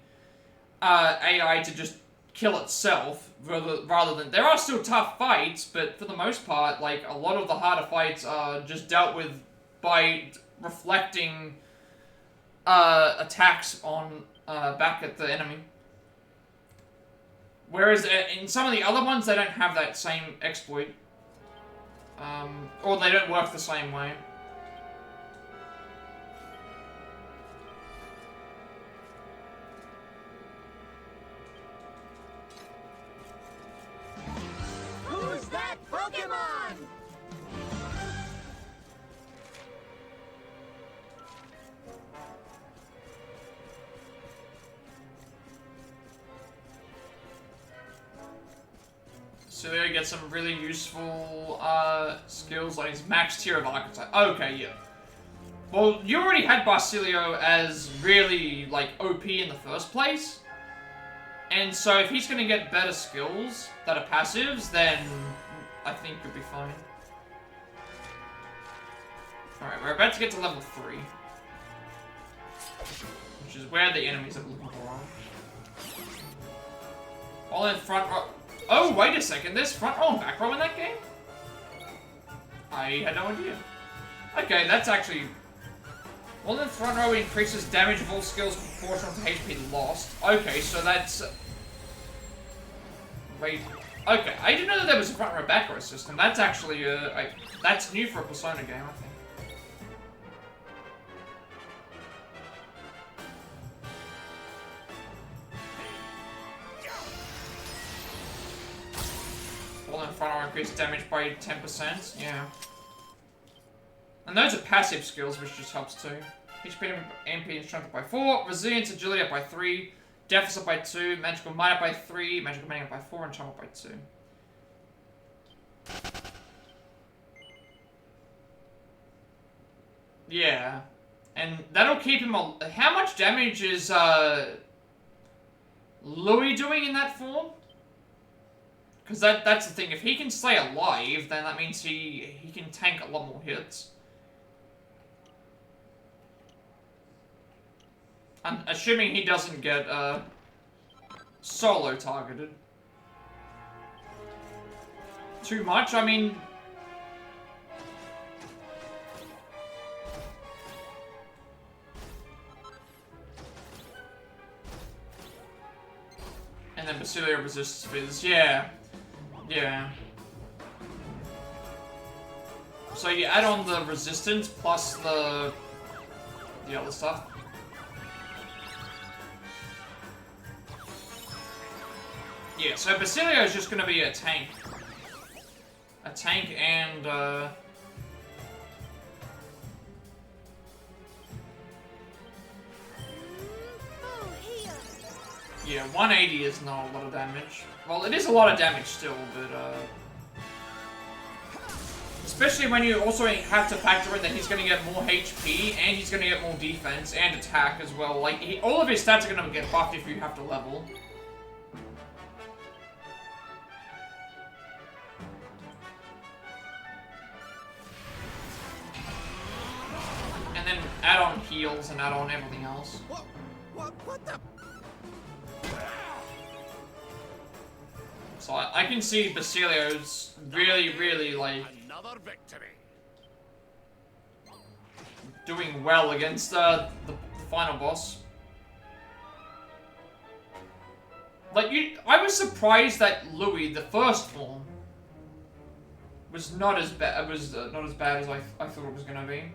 AI to just kill itself, rather than... There are still tough fights, but for the most part, like, a lot of the harder fights are just dealt with by reflecting attacks on back at the enemy. Whereas in some of the other ones, they don't have that same exploit. Or they don't work the same way. Who's that Pokemon? So there you get some really useful skills, like his max tier of archetype. Okay, yeah. Well, you already had Basilio as really, like, OP in the first place. And so if he's going to get better skills that are passives, then I think you'll be fine. Alright, we're about to get to level 3. Which is where the enemies are looking for. All in front row. Oh, wait a second, there's front row and back row in that game? I had no idea. Okay, that's actually... Well, then front row increases damage of all skills proportional to HP lost. Okay, so that's... Wait... Okay, I didn't know that there was a front row back row system. That's actually, that's new for a Persona game, I think. Well, then front row increases damage by 10%, yeah. And those are passive skills, which just helps too. HP, MP, and strength up by 4, resilience, agility up by 3, deafness up by 2, magical might up by 3, magical might up by 4, and charm up by 2. Yeah. And that'll keep him... How much damage is, Louis doing in that form? Because that's the thing. If he can stay alive, then that means he can tank a lot more hits. I'm assuming he doesn't get solo targeted too much. I mean, and then Basilio resists Fizz. Yeah. Yeah. So you add on the resistance plus the other stuff. Yeah, so Basilio is just gonna be a tank. A tank and yeah, 180 is not a lot of damage. Well, it is a lot of damage still, but especially when you also have to factor in that he's going to get more HP, and he's going to get more defense, and attack as well. Like, all of his stats are going to get buffed if you have to level. And then add on heals and add on everything else. What the? So I can see Basilio's really, like, Another victory. doing well against the final boss. Like, I was surprised that Louis, the first form, was not as bad. Was not as bad as I thought it was gonna be.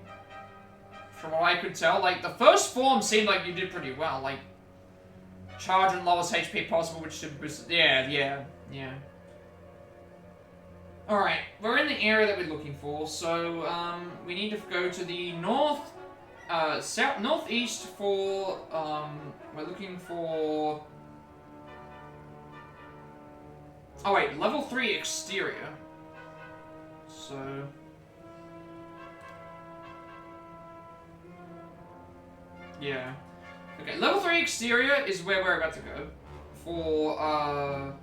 From what I could tell, like, the first form seemed like you did pretty well. Like, charge and lowest HP possible, which should boost. Yeah. Alright, we're in the area that we're looking for, so we need to go to the northeast for, we're looking for, oh wait, level 3 exterior, so, yeah, okay, level 3 exterior is where we're about to go, for,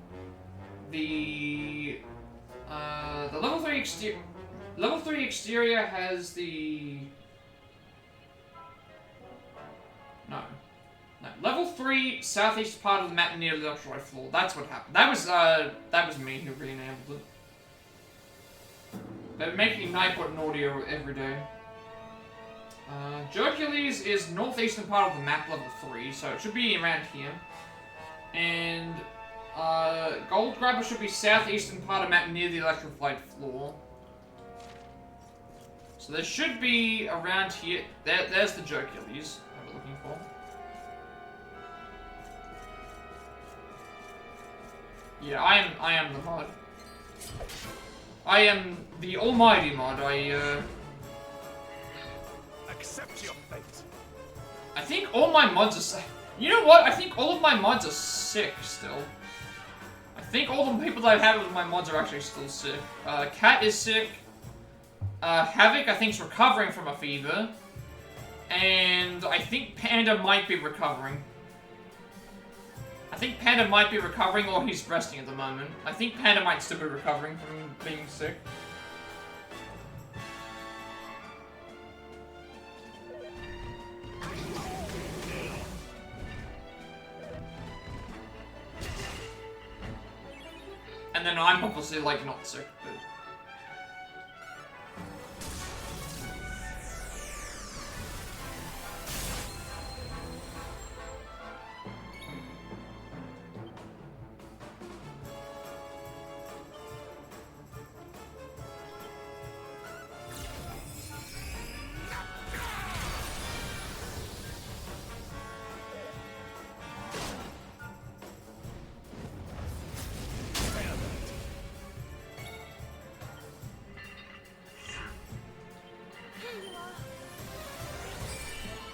the level 3 exterior has the level 3 southeast part of the map near the electrified floor. That's what happened. That was me who re-enabled it. They're making Nightbot audio every day. Hercules is northeastern part of the map, level 3, so it should be around here. And Gold Grabber should be southeastern part of map near the electrified floor. So there should be around here. There's the Hercules that we're looking for. Yeah, I am the mod. I am the almighty mod. Accept your fate. I think all my mods are. You know what? I think all of my mods are sick still. I think all the people that I have with my mods are actually still sick. Cat is sick. Havoc, I think, is recovering from a fever. And I think Panda might be recovering. I think Panda might be recovering, or he's resting at the moment. I think Panda might still be recovering from being sick. And then I'm obviously, like, not sick, but...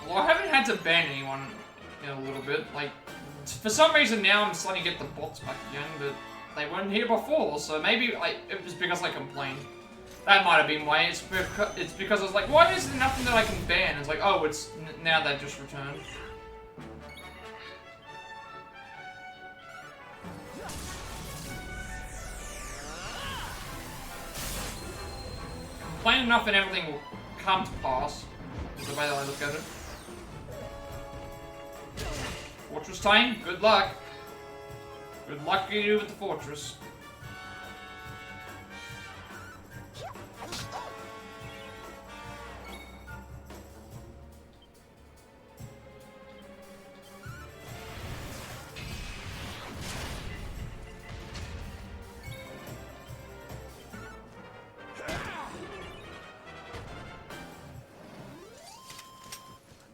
Well, I haven't had to ban anyone in a little bit. Like, for some reason now I'm starting to get the bots back again, but they weren't here before, so maybe it was because I complained. That might have been why. It's because I was like, why is there nothing that I can ban? It's like, oh, it's now they've just returned. plain enough and everything will come to pass. Is the way that I look at it. Fortress time, good luck. Good luck to you with the fortress.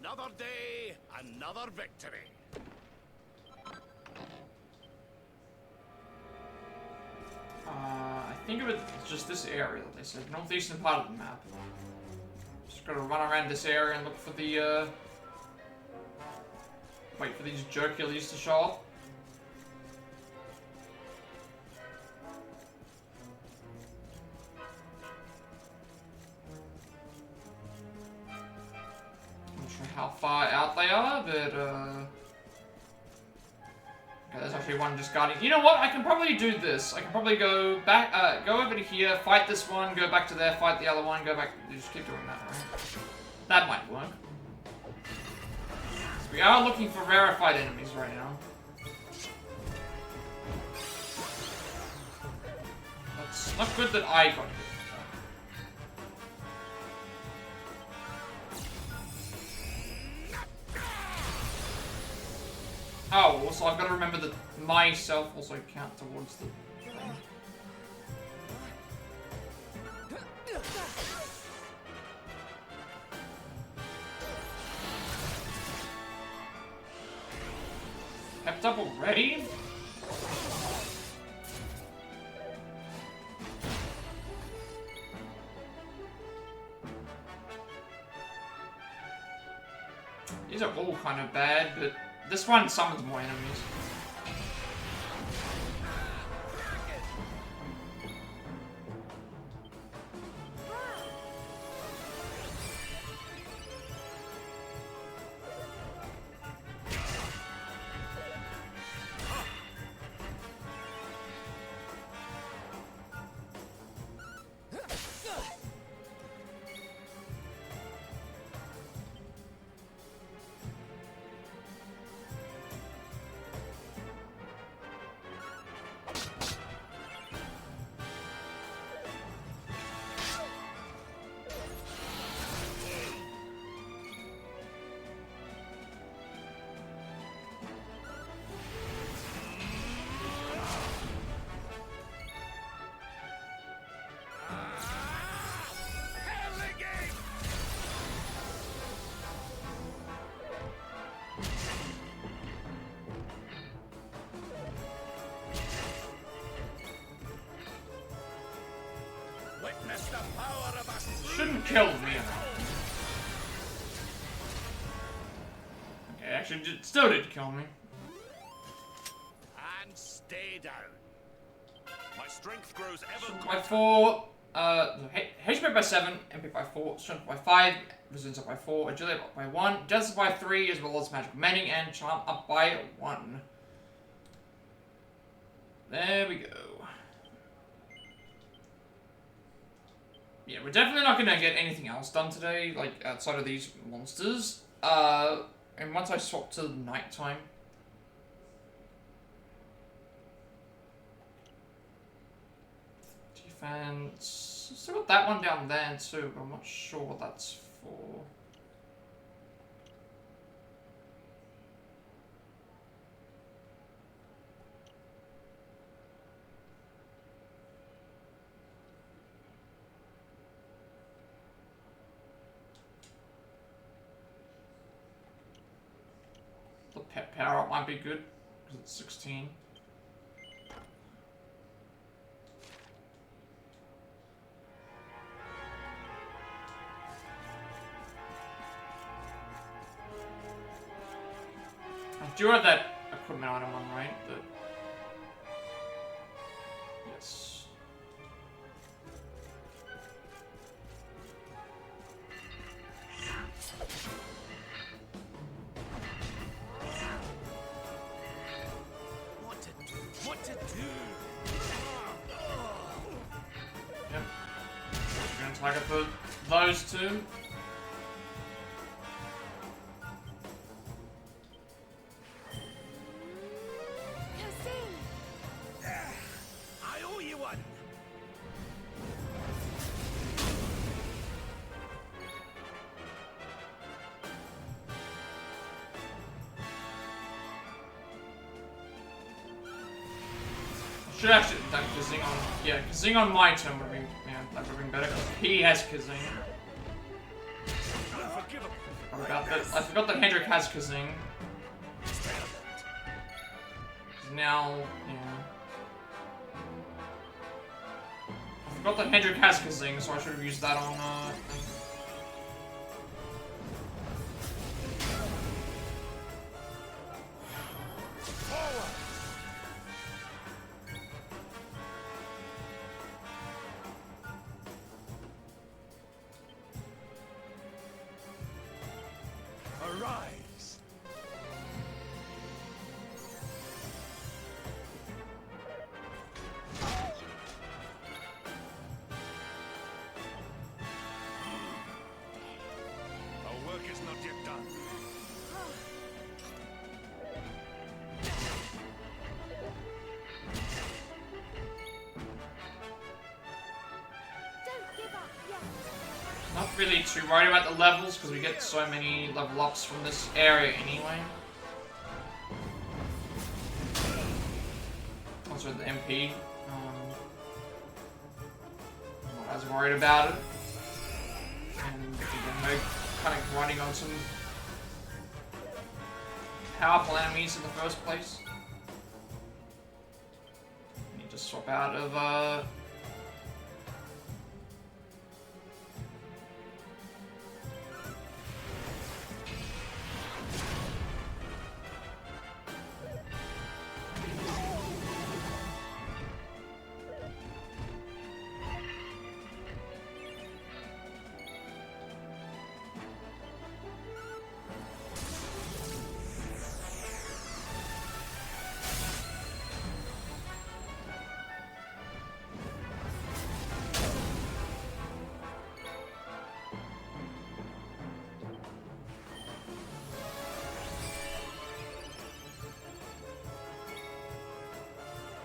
Another day, another victory. I think of it as just this area that they said, northeastern part of the map. Just gotta run around this area and look for the, wait for these jerkules to show up. Not sure how far out they are, but, okay, there's actually one just guarding. You know what? I can probably do this. I can probably go back, go over to here, fight this one, go back to there, fight the other one, go back. You just keep doing that, right? That might work. So we are looking for rarified enemies right now. That's not good that I got hit. Oh, also I've got to remember that myself also count towards the thing. Pepped up already? These are all kind of bad, but this one summons more enemies. Witness the power of us. Shouldn't kill me. Okay, actually, it still did kill me. And stay down. My strength grows ever By 4, HP by 7, MP by 4, strength by 5, resistance up by 4, agility up by 1, justice by 3, as well as magic mending and charm up by 1. There we go. Yeah, we're definitely not gonna get anything else done today, like outside of these monsters. And once I swap to nighttime. Defense. Still got that one down there too, but I'm not sure what that's for. The pet power up might be good, because it's 16. I do have that equipment item one, right? Yes. what to do. Yep. We're gonna I could put those two. I owe you one. Should actually have done Kazing on. Yeah, Kazing on my turn would have been. Yeah, that would have been better. He has Kazing. Unforgivable. I forgot that Hendrik has Kazing. Now, yeah. I forgot that Hendrik has Kazing, so I should have used that on, Arise. Our work is not yet done. Don't give up yet. not really too worried about the levels, because we get so many level ups from this area anyway. Also the MP. I'm not as worried about it. And again, we're kind of running on some powerful enemies in the first place. Need to swap out of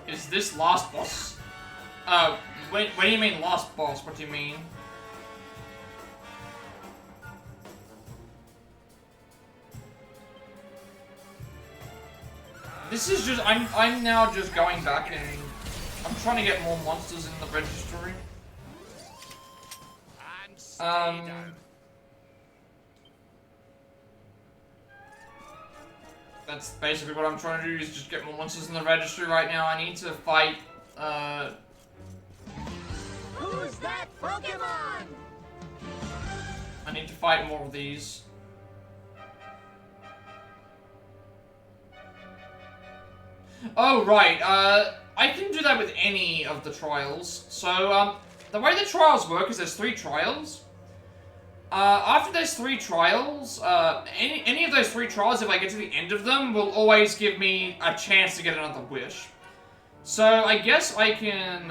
Is this last boss? When do you mean last boss? What do you mean? This is just, I'm now just going back and I'm trying to get more monsters in the registry. And stay down. That's basically what I'm trying to do, is just get more monsters in the registry right now. I need to fight, Who's that Pokemon? I need to fight more of these. Oh, right, I can do that with any of the trials. So, the way the trials work is there's 3 trials. After those 3 trials, any of those 3 trials, if I get to the end of them, will always give me a chance to get another wish. So, I guess I can,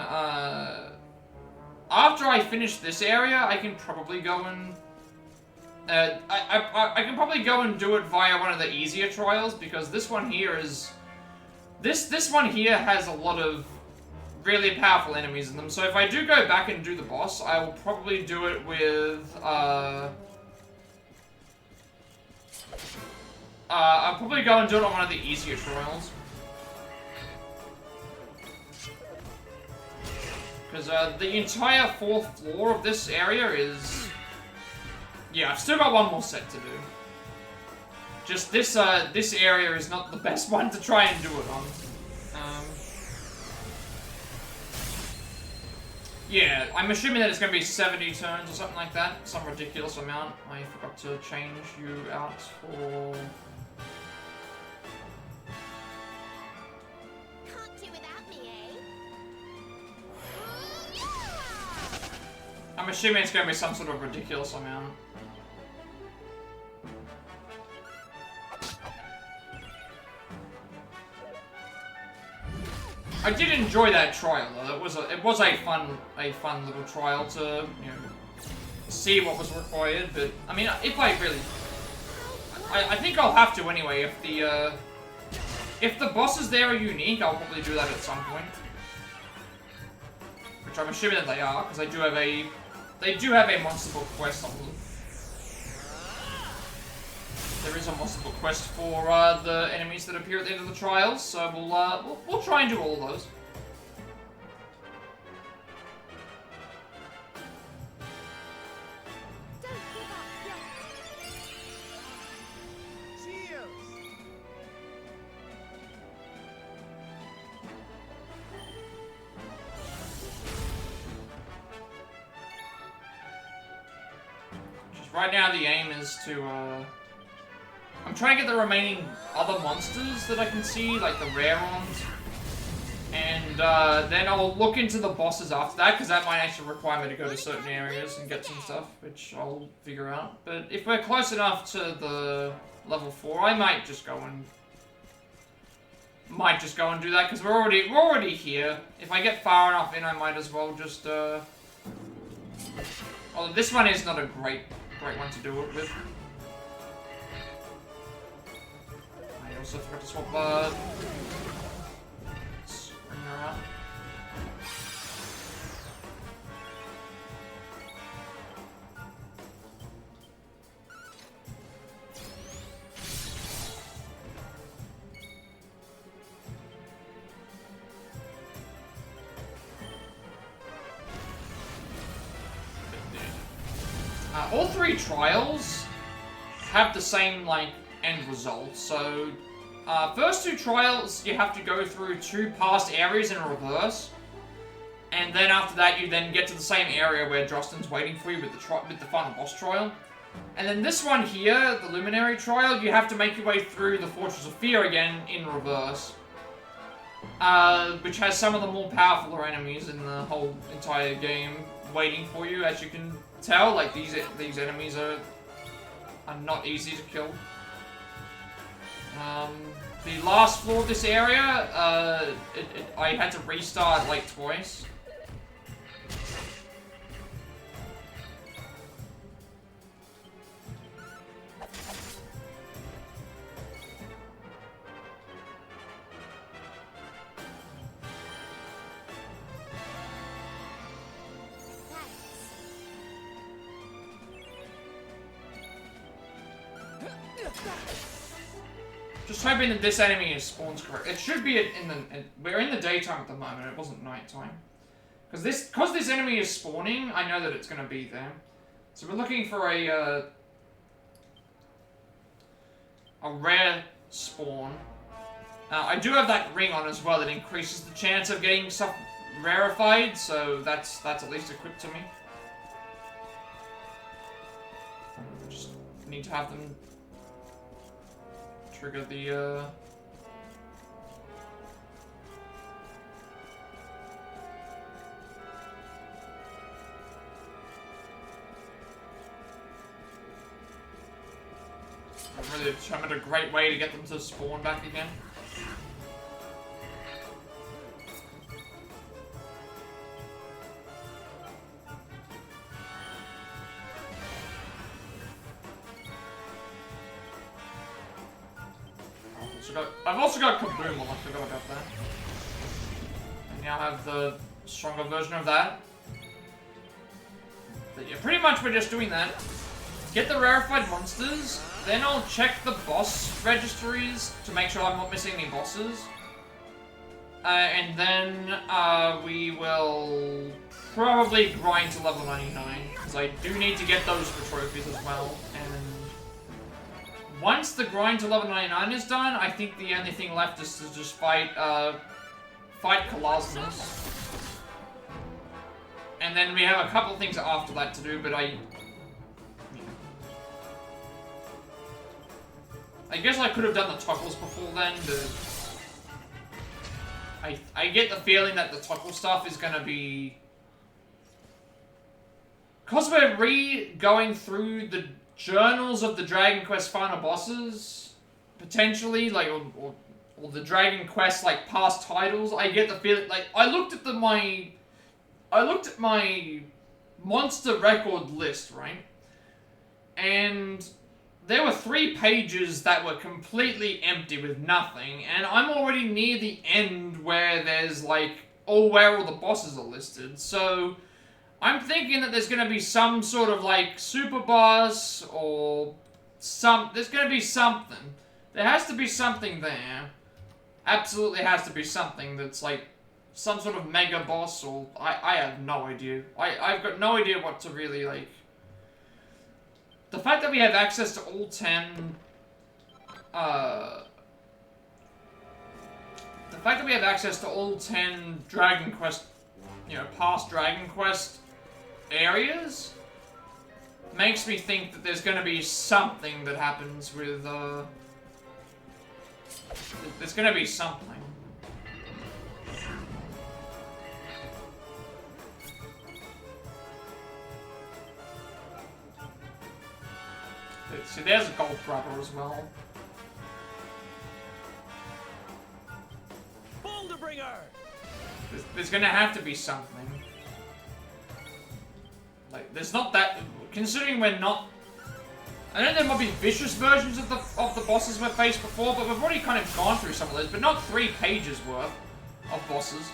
after I finish this area, I can probably go and, I can probably go and do it via one of the easier trials, because this one here is, this one here has a lot of really powerful enemies in them, so if I do go back and do the boss, I will probably do it with, I'll probably go and do it on one of the easier trials. Because, the entire 4th floor of this area is... Yeah, I've still got one more set to do. Just this, this area is not the best one to try and do it on. Yeah, I'm assuming that it's going to be 70 turns or something like that. Some ridiculous amount. I forgot to change you out for... Can't do without me, eh? I'm assuming it's going to be some sort of ridiculous amount. I did enjoy that trial though. It was a fun little trial to, you know, see what was required, but I mean, if I really, I think I'll have to anyway. If the bosses there are unique, I'll probably do that at some point. Which I'm assuming that they are, because they do have a monster book quest on them. There is a monster book quest for the enemies that appear at the end of the trials, so we'll try and do all of those. Right now the aim is to, I'm trying to get the remaining other monsters that I can see, like the rare ones. And then I'll look into the bosses after that, because that might actually require me to go to certain areas and get some stuff, which I'll figure out. But if we're close enough to the level 4, I might just go and do that, because we're already here. If I get far enough in, I might as well just, although this one is not a great one to do it with. I also forgot to swap, bring her out. All 3 trials have the same, like, end result. So, first 2 trials, you have to go through 2 past areas in reverse. And then after that, you then get to the same area where Drostan's waiting for you with the final boss trial. And then this one here, the Luminary trial, you have to make your way through the Fortress of Fear again in reverse. Which has some of the more powerful enemies in the whole entire game waiting for you, as you can tell. Like, these enemies are not easy to kill. The last floor of this area, I had to restart like twice. Just hoping that this enemy spawns correct. It should be we're in the daytime at the moment. It wasn't nighttime. Because this enemy is spawning, I know that it's going to be there. So we're looking for a rare spawn. I do have that ring on as well that increases the chance of getting stuff rarified, so that's at least equipped to me. Just need to have them trigger the, I'm really determined a great way to get them to spawn back again. I've also got Kaboom, I forgot about that. I now have the stronger version of that. But yeah, pretty much we're just doing that. Get the rarefied monsters, then I'll check the boss registries to make sure I'm not missing any bosses. And then we will probably grind to level 99, because I do need to get those for trophies as well. And once the grind to level 99 is done, I think the only thing left is to just fight Colossus. And then we have a couple of things after that to do, but I guess I could have done the toggles before then, but I get the feeling that the toggle stuff is gonna be, because we're going through the journals of the Dragon Quest final bosses, potentially, like, or the Dragon Quest, like, past titles, I get the feeling, like, I looked at my monster record list, right? And there were 3 pages that were completely empty with nothing, and I'm already near the end where there's like, where all the bosses are listed, so I'm thinking that there's gonna be some sort of like super boss, or there's gonna be something. There has to be something there. Absolutely has to be something that's like some sort of mega boss, or I have no idea. I've got no idea what to really like. The fact that we have access to all 10, the fact that we have access to all 10 Dragon Quest, past Dragon Quest areas, makes me think that there's gonna be something that happens with, there's gonna be something. See, there's a gold brother as well. Boulder bringer. There's gonna have to be something. Like, there's not that. Considering we're not. I know there might be vicious versions of the bosses we've faced before, but we've already kind of gone through some of those, but not 3 pages worth of bosses.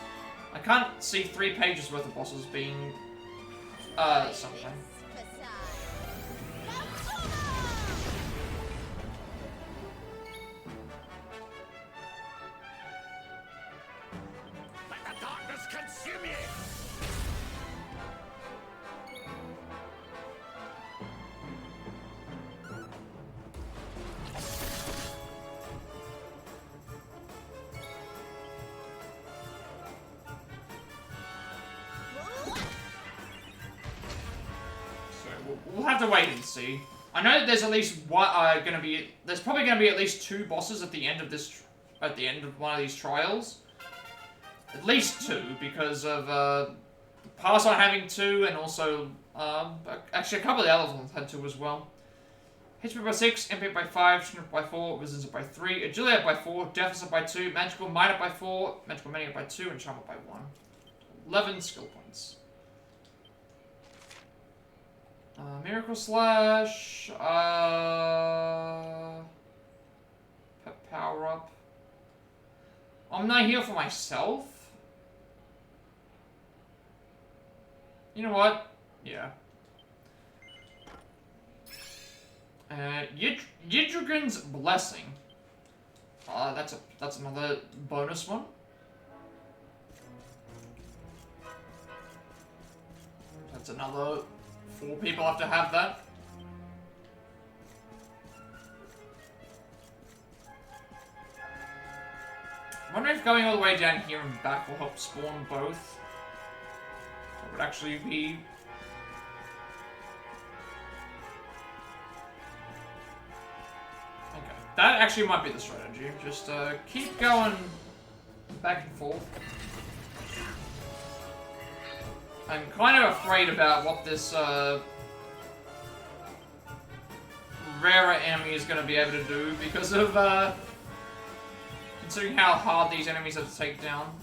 I can't see 3 pages worth of bosses being something. Let the darkness consume you! We'll have to wait and see. I know that there's at least there's probably gonna be at least 2 bosses at the end of one of these trials. At least 2, because of Pass on having 2, and also actually a couple of the other ones had 2 as well. HP by 6, MP by 5, Strength by 4, Resistance by 3, Agility by 4, Deficit by 2, Magical Minor by 4, Magical Mania by 2, and Charm by 1. 11 skill points. Miracle Slash, Power Up. I'm not here for myself. You know what? Yeah. Yidrugan's Blessing. That's another bonus one. That's another 4 people have to have that. I wonder if going all the way down here and back will help spawn both. That would actually be... Okay, that actually might be the strategy. Just keep going back and forth. I'm kind of afraid about what this rarer enemy is going to be able to do because of considering how hard these enemies are to take down.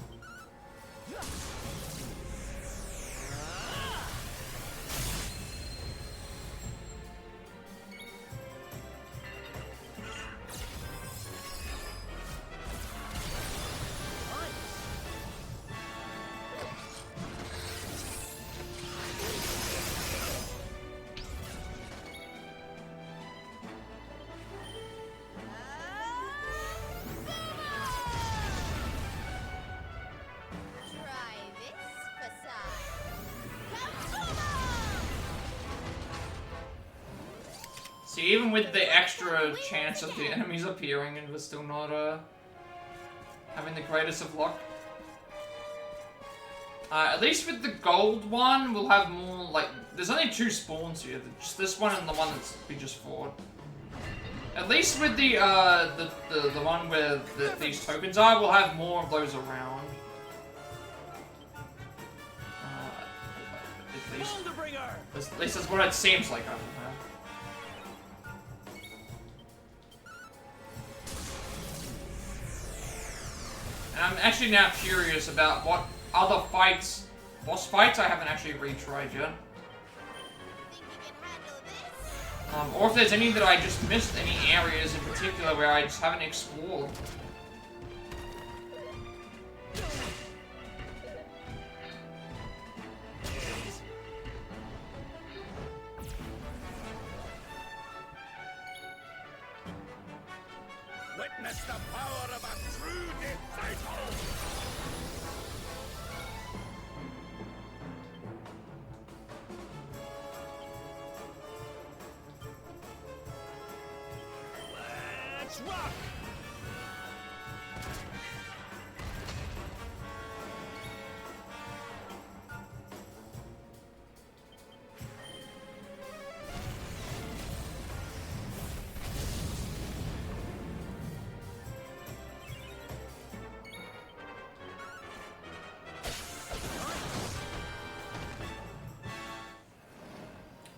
See, even with the extra chance of the enemies appearing, and we're still not having the greatest of luck. At least with the gold one, we'll have more, like, there's only 2 spawns here, just this one and the one that we just fought. At least with the one where these tokens are, we'll have more of those around. At least that's what it seems like I will have. And I'm actually now curious about what other fights, boss fights I haven't actually retried yet. Or if there's any that I just missed, any areas in particular where I just haven't explored. Witness the power of a true disciple! Let's rock!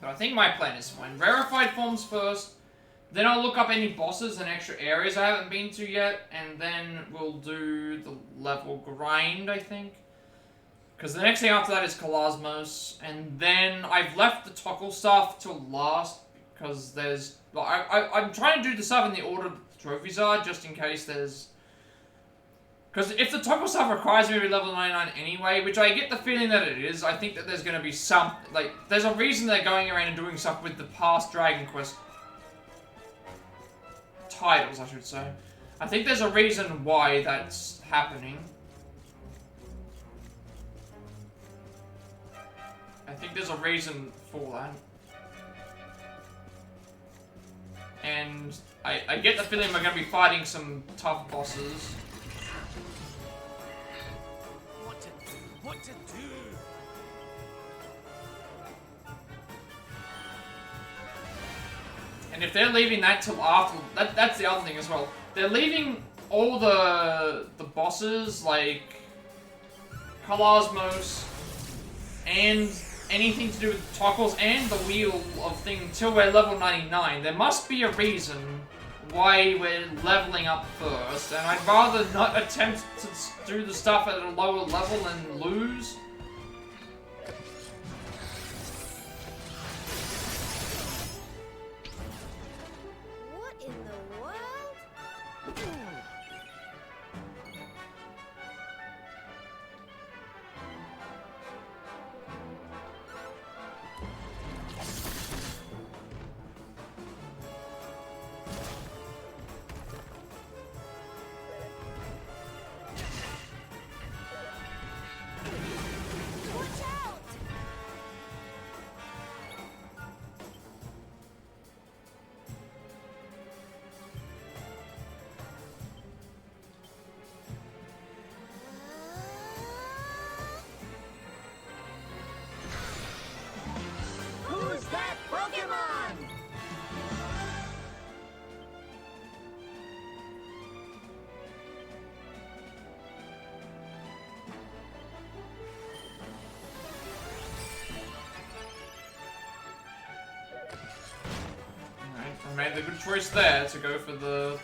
But I think my plan is fine. Rarified forms first, then I'll look up any bosses and extra areas I haven't been to yet, and then we'll do the level grind, I think. Because the next thing after that is Kalasmos, and then I've left the Toggle stuff till last, because there's... Well, I'm trying to do the stuff in the order the trophies are, just in case there's... Because if the Toggle stuff requires me to be level 99 anyway, which I get the feeling that it is, I think that there's going to be some... Like, there's a reason they're going around and doing stuff with the past Dragon Quest titles, I should say. I think there's a reason why that's happening. I think there's a reason for that. And I get the feeling we're going to be fighting some tough bosses. What to do? And if they're leaving that till after, that's the other thing as well. They're leaving all the bosses like Kalasmos and anything to do with Toggles and the wheel of thing till we're level 99. There must be a reason why we're leveling up first, and I'd rather not attempt to do the stuff at a lower level and lose. What in the world? Watch out! Who's that Pokemon? Alright, I made the good choice there to go for the...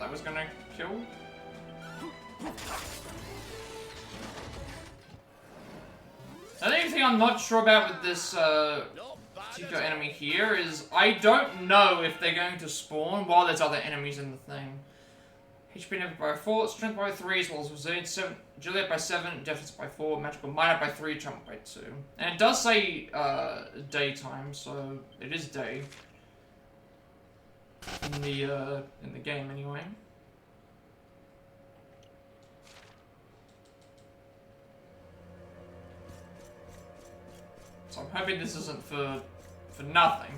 That was gonna kill. The only thing I'm not sure about with this particular enemy here is I don't know if they're going to spawn while there's other enemies in the thing. HP never by 4, strength by 3, as well as resilience 7, agility by 7, defense by 4, magical minor by 3, jump by 2. And it does say daytime, so it is day. In the game anyway. So I'm hoping this isn't for nothing.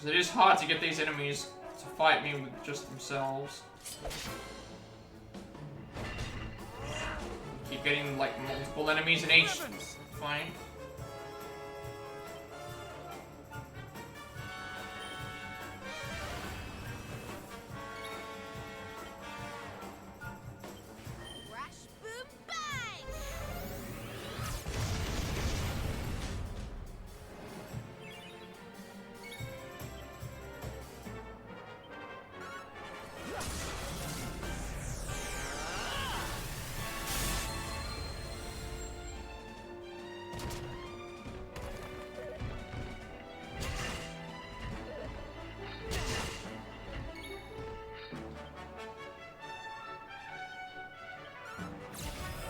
Because it is hard to get these enemies to fight me with just themselves. Keep getting like multiple enemies in each fight. Crash, boom, bang!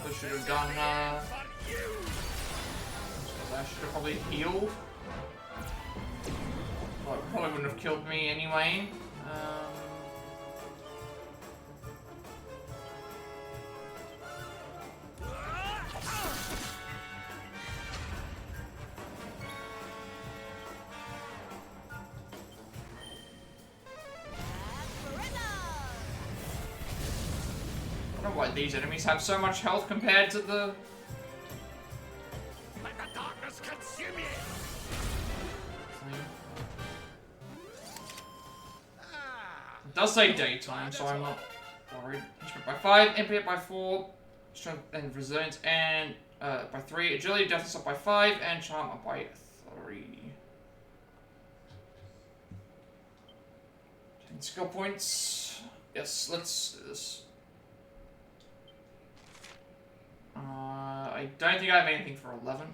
I should have done, I should have probably healed. Well, it probably wouldn't have killed me anyway. I don't know why these enemies have so much health compared to the... Let the darkness consume you. It does say daytime, so I'm not worried. HP by 5, MP hit by 4, strength and resilience, and by 3, agility, deafness up by 5, and charm up by 3. 10 skill points. Yes, let's do this. I don't think I have anything for 11.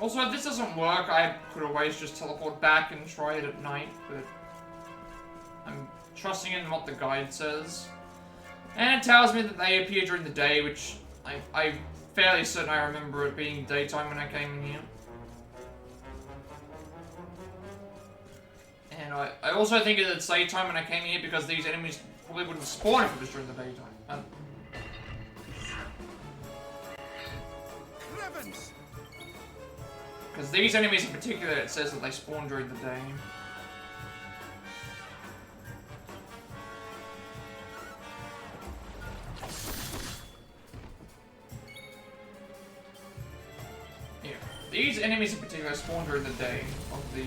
Also, if this doesn't work, I could always just teleport back and try it at night, but I'm trusting in what the guide says. And it tells me that they appear during the day, which I'm fairly certain I remember it being daytime when I came in here. And I also think it's daytime when I came here because these enemies probably wouldn't spawn if it was during the daytime. Because these enemies in particular, it says that they spawn during the day. Yeah, these enemies in particular spawn during the day. Of the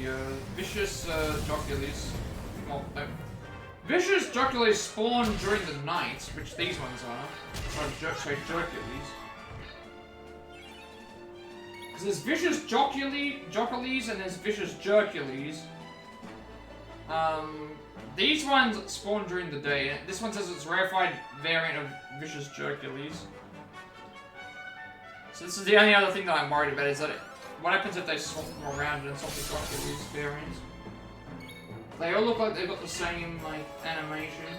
vicious jocules. Well, no. Vicious jocules spawn during the night, which these ones are. Sorry, jocules. There's vicious jocules and there's vicious jercules. These ones spawn during the day. This one says it's a rarified variant of vicious jercules. So this is the only other thing that I'm worried about is that what happens if they swap them around and swap the jocules variants? They all look like they've got the same like animation.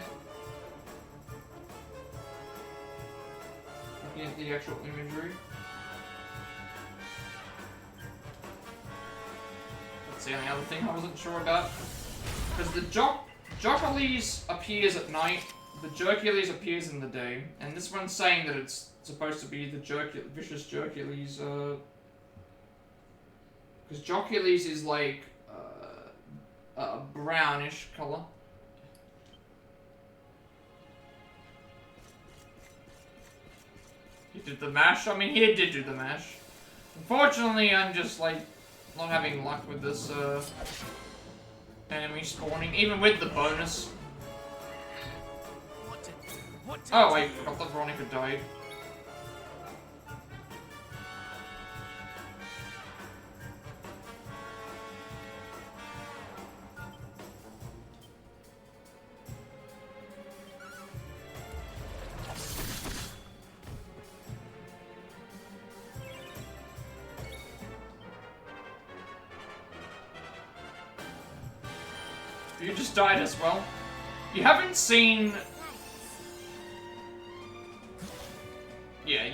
Looking at the actual imagery. That's the only other thing I wasn't sure about. Because the jocules appears at night, the jercules appears in the day, and this one's saying that it's supposed to be the vicious jercules, because jocules is like a brownish color. He did the mash? I mean, he did do the mash. Unfortunately, I'm just like not having luck with this enemy spawning, even with the bonus. Oh wait, I thought Veronica died. You just died as well. You haven't seen... Yeah,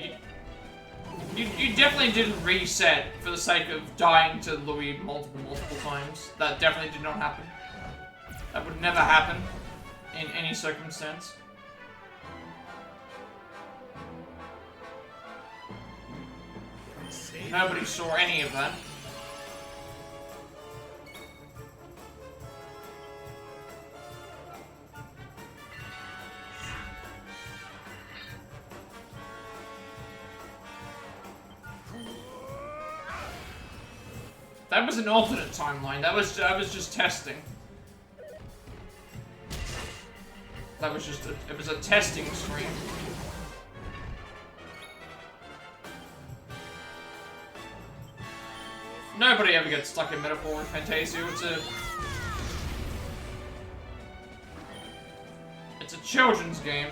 you definitely didn't reset for the sake of dying to Louis multiple times. That definitely did not happen. That would never happen in any circumstance. Nobody saw any of that. That was an alternate timeline. That was just testing. That was just it was a testing screen. Nobody ever gets stuck in Metaphor and Fantasio. It's a children's game.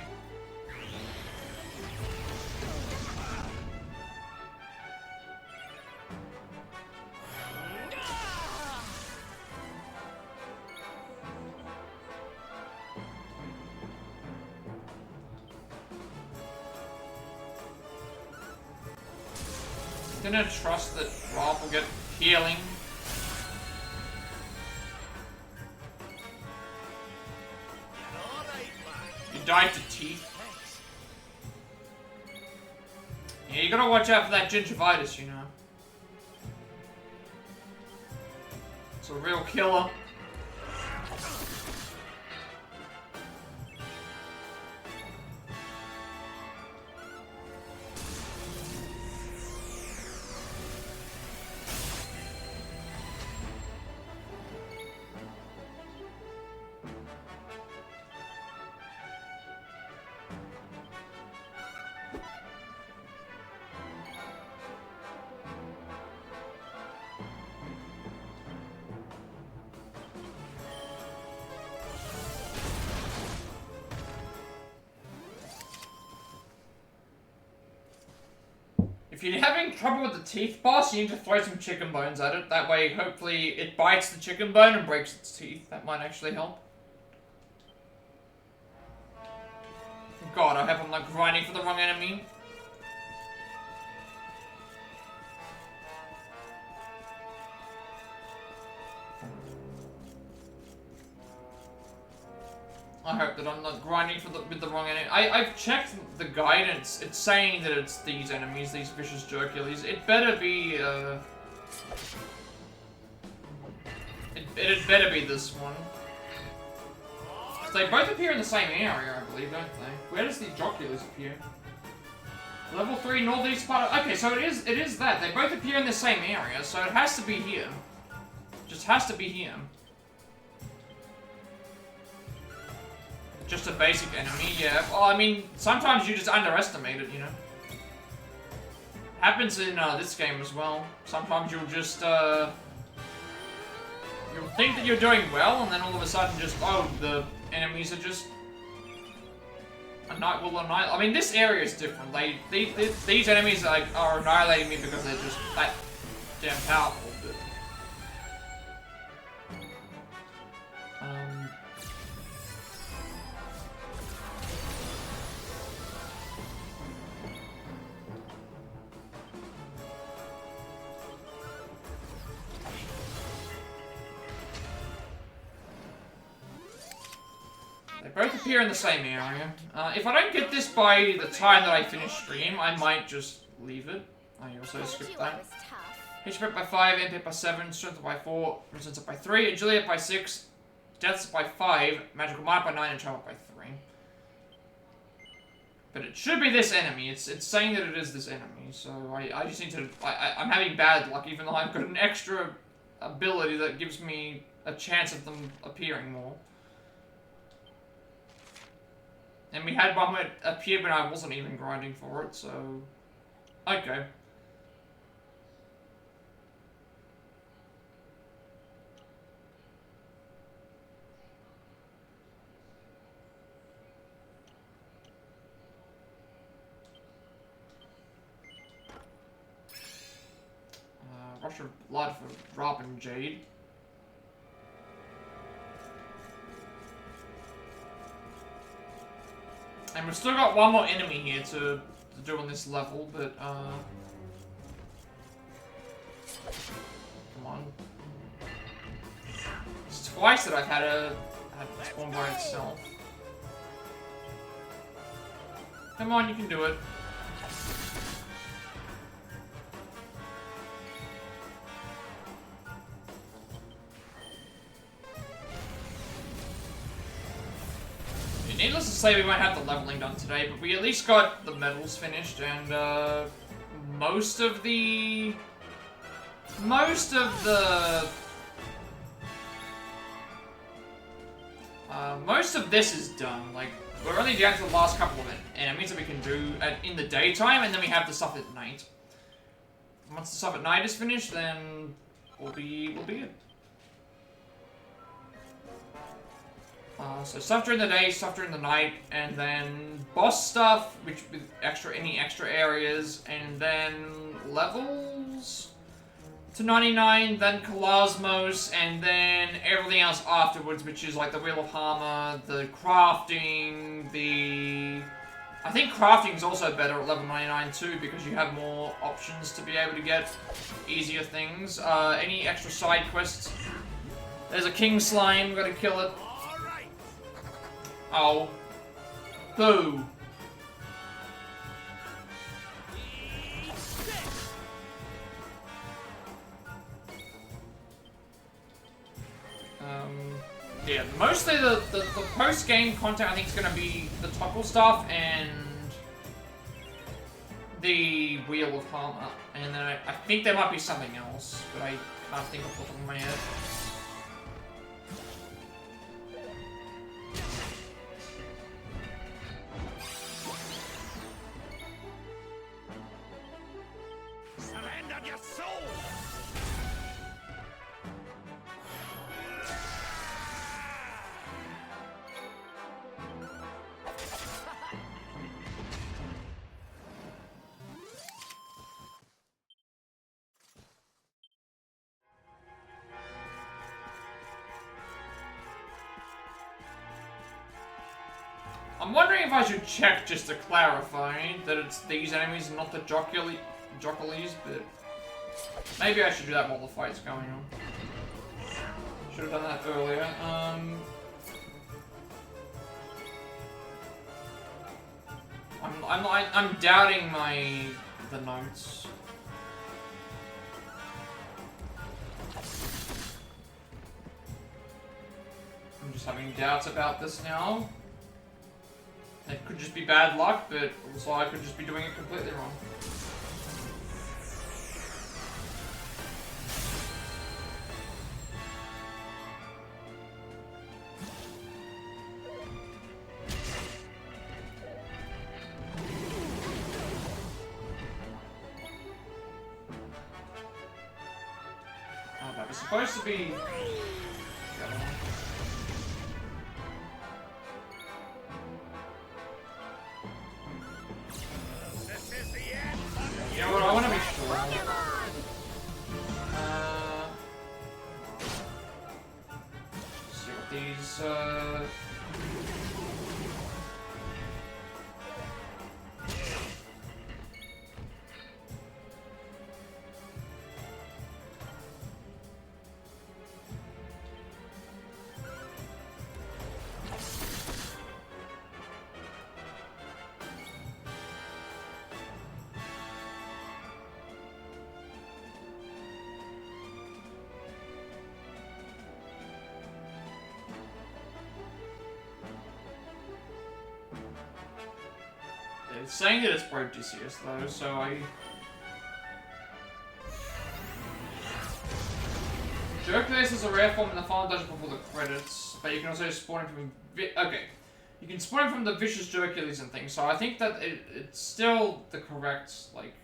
Gonna trust that Rob will get healing. You died to teeth. Yeah, you gotta watch out for that gingivitis, you know. It's a real killer. If you're having trouble with the teeth boss, you need to throw some chicken bones at it. That way, hopefully, it bites the chicken bone and breaks its teeth. That might actually help. God, I hope I'm not grinding for the wrong enemy. I hope that I'm not grinding with the wrong enemy. I've checked the guidance. It's saying that it's these enemies, these vicious jerkules. It better be, It'd better be this one. They both appear in the same area, I believe, don't they? Where does the joculus appear? Level 3 northeast part of... Okay, so it is that. They both appear in the same area, so it has to be here. Just has to be here. Just a basic enemy, yeah. Well, I mean, sometimes you just underestimate it, you know. Happens in this game as well. Sometimes you'll just, you'll think that you're doing well, and then all of a sudden just, oh, the enemies are just... I mean, this area is different. These enemies are annihilating me because they're just that damn powerful, but... They both appear in the same area. If I don't get this by the time that I finish stream, I might just leave it. I also skipped that. HP up by 5, MP up by 7, Strength up by 4, Resistance up by 3, Agility up by 6, Death up by 5, Magical Might up by 9, and Travel up by 3. But it should be this enemy. It's saying that it is this enemy, so I just need to... I'm having bad luck, even though I've got an extra ability that gives me a chance of them appearing more. And we had one that appeared when I wasn't even grinding for it, so... Okay. Rush of Blood for Rob and Jade. And we've still got one more enemy here to do on this level, but, come on. It's twice that I've had it spawn by itself. Come on, you can do it. needless to say, we won't have the leveling done today, but we at least got the medals finished, and most of this is done. Like, we're only down to the last couple of it, and it means that we can do it in the daytime, and then we have the stuff at night. Once the stuff at night is finished, then we'll be it. So stuff during the day, stuff during the night, and then boss stuff, which with any extra areas, and then levels to 99, then Cosmos, and then everything else afterwards, which is like the Wheel of Hammer, the crafting, I think crafting is also better at level 99 too, because you have more options to be able to get easier things. Any extra side quests. There's a king slime, gotta kill it. Oh. Who? Yeah, mostly the post-game content I think is going to be the toggle stuff and the Wheel of Hammer. And then I think there might be something else, but I can't think off the top of my head. Surrender your soul! I'm wondering if I should check just to clarify that it's these enemies and not the Jockulies, but maybe I should do that while the fight's going on. Should have done that earlier. I'm doubting the notes. I'm just having doubts about this now. It could just be bad luck, but also I could just be doing it completely wrong. Oh, that was supposed to be... You know what, I want to be sure. Let's see what these, it's saying that it's Odysseus though, so Hercules is a rare form in the final dungeon before the credits, but you can also spawn him from... Okay. You can spawn him from the vicious Hercules and things, so I think that it's still the correct, like...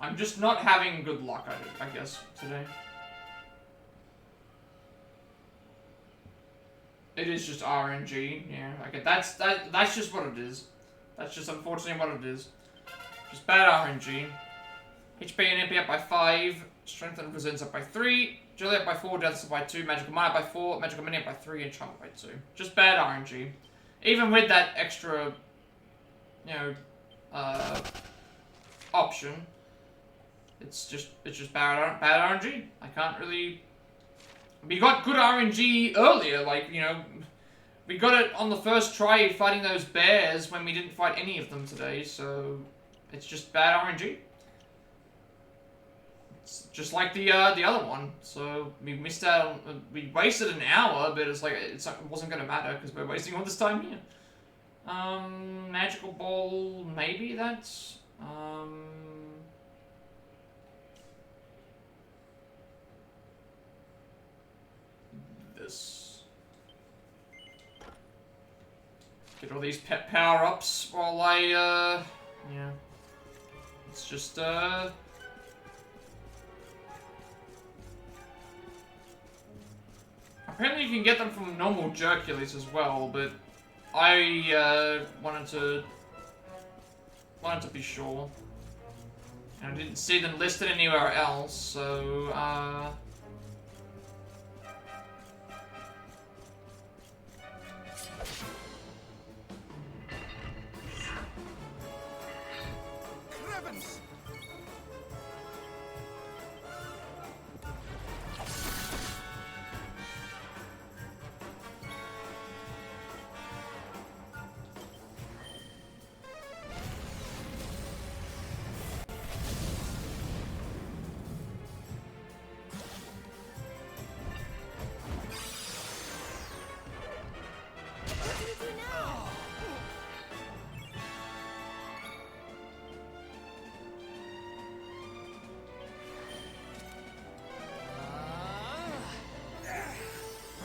I'm just not having good luck at it, I guess, today. It is just RNG, yeah. Okay, that's just what it is. That's just unfortunately what it is. Just bad RNG. HP and MP up by 5, Strength and Resilience up by 3, Agility up by 4, Death up by 2, Magical Might up by 4, Magical Mini up by 3, and Charm up by 2. Just bad RNG. Even with that extra, you know, option, it's just bad RNG. I can't really... We got good RNG earlier, like, you know, we got it on the first try fighting those bears when we didn't fight any of them today, so it's just bad RNG. It's just like the other one. So we missed out on, we wasted an hour, but it's like it wasn't gonna matter because we're wasting all this time here. Magical ball, maybe that's this. Get all these pet power-ups while I yeah. It's just apparently you can get them from normal Jercules as well, but I wanted to be sure. And I didn't see them listed anywhere else, so Crevens! What do we do now?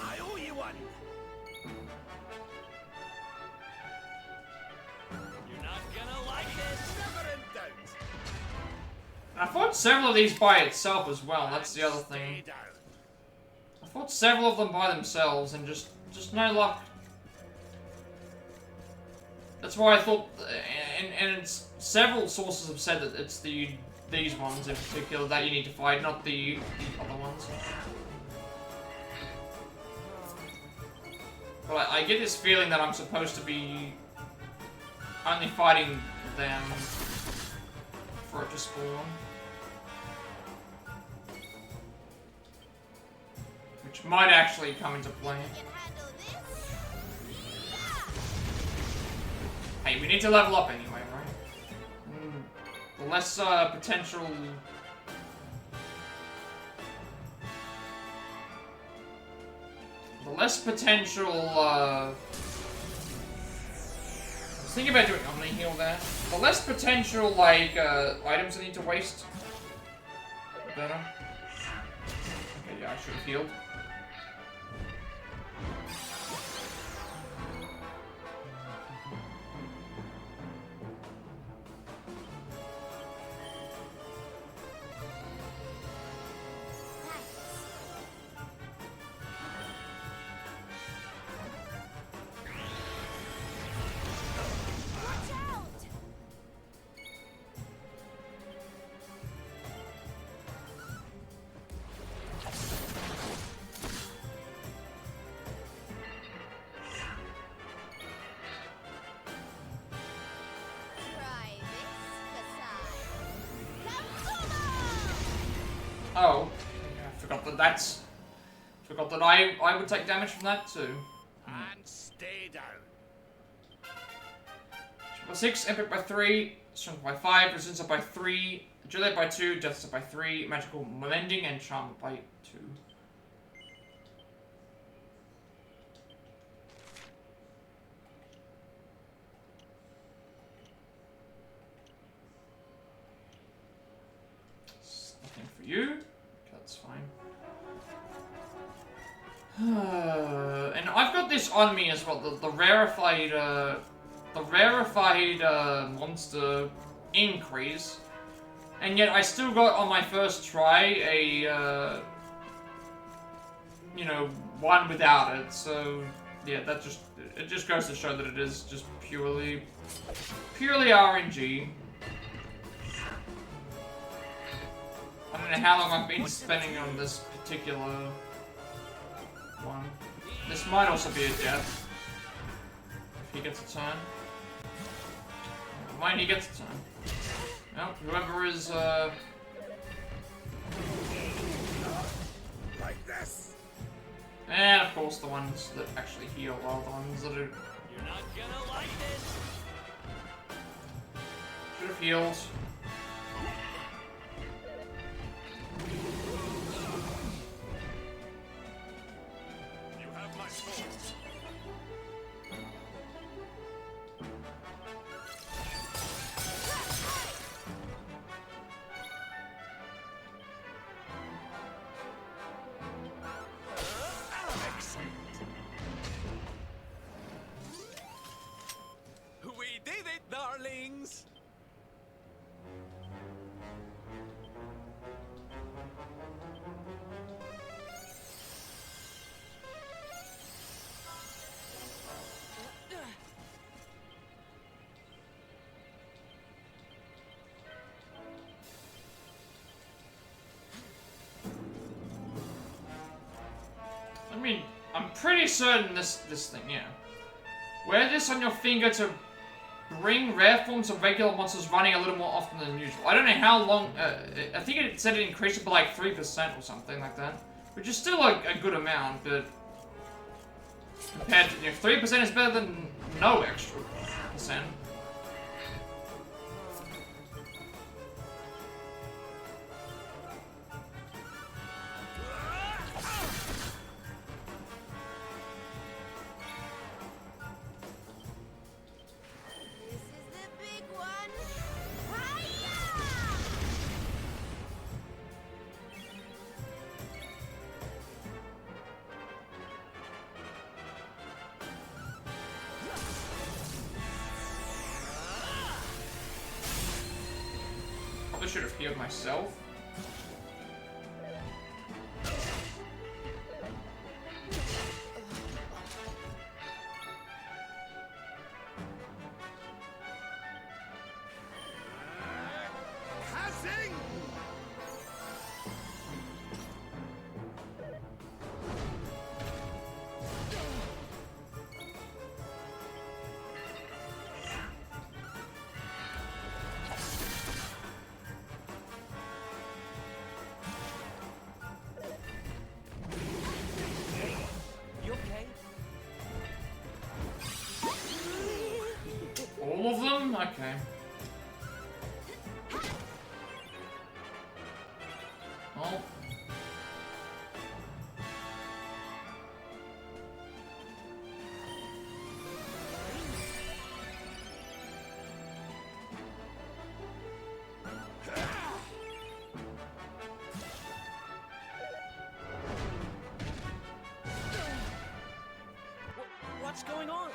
I owe you one. You're not gonna like this. Never in doubt. I fought several of these by itself as well. That's the other Stay thing. down. I fought several of them by themselves and just no luck. That's why I thought, and it's, several sources have said that it's these ones in particular that you need to fight, not the other ones. But I get this feeling that I'm supposed to be only fighting them for it to spawn. Which might actually come into play. Can handle this? Hey, we need to level up anyway, right? The less potential... The less potential, I was thinking about doing Omni Heal there. The less potential, like, items I need to waste, the better. Okay, yeah, I should have healed. Watch out! Try this aside. Oh, yeah, I forgot that I would take damage from that too. And stay down. By 6, Epic by 3, Strength by 5, Resistance up by 3, Agility by 2, Death up by 3, Magical Mending and Charm by 2. Nothing for you. That's fine. And I've got this on me as well, the rarefied monster increase, and yet I still got on my first try a you know, one without it. So yeah, it just goes to show that it is just purely RNG. I don't know how long I've been spending on this particular one. This might also be a death if he gets a turn. Mine, he gets a turn. Well, whoever is, Like this. and of course the ones that actually heal are the ones that are... You're not gonna like this. Should have healed. We did it, darlings! I mean, I'm pretty certain this thing, yeah. Wear this on your finger to bring rare forms of regular monsters running a little more often than usual. I don't know how long, I think it said it increased it by like 3% or something like that. Which is still a good amount, but compared to, 3% is better than no extra percent. This is the big one. Hiya! Probably should have healed myself. Passing! You okay? All of them? Okay. Well. What's going on?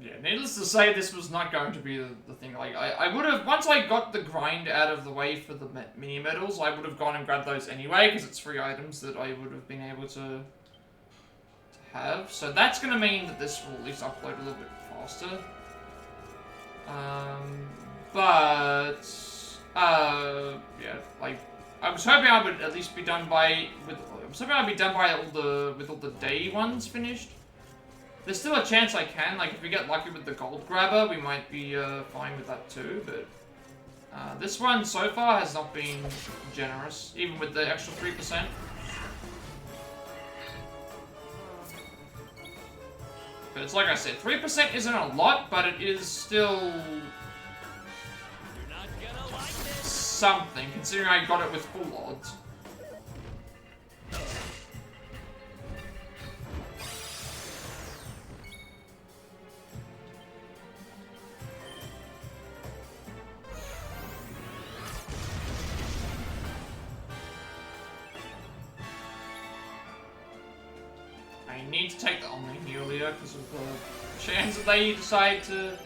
Yeah, needless to say, this was not going to be the thing. Like, I would have, once I got the grind out of the way for the mini medals, I would have gone and grabbed those anyway, because it's free items that I would have been able to have. So that's going to mean that this will at least upload a little bit faster. Yeah, like, I was hoping I would at least be done by, with all the day ones finished. There's still a chance I can, like if we get lucky with the gold grabber, we might be fine with that too, but this one so far has not been generous, even with the extra 3%. But it's like I said, 3% isn't a lot, but it is still You're not gonna like this. something, considering I got it with full odds. I need to take the Omni earlier because of the chance that they decide to.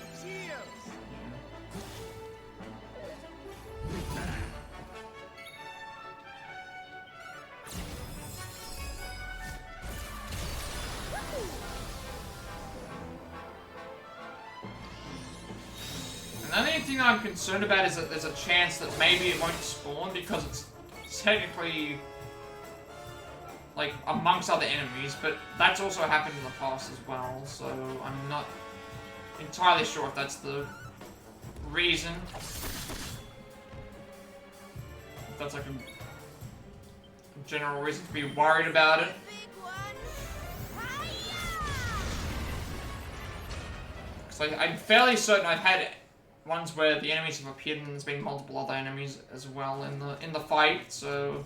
thing that I'm concerned about is that there's a chance that maybe it won't spawn because it's technically like amongst other enemies, but that's also happened in the past as well, so I'm not entirely sure if that's the reason. If that's like a general reason to be worried about it. Big one. Because I'm fairly certain I've had ones where the enemies have appeared and there's been multiple other enemies as well in the fight, so.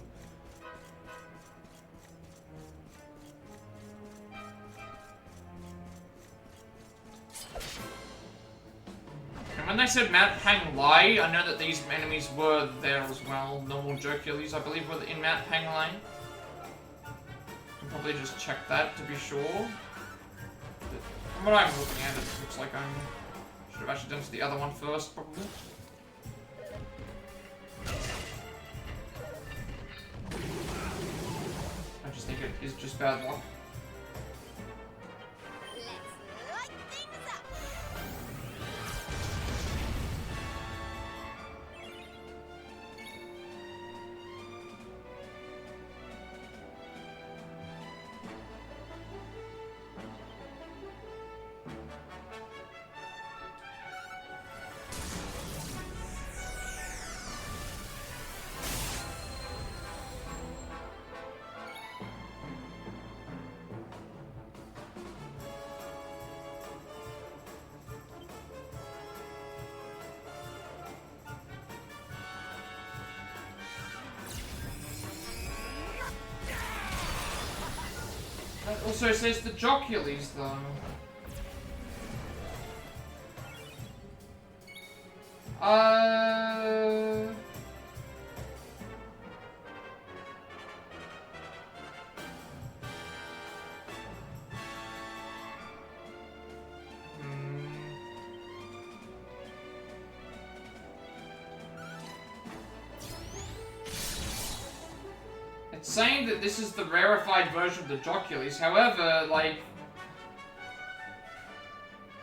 And when they said Mount Panglai, I know that these enemies were there as well. Normal Jerkules, I believe, were in Mount Panglai. Can probably just check that to be sure. But from what I'm looking at, it looks like I should have actually done the other one first, probably. I just think it is just bad luck. Let's light things up. It also says the Jocules, though. It's saying that this is the rarified version of the Jocules, however, like...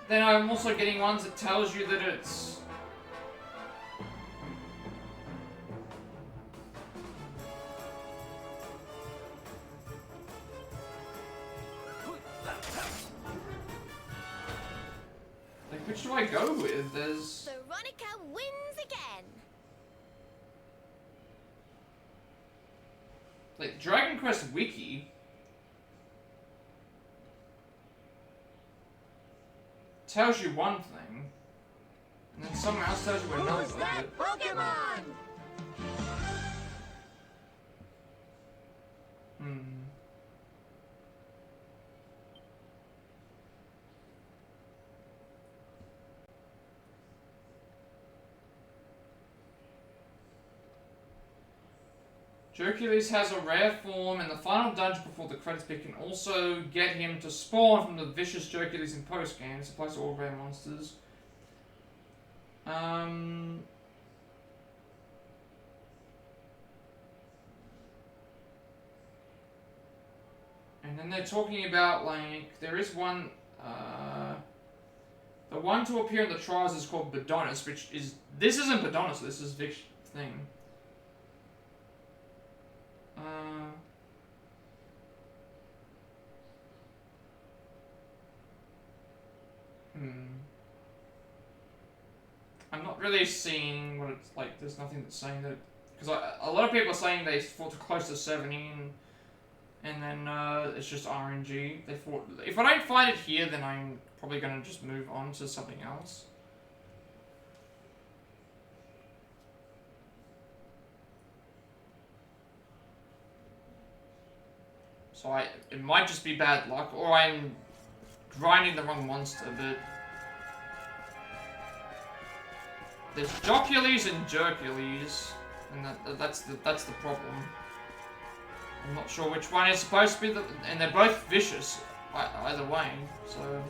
Then I'm also getting ones that tells you that it's... Like, which do I go with? There's... Veronica wins again. Like, Dragon Quest Wiki tells you one thing, and then someone else tells you another. Who's that Pokemon? Jerkules has a rare form, and the final dungeon before the credits pick can also get him to spawn from the vicious Jerkules in post-game. This applies to all rare monsters. And then they're talking about, like, there is one, the one to appear in the trials is called Badonus, which is, this isn't Badonus, this is Vic's thing. I'm not really seeing what it's like. There's nothing that's saying that, because a lot of people are saying they fought to close to 70, and then it's just RNG. They fought. If I don't find it here, then I'm probably gonna just move on to something else. So it might just be bad luck, or I'm grinding the wrong monster, but there's Jocules and Jerkules, and that's the problem. I'm not sure which one is supposed to be and they're both vicious either way, so.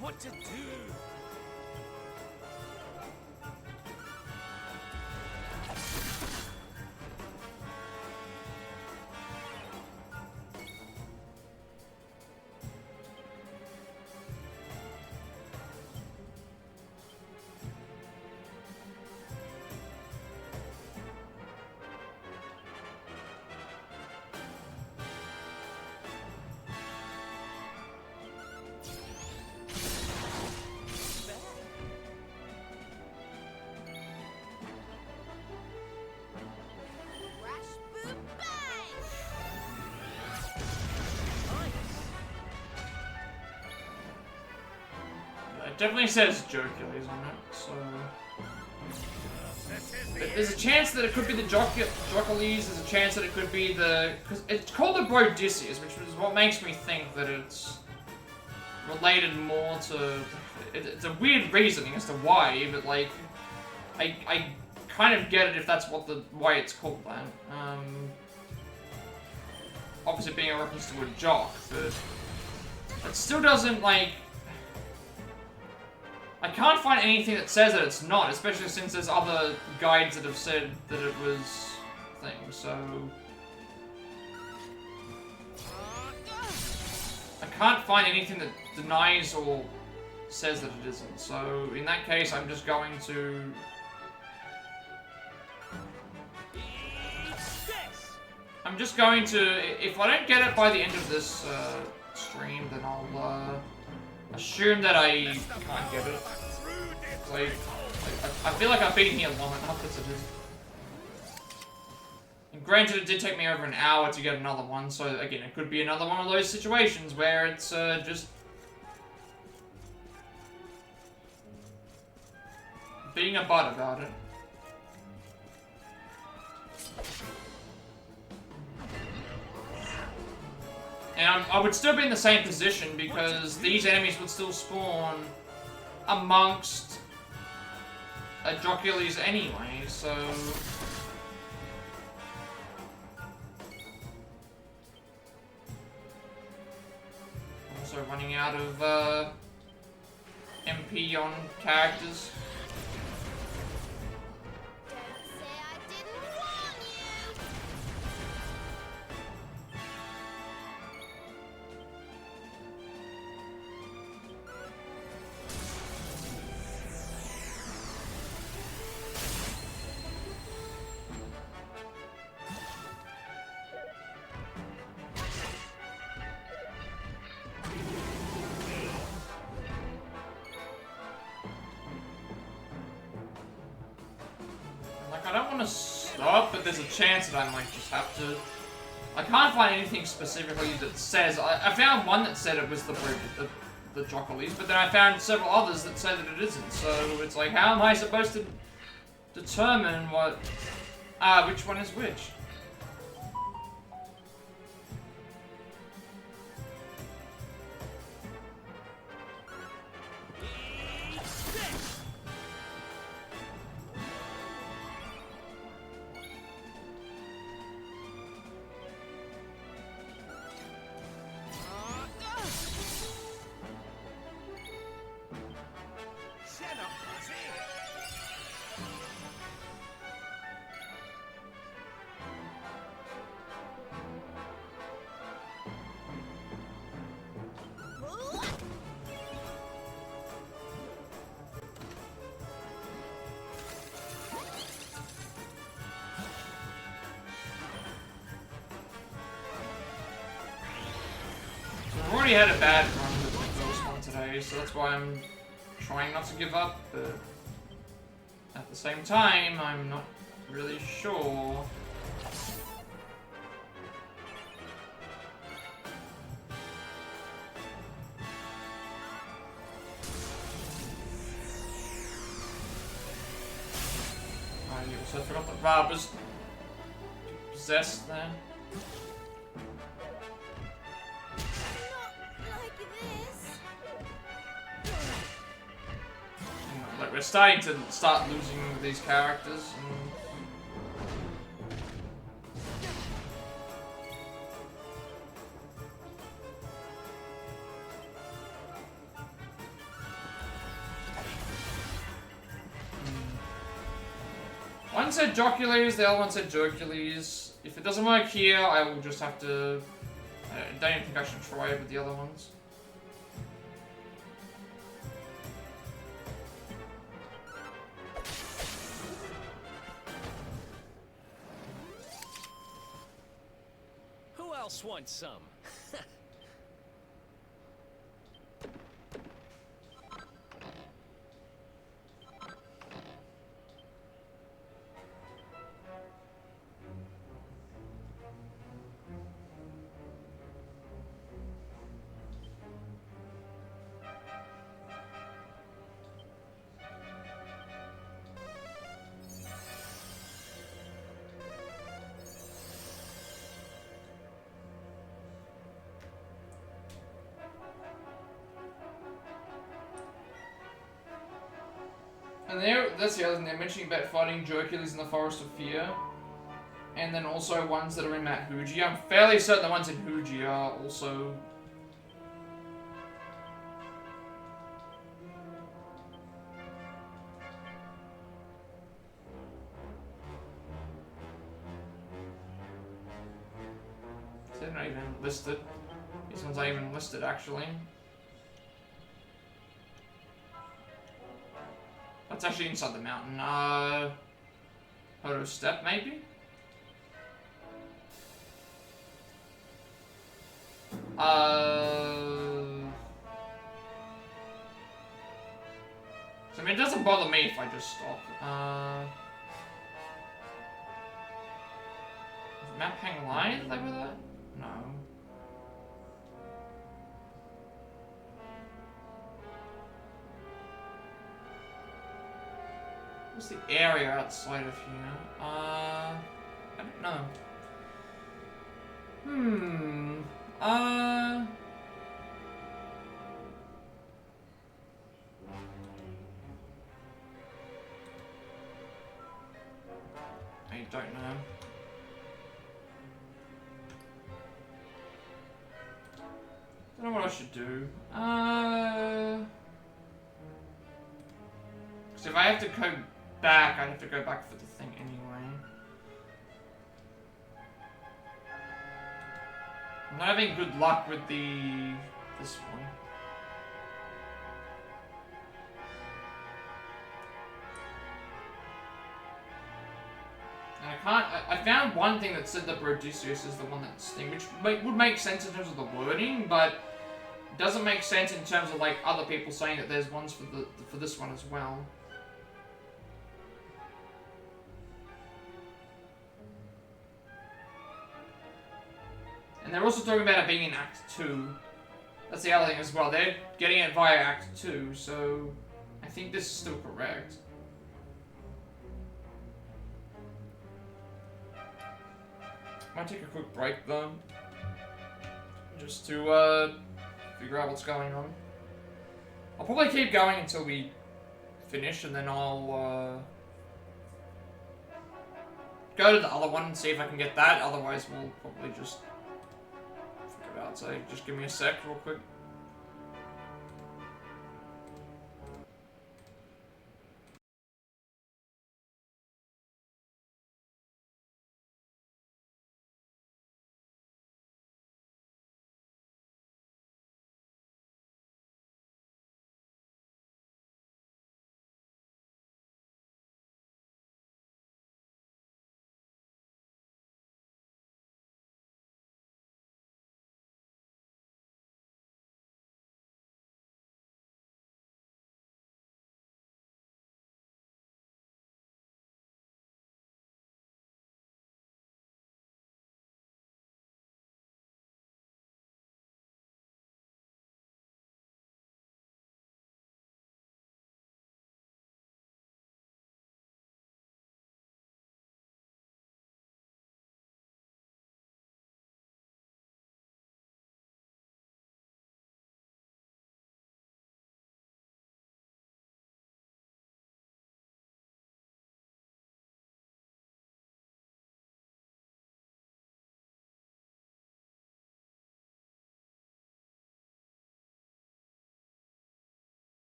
What to do? definitely says Jocules on it, so... There's a chance that it could be the Jocules, there's a chance that it could be the... Because it's called the Brodicius, which is what makes me think that it's related more to... It's a weird reasoning as to why, but like... I kind of get it if that's why it's called that. Obviously being a reference to a jock, but... It still doesn't, like... I can't find anything that says that it's not, especially since there's other guides that have said that it was things, so... I can't find anything that denies or says that it isn't, so in that case I'm just going to... I'm just going to... If I don't get it by the end of this stream, then I'll assume that I can't get it. Like, I feel like I've been here long enough as it is. And granted, it did take me over an hour to get another one, so again, it could be another one of those situations where it's just... being a butt about it. And I would still be in the same position because these enemies would still spawn amongst Jocules anyway, so... Also running out of MP on characters. I don't want to stop, but there's a chance that I might just have to. I can't find anything specifically that says... I found one that said it was the Jocules, but then I found several others that say that it isn't. So it's like, how am I supposed to determine what... which one is which? I've already had a bad run with the first one today, so that's why I'm trying not to give up, but at the same time, I'm not really sure. I also forgot that Rob was possessed there. We're starting to losing these characters. One said Jocules, the other one said Jocules. If it doesn't work here, I will just have to... I don't even think I should try it with the other ones. Want some? And that's the other thing, they're mentioning about fighting Jocules in the Forest of Fear. And then also ones that are in Mount Fuji. I'm fairly certain the ones in Fuji are also... They're not even listed. These ones aren't even listed, actually. That's actually inside the mountain. Hodo Step, maybe? So, I mean, it doesn't bother me if I just stop. Is Mount Panglai over there? No. What's the area outside of here? I don't know. I don't know. Don't know what I should do. Because if I have to go back, I'd have to go back for the thing anyway. I'm not having good luck with this one. And I found one thing that said that Brodicius is the one that's thing, which would make sense in terms of the wording, but doesn't make sense in terms of like other people saying that there's ones for this one as well. And they're also talking about it being in Act 2. That's the other thing as well. They're getting it via Act 2, so I think this is still correct. Might take a quick break though, just to figure out what's going on. I'll probably keep going until we finish, and then I'll go to the other one and see if I can get that. Otherwise, we'll probably just figure it out. So just give me a sec, real quick.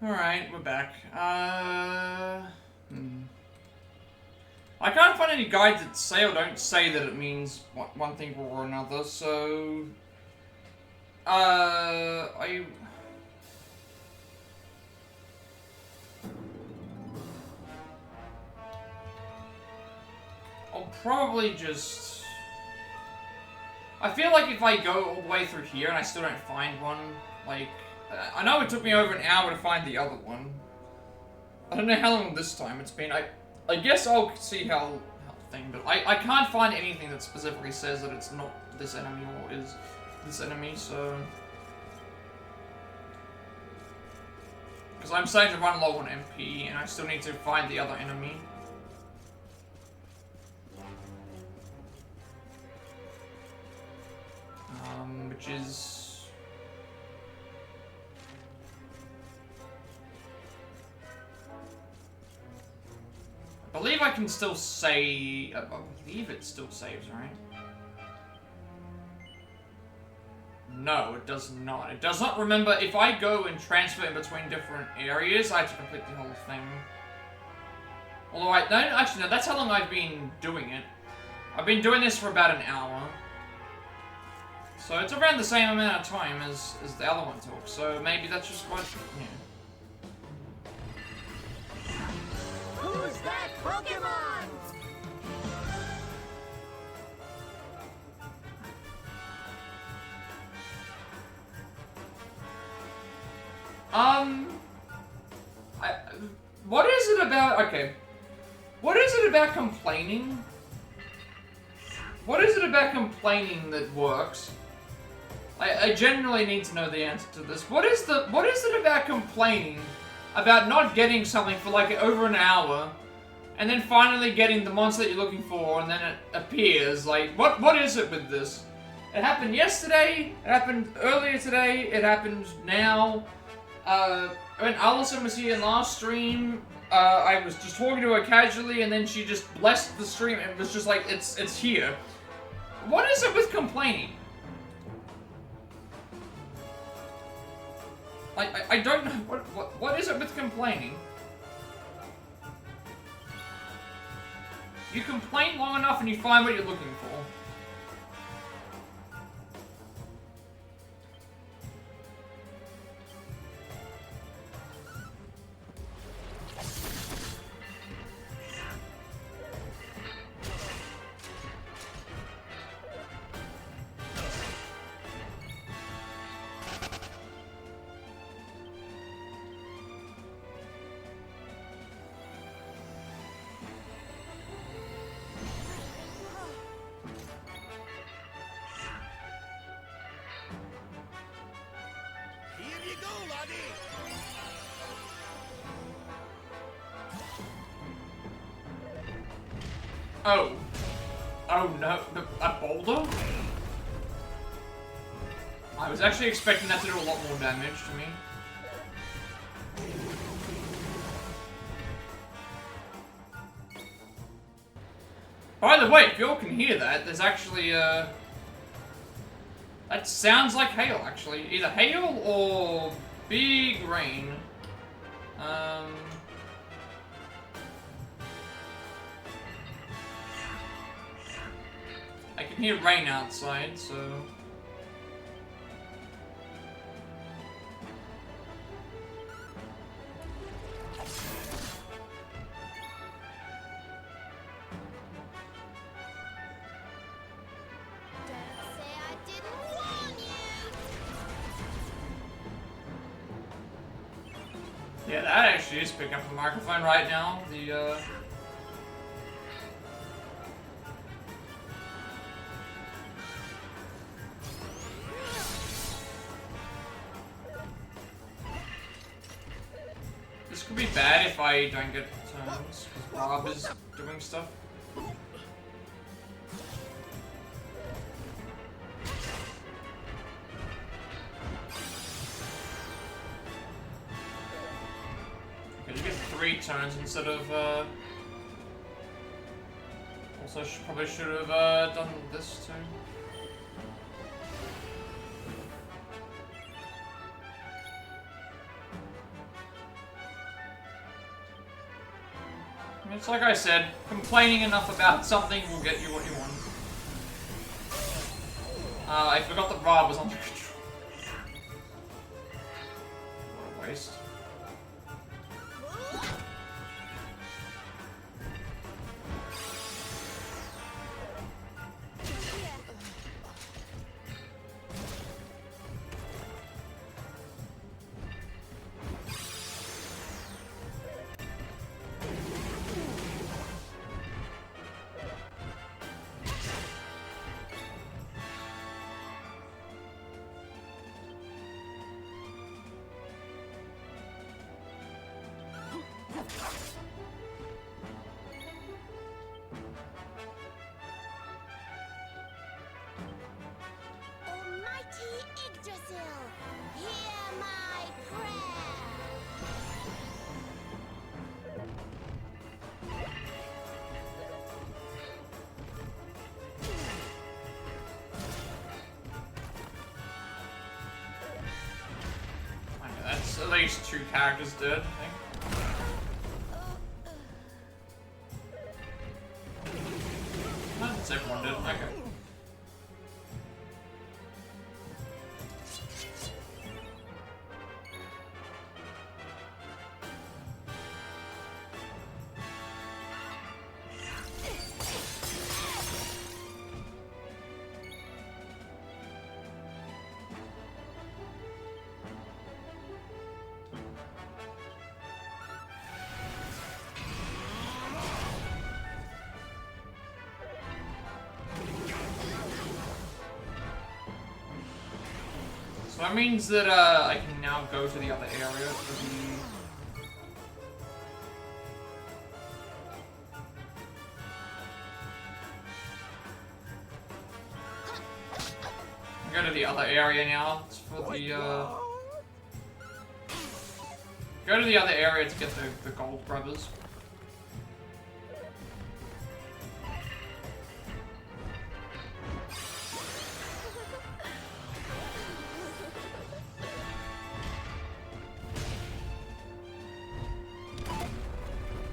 Alright, we're back. I can't find any guides that say or don't say that it means one thing or another, so... I'll probably just... I feel like if I go all the way through here and I still don't find one, like... I know it took me over an hour to find the other one. I don't know how long this time it's been. I guess I'll see how thing, but I can't find anything that specifically says that it's not this enemy or is this enemy, so... Because I'm starting to run low on MP, and I still need to find the other enemy. Which is... I believe I can still say... I believe it still saves, right? No, it does not. It does not remember. If I go and transfer in between different areas, I have to complete the whole thing. Although I don't... Actually, no, that's how long I've been doing it. I've been doing this for about an hour. So it's around the same amount of time as the other one took. So maybe that's just what... Yeah. Who's that Pokemon? What is it about... Okay. What is it about complaining? What is it about complaining that works? I genuinely need to know the answer to this. What is it about complaining about not getting something for like over an hour and then finally getting the monster that you're looking for and then it appears? Like, what is it with this? It happened yesterday, it happened earlier today, it happened now. When Allison was here last stream, I was just talking to her casually and then she just blessed the stream and it was just like, it's here. What is it with complaining? I don't know, what is it with complaining? You complain long enough and you find what you're looking for. Oh. Oh no, a boulder? I was actually expecting that to do a lot more damage to me. By the way, if you all can hear that, there's actually, that sounds like hail, actually. Either hail or big rain. I can hear rain outside, so... Yeah, that actually is picking up the microphone right now. The, This could be bad if I don't get turns, because Rob is doing stuff. Okay, you get 3 turns instead of, also probably should have, done this too. It's like I said, complaining enough about something will get you what you want. I forgot that Rod was under control. What a waste. Almighty Yggdrasil, hear my prayer. Okay, that's at least 2 characters dead, I think. That's everyone dead, okay. So that means that I can now go to the other area for the... Go to the other area now. It's for the go to the other area to get the gold grubbers.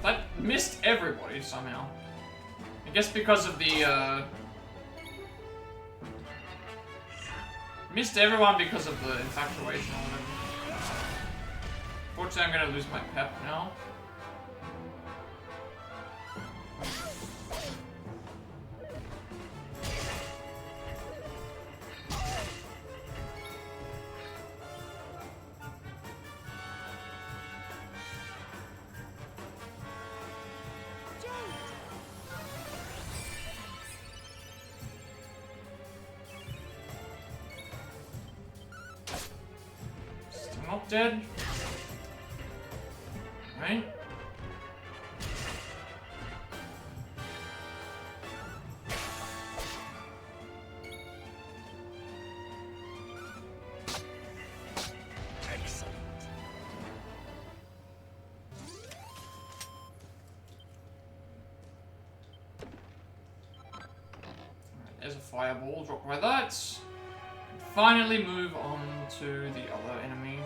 That missed everybody somehow. I guess because of the missed everyone because of the infatuation or whatever. Fortunately, I'm gonna lose my pep now. Still not dead. Right? Excellent. There's a fireball dropped by that. Finally move on to the other enemy.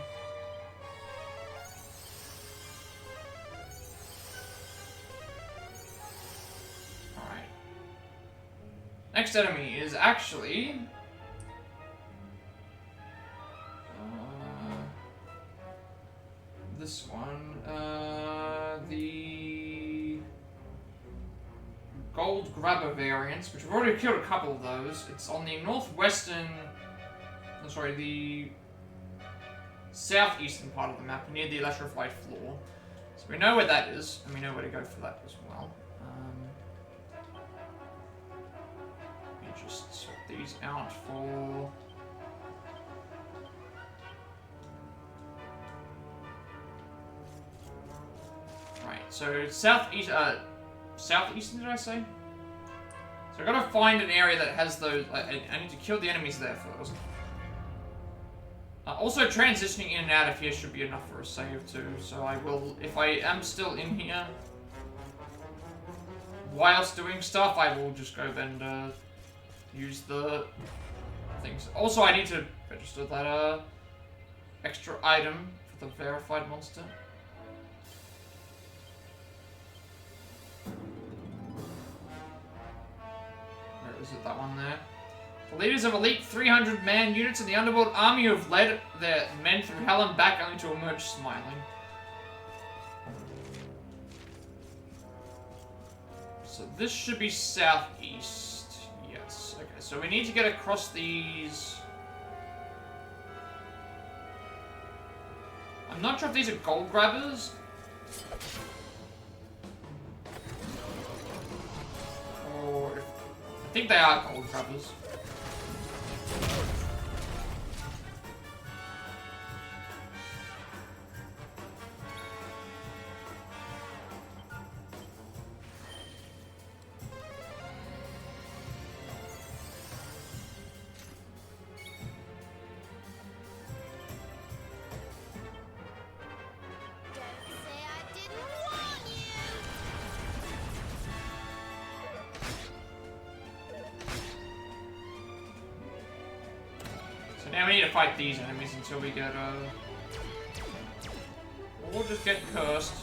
Alright. Next enemy is actually... this one. The... Gold Grabber variants, which we've already killed a couple of those. It's on the northwestern... sorry, the southeastern part of the map, near the electrified floor. So we know where that is, and we know where to go for that as well. Let me just swap these out for... Right, so southeast, southeastern, did I say? So I gotta find an area that has those... I need to kill the enemies there first. Also, transitioning in and out of here should be enough for a save too, so I will, if I am still in here, whilst doing stuff, I will just go and use the things. Also, I need to register that extra item for the verified monster. is it that one there? The leaders of elite 300-man units in the underworld army who have led their men through hell and back only to emerge smiling. So this should be southeast. Yes. Okay, so we need to get across these. I'm not sure if these are gold grabbers. Or if, I think they are gold grabbers. Now we need to fight these enemies until we get, we'll just get cursed.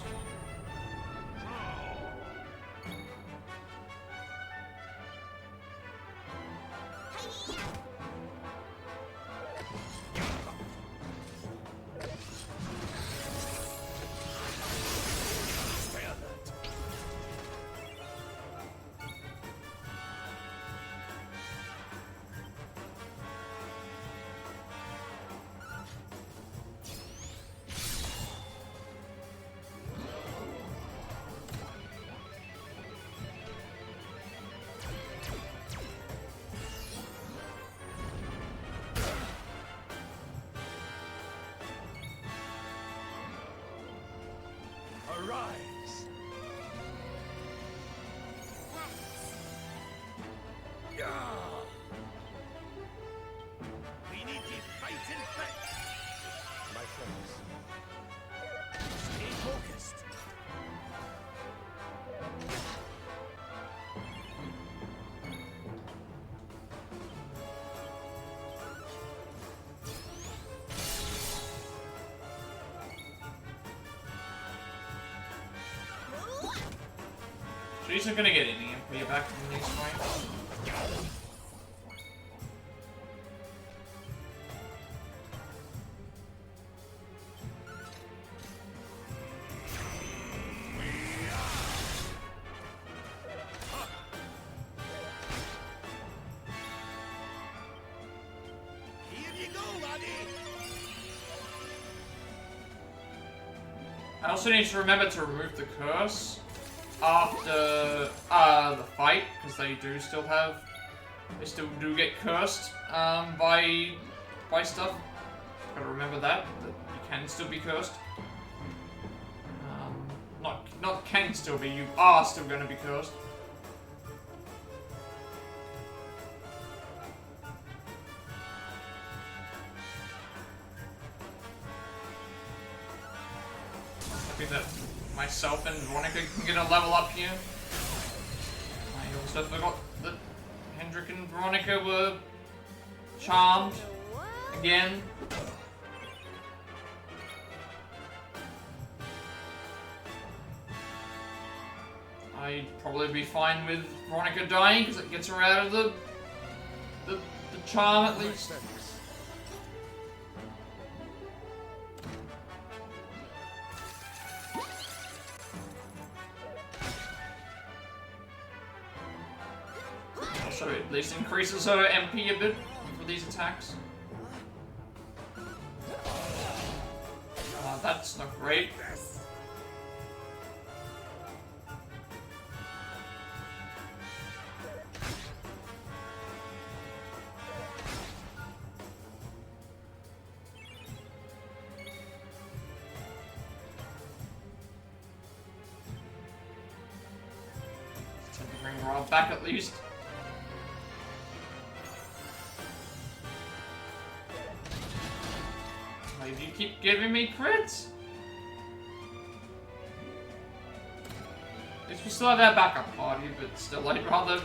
Arise! Yeah. We need to fight in fact. My friends. Stay focused. So he's not gonna get any MP back from the next fight. Here you go, laddie. I also need to remember to remove the curse after the fight, because they still do get cursed by stuff. Gotta remember that you can still be cursed. Not can still be, you are still gonna be cursed. I think that myself and Veronica can get a level up here. I also forgot that Hendrik and Veronica were charmed again. I'd probably be fine with Veronica dying because it gets her out of the charm at least. So it at least increases her MP a bit for these attacks. That's not great. Bring Rob back at least. Why do you keep giving me crits? At least we still have that backup party, but still, I'd rather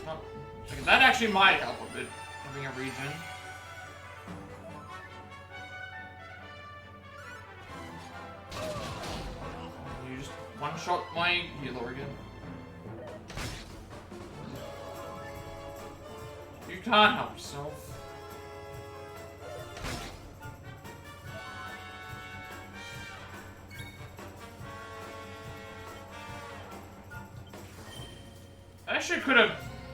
not. Like, that actually might help a bit, having a regen. You just one-shot my healer again. can't help yourself. I actually could have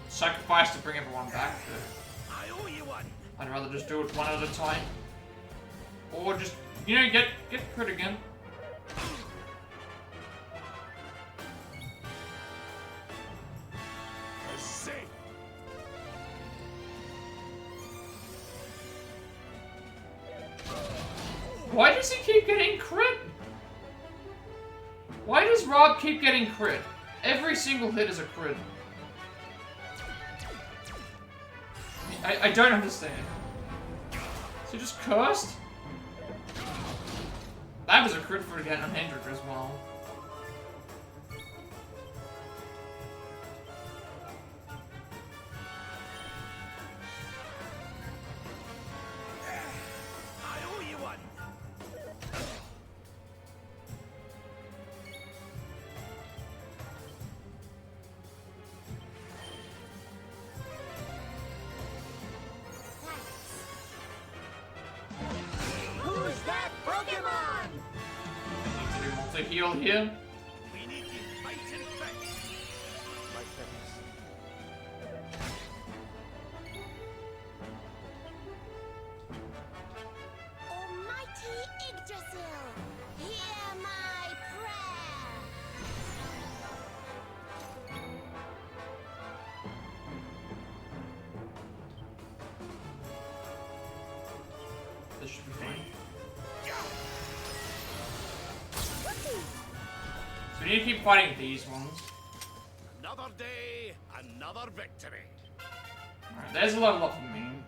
sacrificed to bring everyone back, but I owe you one. I'd rather just do it one at a time. Or just, you know, get crit again. See. Why does he keep getting crit? Why does Rob keep getting crit? Every single hit is a crit. I don't understand. Is he just cursed? That was a crit for again on Hendrik as well. I owe you one. Who's that Pokemon? Need to do multi-heal here. We need you fighting fit. My goodness. Almighty Yggdrasil, hear my prayer. This should be fine. So we need to keep fighting these ones. Another day, another victory. Alright, there's a level up for me.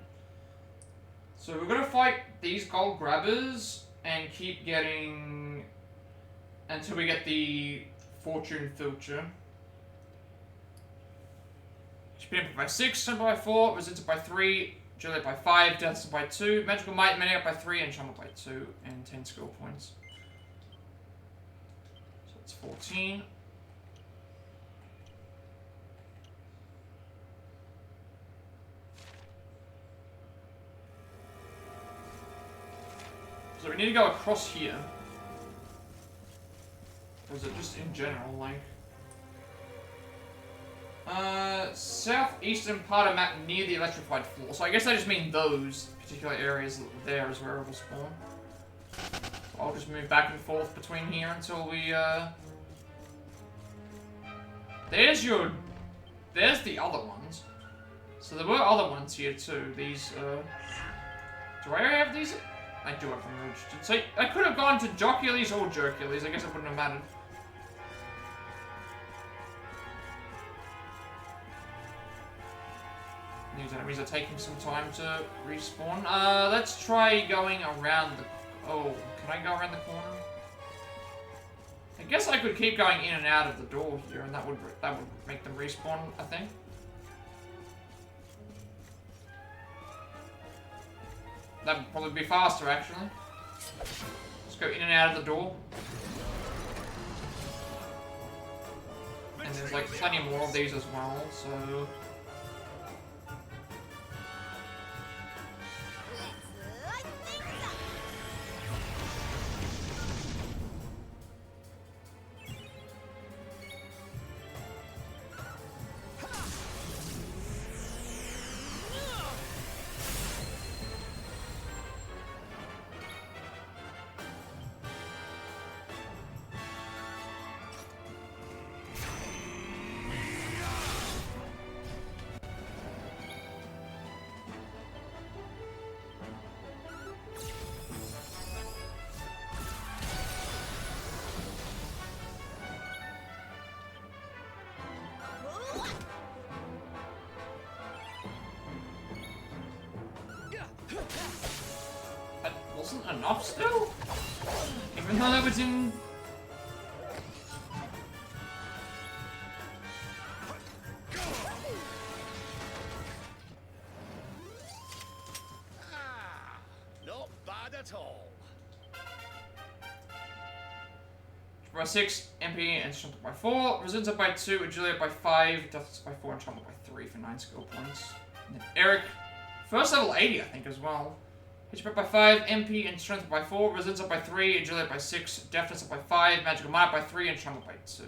So we're gonna fight these gold grabbers and keep getting until we get the fortune filter. Speed up by 6, Simple by 4, Resistance by 3, Juliet by 5, Death by 2, Magical Might, Maniac by 3, and Shaman by 2, and 10 skill points. So that's 14. So we need to go across here. Or is it just in general, like... southeastern part of map near the electrified floor. So I guess I just mean those particular areas there is where it will spawn. So I'll just move back and forth between here until we, There's the other ones. So there were other ones here too. These, do I have these? I do have them registered. So I could have gone to Jocules or Jercules. I guess it wouldn't have mattered. These enemies are taking some time to respawn. Let's try going around the... Oh, can I go around the corner? I guess I could keep going in and out of the door here, and that would make them respawn, I think. That would probably be faster, actually. Let's go in and out of the door. And there's like plenty more of these as well, so... Let's light things up. That wasn't enough still? Even though that was in... Not bad at all. By 6, MP and Strength by 4, Resistance by 2, Agility by 5, Death by 4, and Trauma by 3 for 9 skill points. Erik, first level 80, I think, as well. HP up by 5, MP and strength up by 4, resilience up by 3, agility up by 6, deftness up by 5, magical might up by 3, and charm up by 2.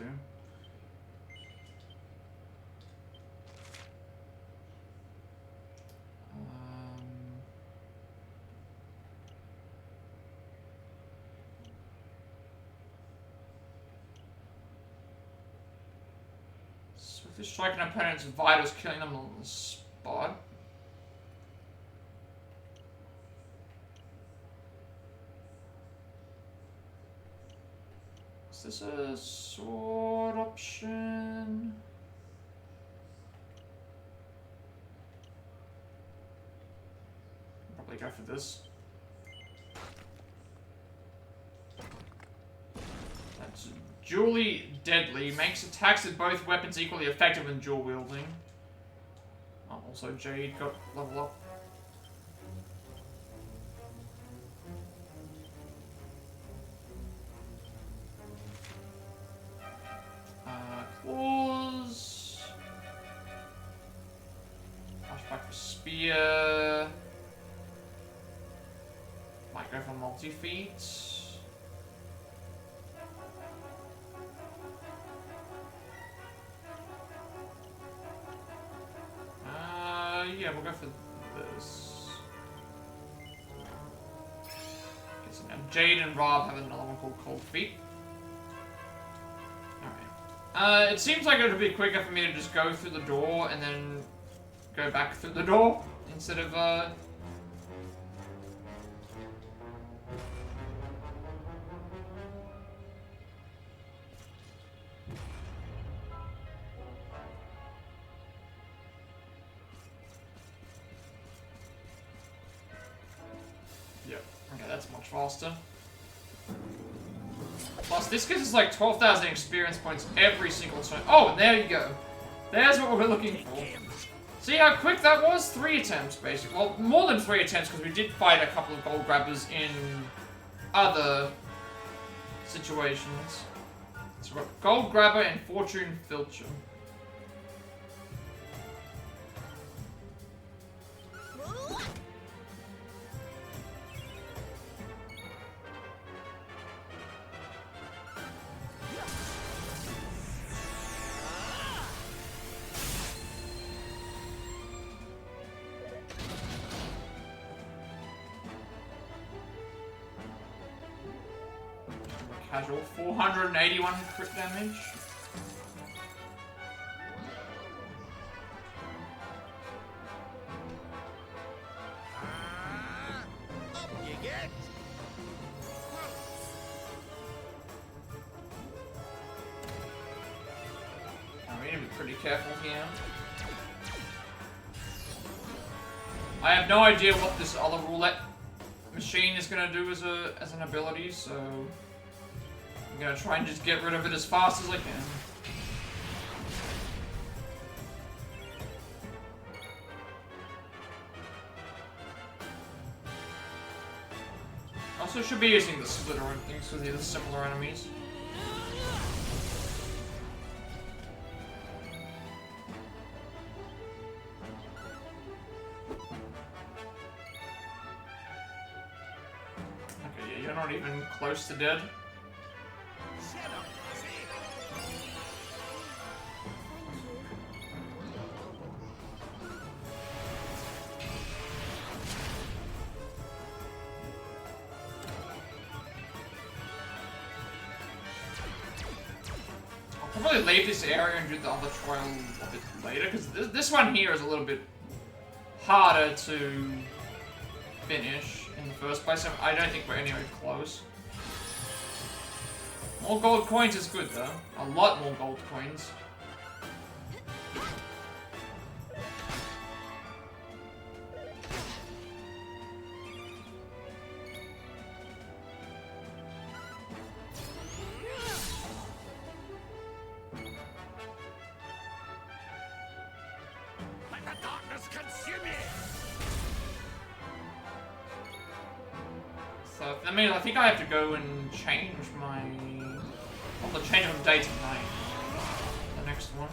Swiftly striking opponent's vitals, killing them on the spot. Is this a sword option? Probably go for this. That's dually deadly. Makes attacks with both weapons equally effective when dual wielding. Oh, also Jade got level up. Claws. Flashback for spear. Might go for multi-feet. Yeah, we'll go for this. Okay, so now Jade and Rob have another one called Cold Feet. It seems like it would be quicker for me to just go through the door and then go back through the door instead of, Yep. Okay, that's much faster. Plus, this gives us like 12,000 experience points every single turn. Oh, and there you go. There's what we're looking for. See how quick that was? 3 attempts, basically. Well, more than 3 attempts, because we did fight a couple of gold grabbers in other situations. So we've got Gold Grabber and Fortune Filcher. Casual, 481 crit damage. Up you get. We need to be pretty careful here. I have no idea what this other roulette machine is going to do as an ability, so I'm gonna try and just get rid of it as fast as I can. Also should be using the splitter and things because these are similar enemies. Okay, yeah, you're not even close to dead. I'll probably leave this area and do the other trial a bit later, because this one here is a little bit harder to finish in the first place. I don't think we're anywhere close. More gold coins is good though. A lot more gold coins. Let the darkness consume you. So that means I think I have to go and change my... Well, the change from day to night. The next one.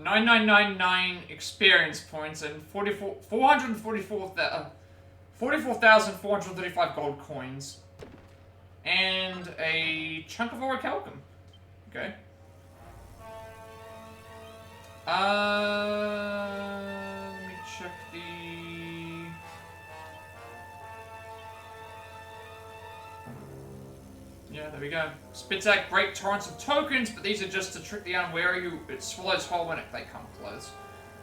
9999 experience points and 44,435 gold coins. And a chunk of orichalcum. Okay. Let me check the... Yeah, there we go. Spits out great torrents of tokens, but these are just to trick the unwary who it swallows whole when they come close.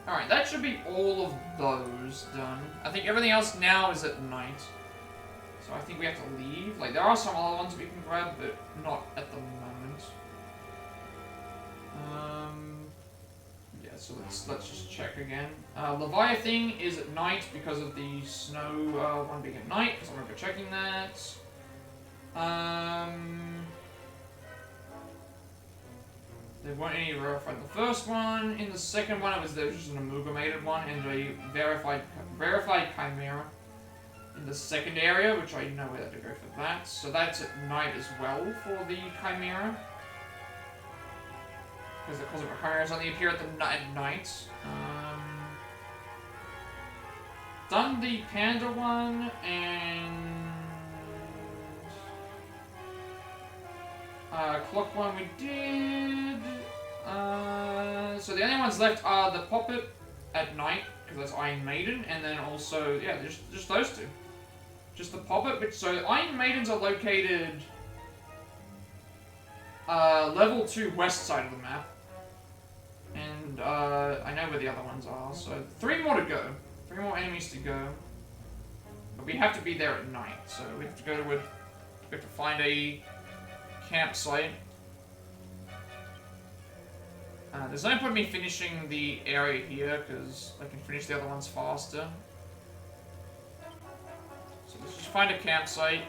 Alright, that should be all of those done. I think everything else now is at night. So I think we have to leave. Like, there are some other ones we can grab, but not at the moment. Yeah, so let's just check again. Leviathan is at night because of the snow one being at night, because I remember checking that. There weren't any rarified in the first one. In the second one, there was just an amalgamated one and a verified chimera in the second area, which I know where to go for that. So that's at night as well for the chimera, because the cosmic chimeras only appear at night. Done the panda one and. Clock one we did. So the only ones left are the Poppet at night, because that's Iron Maiden, and then also, yeah, just those two. Just the Poppet, so Iron Maidens are located level 2 west side of the map. And I know where the other ones are, so 3 more to go. 3 more enemies to go. But we have to be there at night, so we have to go to we have to find a campsite. There's no point in me finishing the area here, because I can finish the other ones faster. So let's just find a campsite,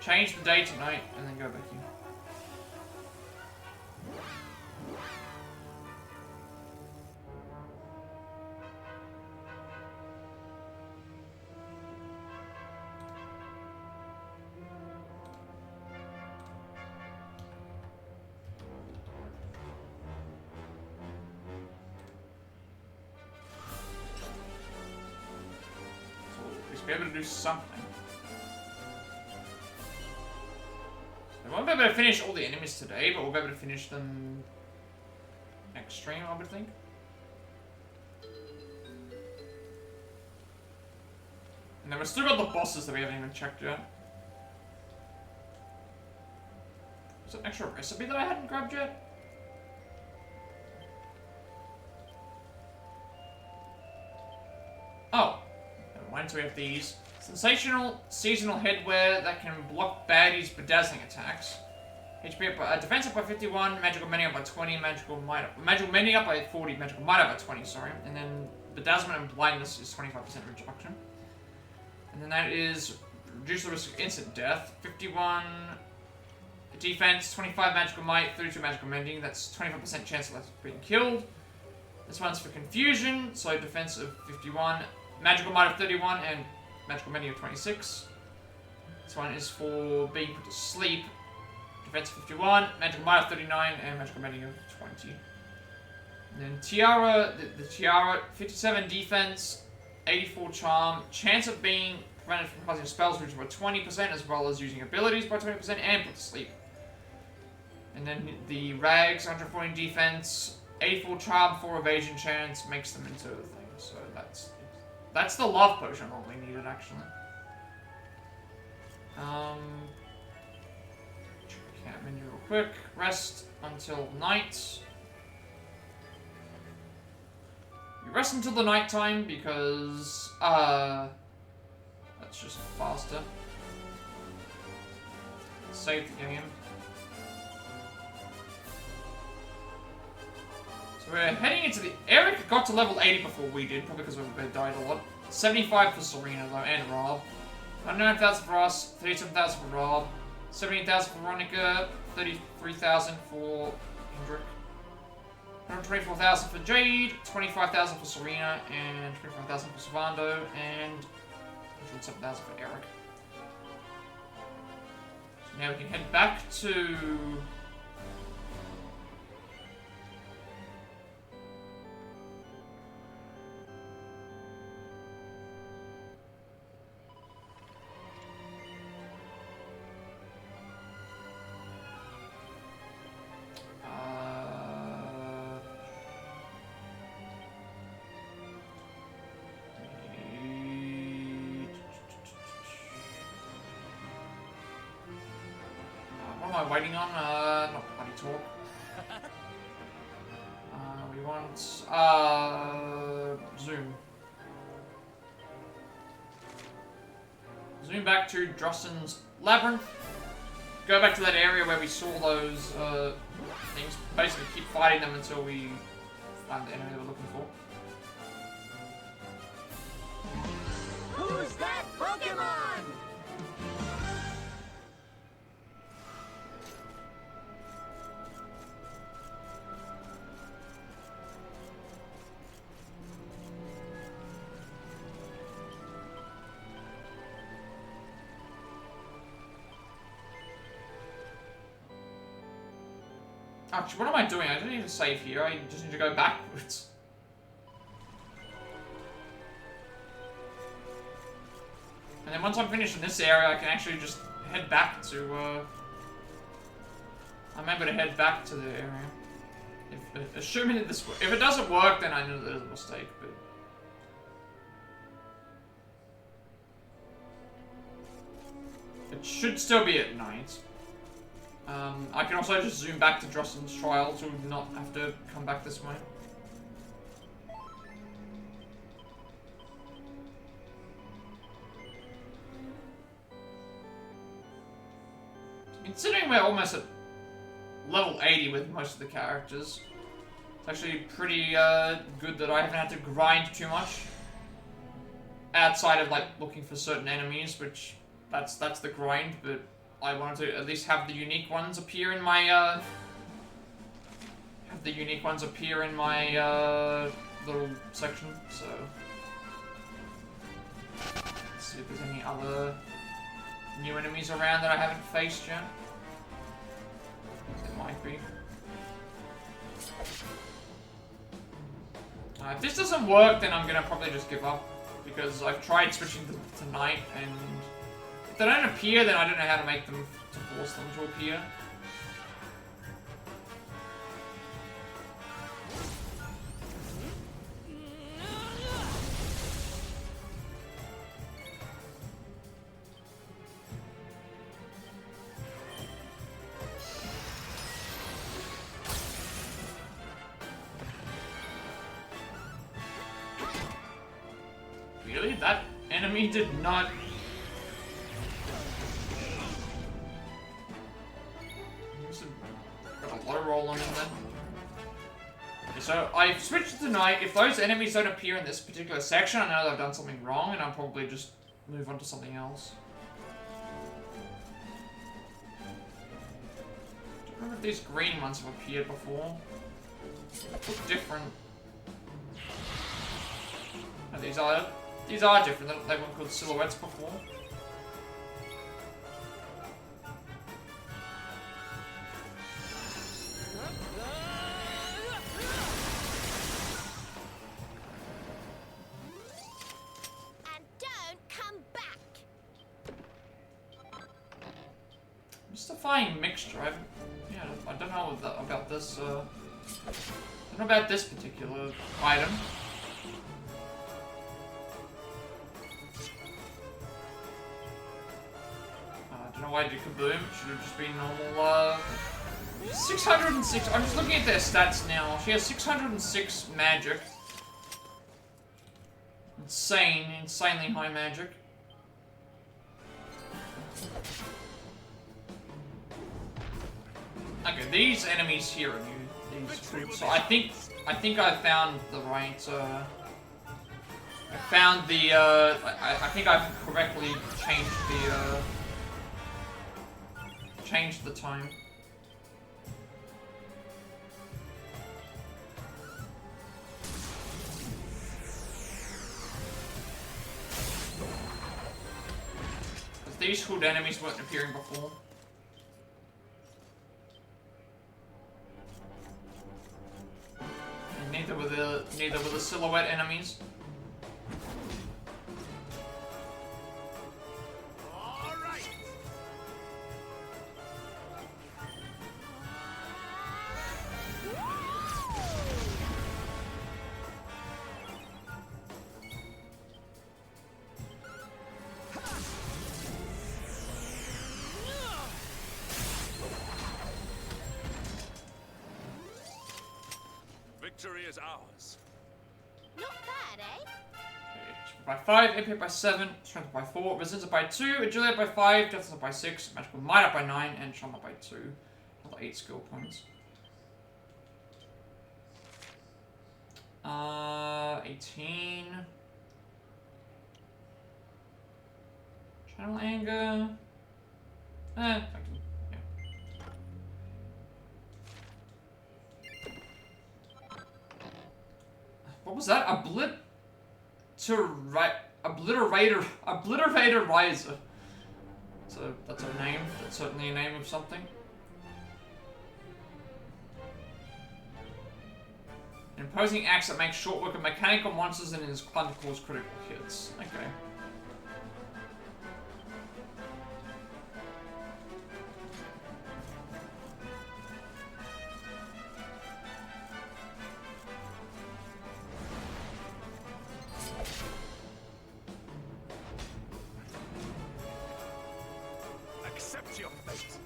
change the day to night, and then go back here. Be able to do something. We won't be able to finish all the enemies today, but we'll be able to finish them next stream, I would think. And then we've still got the bosses that we haven't even checked yet. Is there an extra recipe that I hadn't grabbed yet? Oh. So we have these. Sensational seasonal headwear that can block baddies' bedazzling attacks. HP up, defense up by 51, magical mending up by 20, magical mending up by 40, magical might up by 20, sorry. And then bedazzlement and blindness is 25% reduction. And then that is reduce the risk of instant death. 51 defense, 25 magical might, 32 magical mending. That's 25% chance of being killed. This one's for confusion, so defense of 51. Magical might of 31 and magical mending of 26. This one is for being put to sleep. Defense 51, magical might of 39, and magical mending of 20. And then Tiara, the Tiara, 57 defense, 84 charm, chance of being prevented from casting spells which were 20%, as well as using abilities by 20%, and put to sleep. And then the Rags, 140 defense, 84 charm, 4 evasion chance, makes them into the thing. So that's the love potion normally needed, actually. Check the camp menu real quick. Rest until night. You rest until the night time because that's just faster. Save the game. So we're heading into the... Erik got to level 80 before we did, probably because we died a lot. 75 for Serena, though, and Rob. 99,000 for us, 37,000 for Rob, 17,000 for Veronica, 33,000 for Hendrik, 124,000 for Jade, 25,000 for Serena, and 25,000 for Savando, and 107,000 for Erik. So now we can head back to... I waiting on? Not bloody talk. We want, zoom. Zoom back to Drossen's Labyrinth. Go back to that area where we saw those, things. Basically keep fighting them until we find the enemy that we're looking for. Who's that Pokemon? Actually, what am I doing? I don't need to save here. I just need to go backwards. And then once I'm finished in this area, I can actually just head back to, I'm able to head back to the area. Assuming that this works. If it doesn't work, then I know that it's a mistake, but... It should still be at night. I can also just zoom back to Drossen's Trial to not have to come back this way. Considering we're almost at level 80 with most of the characters, it's actually pretty good that I haven't had to grind too much. Outside of like looking for certain enemies, which that's the grind, but I wanted to at least have the unique ones appear in my little section, so let's see if there's any other new enemies around that I haven't faced yet. There might be. If this doesn't work, then I'm gonna probably just give up, because I've tried switching to night, and if they don't appear, then I don't know how to make them, to force them to appear. Really? That enemy did not... Got a low roll on him then. Okay, so I've switched to night. If those enemies don't appear in this particular section, I know that I've done something wrong, and I'll probably just move on to something else. I don't remember if these green ones have appeared before. They look different. Oh, these are different. They weren't called silhouettes before. And don't come back. Mystifying mixture. I don't know about this. I don't know about this particular item. I don't know why I did kaboom. It should have just been normal. 606. I'm just looking at their stats now. She has 606 magic. Insanely high magic. Okay, these enemies here are new. These groups. So I think I found the right. I found the. I think I've correctly changed the. Changed the time. Because these hood enemies weren't appearing before. And neither were the silhouette enemies. is ours. Not bad, eh? By 5, MP up by 7, strength up by 4, resistance up by 2, agility up by 5, deftness up by 6, magical might up by 9, and charm up by 2. Another 8 skill points. 18. Channel anger. Effective. Yeah. What was that? Obliterator Riser. So that's a name. That's certainly a name of something. An imposing axe that makes short work of mechanical monsters and is planned to cause critical hits. Okay. Accept your fate.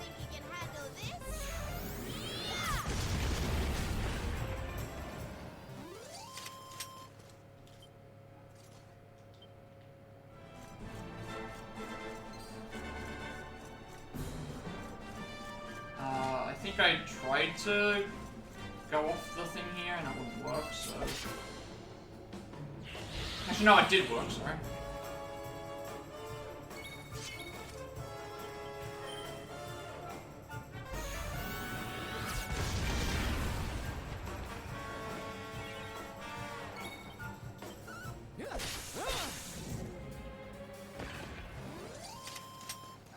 Think you can handle this? I think I tried to go off the thing here and it wouldn't work, so... Actually, no, it did work, sorry.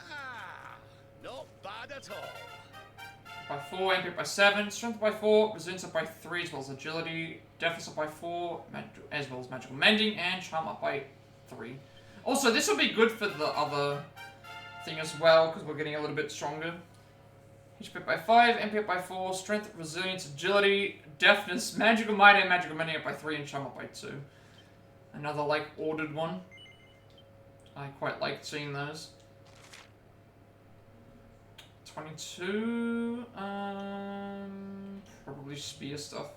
Ah, not bad at all. By 4, MP up by 7, strength up by 4, resilience up by 3, as well as agility, deftness up by 4, as well as magical mending, and charm up by 3. Also, this will be good for the other thing as well, because we're getting a little bit stronger. HP up by 5, MP up by 4, strength, resilience, agility, deftness, magical might, and magical mending up by 3, and charm up by 2. Another, like, ordered one. I quite liked seeing those. 22, probably spear stuff.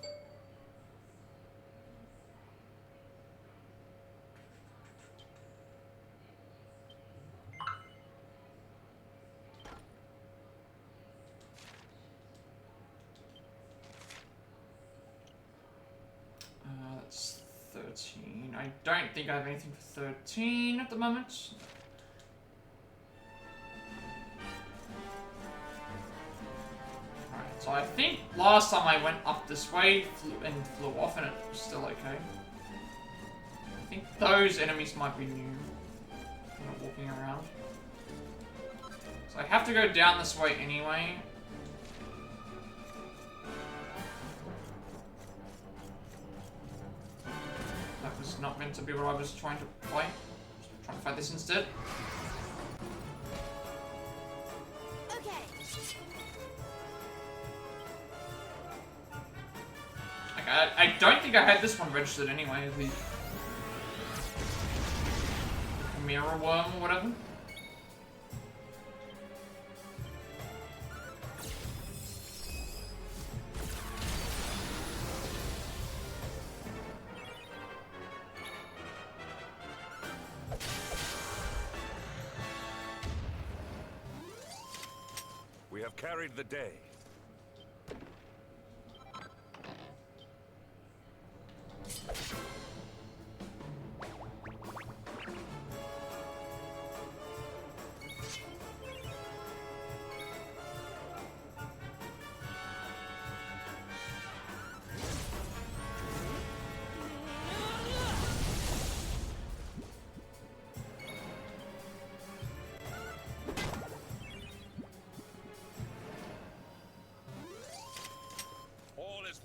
That's 13. I don't think I have anything for 13 at the moment. So I think last time I went up this way flew off and it was still okay. I think those enemies might be new. I'm not walking around. So I have to go down this way anyway. That was not meant to be what I was trying to fight. I was trying to fight this instead. I don't think I had this one registered anyway, the mirror worm or whatever. We have carried the day.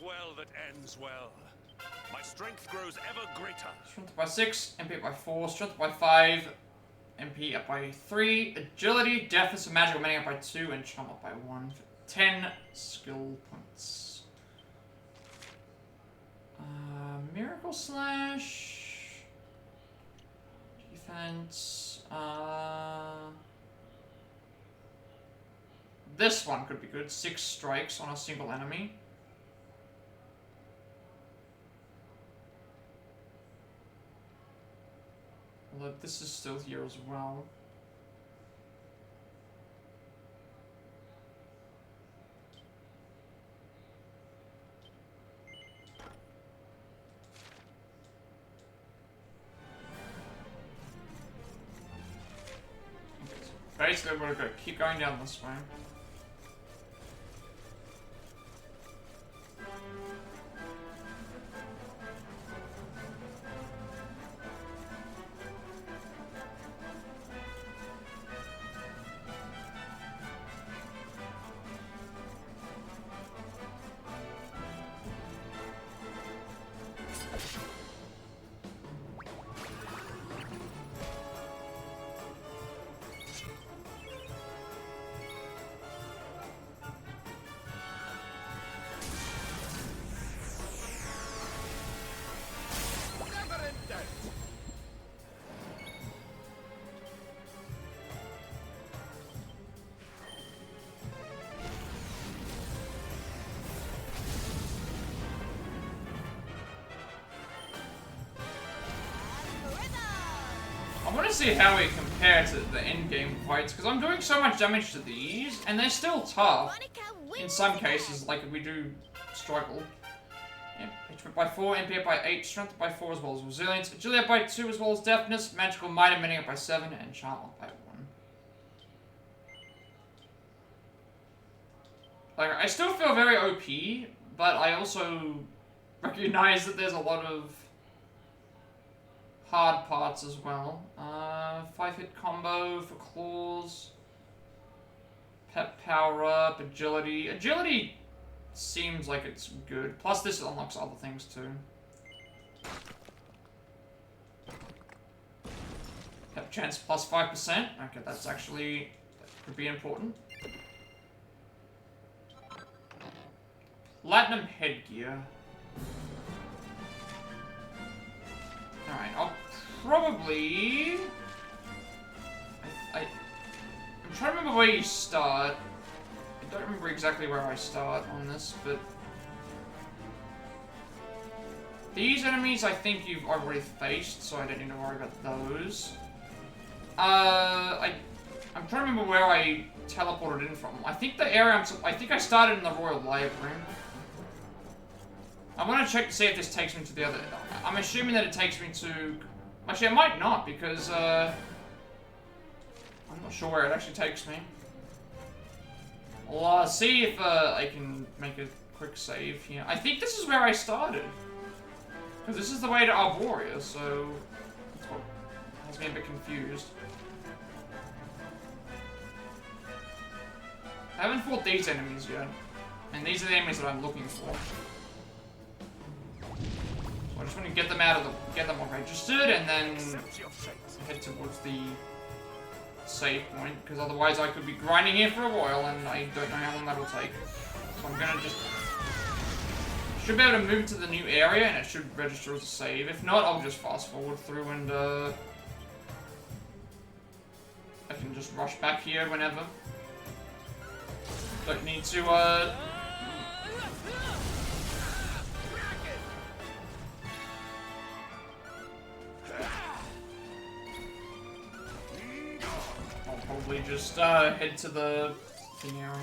Well that ends well. My strength grows ever greater. Strength up by 6, MP up by 4, strength up by 5, MP up by 3, agility, deftness, and magical mending up by 2, and charm up by 1 for 10 skill points. Miracle Slash. Defense. This one could be good. 6 strikes on a single enemy. Although this is still here as well. Basically, we're gonna keep going down this way. Never in doubt. I want to see how we compare to the end game fights, because I'm doing so much damage to these, and they're still tough. Monica In wins some again. cases, like if we do struggle. Yeah, HP by 4, MP up by 8, Strength by 4 as well as Resilience, Agility up by 2 as well as Deafness, Magical Might and Mending up by 7, and Enchantment by 1. Like, I still feel very OP, but I also recognize that there's a lot of hard parts as well. 5-hit combo for claws. Pep power up, agility. Agility seems like it's good. Plus this unlocks other things too. Pep chance plus 5%. Okay, that's actually, that could be important. Platinum headgear. Alright, I'll probably... I'm trying to remember where you start. I don't remember exactly where I start on this, but... These enemies I think you've already faced, so I don't need to worry about those. I'm trying to remember where I teleported in from. I think the area I think I started in the Royal Library. I want to check to see if this takes me to the other... I'm assuming that it takes me to... Actually, it might not, because, I'm not sure where it actually takes me. I'll see if I can make a quick save here. I think this is where I started. Because this is the way to Arborea, so... That's what has me a bit confused. I haven't fought these enemies yet. And these are the enemies that I'm looking for. So I just want to get them get them all registered, and then head towards the save point, because otherwise I could be grinding here for a while, and I don't know how long that'll take. So I'm gonna just... Should be able to move to the new area, and it should register as a save. If not, I'll just fast forward through, and I can just rush back here whenever. Don't need to, I'll probably just, head to the thing area.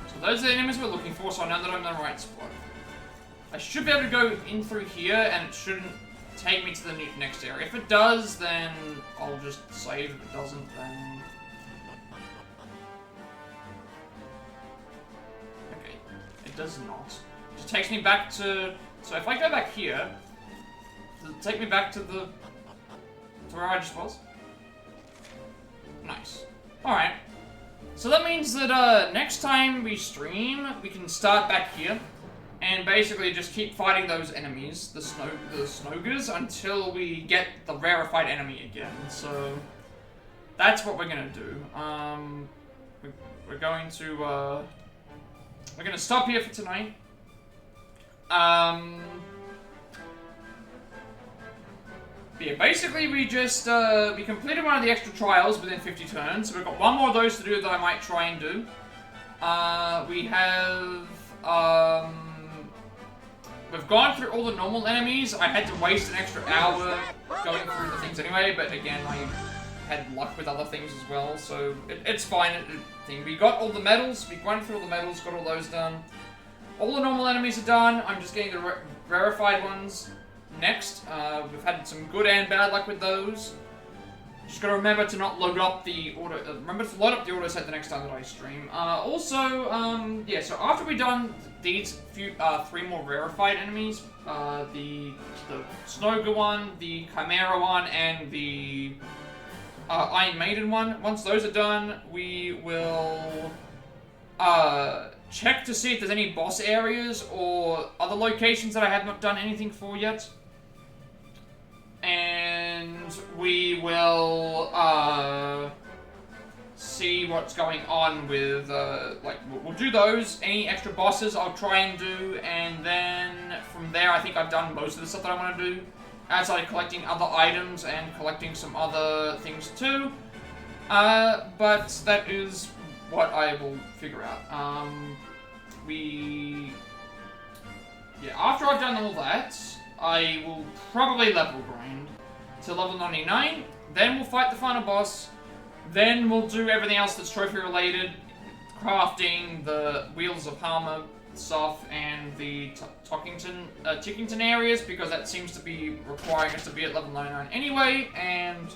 So those are the enemies we're looking for, so I know that I'm in the right spot. I should be able to go in through here, and it shouldn't take me to the next area. If it does, then I'll just save. If it doesn't, then... Okay, it does not. It just takes me back to... So if I go back here, does it take me back to the... to where I just was? Nice. Alright. So that means that next time we stream, we can start back here. And basically just keep fighting those enemies, the Snogers, until we get the rarified enemy again. So that's what we're gonna do. We're going to we're gonna stop here for tonight. Yeah, basically we just, we completed one of the extra trials within 50 turns, so we've got one more of those to do that I might try and do. We have, we've gone through all the normal enemies. I had to waste an extra hour going through the things anyway, but again, I had luck with other things as well, so it's fine. We got all the medals, we went through all the medals, got all those done. All the normal enemies are done. I'm just getting the rarified ones next. We've had some good and bad luck with those. Just gotta remember to not load up the auto. Remember to load up the auto set the next time that I stream. Yeah. So after we've done these few, 3 more rarified enemies, the Snoga one, the Chimera one, and the Iron Maiden one. Once those are done, we will check to see if there's any boss areas or other locations that I have not done anything for yet. And we will see what's going on with, like, we'll do those. Any extra bosses I'll try and do, and then from there I think I've done most of the stuff that I want to do. Outside of collecting other items and collecting some other things too. But that is what I will figure out. Yeah, after I've done all that, I will probably level grind to level 99, then we'll fight the final boss, then we'll do everything else that's trophy related, crafting the Wheels of Palmer stuff and the Tickington areas, because that seems to be requiring us to be at level 99 anyway, and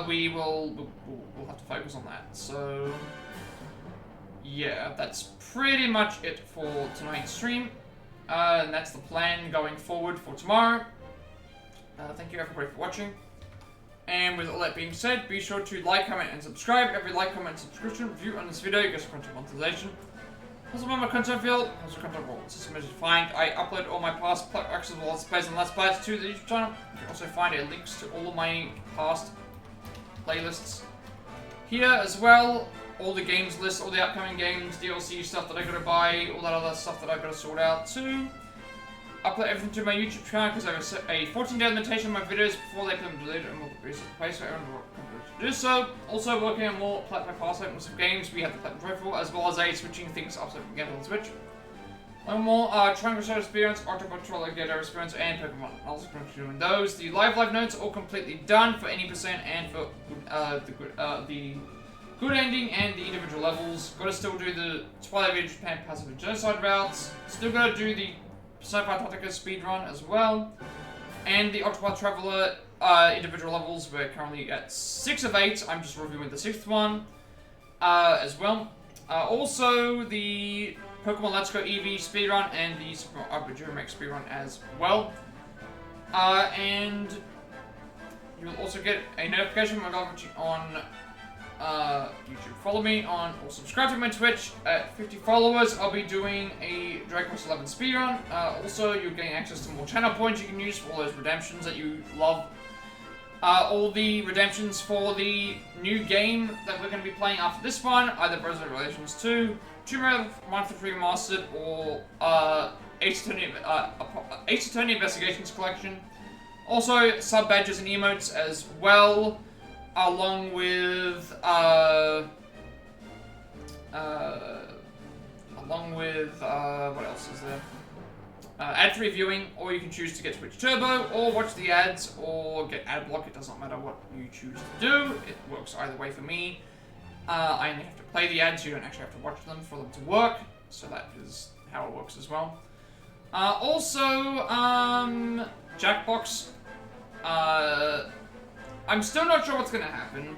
we'll have to focus on that. So yeah, that's pretty much it for tonight's stream, and that's the plan going forward for tomorrow. Thank you everybody for watching, and with all that being said, be sure to like, comment, and subscribe. Every like, comment, and subscription review on this video gets content monetization. Also, on my content field, has a content role system as you find. I upload all my past Plat reactions, Let's Plays, and Let's Plays to the YouTube channel. You can also find links to all of my past playlists here as well. All the games lists, all the upcoming games, DLC stuff that I gotta buy, all that other stuff that I gotta sort out too. Upload everything to my YouTube channel because I have a 14-day limitation on my videos before they put them deleted and will be replaced for everyone to do so. Also working on more Platinum past items of games. We have the Platinum Trophy as well as switching things up so we can get on the Switch. One more Triangle Shot experience, Octopus Alligator experience, and Pokemon. I'll also continue doing those. The live notes are all completely done for any percent and for the good ending and the individual levels. Gotta still do the Twilight Age Japan Pacific and Genocide routes. Still gotta do the Persona 5 Tactica speedrun as well. And the Octopath Traveler individual levels, we're currently at 6 of 8. I'm just reviewing the 6th one as well. Also, the Pokemon Let's Go EV speedrun and the Super Mario Max speedrun as well. And you will also get a notification when I'm on YouTube. Follow me on, or subscribe to my Twitch. At 50 followers, I'll be doing a Dragon Quest 11 speedrun. Also, you're getting access to more channel points you can use for all those redemptions that you love. All the redemptions for the new game that we're going to be playing after this one, either Brothers of Revelations 2, Tomb Raider 1 for 3 Remastered, or Ace Attorney Investigations Collection. Also, sub-badges and emotes as well. Along with, what else is there? Ad-free viewing, or you can choose to get Twitch Turbo, or watch the ads, or get ad block. It does not matter what you choose to do. It works either way for me. I only have to play the ads, you don't actually have to watch them for them to work, so that is how it works as well. Also, Jackbox, I'm still not sure what's going to happen.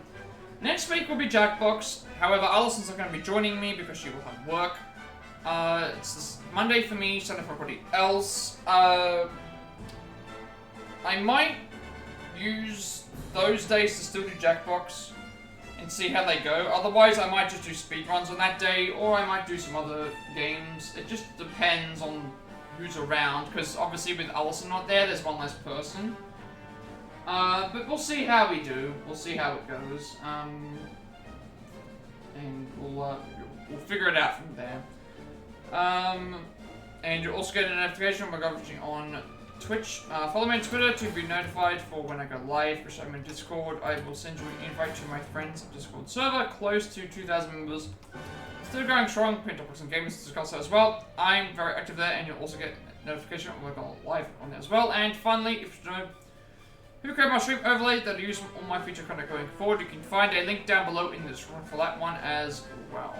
Next week will be Jackbox. However, Allison's not going to be joining me because she will have work. It's this Monday for me, Sunday for everybody else. I might use those days to still do Jackbox and see how they go. Otherwise, I might just do speedruns on that day, or I might do some other games. It just depends on who's around, because obviously with Allison not there, there's one less person. But we'll see how we do. We'll see how it goes. And we'll figure it out from there. And you'll also get a notification when I'm watching on Twitch. Follow me on Twitter to be notified for when I go live, which I'm in Discord. I will send you an invite to my friends' Discord server, close to 2,000 members. Still going strong, plenty of topics and gamers to discuss that as well. I'm very active there, and you'll also get notification when I go live on there as well. And finally, if you know who created my stream overlay that I use from all my feature content going forward, you can find a link down below in the description for that one as well.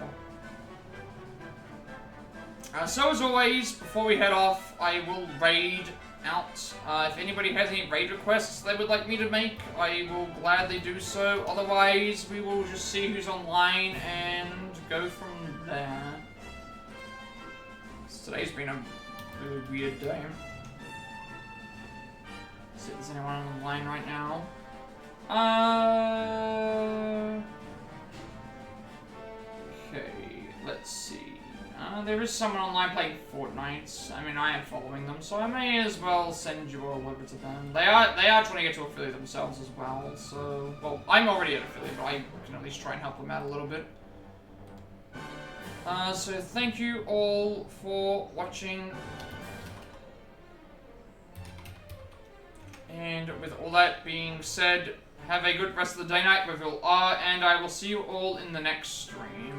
So as always, before we head off, I will raid out. If anybody has any raid requests they would like me to make, I will gladly do so. Otherwise, we will just see who's online and go from there. Today's been a really weird day. See if there's anyone online right now. Okay, let's see. There is someone online playing Fortnite. I mean, I am following them, so I may as well send you all over to them. They are trying to get to affiliate themselves as well, so... Well, I'm already an affiliate, but I can at least try and help them out a little bit. So thank you all for watching. And with all that being said, have a good rest of the day night, wherever you all are, and I will see you all in the next stream.